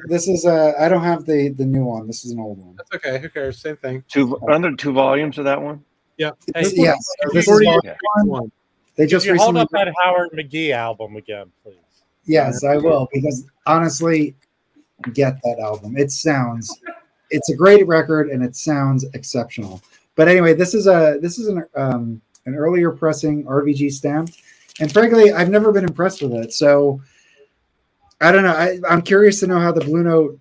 this is I don't have the new one. This is an old one. That's okay. Who cares? Same thing. Under 2 volumes of that one. Yeah. Yes. This is one. They just Could you hold up that Howard McGee album again, please. Yes, I will, because honestly, get that album. It's a great record and it sounds exceptional. But anyway, this is an earlier pressing RVG stamped, and frankly, I've never been impressed with it. So I don't know. I'm curious to know how the Blue Note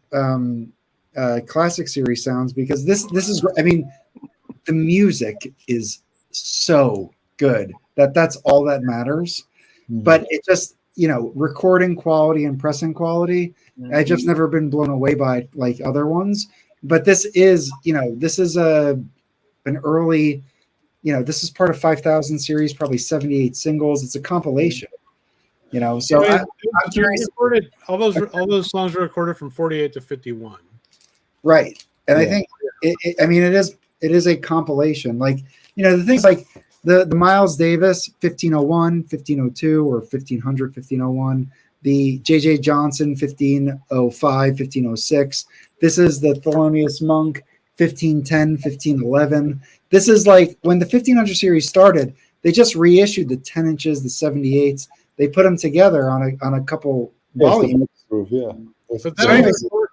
Classic Series sounds, because this is. I mean, the music is so good that's all that matters. But it just, recording quality and pressing quality, I've just never been blown away by like other ones. But this is, an early, this is part of 5,000 series, probably 78 singles. It's a compilation, So I'm curious. All those songs were recorded from 48 to 51. Right, and I think it is a compilation. Like the things like the Miles Davis 1501, 1502, or 1500, 1501. The JJ Johnson 1505, 1506. This is the Thelonious Monk 1510, 1511. This is like when the 1500 series started, they just reissued the 10 inches, the 78s. They put them together on a couple volumes. But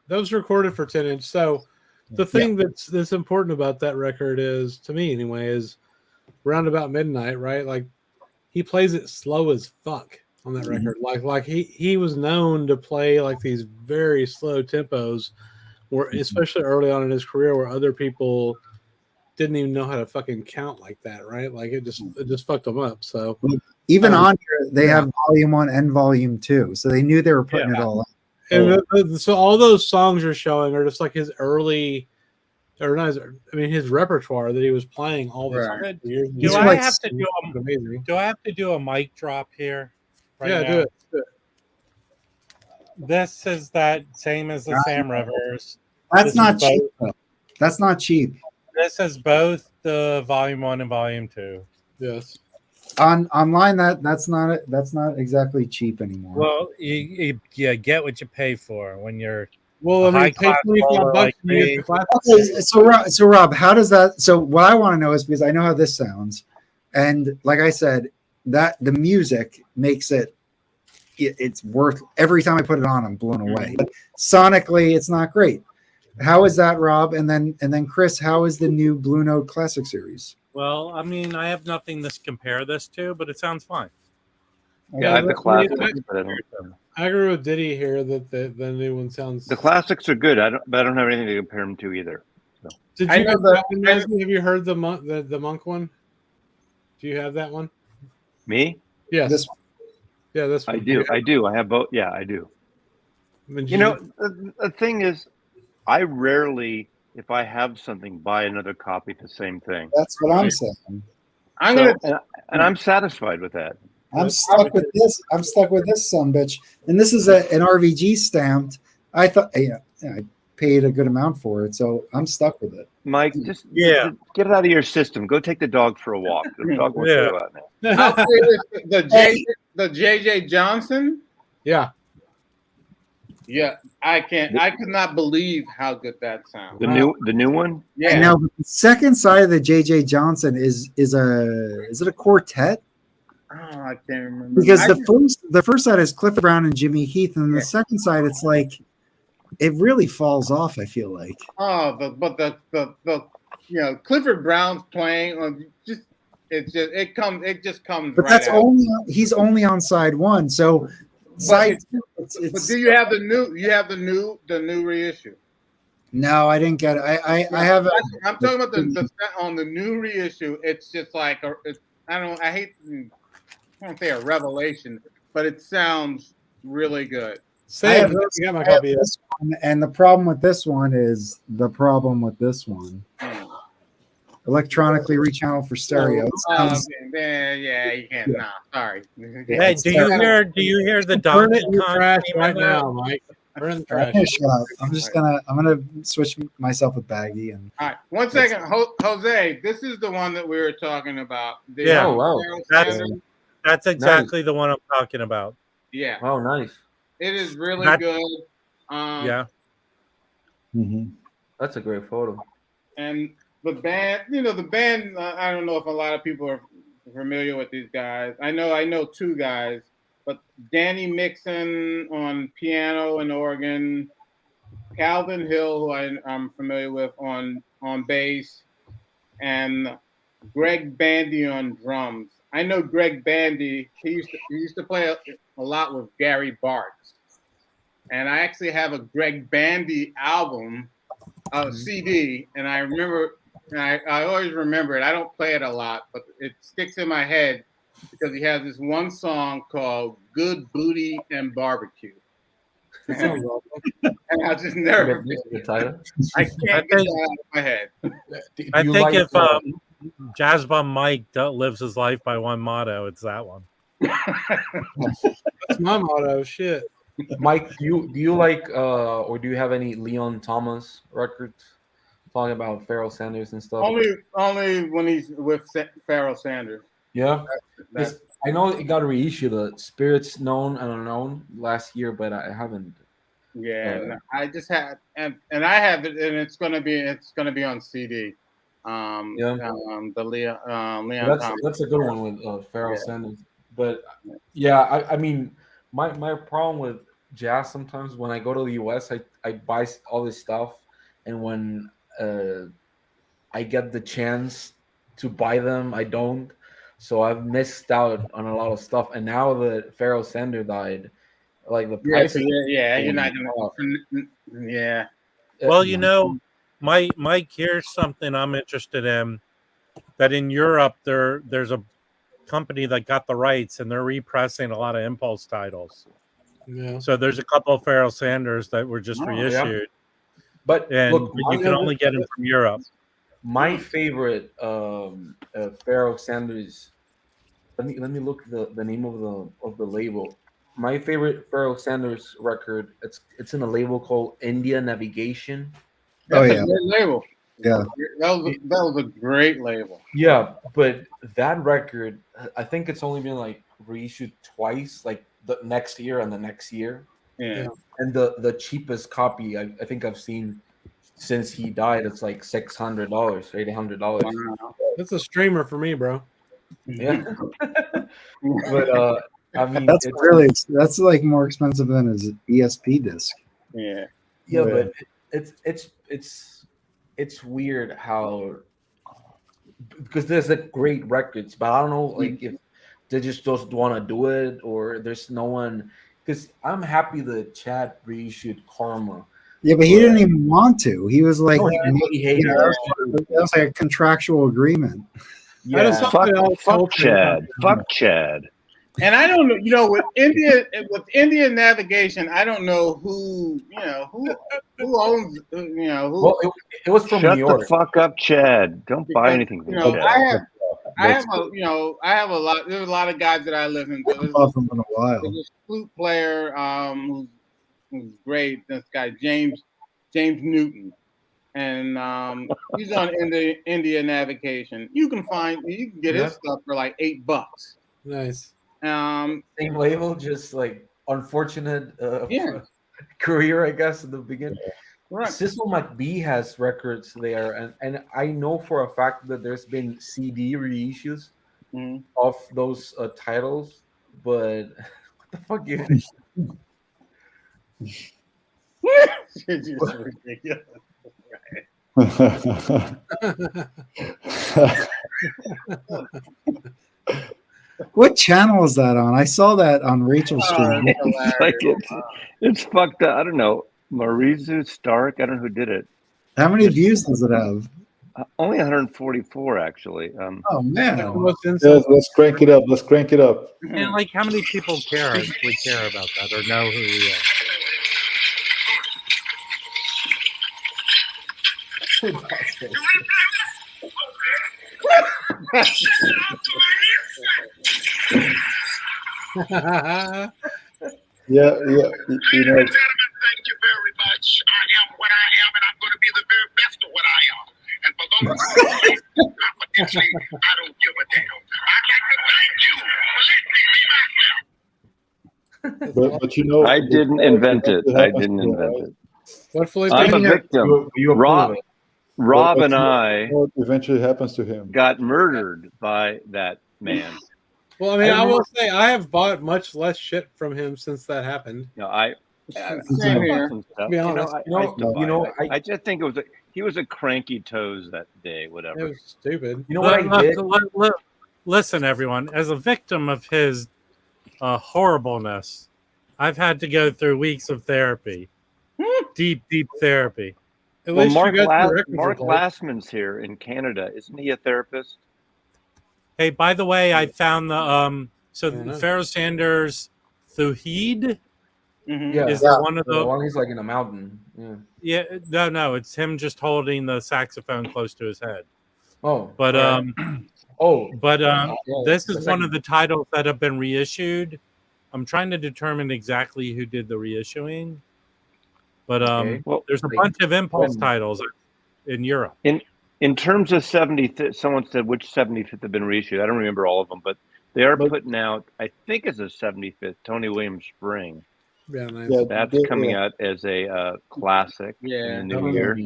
those recorded for 10 inch. So the thing that's important about that record is, to me anyway, is around about midnight, right? Like he plays it slow as fuck on that record. Like he was known to play like these very slow tempos, where especially early on in his career, where other people didn't even know how to fucking count like that, right? Like it just fucked them up. So even on here, they have volume 1 and volume 2, so they knew they were putting it all up. And so all those songs you're showing are just like his early, or not his repertoire that he was playing all the time. Do I have to do a mic drop here? Right now? Do it. This is that same as the Sam Rivers. That's not cheap. That's not cheap. This is both the volume 1 and volume 2. Yes. Online, that's not exactly cheap anymore. Well, you get what you pay for when you're. Well, I mean, pay $25 okay, so Rob, how does that? So what I want to know is, because I know how this sounds, and like I said, that the music makes it's worth every time I put it on. I'm blown away. But sonically, it's not great. How is that, Rob? And then Chris, how is the new Blue Note Classic Series? Well, I mean, I have nothing to compare this to, but it sounds fine. Yeah, I have the classics. I agree with Diddy here that the new one sounds. The classics are good. But I don't have anything to compare them to either. So. Have you heard the monk one? Do you have that one? Me? Yes. This one. Yeah, this one. I do. I have both. Yeah, I do. The thing is, I rarely, if I have something, buy another copy of the same thing. That's what I'm saying. And I'm satisfied with that. I'm stuck with this. I'm stuck with this sumbitch. And this is an RVG stamped. I thought, yeah, I paid a good amount for it, so I'm stuck with it. Mike, just get it out of your system. Go take the dog for a walk. The dog wants to go out now. I'll say this, the JJ Johnson. Yeah. Yeah, I could not believe how good that sounds. The new one? Yeah. Now the second side of the JJ Johnson is it a quartet? Oh, I can't remember. Because the first side is Clifford Brown and Jimmy Heath, and the second side it's like it really falls off. I feel like. Oh, but the Clifford Brown's playing it just comes. But right that's out. he's only on side one, so side. But do you have the new? You have the new reissue. No, I didn't get it. I have. I'm talking about on the new reissue. It's just like I don't want to say a revelation, but it sounds really good. Same. I got my copy. This one, and the problem with this one is electronically rechanneled for stereo. Yeah, you can't. Nah, sorry. Hey, do you hear the Burn it Donkey in the Kong trash theme right in there? now, Mike. Burn it in the trash. I'm gonna switch myself with Baggy and. All right, 1 second, Jose. This is the one that we were talking about. Yeah, Oh, wow. That's exactly the one I'm talking about. Yeah. Oh, nice. It is really good. Yeah. That's a great photo. And the band, I don't know if a lot of people are familiar with these guys. I know two guys, but Danny Mixon on piano and organ, Calvin Hill, who I'm familiar with on bass, and Greg Bandy on drums. I know Greg Bandy. He used to play a lot with Gary Bartz, and I actually have a Greg Bandy album, CD, and I remember. And I always remember it. I don't play it a lot, but it sticks in my head because he has this one song called "Good Booty and Barbecue," and I just never. I can't get that out of my head. I think if Jazz Bum Mike lives his life by one motto, it's that one. That's my motto. Shit. Mike, do you like or do you have any Leon Thomas records? Talking about Pharaoh Sanders and stuff. Only when he's with Pharaoh Sanders. Yeah, I know it got reissued, the Spirits Known and Unknown last year, but I haven't. Yeah, I just had and I have it, and it's gonna be on CD. The Leon. That's a good one with Pharaoh Sanders. But yeah, I mean, my problem with jazz sometimes when I go to the US, I buy all this stuff, and when I get the chance to buy them, I don't. So I've missed out on a lot of stuff. And now that Pharaoh Sanders died, like the price. You're not gonna. Yeah. Well, Mike, here's something I'm interested in. That in Europe, there's a company that got the rights, and they're repressing a lot of Impulse titles. Yeah. So there's a couple of Pharaoh Sanders that were just reissued. Yeah. But look, you can only get them from Europe. My favorite Pharaoh Sanders. Let me look the name of the label. My favorite Pharaoh Sanders record. It's in a label called India Navigation. That's a great label. Yeah, that was a great label. Yeah, but that record, I think it's only been like reissued twice, like the next year and the next year. Yeah. And the cheapest copy I think I've seen since he died, it's like $600, $800. Wow. That's a streamer for me, bro. Yeah. But I mean, that's like more expensive than his ESP disc. Yeah. Yeah, but it's weird how, because there's like great records, but I don't know like if they just want to do it or there's no one. Because I'm happy that Chad reissued Karma. Yeah, but he didn't even want to. He was like, he hated it. That was like a contractual agreement. Yeah, fuck Chad. Fuck Chad. And I don't know, with India Navigation, I don't know who owns, Well, it was from Shut New York. the fuck up, Chad. Don't buy anything from Chad. I have a lot. There's a lot of guys that I listen to. There's in a while. this flute player who's great. This guy James Newton, and he's on India Navigation. You can get his stuff for like $8. Nice. Same label, just like unfortunate career, I guess, in the beginning. Right. Cecil McBee has records there, and I know for a fact that there's been CD reissues of those titles, but what the fuck is It's just ridiculous. What channel is that on? I saw that on Rachel's stream. It's fucked up. I don't know. Marizu Stark. I don't know who did it. How many views does it have? Only 144, actually. Oh man! Let's crank it up. Let's crank it up. And like, how many people would care about that or know who he is? Yeah, you know. Thank you very much. I am what I am, and I'm going to be the very best of what I am. And for those who confidentially, I don't give a damn. I'd like to thank you for letting me be myself. But you know, I didn't invent it. I didn't invent it. What Felipe? I'm a victim. Rob and I eventually happens to him. Got murdered by that man. Well, I mean, I will say I have bought much less shit from him since that happened. No, Same here. Be honest. I just think he was a cranky toes that day. Whatever. It was stupid. You know what I did? Listen, everyone. As a victim of his horribleness, I've had to go through weeks of therapy, deep therapy. At Well, least Mark you got the Mark Glassman's here in Canada. Isn't he a therapist? Hey, by the way, I found the Pharaoh Sanders Thuheed. Yeah, is one of the one he's like in a mountain. Yeah. No, it's him just holding the saxophone close to his head. Oh, but right. this is one of the titles that have been reissued. I'm trying to determine exactly who did the reissuing, but there's a bunch of Impulse titles in Europe. In terms of 70th, someone said which 75th have been reissued. I don't remember all of them, but they are putting out, I think it's a 75th, Tony Williams Spring. Yeah, nice. That's coming out as a classic in the new year.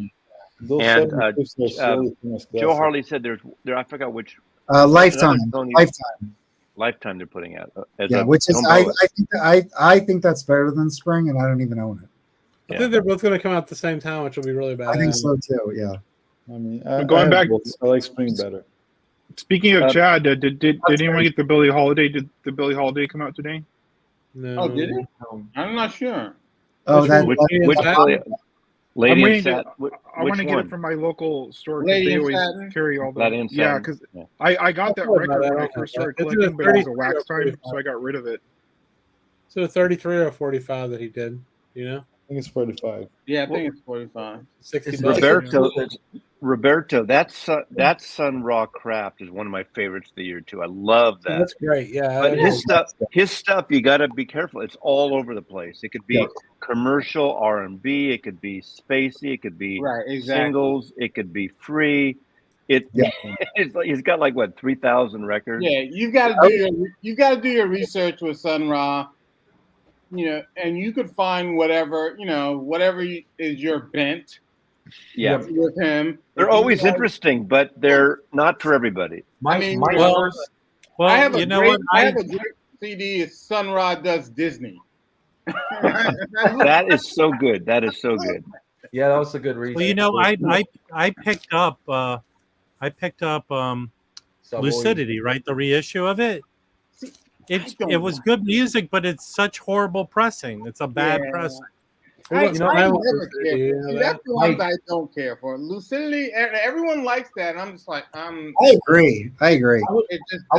Those And 75th are Joe Harley said there. I forgot which. Lifetime. Lifetime they're putting out. Which is I think that's better than Spring, and I don't even own it. I think they're both going to come out at the same time, which will be really bad. I think so too. Yeah. I mean, going back, I like Spring better. Speaking of Chad, did anyone get the Billie Holiday? Did the Billie Holiday come out today? No. Oh, did it? I'm not sure. Oh, which Lady in in Satin? I want to get it from my local store because Lady they in always Satin? carry all the. Lady in Yeah, Satin. because I got that record when I first started It's collecting, a but it was a 33 wax or time, 45. so I got rid of it. So a 33 or a 45 that he did, you know? I think it's 45. Yeah, I think it's 45. 60 bucks. Roberto, that Sun Ra Craft is one of my favorites of the year too. I love that. That's great. Yeah. But his stuff, you got to be careful. It's all over the place. It could be commercial R&B. It could be spacey. It could be singles. It could be free. It's like he's got like what 3,000 records. Yeah, you got to do your research with Sun Ra. You know, and you could find whatever is your bent. Yeah, with him. They're always interesting, but they're not for everybody. I have a great CD. Is Sun Ra Does Disney. That is so good. That is so good. Yeah, that was a good reason. Well, you know, I picked up Lucidity, right? The reissue of it. It was good music, but it's such horrible pressing. It's a bad pressing. I never care. That's the ones I don't care for. Lucidity, everyone likes that, and I'm just like, I agree. I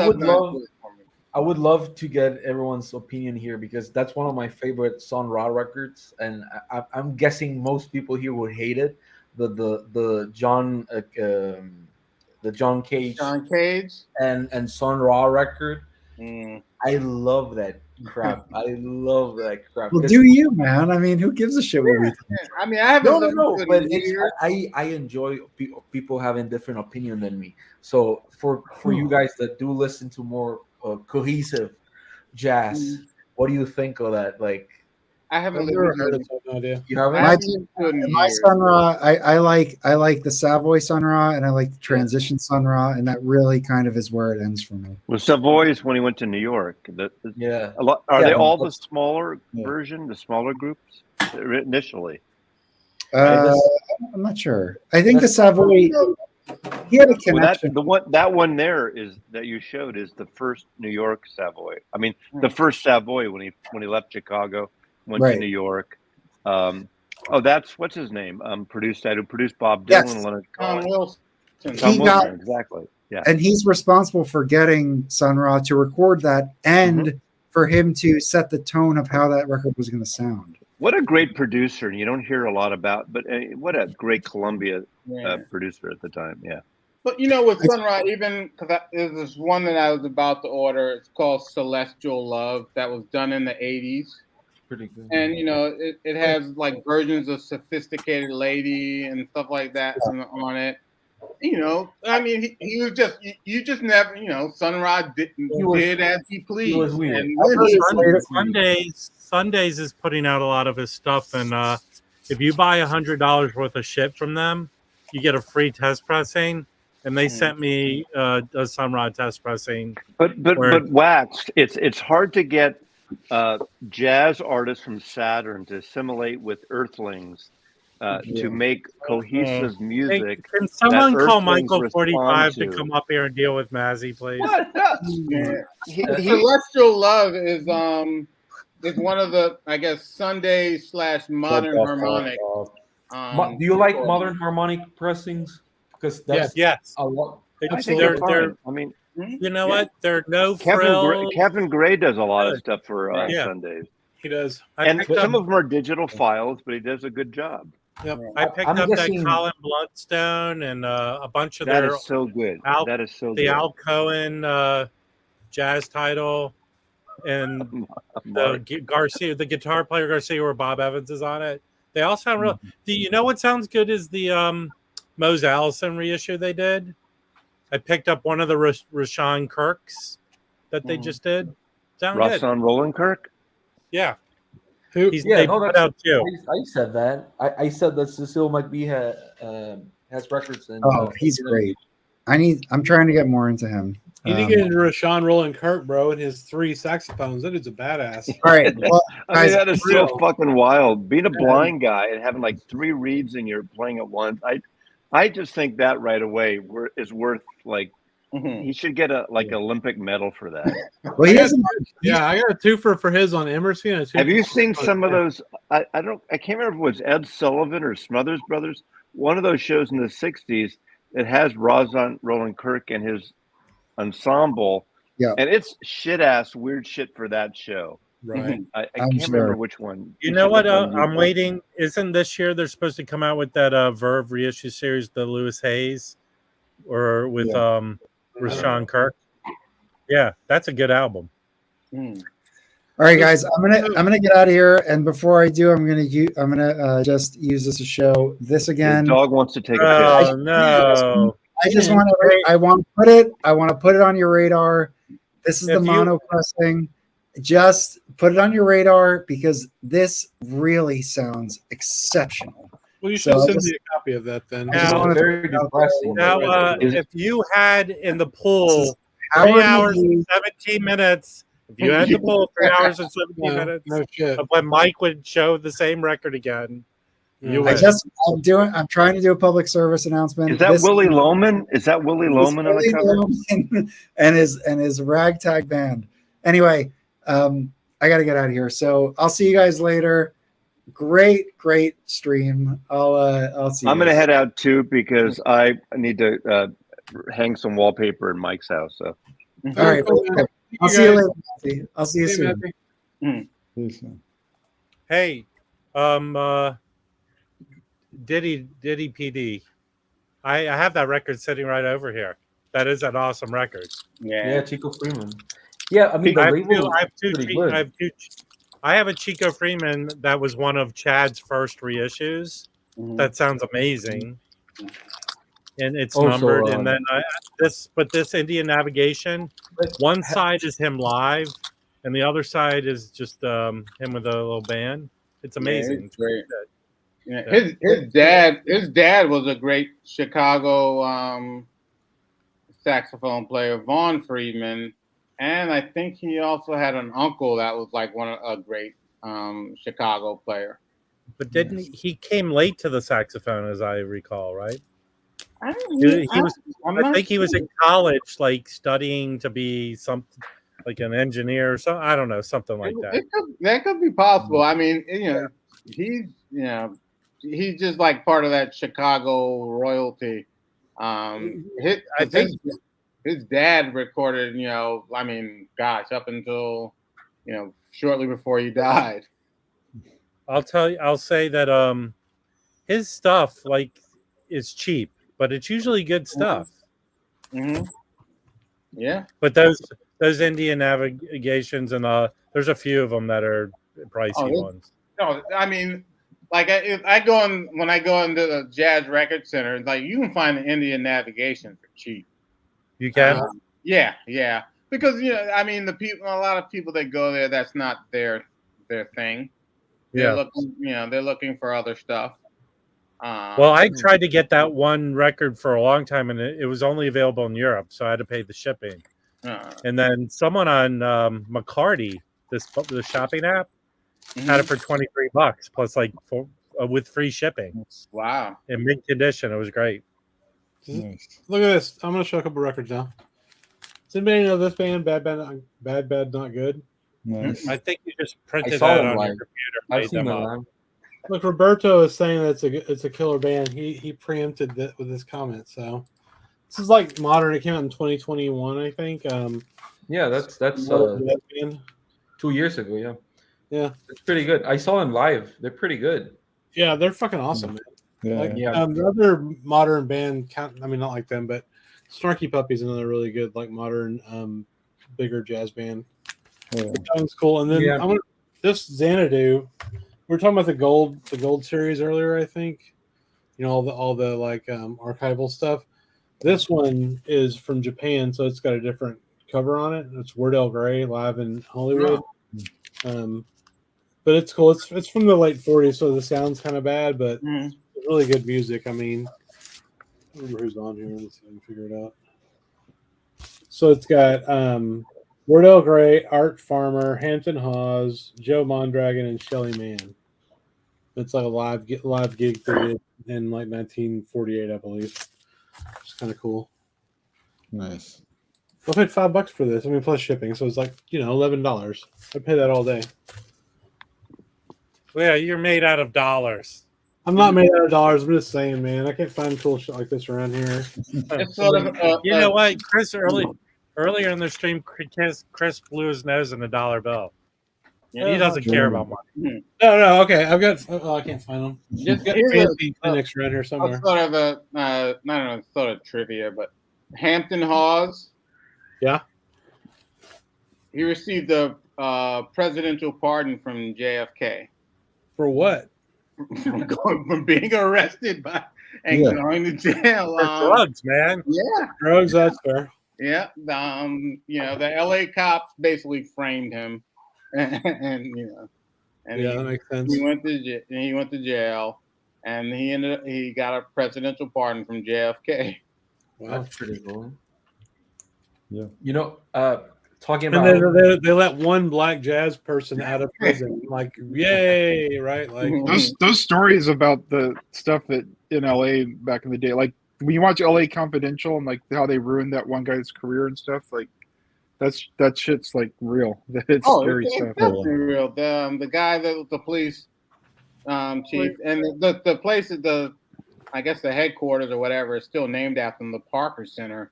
would love to get everyone's opinion here because that's one of my favorite Sun Ra records, and I'm guessing most people here would hate it. The the John Cage and Sun Ra record. I love that crap. I love that crap. Well, do you, man? I mean, who gives a shit what we think? I mean, I haven't listened to it but in it's, years. I enjoy people having different opinion than me. So for you guys that do listen to more cohesive jazz, what do you think of that? Like, I haven't never listened heard to it, so I have no idea. you haven't? My Sun Ra, I like the Savoy Sun Ra, and I like the Transition Sun Ra, and that really kind of is where it ends for me. Well, Savoy is when he went to New York. Yeah. A lot. Are Yeah, they all the that's- smaller version, the smaller groups initially? I'm not sure. I think the Savoy, he had a connection. That one there is that you showed is the first New York Savoy. I mean, the first Savoy when he left Chicago, went to New York. That's what's his name? Who produced Bob Dylan, Yes. Leonard Tom Cohen. Wilson. He got exactly. Yeah. And he's responsible for getting Sun Ra to record that and for him to set the tone of how that record was going to sound. What a great producer, and you don't hear a lot about, but what a great Columbia producer at the time. Yeah. But you know, with Sun Ra, even because there's this one that I was about to order. It's called Celestial Love, that was done in the '80s. Pretty good. And you know, it has like versions of Sophisticated Lady and stuff like that on it. You know, I mean, he was just you just never, you know, Sun Ra did as he pleased. He was weird. And Sundays is putting out a lot of his stuff, and if you buy $100 worth of shit from them, you get a free test pressing. And they sent me a Sun Ra test pressing. But Wax, it's hard to get jazz artists from Saturn to assimilate with Earthlings to make cohesive music. Can someone that call Earthlings Michael 45 to respond come up here and deal with Mazzy, please? Celestial Love is one of the, I guess, Sunday / modern harmonic. Do you like modern harmonic pressings? Because that's a lot. I think they're I mean, you know what? They're no frill. Kevin Gray does a lot of stuff for Sundays. He does. And some of them are digital files, but he does a good job. Yep. I picked up that Colin Bloodstone and a bunch of that their. Is so good. That is so good. The Al Cohen jazz title and the Garcia, the guitar player Garcia, where Bob Evans is on it. They all sound real. Do you know what sounds good is the Mose Allison reissue they did? I picked up one of the Rashawn Kirks that they just did. Sound good. Rashawn Roland Kirk? Yeah. They put out too. I said that. I said that Cecil McBee has records. And, he's great. I'm trying to get more into him. You need to get into Rashawn Roland Kirk, bro, and his 3 saxophones. That dude's a badass. All right. Well, I mean, that is so fucking wild. Being a blind guy and having like 3 reeds and you're playing at once. I just think that right away is worth like he should get a Olympic medal for that. Well, he doesn't. Yeah, I got a 2 for his on Emerson. And a 2 Have you seen some of those? I can't remember if it was Ed Sullivan or Smothers Brothers. One of those shows in the '60s that has Rashawn Roland Kirk and his ensemble. Yeah, and it's shit ass weird shit for that show. Right. I can't remember which one. You know what? I'm waiting. Isn't this year they're supposed to come out with that Verve reissue series, the Lewis Hayes, or with Rashawn Kirk? Yeah, that's a good album. All right, guys, I'm gonna get out of here, and before I do, I'm gonna just use this to show this again. The dog wants to take a piss. Oh no! I just want to. I want to put it on your radar. This is the mono pressing. Just put it on your radar because this really sounds exceptional. Well, you should send me a copy of that then. Now, if you had in the pool 3 hours and 17 minutes, if you had the pool 3 hours and 17 minutes of when Mike would show the same record again, you would. I'm trying to do a public service announcement. Is that Willie Loman? Is that Willie Loman on the cover? And his ragtag band. Anyway. I got to get out of here. So I'll see you guys later. Great stream. I'll see you. I'm going to head out too because I need to hang some wallpaper in Mike's house. So. All right. I'll see you later, Matthew. I'll see you soon. Hey, Diddy PD. I have that record sitting right over here. That is an awesome record. Yeah, Chico Freeman. Yeah, I mean the label is pretty good. I have a Chico Freeman that was one of Chad's first reissues. That sounds amazing. And it's Also, numbered. And then this Indian Navigation, one side is him live, and the other side is just him with a little band. It's amazing. It's great. Yeah. His dad was a great Chicago saxophone player, Vaughn Friedman, and I think he also had an uncle that was like a great Chicago player. But didn't he came late to the saxophone, as I recall, right? I think he was in college, like studying to be something like an engineer or something. I don't know, something like that. That could be possible. I mean, he's just like part of that Chicago royalty. I think his dad recorded, I mean, gosh, up until, shortly before he died. I'll say that his stuff is cheap, but it's usually good stuff. Mm-hmm. Yeah. But those Indian Navigations and there's a few of them that are pricey ones. No, I mean, like when I go into the Jazz Record Center, like you can find the Indian Navigation for cheap. You can? Yeah. Because I mean, a lot of people that go there, that's not their thing. They're looking for other stuff. Well, I tried to get that one record for a long time, and it was only available in Europe, so I had to pay the shipping. And then someone on McCarty, the shopping app, had it for $23 plus with free shipping. Wow! In mint condition, it was great. Nice. Look at this. I'm gonna show a couple records now. Does anybody know this band? Bad Not Good. Nice. I think you just printed that on your computer. I've seen that. Look, Roberto is saying that it's a killer band. He preempted that with his comment. So this is like modern. It came out in 2021, I think. Yeah, that's 2 years ago. Yeah, it's pretty good. I saw them live. They're pretty good. Yeah, they're fucking awesome, man. Yeah, the other modern band, not like them, but Snarky Puppy's another really good, modern, bigger jazz band. That one's cool. And then this Xanadu. We were talking about the gold series earlier, I think. All the archival stuff. This one is from Japan, so it's got a different cover on it. It's Wardell Gray live in Hollywood. But it's cool. It's from the late 40s, so the sound's kind of bad, but it's really good music. I mean, I remember who's on here. Let's see if I can figure it out. So it's got Wardell Gray, Art Farmer, Hampton Hawes, Joe Mondragon, and Shelly Mann. It's like a live gig they did in 1948, I believe. It's kind of cool. Nice. I paid $5 for this. I mean, plus shipping, so it's $11. I'd pay that all day. Well, yeah, you're made out of dollars. I'm not made out of dollars. I'm just saying, man. I can't find cool shit like this around here. You know what, Chris? Earlier in the stream, Chris blew his nose in a $1 bill. Yeah, he doesn't care about money. No. Okay, I've got. I can't find them. Just got fancy clinics around here somewhere. Sort of sort of trivia, but Hampton Hawes. Yeah. He received a presidential pardon from JFK. For what? from being arrested going to jail. For drugs, man. Yeah, drugs. That's fair. Yeah, the LA cops basically framed him, and that makes sense. He went to jail, and he got a presidential pardon from JFK. Wow, that's pretty cool. Yeah, talking about they let one black jazz person out of prison, yay, right? Those stories about the stuff that in LA back in the day, when you watch LA Confidential and how they ruined that one guy's career and stuff, that shit's real. It's scary stuff. Definitely real. The guy that was the police chief, and the place at I guess the headquarters or whatever is still named after him, the Parker Center.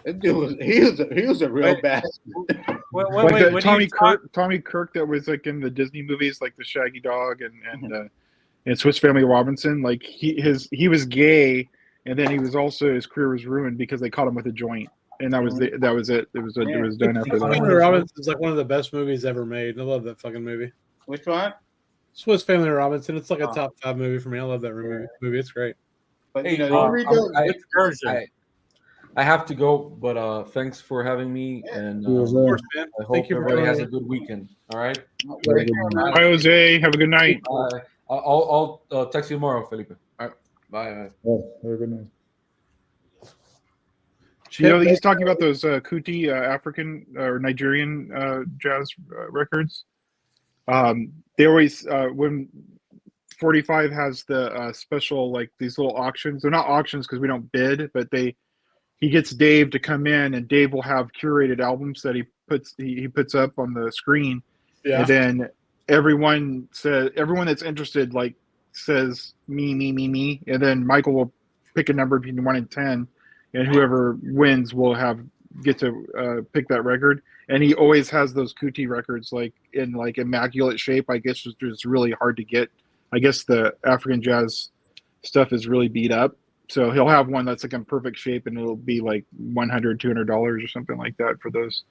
This dude he was a real bastard. Tommy Kirk that was in the Disney movies like the Shaggy Dog and Swiss Family Robinson. He was gay. and then he was also his career was ruined because they caught him with a joint, and that was it. It was done after Family that. Robinson is like one of the best movies ever made. I love that fucking movie. Which one? Swiss Family Robinson. It's like a top 5 movie for me. I love that movie. It's great. But Hey, I have to go, but thanks for having me, and Of course, man. I hope Thank you for everybody has coming. a good weekend. All right. Bye, Jose. Have a good night. I'll text you tomorrow, Felipe. All right. Bye. Oh, have a good night. You know, he's talking about those Kuti African or Nigerian jazz records. They always when 45 has the special, like these little auctions. They're not auctions because we don't bid, but he gets Dave to come in, and Dave will have curated albums that he puts up on the screen. Yeah. And then everyone that's interested like says me, and then Michael will pick a number between 1 and 10, and whoever wins will get to pick that record. And he always has those Kuti records like in like immaculate shape. I guess it's really hard to get. I guess the African jazz stuff is really beat up. So he'll have one that's like in perfect shape, and it'll be like $100, $200 or something like that for those.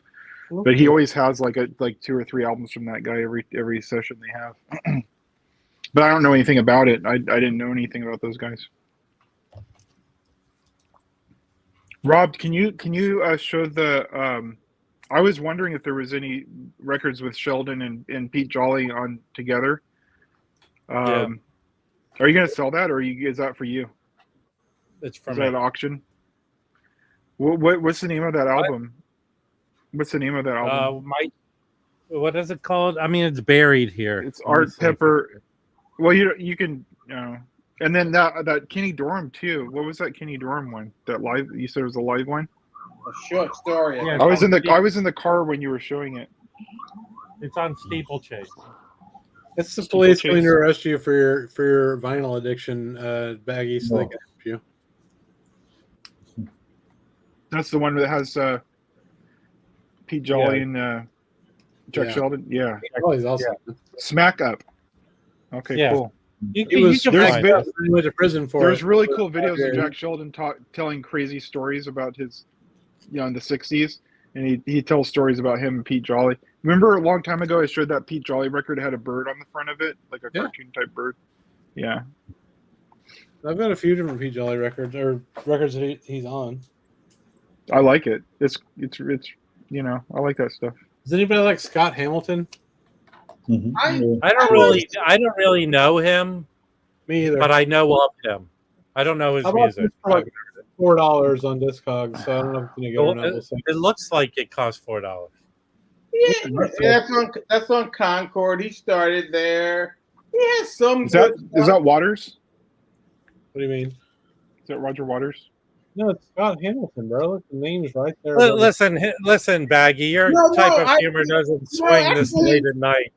But he always has like 2 or 3 albums from that guy every session they have. But I don't know anything about it. I didn't know anything about those guys. Rob, can you show the? I was wondering if there was any records with Sheldon and Pete Jolly on together. Are you going to sell that, or is that for you? It's from Is that an auction? What's the name of that album? What's the name of that album? What is it called? I mean, it's buried here. It's Art Pepper. Well, you can, and then that Kenny Dorham too. What was that Kenny Dorham one? That live? You said it was a live one. A short story. Yeah, I was in the car when you were showing it. It's on Steeplechase. It's the police going to arrest you for your vinyl addiction, Baggy, so they can help you. That's the one that has Pete Jolly and Jack Sheldon. Yeah. Oh, he's awesome. Yeah. Smack Up. Okay, cool. He went to prison for There's it. really cool videos of Jack Sheldon telling crazy stories about his, in the 60s. And he tells stories about him and Pete Jolly. Remember a long time ago I showed that Pete Jolly record had a bird on the front of it, like a cartoon type bird? Yeah. I've got a few different Pete Jolly records, or records that he's on. I like it. It's I like that stuff. Does anybody like Scott Hamilton? I don't really know him. Me either. But I know of him. I don't know his music. For like $4 on Discogs, so I don't know if it's gonna go or not. We'll see. It looks like it costs $4. Yeah, that's on Concord. He started there. He has some. Is that Waters? What do you mean? Is that Roger Waters? No, it's Scott Hamilton, bro. Look, the name's right there. Listen, Baggy. Your type of humor doesn't swing this late at night.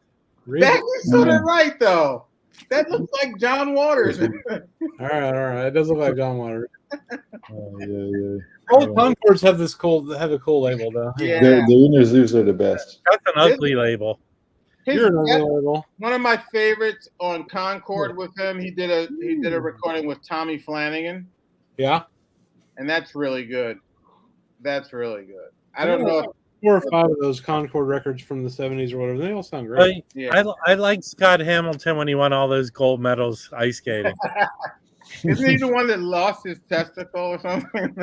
Baggy's sort of right though. That looks like John Waters. all right. It does look like John Waters. Yeah. Old Concords have a cool label though. Yeah. The Unreleased are the best. That's an ugly label. You're an ugly label. One of my favorites on Concord with him. He did a recording with Tommy Flanagan. Yeah. And that's really good. I don't know if 4 or 5 of those Concord records from the 70s or whatever. They all sound great. I like Scott Hamilton when he won all those gold medals ice skating. Isn't he the one that lost his testicle or something?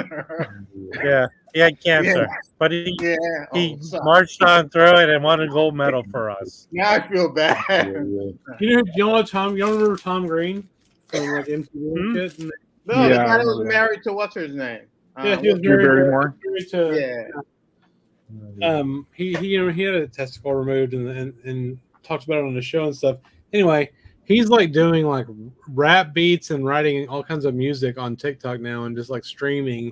Yeah, he had cancer, but he marched on through it and won a gold medal for us. Now I feel bad. You know Tom? You don't remember Tom Green from like MTV? No, the guy that was married to what's his name? Yeah, he was Drew Barrymore. He had a testicle removed and talks about it on the show and stuff. Anyway, he's like doing like rap beats and writing all kinds of music on TikTok now and just like streaming.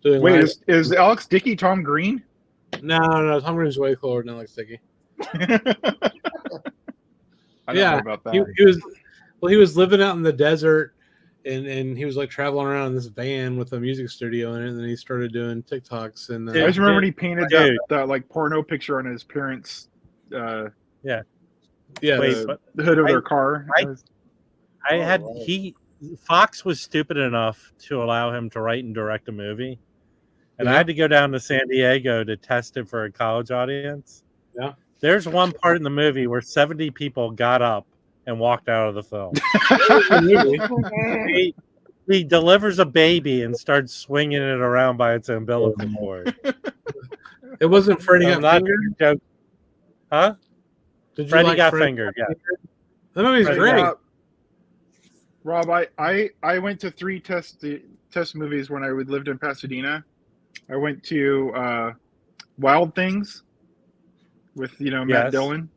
Wait, is Alex Dickey Tom Green? No. Tom Green's way cooler than Alex Dickey. I don't know about that. He was living out in the desert. And he was like traveling around in this van with a music studio in it, and then he started doing TikToks. And I just remember when he painted that like porno picture on his parents' the hood of their car. Fox was stupid enough to allow him to write and direct a movie, and I Yeah. had to go down to San Diego to test it for a college audience. Yeah. There's one part in the movie where 70 people got up and walked out of the film. He delivers a baby and starts swinging it around by its umbilical cord. It wasn't Freddie I'm got not fingered? joking. Huh? Did you Freddie like got Freddie fingered, yeah. That movie's Freddie great. Rob, I went to 3 test movies when I lived in Pasadena. I went to Wild Things with Matt Yes. Dillon.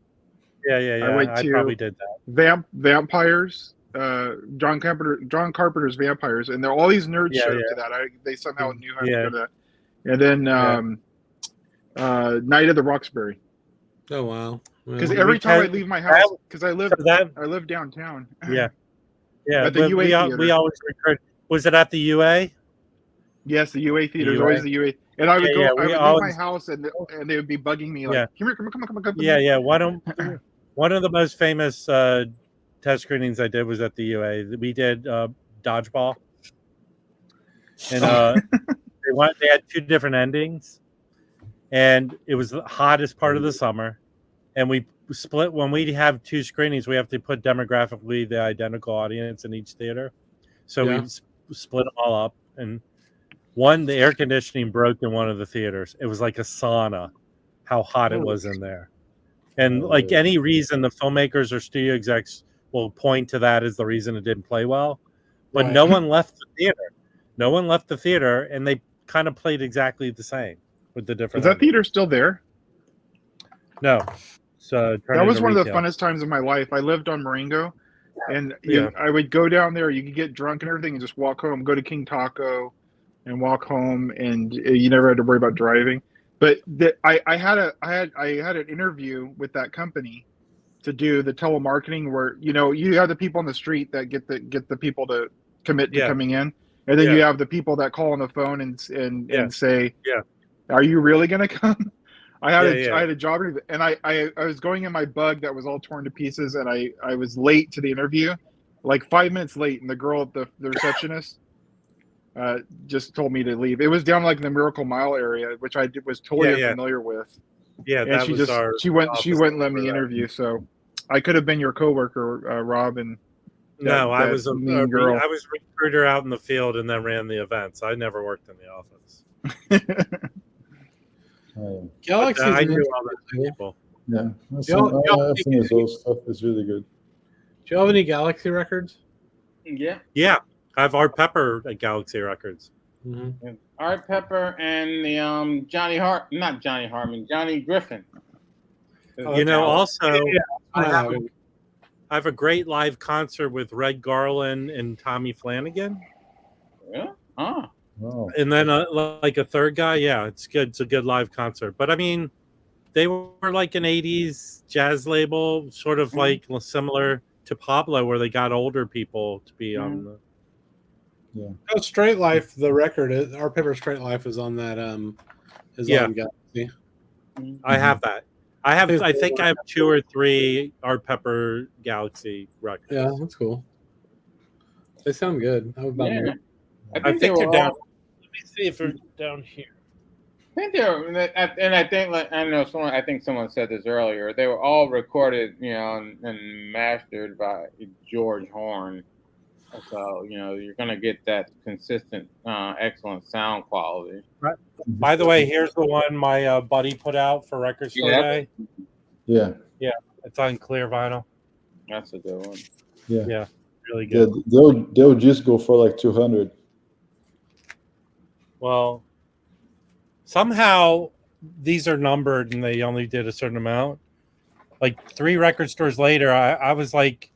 Yeah. I probably did that. Vampires. John Carpenter's Vampires, and there all these nerds showed up to that. They somehow knew how to go to that. And then Night of the Roxbury. Oh wow! Because every time I leave my house, because I live downtown. Yeah. At the UA theater. We always record. Was it at the UA? Yes, the UA theater. There's always the UA. And I would I would leave my house, and they would be bugging me like, come here, come on. Yeah. One of the most famous test screenings I did was at the UA. We did Dodgeball, and they had 2 different endings, and it was the hottest part of the summer, and we split. When we have 2 screenings, we have to put demographically the identical audience in each theater, so we split them all up, and the air conditioning broke in one of the theaters. It was like a sauna, how hot it was in there. And like any reason, the filmmakers or studio execs will point to that as the reason it didn't play well. But no one left the theater. No one left the theater, and they kind of played exactly the same with the different. Is that theater still there? No. So that was one of the funnest times of my life. I lived on Marengo, and I would go down there. You could get drunk and everything, and just walk home. Go to King Taco, and walk home, and you never had to worry about driving. But I had an interview with that company to do the telemarketing where you have the people on the street that get the people to commit to coming in, and then you have the people that call on the phone and say, are you really going to come? I had a job interview, and I was going in my Bug that was all torn to pieces, and I was late to the interview, like 5 minutes late, and the girl at the receptionist just told me to leave. It was down like in the Miracle Mile area, which I was totally unfamiliar with. Yeah, and that she wouldn't let me interview. So I could have been your coworker, Rob. And I was a mean girl. I was a recruiter out in the field and then ran the events. I never worked in the office. Galaxy. I knew all those people. Yeah, I think those stuff is really good. Do you have any Galaxy records? Yeah. Yeah. I have Art Pepper at Galaxy Records. Mm-hmm. Art Pepper and the Johnny Griffin. Also, I have a great live concert with Red Garland and Tommy Flanagan. Yeah. Oh. And then like a third guy. Yeah, it's good. It's a good live concert. But I mean, they were like an 80s jazz label, sort of like similar to Pablo, where they got older people to be on the. Yeah. Oh, Straight Life, the record, Our Paper Straight Life is on that. On Galaxy. I have that. I think I have 2 or 3 Art Pepper Galaxy records. Yeah, that's cool. They sound good. I think they're down. Let me see if they're down here. I think I think someone said this earlier. They were all recorded, and mastered by George Horn. So you're gonna get that consistent, excellent sound quality. Right. By the way, here's the one my buddy put out for Record Store Day. Yeah. Yeah, it's on clear vinyl. That's a good one. Yeah, really good. Yeah, they'll just go for like 200. Well, somehow these are numbered and they only did a certain amount. Like 3 record stores later, I was like.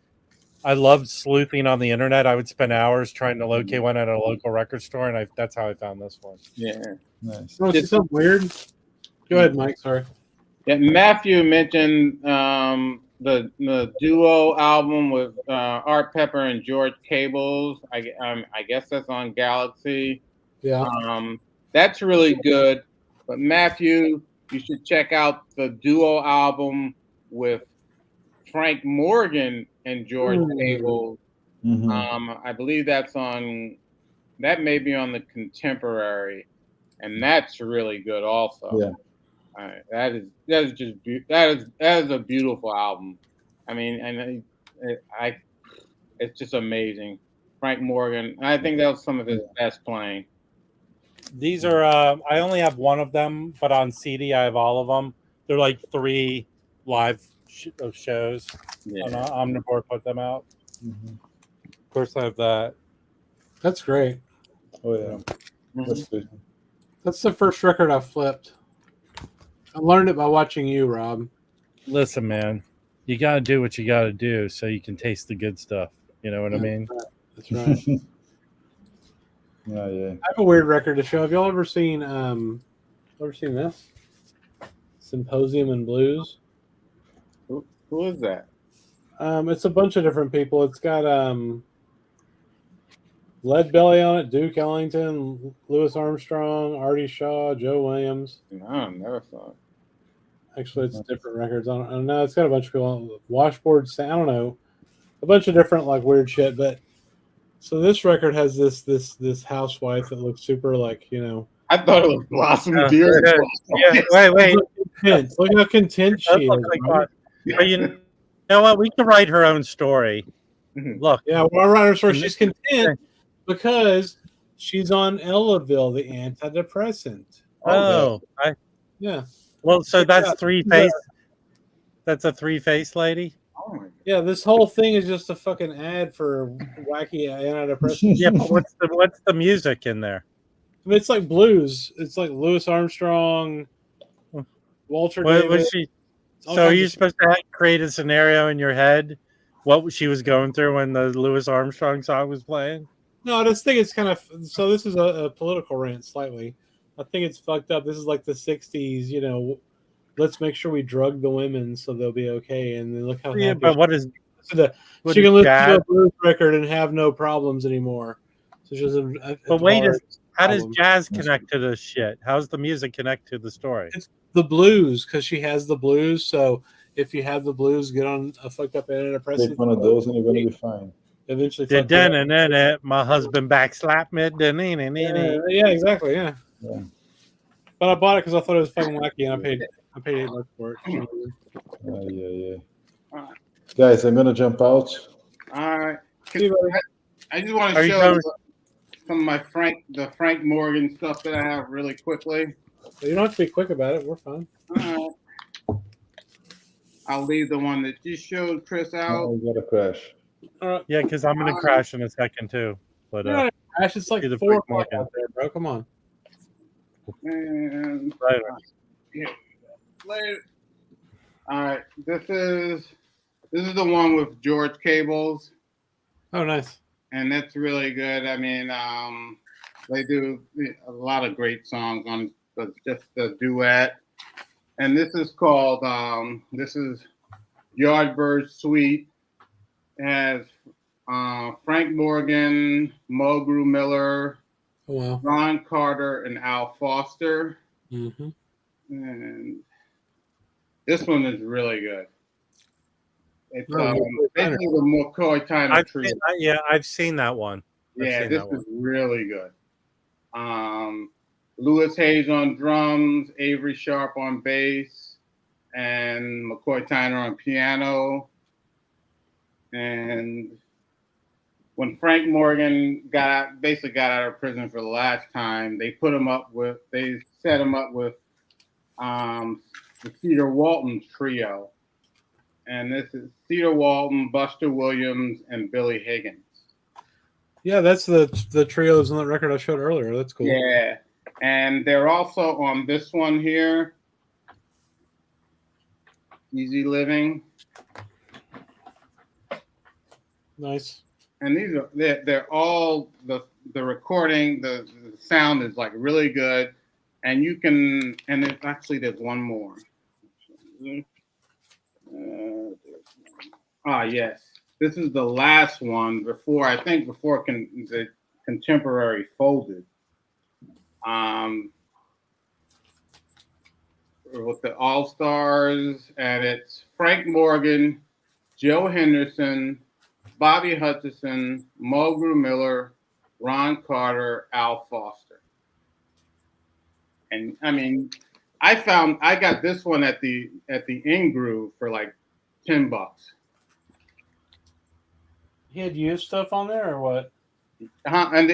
I loved sleuthing on the internet. I would spend hours trying to locate one at a local record store, and that's how I found this one. Yeah, nice. Oh, it's so weird. Go ahead, Mike. Sorry. Yeah, Matthew mentioned the duo album with Art Pepper and George Cables. I guess that's on Galaxy. Yeah. That's really good. But Matthew, you should check out the duo album with Frank Morgan and George Cables I believe that may be on the Contemporary, and that's really good also. Yeah. That is a beautiful album. I mean, and it's just amazing. Frank Morgan. I think that was some of his best playing. These are I only have one of them, but on CD I have all of them. They're like 3 live shows. Yeah. Omnivore put them out. Of course, I have that. That's great. Oh yeah, that's good. That's the first record I flipped. I learned it by watching you, Rob. Listen, man, you got to do what you got to do so you can taste the good stuff. You know what I mean? That's right. Yeah. I have a weird record to show. Have y'all ever seen this? Symposium and Blues. Who is that? It's a bunch of different people. It's got Lead Belly on it, Duke Ellington, Louis Armstrong, Artie Shaw, Joe Williams. No, I never saw it. Actually, it's different records. I don't know. It's got a bunch of people on Washboard. I don't know, a bunch of different like weird shit. But so this record has this housewife that looks super like, you know. I thought it was Blossom Deer. Yeah, wait. Look how content she is. But you know what? We can write her own story. Look. Yeah, well, I write her story. She's content because she's on Ellaville, the antidepressant. Oh, yeah. Well, so that's three-face. That's a three-face lady. Oh my God. Yeah, this whole thing is just a fucking ad for wacky antidepressants. Yeah, but what's the music in there? I mean, it's like blues. It's like Louis Armstrong, Walter Davis. So are you supposed to create a scenario in your head what she was going through when the Louis Armstrong song was playing? No, I just think it's kind of so. This is a political rant slightly. I think it's fucked up. This is like the '60s. You know, let's make sure we drug the women so they'll be okay. And then look how happy but what is she can listen to a blues record and have no problems anymore. So she doesn't. But wait, how does jazz connect to this shit? How's the music connect to the story? It's the blues because she has the blues. So if you have the blues, get on a fucked up antidepressant. Take one of those and you're gonna be fine. Eventually, my husband backslapped me. Yeah, exactly. Yeah. But I bought it because I thought it was fucking wacky, and I paid $8 for it. Yeah. Guys, I'm gonna jump out. All right. I just want to show some of the Frank Morgan stuff that I have really quickly. You don't have to be quick about it. We're fine. All right. I'll leave the one that you showed Chris out. I got a crash. Yeah, because I'm gonna crash in a second too. But crash, it's like 4 o'clock out there, bro. Come on. And later. All right, this is the one with George Cables. Oh, nice. And that's really good. I mean, they do a lot of great songs on just the duet. And this is called this is Yardbird Suite. It has Frank Morgan, Mulgrew Miller, Ron Carter, and Al Foster. Mm-hmm. And this one is really good. It's basically the McCoy Tyner Trio. I've seen that one. This is really good. Louis Hayes on drums, Avery Sharp on bass, and McCoy Tyner on piano. And when Frank Morgan got out of prison for the last time, they set him up with the Cedar Walton Trio. And this is Cedar Walton, Buster Williams, and Billy Higgins. Yeah, that's the trios on that record I showed earlier. That's cool. Yeah, and they're also on this one here, Easy Living. Nice. And they're all the recording, the sound is like really good, and you can there's one more. Yes, this is the last one before the Contemporary folded. With the All Stars, and it's Frank Morgan, Joe Henderson, Bobby Hutchison, Mulgrew Miller, Ron Carter, Al Foster. And I mean, I got this one at the Ingroove for like $10. He had used stuff on there or what? And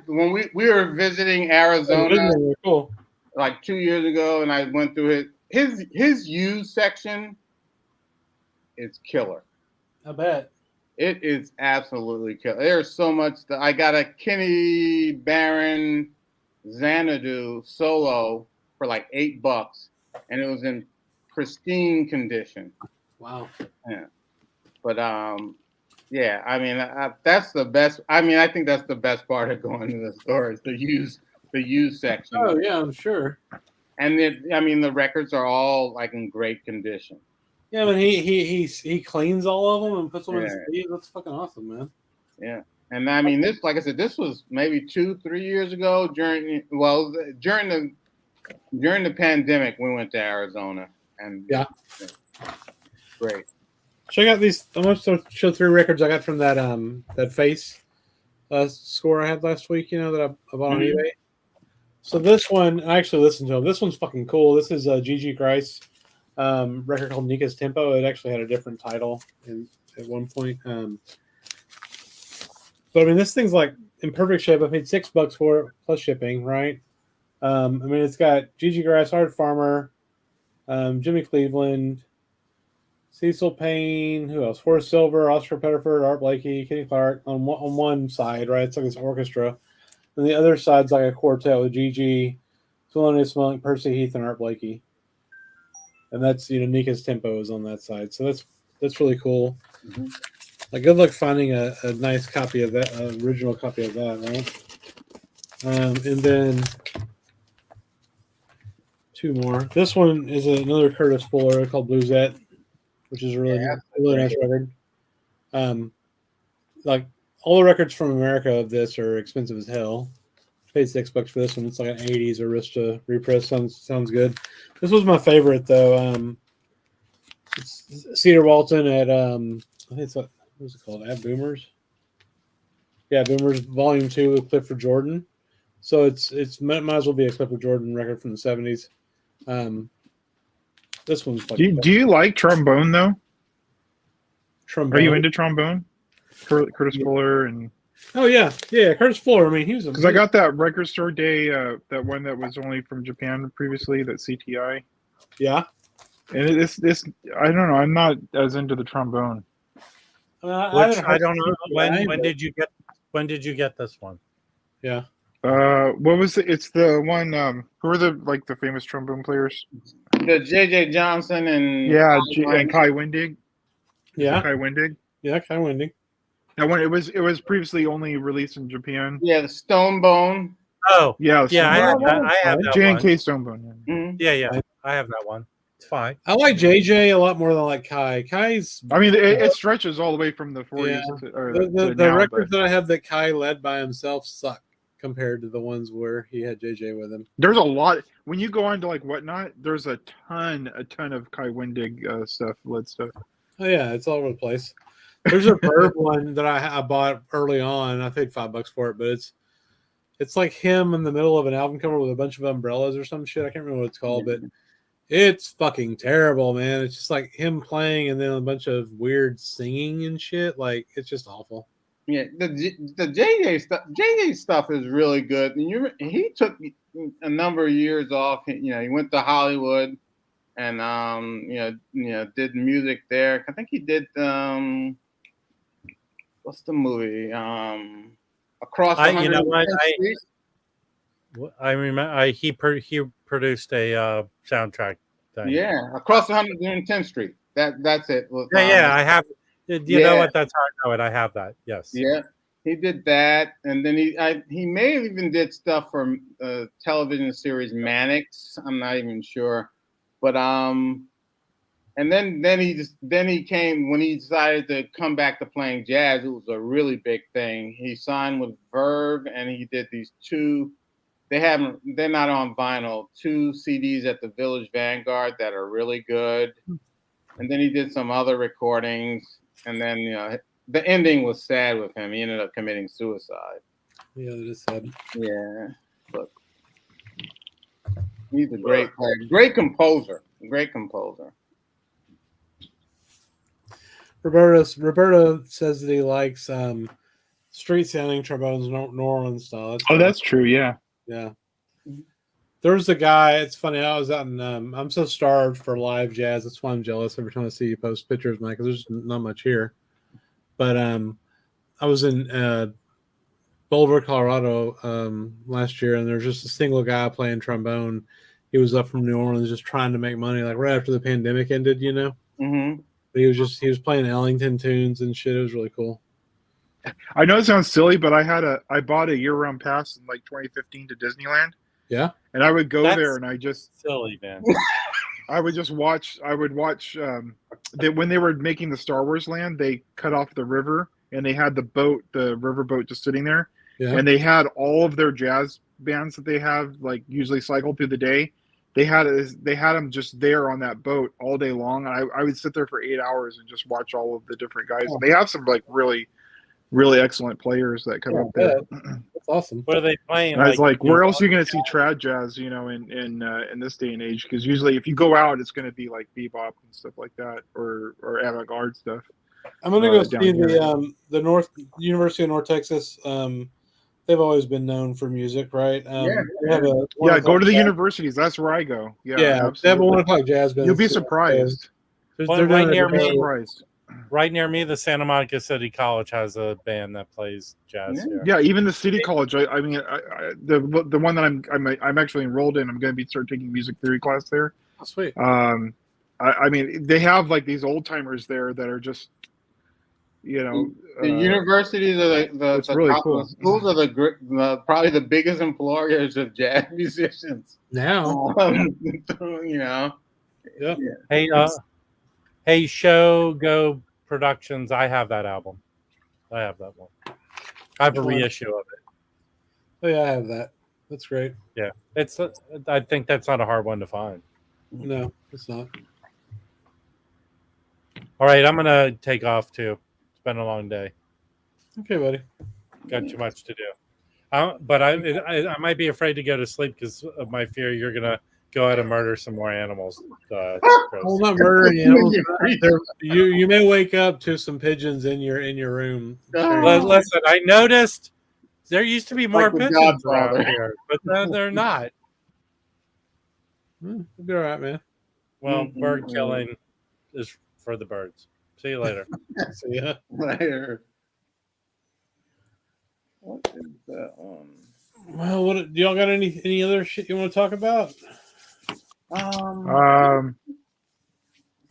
when we were visiting Arizona, cool. like 2 years ago, and I went through his used section. It's killer. I bet. It is absolutely killer. There's so much that I got a Kenny Barron Xanadu solo for like $8, and it was in pristine condition. Wow. Yeah. But yeah, I mean that's the best. I mean, I think that's the best part of going to the store is the used section. Oh yeah, I'm sure. And the records are all like in great condition. Yeah, but he cleans all of them and puts them in his sleeve. That's fucking awesome, man. Yeah. And I mean, this, like I said, this was maybe 2-3 years ago during the pandemic. We went to Arizona, and great. Check out these. I want to show 3 records I got from that Face score I had last week. You know that I bought on eBay. So this one, I actually listened to him. This one's fucking cool. This is Gigi Grice record called Nika's Tempo. It actually had a different title at one point. But I mean, this thing's like in perfect shape. I paid $6 for it plus shipping, right? I mean, it's got Gigi Grice, Art Farmer, Jimmy Cleveland, Cecil Payne, who else? Forrest Silver, Oscar Pettiford, Art Blakey, Kenny Clark on one side, right? It's like this orchestra. And the other side's like a quartet with Gigi, Thelonious Monk, Percy Heath, and Art Blakey. And that's, Nika's Tempo is on that side. So that's really cool. Mm-hmm. Like, good luck finding a nice copy of that, original copy of that, right? And then 2 more. This one is another Curtis Fuller called Bluesette, which is a really nice record. Like, all the records from America of this are expensive as hell. Paid $6 for this one. It's like an 80s Arista repress. Sounds good. This was my favorite though. It's Cedar Walton at I think it's what was it called? At Boomers. Yeah, Boomers Volume 2 with Clifford Jordan. So it's might as well be a Clifford Jordan record from the 70s. This one's fucking do you like trombone though? Trombone. Are you into trombone? Curtis Fuller and Curtis Fuller. I mean, he was because I got that record store day, that one that was only from Japan previously, that CTI. Yeah, and this I don't know. I'm not as into the trombone. I don't know. When did you get this one? Yeah. What was it? It's the one. Who are the famous trombone players? The JJ Johnson and and Kai Wendig. Yeah, Kai Wendig. Yeah, Kai Wendig. That one. It was previously only released in Japan. Yeah, the Stonebone. Oh, yeah. I have that. J&K Stonebone. Mm-hmm. Yeah. I have that one. It's fine. I like JJ a lot more than I like Kai. Kai's. I mean, it stretches all the way from the 40s. Yeah. The records that I have that Kai led by himself suck compared to the ones where he had JJ with him. There's a lot. When you go on to like Whatnot, there's a ton of Kai Wendig stuff, lead stuff. Oh yeah, it's all over the place. There's a Byrd one that I bought early on. I paid $5 for it, but it's like him in the middle of an album cover with a bunch of umbrellas or some shit. I can't remember what it's called, but it's fucking terrible, man. It's just like him playing and then a bunch of weird singing and shit. Like, it's just awful. Yeah, the JJ stuff is really good. And he took a number of years off. He went to Hollywood and did music there. I think he did what's the movie? Across the I remember he produced a soundtrack thing. Yeah, Across 110th Street. That's it. I have. You know what? That's how I know it. I have that. Yes. Yeah, he did that, and then he may have even did stuff for television series Mannix. I'm not even sure, but and then he came when he decided to come back to playing jazz. It was a really big thing. He signed with Verve, and he did these 2. They're not on vinyl. 2 CDs at the Village Vanguard that are really good, and then he did some other recordings. And then the ending was sad with him. He ended up committing suicide. Yeah, that is sad. Yeah, but he's a great player, great composer. Roberta says that he likes street sounding trombones, New Orleans style. That's true. Yeah. Yeah. There was a guy. It's funny. I was out in. I'm so starved for live jazz. That's why I'm jealous every time I see you post pictures, Mike. Because there's not much here. But I was in Boulder, Colorado last year, and there's just a single guy playing trombone. He was up from New Orleans, just trying to make money, like right after the pandemic ended, you know. Mm-hmm. But he was playing Ellington tunes and shit. It was really cool. I know it sounds silly, but I bought a year-round pass in like 2015 to Disneyland. Yeah, and I would go there, and I just silly, man. I would watch that when they were making the Star Wars land, they cut off the river, and they had the river boat just sitting there, and they had all of their jazz bands that they have like usually cycled through the day. They had them just there on that boat all day long. I would sit there for 8 hours and just watch all of the different guys. They have some like really, really excellent players that come up there. That's awesome. What are they playing? And I was like, where else are you going to see trad jazz? You know, in this day and age, because usually if you go out, it's going to be like bebop and stuff like that, or avant-garde stuff. I'm going to go see the University of North Texas. They've always been known for music, right? Go to the universities. That's where I go. Yeah, they have a 1 o'clock jazz band. You'll be surprised. They're right near me. Right near me, the Santa Monica City College has a band that plays jazz. Yeah, even the City College. I mean, the one that I'm actually enrolled in. I'm going to start taking music theory class there. Oh, sweet. I mean, they have like these old timers there that are just, you know, the universities are the really cool. schools are probably the biggest employers of jazz musicians now. You know. Yeah. Hey, Show Go Productions. I have that album. I have that one. I have a reissue of it. Oh yeah, I have that. That's great. Yeah, I think that's not a hard one to find. No, it's not. All right, I'm gonna take off too. It's been a long day. Okay, buddy. Got too much to do. But I might be afraid to go to sleep because of my fear you're gonna go out and murder some more animals. Well, not murdering animals. You may wake up to some pigeons in your room. Listen, I noticed there used to be more pigeons around here, but then they're not. It'll be all right, man. Well, bird killing is for the birds. See you later. See ya later. What is that one? Well, do y'all got any other shit you want to talk about? I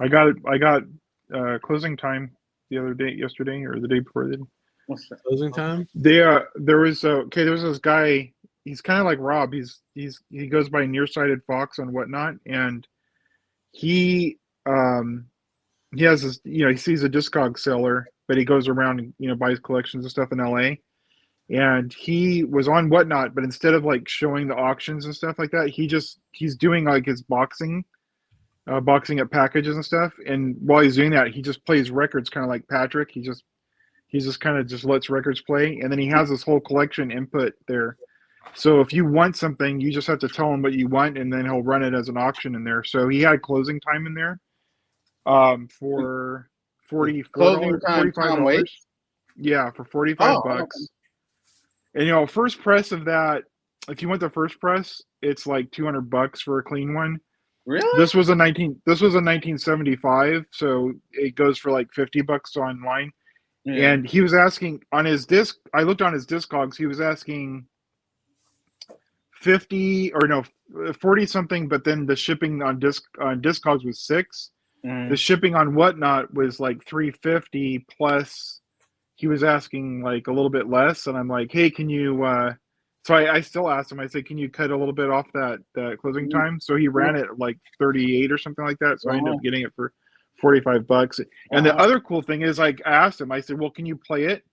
got closing time yesterday or the day before. What's that? Closing time? There was this guy. He's kind of like Rob. He goes by Nearsighted Fox and whatnot, and he has this. You know, he sees a Discog seller, but he goes around and buys collections of stuff in LA. And he was on Whatnot, but instead of like showing the auctions and stuff like that, he's doing like his boxing up packages and stuff. And while he's doing that, he just plays records, kind of like Patrick. He just kind of just lets records play, and then he has this whole collection input there. So if you want something, you just have to tell him what you want, and then he'll run it as an auction in there. So he had closing time in there for $45. Yeah, for $45. And first press of that, if you want the first press, it's like $200 for a clean one. Really? This was a 1975, so it goes for like $50 online. Yeah. And he was asking on his disc. I looked on his Discogs. He was asking 40 something, but then the shipping on Discogs was $6. The shipping on Whatnot was like $350 plus. He was asking like a little bit less, and I'm like, hey, can you? So I still asked him. I said, can you cut a little bit off that closing time? So he ran it like 38 or something like that. So I ended up getting it for $45. And the other cool thing is, like, I asked him. I said, well, can you play it?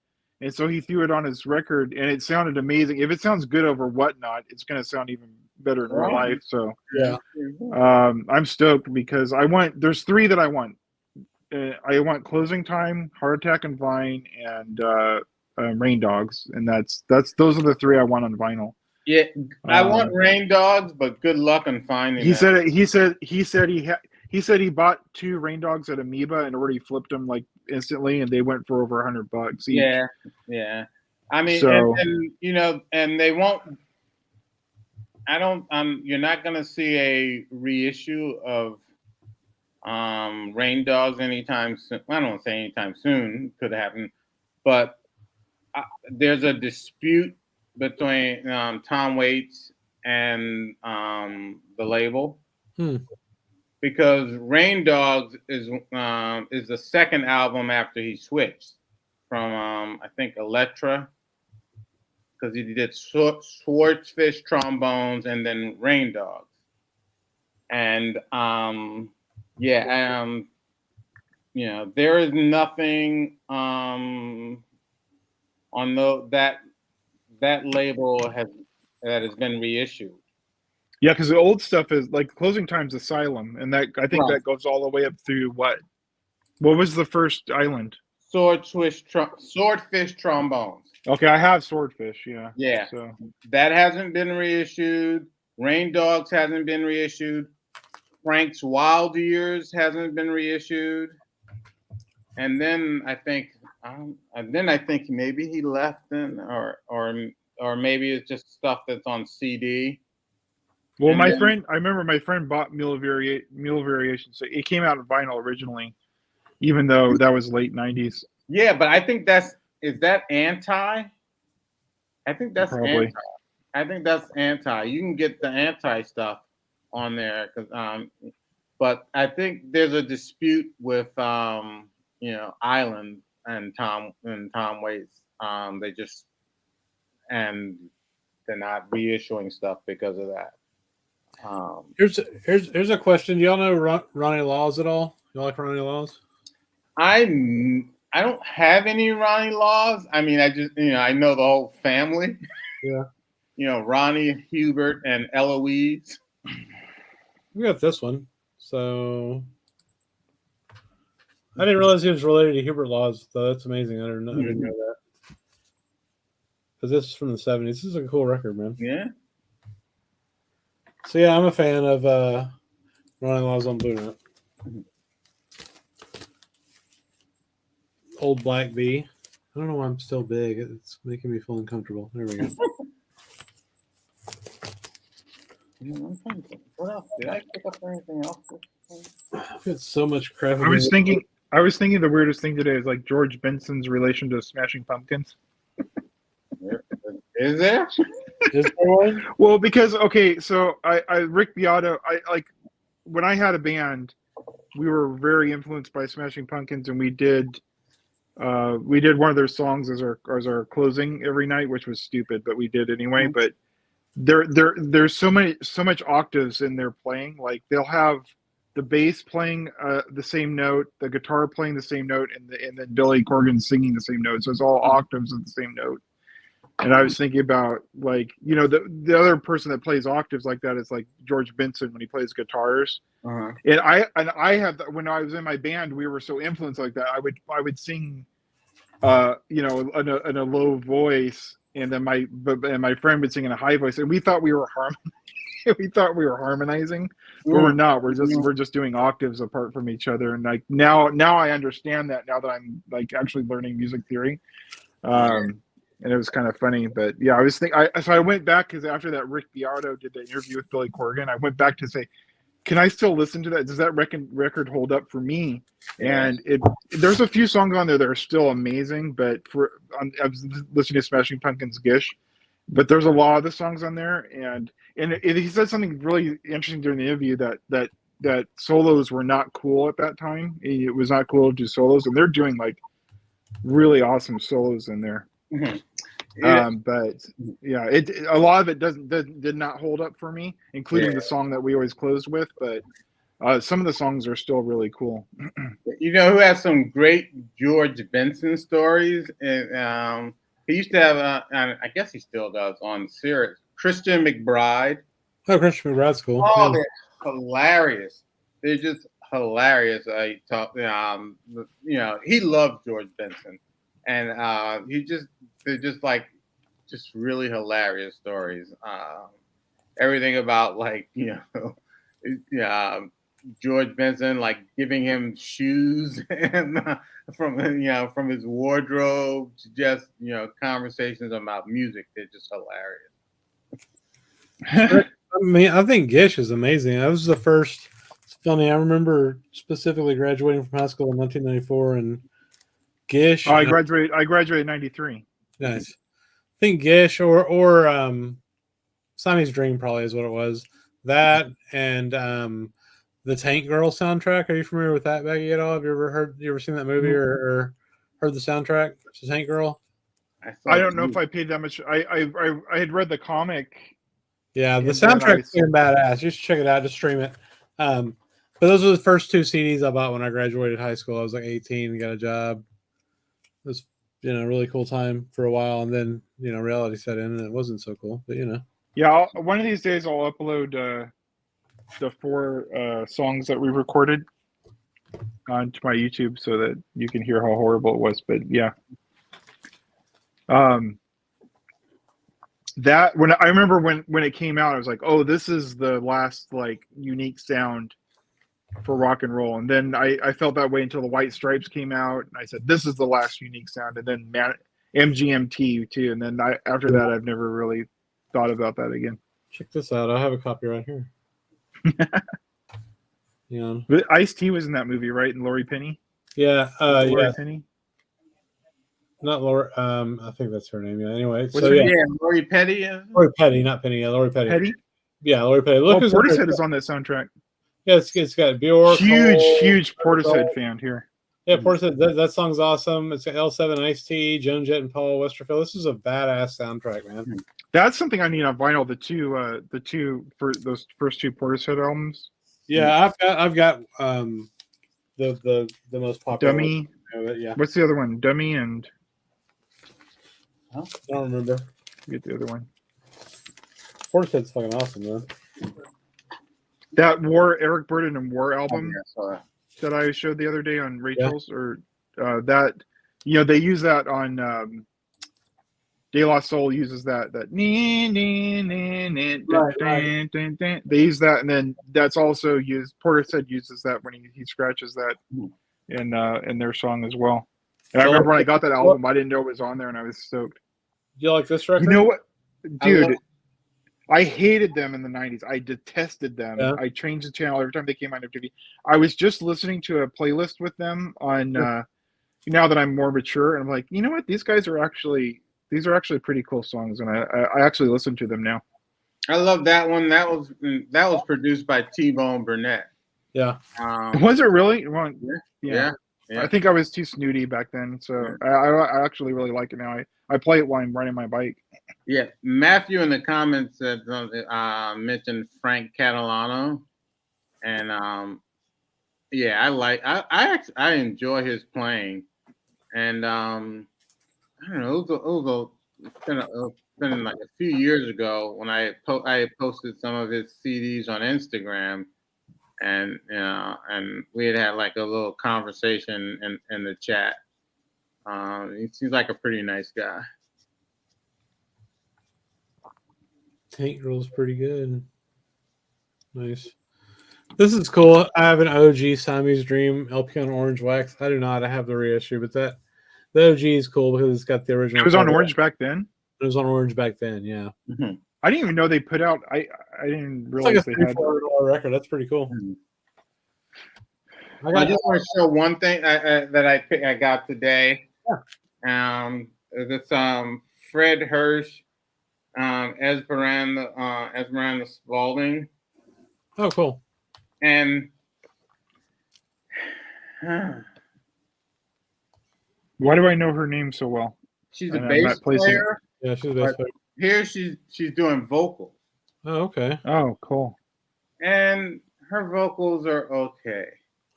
And so he threw it on his record, and it sounded amazing. If it sounds good over Whatnot, it's going to sound even better in real life. So yeah, I'm stoked because there's 3 that I want. Closing Time, Heart Attack and Vine, and Rain Dogs, and those are the 3 I want on vinyl. Yeah, I want Rain Dogs, but good luck on finding. He said he bought 2 Rain Dogs at Amoeba and already flipped them like instantly, and they went for over $100 each. Yeah. I mean, so, and you know, and they won't. I don't. You're not gonna see a reissue of Rain Dogs anytime soon. I don't say anytime soon. Could happen, but there's a dispute between Tom Waits and the label because Rain Dogs is the second album after he switched from I think Elektra, because he did Swordfish Trombones and then Rain Dogs, and you know, there is nothing on that label that has been reissued. Yeah, because the old stuff is like Closing Time's Asylum, and that I think that goes all the way up through what was the first island? Swordfish Trombones. Okay, I have Swordfish. Yeah. So that hasn't been reissued. Rain Dogs hasn't been reissued. Frank's Wild Years hasn't been reissued. And then I think maybe he left in, or maybe it's just stuff that's on CD. Well, I remember my friend bought Mule Variation, so it came out on vinyl originally, even though that was late '90s. Yeah, but I think is that anti? I think that's probably. I think that's anti. You can get the anti stuff on there, but I think there's a dispute with Island and Tom Waits. They're not reissuing stuff because of that. Here's a question. Do y'all know Ronnie Laws at all? You like Ronnie Laws? I don't have any Ronnie Laws. I mean, I just I know the whole family. Yeah. Ronnie, Hubert, and Eloise. We got this one. So I didn't realize he was related to Hubert Laws, though. That's amazing. I didn't know that. Because this is from the 70s. This is a cool record, man. Yeah. So yeah, I'm a fan of Ronnie Laws on Blue Note. Old Black Bee. I don't know why I'm still big. It's making me feel uncomfortable. There we go. What else? Did I pick up anything else? I've got so much crap. I was thinking the weirdest thing today is like George Benson's relation to Smashing Pumpkins. Is there? Is there one? Well, because so I Rick Beato, when I had a band, we were very influenced by Smashing Pumpkins, and we did one of their songs as our closing every night, which was stupid, but we did anyway. But there's so much octaves in their playing. Like they'll have the bass playing the same note, the guitar playing the same note, and then Billy Corgan singing the same note. So it's all octaves of the same note. And I was thinking about the other person that plays octaves like that is like George Benson when he plays guitars. Uh-huh. And I have when I was in my band, we were so influenced like that. I would sing, in a low voice, and then my friend would sing in a high voice, and we thought we were harmonizing, but we're not. We're just doing octaves apart from each other. And like now I understand that now that I'm like actually learning music theory. And it was kind of funny, but yeah, I was thinking. So I went back because after that, Rick Beato did the interview with Billy Corgan. I went back to say, can I still listen to that? Does that record hold up for me? And there's a few songs on there that are still amazing, but I was listening to Smashing Pumpkins' Gish, but there's a lot of the songs on there, and he said something really interesting during the interview that solos were not cool at that time. It was not cool to do solos, and they're doing like really awesome solos in there. Mm-hmm. But yeah, a lot of it did not hold up for me, including the song that we always closed with. But some of the songs are still really cool. You know who has some great George Benson stories? And he used to have, I guess he still does on Sirius, Christian McBride. Oh, Christian McBride's cool. Oh, they're hilarious. They're just hilarious. He talked, he loved George Benson, and they're just really hilarious stories. Everything about George Benson giving him shoes and from his wardrobe to just conversations about music. They're just hilarious. I mean, I think Gish is amazing. That was the first. It's funny. I remember specifically graduating from high school in 1994, and Gish. I graduated in '93. Nice. I think Gish or Siamese Dream probably is what it was. That and the Tank Girl soundtrack. Are you familiar with that, Becky, at all? Have you ever seen that movie or heard the soundtrack to Tank Girl? I don't know if I paid that much. I had read the comic. Yeah, the soundtrack's badass. You should check it out. Just stream it. But those were the first two CDs I bought when I graduated high school. I was 18 and got a job. It was a really cool time for a while, and then reality set in, and it wasn't so cool. But Yeah, one of these days I'll upload the 4 songs that we recorded onto my YouTube so that you can hear how horrible it was. But yeah, that I remember when it came out, I was like, oh, this is the last unique sound for rock and roll. And then I felt that way until the White Stripes came out, and I said, this is the last unique sound. And then MGMT too. And then after that, I've never really thought about that again. Check this out. I have a copy right here. But Ice-T was in that movie, right? And Lori Penny. Yeah. Lori Penny. Not Lori. I think that's her name. Yeah. Anyway. What's her name? Lori Petty. Lori Petty, not Penny. Yeah, Lori Petty. Petty. Yeah, Lori Petty. Look, Portishead is on that soundtrack. Yeah, it's got Bjork. Huge Portishead fan here. Yeah, Portishead. That song's awesome. It's got L7, Ice-T, Joan Jett, and Paul Westerfield. This is a badass soundtrack, man. That's something I need on vinyl. The two for those first 2 Portishead albums. Yeah, I've got the most popular. Dummy. Yeah. What's the other one? Dummy and. I don't remember. Get the other one. Portishead's fucking awesome, man. That Eric Burdon and War album that I showed the other day on Rachel's, or that they use that on De La Soul uses that they use that, and then that's also used. Portishead uses that when he scratches that in their song as well. And I remember when I got that album, I didn't know it was on there, and I was stoked. Do you like this record? You know what, dude? I hated them in the 90s. I detested them. Yeah. I changed the channel every time they came on MTV. I was just listening to a playlist with them on now that I'm more mature, and I'm like, you know what? These are actually pretty cool songs, and I actually listen to them now. I love that one. That was produced by T-Bone Burnett. Yeah. Was it really? Well, yeah. I think I was too snooty back then, so I actually really like it now. I play it while I'm riding my bike. Yeah, Matthew in the comments said mentioned Frank Catalano, and I enjoy his playing, and I don't know, it's been like a few years ago when I posted some of his CDs on Instagram, and we had like a little conversation in the chat. He seems like a pretty nice guy. Tank Girl's pretty good. Nice. This is cool. I have an OG Siamese Dream LP on orange wax. I do not. I have the reissue, but the OG is cool because it's got the original. It was on orange back then? It was on orange back then, yeah. Mm-hmm. I didn't even know they put out. I didn't realize it's like a $34 record. That's pretty cool. I just want to show one thing that I got today. Yeah. This Fred Hirsch, Esmeralda Spalding. Oh, cool. And why do I know her name so well? She's a bass player. Yeah, she's a bass player. Here she's doing vocals. Oh, okay. Oh, cool. And her vocals are okay.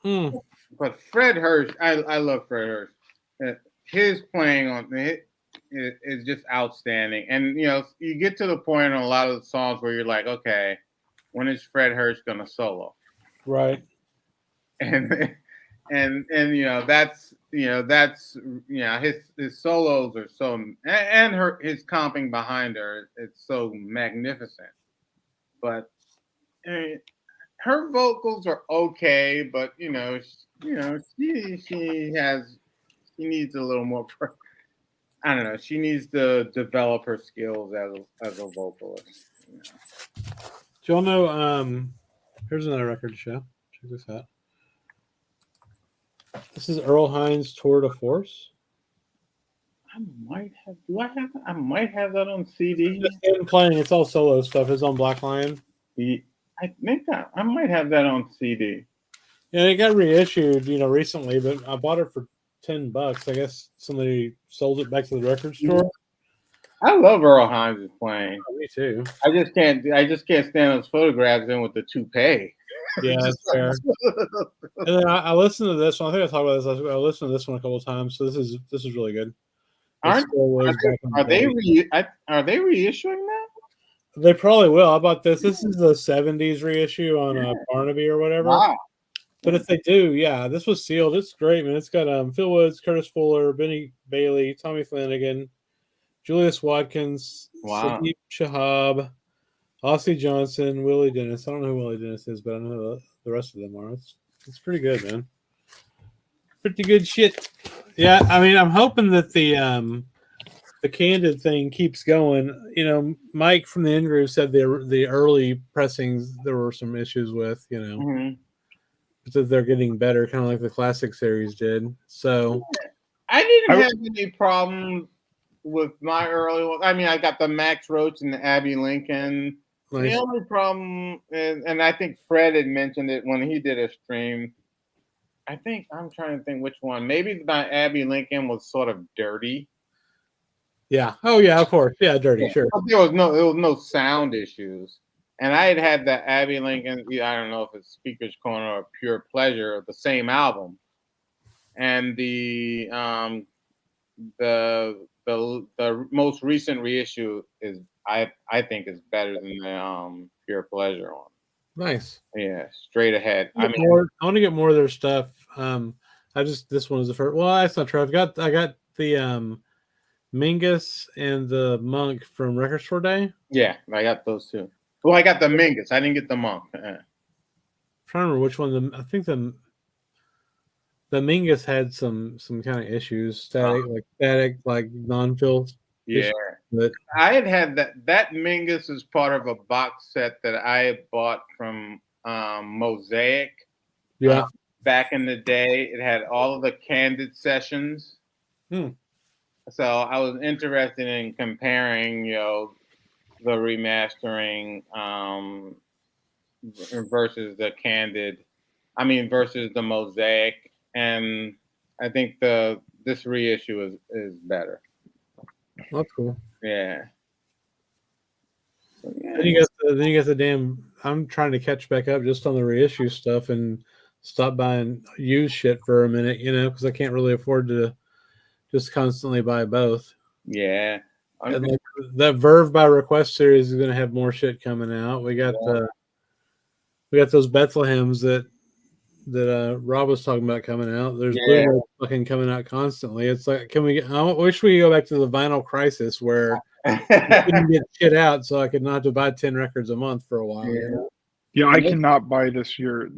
But Fred Hirsch, I love Fred Hirsch. His playing on it is just outstanding. And you get to the point on a lot of the songs where you're like, okay, when is Fred Hirsch gonna solo? Right. and that's his solos are so, and his comping behind her, it's so magnificent. But her vocals are okay, but she needs a little more. I don't know. She needs to develop her skills as a vocalist. Do y'all know? Here's another record to show. Check this out. This is Earl Hines' Tour de Force. I might have. Do I have? I might have that on CD. It's playing. It's all solo stuff. It's on Black Lion. I think I might have that on CD. Yeah, it got reissued, recently, but I bought it for $10. I guess somebody sold it back to the record store. I love Earl Hines' playing. Oh, me too. I just can't stand those photographs in with the toupee. Yeah, that's fair. And then I listened to this one. I think I talked about this. I listened to this one a couple of times. So this is really good. Are they reissuing that? They probably will. How about this? This is the 70s reissue on Barnaby or whatever. Wow. But if they do, yeah, this was sealed. It's great, man. It's got Phil Woods, Curtis Fuller, Benny Bailey, Tommy Flanagan, Julius Watkins, Sadiq Shahab, Ossie Johnson, Willie Dennis. I don't know who Willie Dennis is, but I know who the rest of them are. It's pretty good, man. Pretty good shit. Yeah, I mean, I'm hoping that the Candid thing keeps going. Mike from the In-Groove said the early pressings there were some issues with, but they're getting better, kind of like the classic series did. So I didn't have any problem with my early one. I mean, I got the Max Roach and the Abby Lincoln. Nice. The only problem is, and I think Fred had mentioned it when he did a stream. I think I'm trying to think which one. Maybe my Abby Lincoln was sort of dirty. Yeah. Oh yeah, of course. Yeah, dirty. Yeah. Sure. But there was no sound issues. And I had the Abby Lincoln. I don't know if it's Speaker's Corner or Pure Pleasure, the same album. And the most recent reissue is I think is better than the Pure Pleasure one. Nice. Yeah, straight ahead. I want to get more of their stuff. This one is the first. Well, that's not true. I got the Mingus and the Monk from Record Store Day. Yeah, I got those two. Well, I got the Mingus. I didn't get the Monk. I'm trying to remember which one. I think the Mingus had some kind of issues, static, like non-fill. Yeah, but I had that Mingus is part of a box set that I bought from Mosaic. Yeah, back in the day, it had all of the Candid sessions. So I was interested in comparing, the remastering versus the Candid. Versus the Mosaic, and I think this reissue is better. That's cool. Yeah. So, yeah. Then you got the damn. I'm trying to catch back up just on the reissue stuff and stop buying used shit for a minute, because I can't really afford to just constantly buy both. Yeah. And that Verve by Request series is going to have more shit coming out. We got those Bethlehems that Rob was talking about coming out. There's Blu-ray fucking coming out constantly. It's like, I wish we could go back to the vinyl crisis where I couldn't get shit out, so I could not have to buy 10 records a month for a while. Yeah, I cannot buy this year.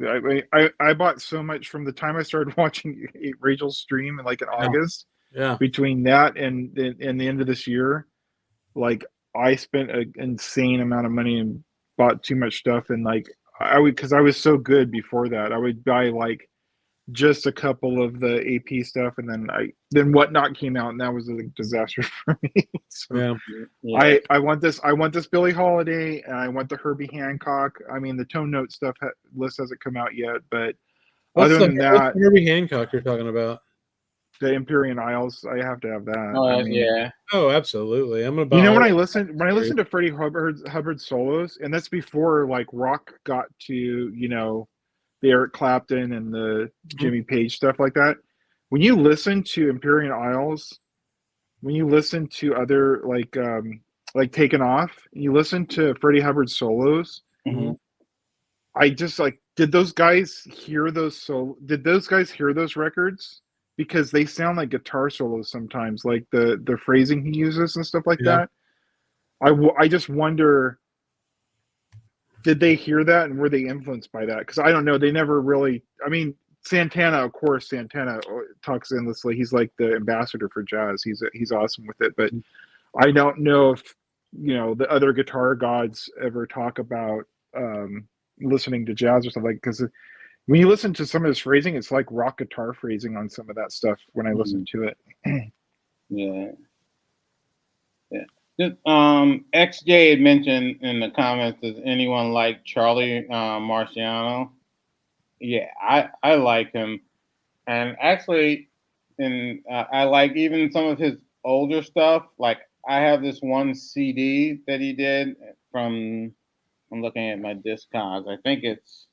I bought so much from the time I started watching Rachel's stream in August. Yeah. Between that and the end of this year, I spent an insane amount of money and bought too much stuff, and because I was so good before that, I would buy just a couple of the AP stuff, and then Whatnot came out, and that was a disaster for me. So I want this Billie Holiday, and I want the Herbie Hancock. The Tone Note stuff list hasn't come out yet, but other than that, Herbie Hancock you're talking about? The Empyrean Isles, I have to have that. Yeah. Oh, absolutely. I'm gonna buy. When I listen to Freddie Hubbard solos, and that's before rock got to the Eric Clapton and the Jimmy Page stuff like that. When you listen to Empyrean Isles, when you listen to other like Taken Off, and you listen to Freddie Hubbard solos, I just like, did those guys hear those? So did those guys hear those records? Because they sound like guitar solos sometimes, like the phrasing he uses and stuff like that. I just wonder, did they hear that and were they influenced by that? Because I don't know. They never really. I mean, Santana, of course, Santana talks endlessly. He's like the ambassador for jazz. He's awesome with it. But I don't know if the other guitar gods ever talk about listening to jazz or something. Because when you listen to some of his phrasing, it's like rock guitar phrasing on some of that stuff. When I listen to it, yeah. XJ had mentioned in the comments, does anyone like Charlie Marciano? Yeah, I like him, and actually, I like even some of his older stuff. Like I have this one CD that he did from. I'm looking at my Discogs. I think it's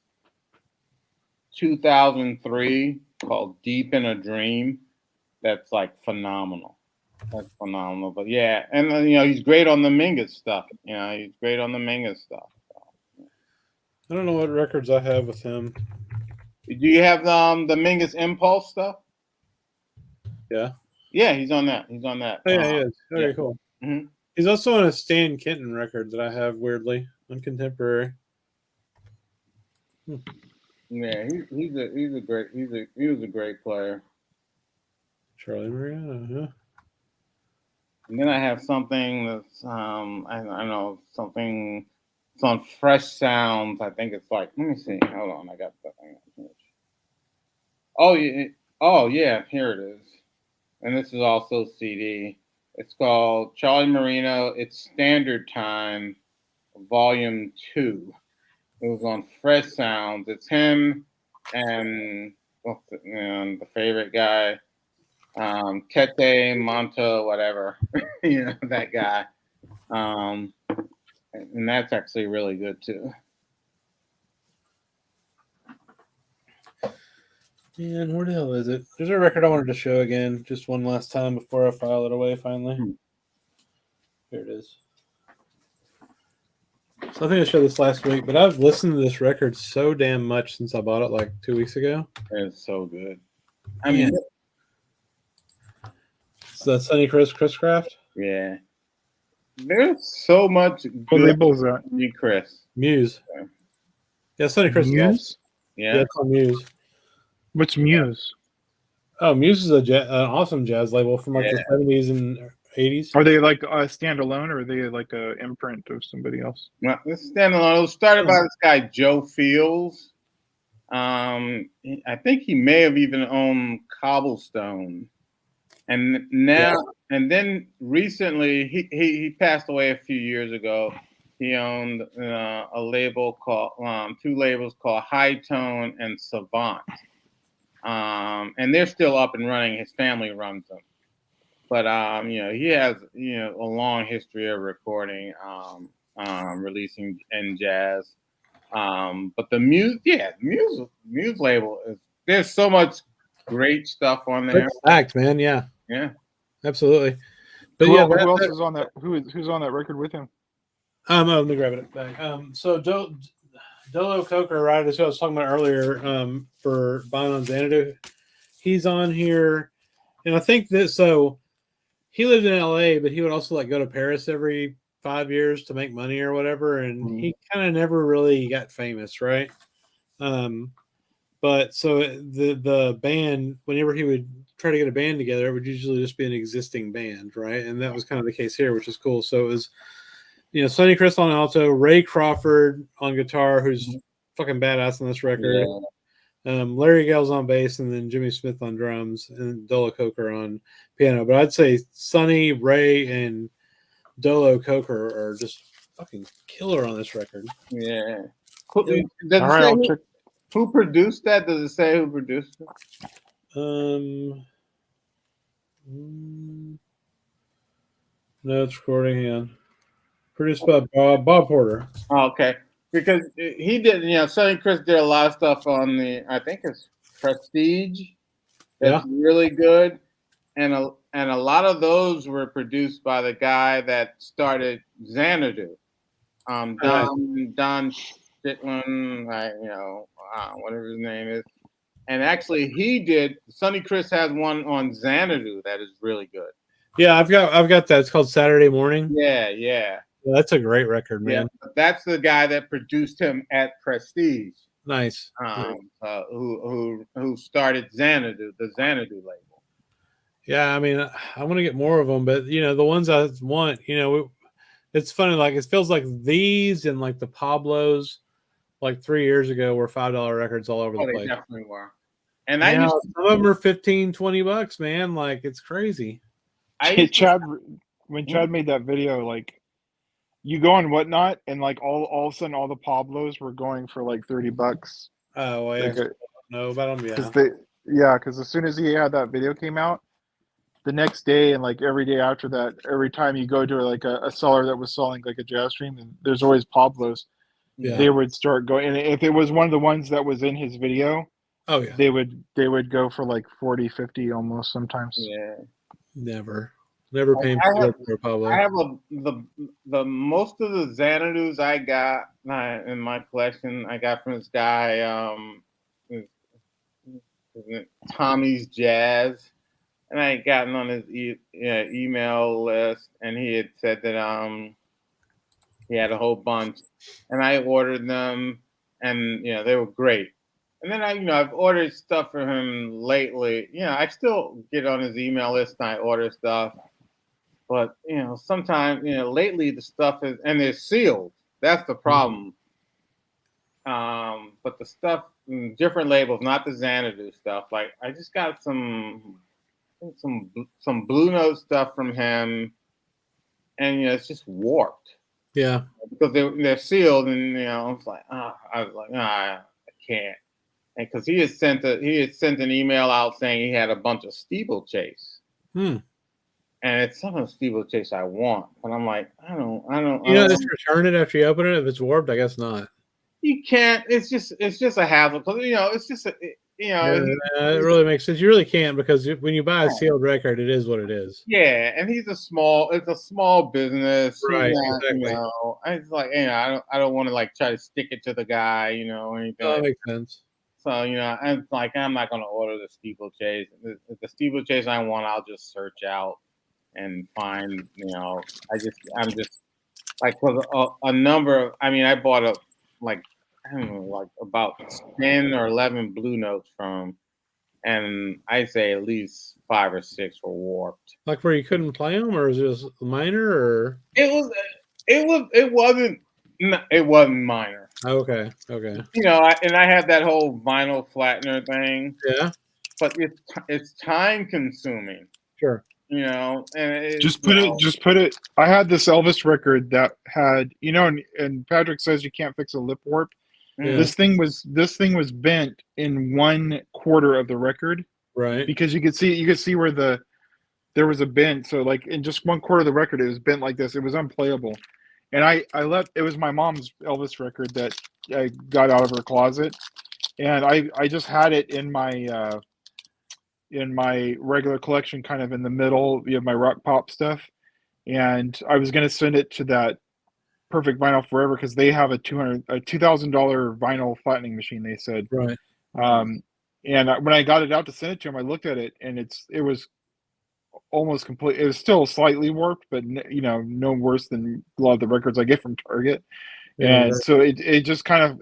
2003, called "Deep in a Dream." That's like phenomenal. That's phenomenal. But yeah, and he's great on the Mingus stuff. He's great on the Mingus stuff. I don't know what records I have with him. Do you have the Mingus Impulse stuff? Yeah. Yeah, he's on that. He's on that. Oh, yeah, he is. Very yeah. cool. Mm-hmm. He's also on a Stan Kenton record that I have weirdly on Contemporary. Yeah, he was a great player. Charlie Mariano, yeah. And then I have something that's I don't know, something. It's on Fresh Sounds. I think it's like, let me see. Hold on, I got the thing. Oh yeah, here it is. And this is also CD. It's called Charlie Marino. It's Standard Time, Volume 2. It was on Fresh Sounds. It's him and the favorite guy, Kete Monto, whatever, that guy. And that's actually really good too. And where the hell is it? There's a record I wanted to show again, just one last time before I file it away finally. Here it is. So I think I showed this last week, but I've listened to this record so damn much since I bought it like 2 weeks ago. It's so good. I mean, it's the Sonny Chris Craft. Yeah. There's so much what label is that? Chris. Muse. Yeah, Sonny Chris. Muse? Yeah, it's on Muse. What's Muse? Oh, Muse is an awesome jazz label from like the 70s and 80s. Are they like a standalone, or are they like a imprint of somebody else? No, this is standalone. It was started by this guy Joe Fields. I think he may have even owned Cobblestone, and now and then recently he passed away a few years ago. He owned a label called two labels called High Tone and Savant. And they're still up and running. His family runs them, but he has a long history of recording, releasing in jazz. But the Muse label there's so much great stuff on there. Fact, man, yeah, absolutely. But who else is on that? Who's on that record with him? Let me grab it back. So Dolo Coker, right, as I was talking about earlier, for buying on Xanadu, he's on here, and I think that so he lived in LA, but he would also like go to Paris every 5 years to make money or whatever, and he kind of never really got famous, right? But so the band, whenever he would try to get a band together, it would usually just be an existing band, right? And that was kind of the case here, which is cool. So it was. Sonny Chris on alto, Ray Crawford on guitar, who's fucking badass on this record. Yeah. Larry Gales on bass, and then Jimmy Smith on drums, and Dolo Coker on piano. But I'd say Sonny, Ray, and Dolo Coker are just fucking killer on this record. Yeah. Who produced that? Does it say who produced it? No, it's recording. Hang on. Produced by Bob Porter. Oh, okay. Because he did, Sonny Chris did a lot of stuff on I think it's Prestige. That's really good. And a lot of those were produced by the guy that started Xanadu. Don Chitlin, whatever his name is. And actually, he did. Sonny Chris has one on Xanadu that is really good. Yeah, I've got that. It's called Saturday Morning. Yeah. Yeah, that's a great record, man. Yeah, that's the guy that produced him at Prestige. Nice. Who started Xanadu, the Xanadu label. Yeah, I mean, I want to get more of them, but the ones I want, it's funny. Like it feels like these and like the Pablos, like 3 years ago, were $5 records all over the place. They definitely were. And some of them are $15-$20, man. Like it's crazy. When Chad made that video, like you go on Whatnot, and like all of a sudden all the Pablos were going for like $30. Oh, well, yeah. No, about them, yeah. Because as soon as he had that video came out, the next day and like every day after that, every time you go to like a seller that was selling like a jazz stream, and there's always Pablos. Yeah. They would start going, and if it was one of the ones that was in his video, oh yeah, they would go for like 40, 50 almost sometimes. Yeah, never paying for Pablo. I have the most of the Xanadus I got in my collection. I got from this guy, Tommy's Jazz, and I had gotten on his email list, and he had said that he had a whole bunch, and I ordered them, and they were great. And then I've ordered stuff for him lately. I still get on his email list and I order stuff, but sometimes lately the stuff is, and they're sealed. That's the problem. But the stuff, different labels, not the Xanadu stuff. Like I just got some Blue Note stuff from him, and it's just warped. Yeah, because they're sealed, and I was like, I can't. And because he had sent an email out saying he had a bunch of Steeplechase, and it's some of the Steeplechase I want, but I'm like, I don't. Just return it after you open it if it's warped. I guess not. You can't. It's just a hassle because it's just it really makes sense. You really can't, because when you buy a sealed record, it is what it is. Yeah, and it's a small business, right? Exactly. It's like I don't want to like try to stick it to the guy, or anything. That makes sense. So I'm like, I'm not gonna order the Steeplechase. The Steeplechase I want, I'll just search out and find. I'm just like with a number of. I mean, I bought about 10 or 11 Blue Notes from, and I'd say at least 5 or 6 were warped. Like where you couldn't play them, or is it just minor, or it wasn't minor. Okay. And I had that whole vinyl flattener thing. Yeah, but it's time consuming. Sure. And just put it. I had this Elvis record that had, and Patrick says you can't fix a lip warp. Yeah. This thing was bent in 1/4 of the record, right? Because you could see where there was a bend. So like in just 1/4 of the record, it was bent like this. It was unplayable. And it was my mom's Elvis record that I got out of her closet, and I just had it in my regular collection, kind of in the middle of my rock pop stuff, and I was going to send it to that Perfect Vinyl Forever because they have a $2,000 vinyl flattening machine. They said, right. And when I got it out to send it to him, I looked at it, and it was almost complete. It was still slightly warped, but no worse than a lot of the records I get from Target. Yeah, and right. So they just kind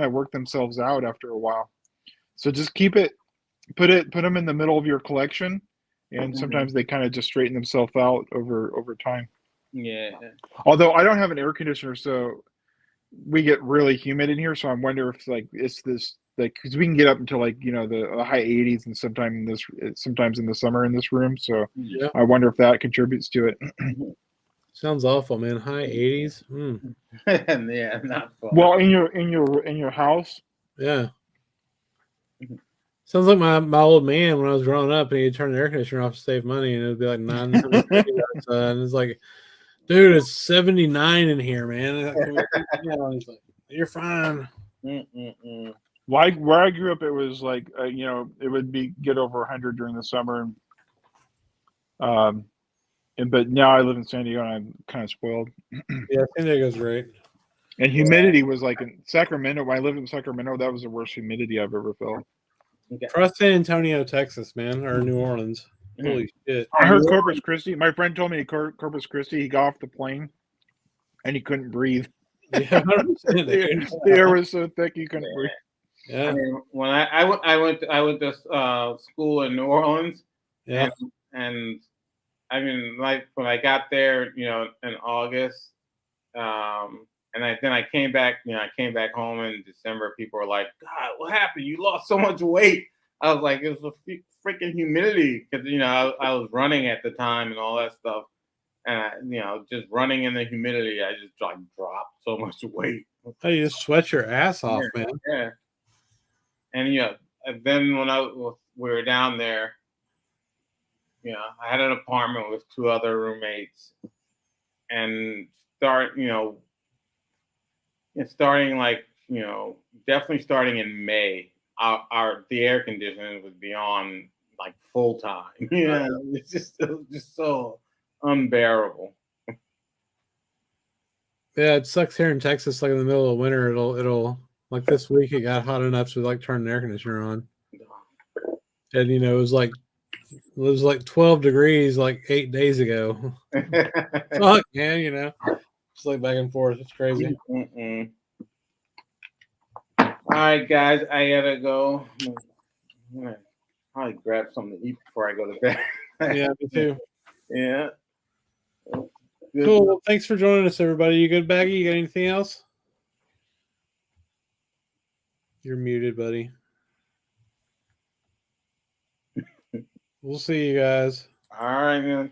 of work themselves out after a while. So just keep it. Put them in the middle of your collection, and sometimes they kind of just straighten themselves out over time. Yeah. Although I don't have an air conditioner, so we get really humid in here. So I wonder if it's this because we can get up until the high 80s and sometimes in the summer in this room. So yeah. I wonder if that contributes to it. Sounds awful, man. High 80s. Yeah, not fun. Well, in your house. Yeah. Sounds like my old man when I was growing up, and he'd turn the air conditioner off to save money, and it would be like $900. And it's like, dude, it's 79 in here, man. He's like, you're fine. Like where I grew up, it was like it would get over 100 during the summer, but now I live in San Diego and I'm kind of spoiled. Yeah, San Diego's great. And humidity was like in Sacramento. When I lived in Sacramento, that was the worst humidity I've ever felt. Try San Antonio, Texas, man, or New Orleans. Holy shit! I heard Corpus Christi. My friend told me Corpus Christi. He got off the plane and he couldn't breathe. Yeah, the air was so thick he couldn't breathe. Yeah. I mean, when I went to school in New Orleans. Yeah. And I mean, like when I got there, you know, in August, and then I came back. You know, I came back home in December. People were like, "God, what happened? You lost so much weight." I was like, "It was the freaking humidity," because you know I was running at the time and all that stuff, and you know, just running in the humidity, I just like dropped so much weight. Oh, you just sweat your ass off, man. Yeah. And yeah, and then when we were down there, you know, I had an apartment with 2 other roommates, and definitely starting in May, the air conditioning would be on like full time. You know, it was just so unbearable. Yeah, it sucks here in Texas. Like in the middle of winter, it'll like this week it got hot enough to like turn the air conditioner on, and you know it was like 12 degrees like 8 days ago. Fuck, man, you know, it's like back and forth. It's crazy. All right, guys, I gotta go. I'm gonna probably grab something to eat before I go to bed. Yeah, me too. Yeah. Good. Cool. Well, thanks for joining us, everybody. You good, Baggy? You got anything else? You're muted, buddy. We'll see you guys. All right, man.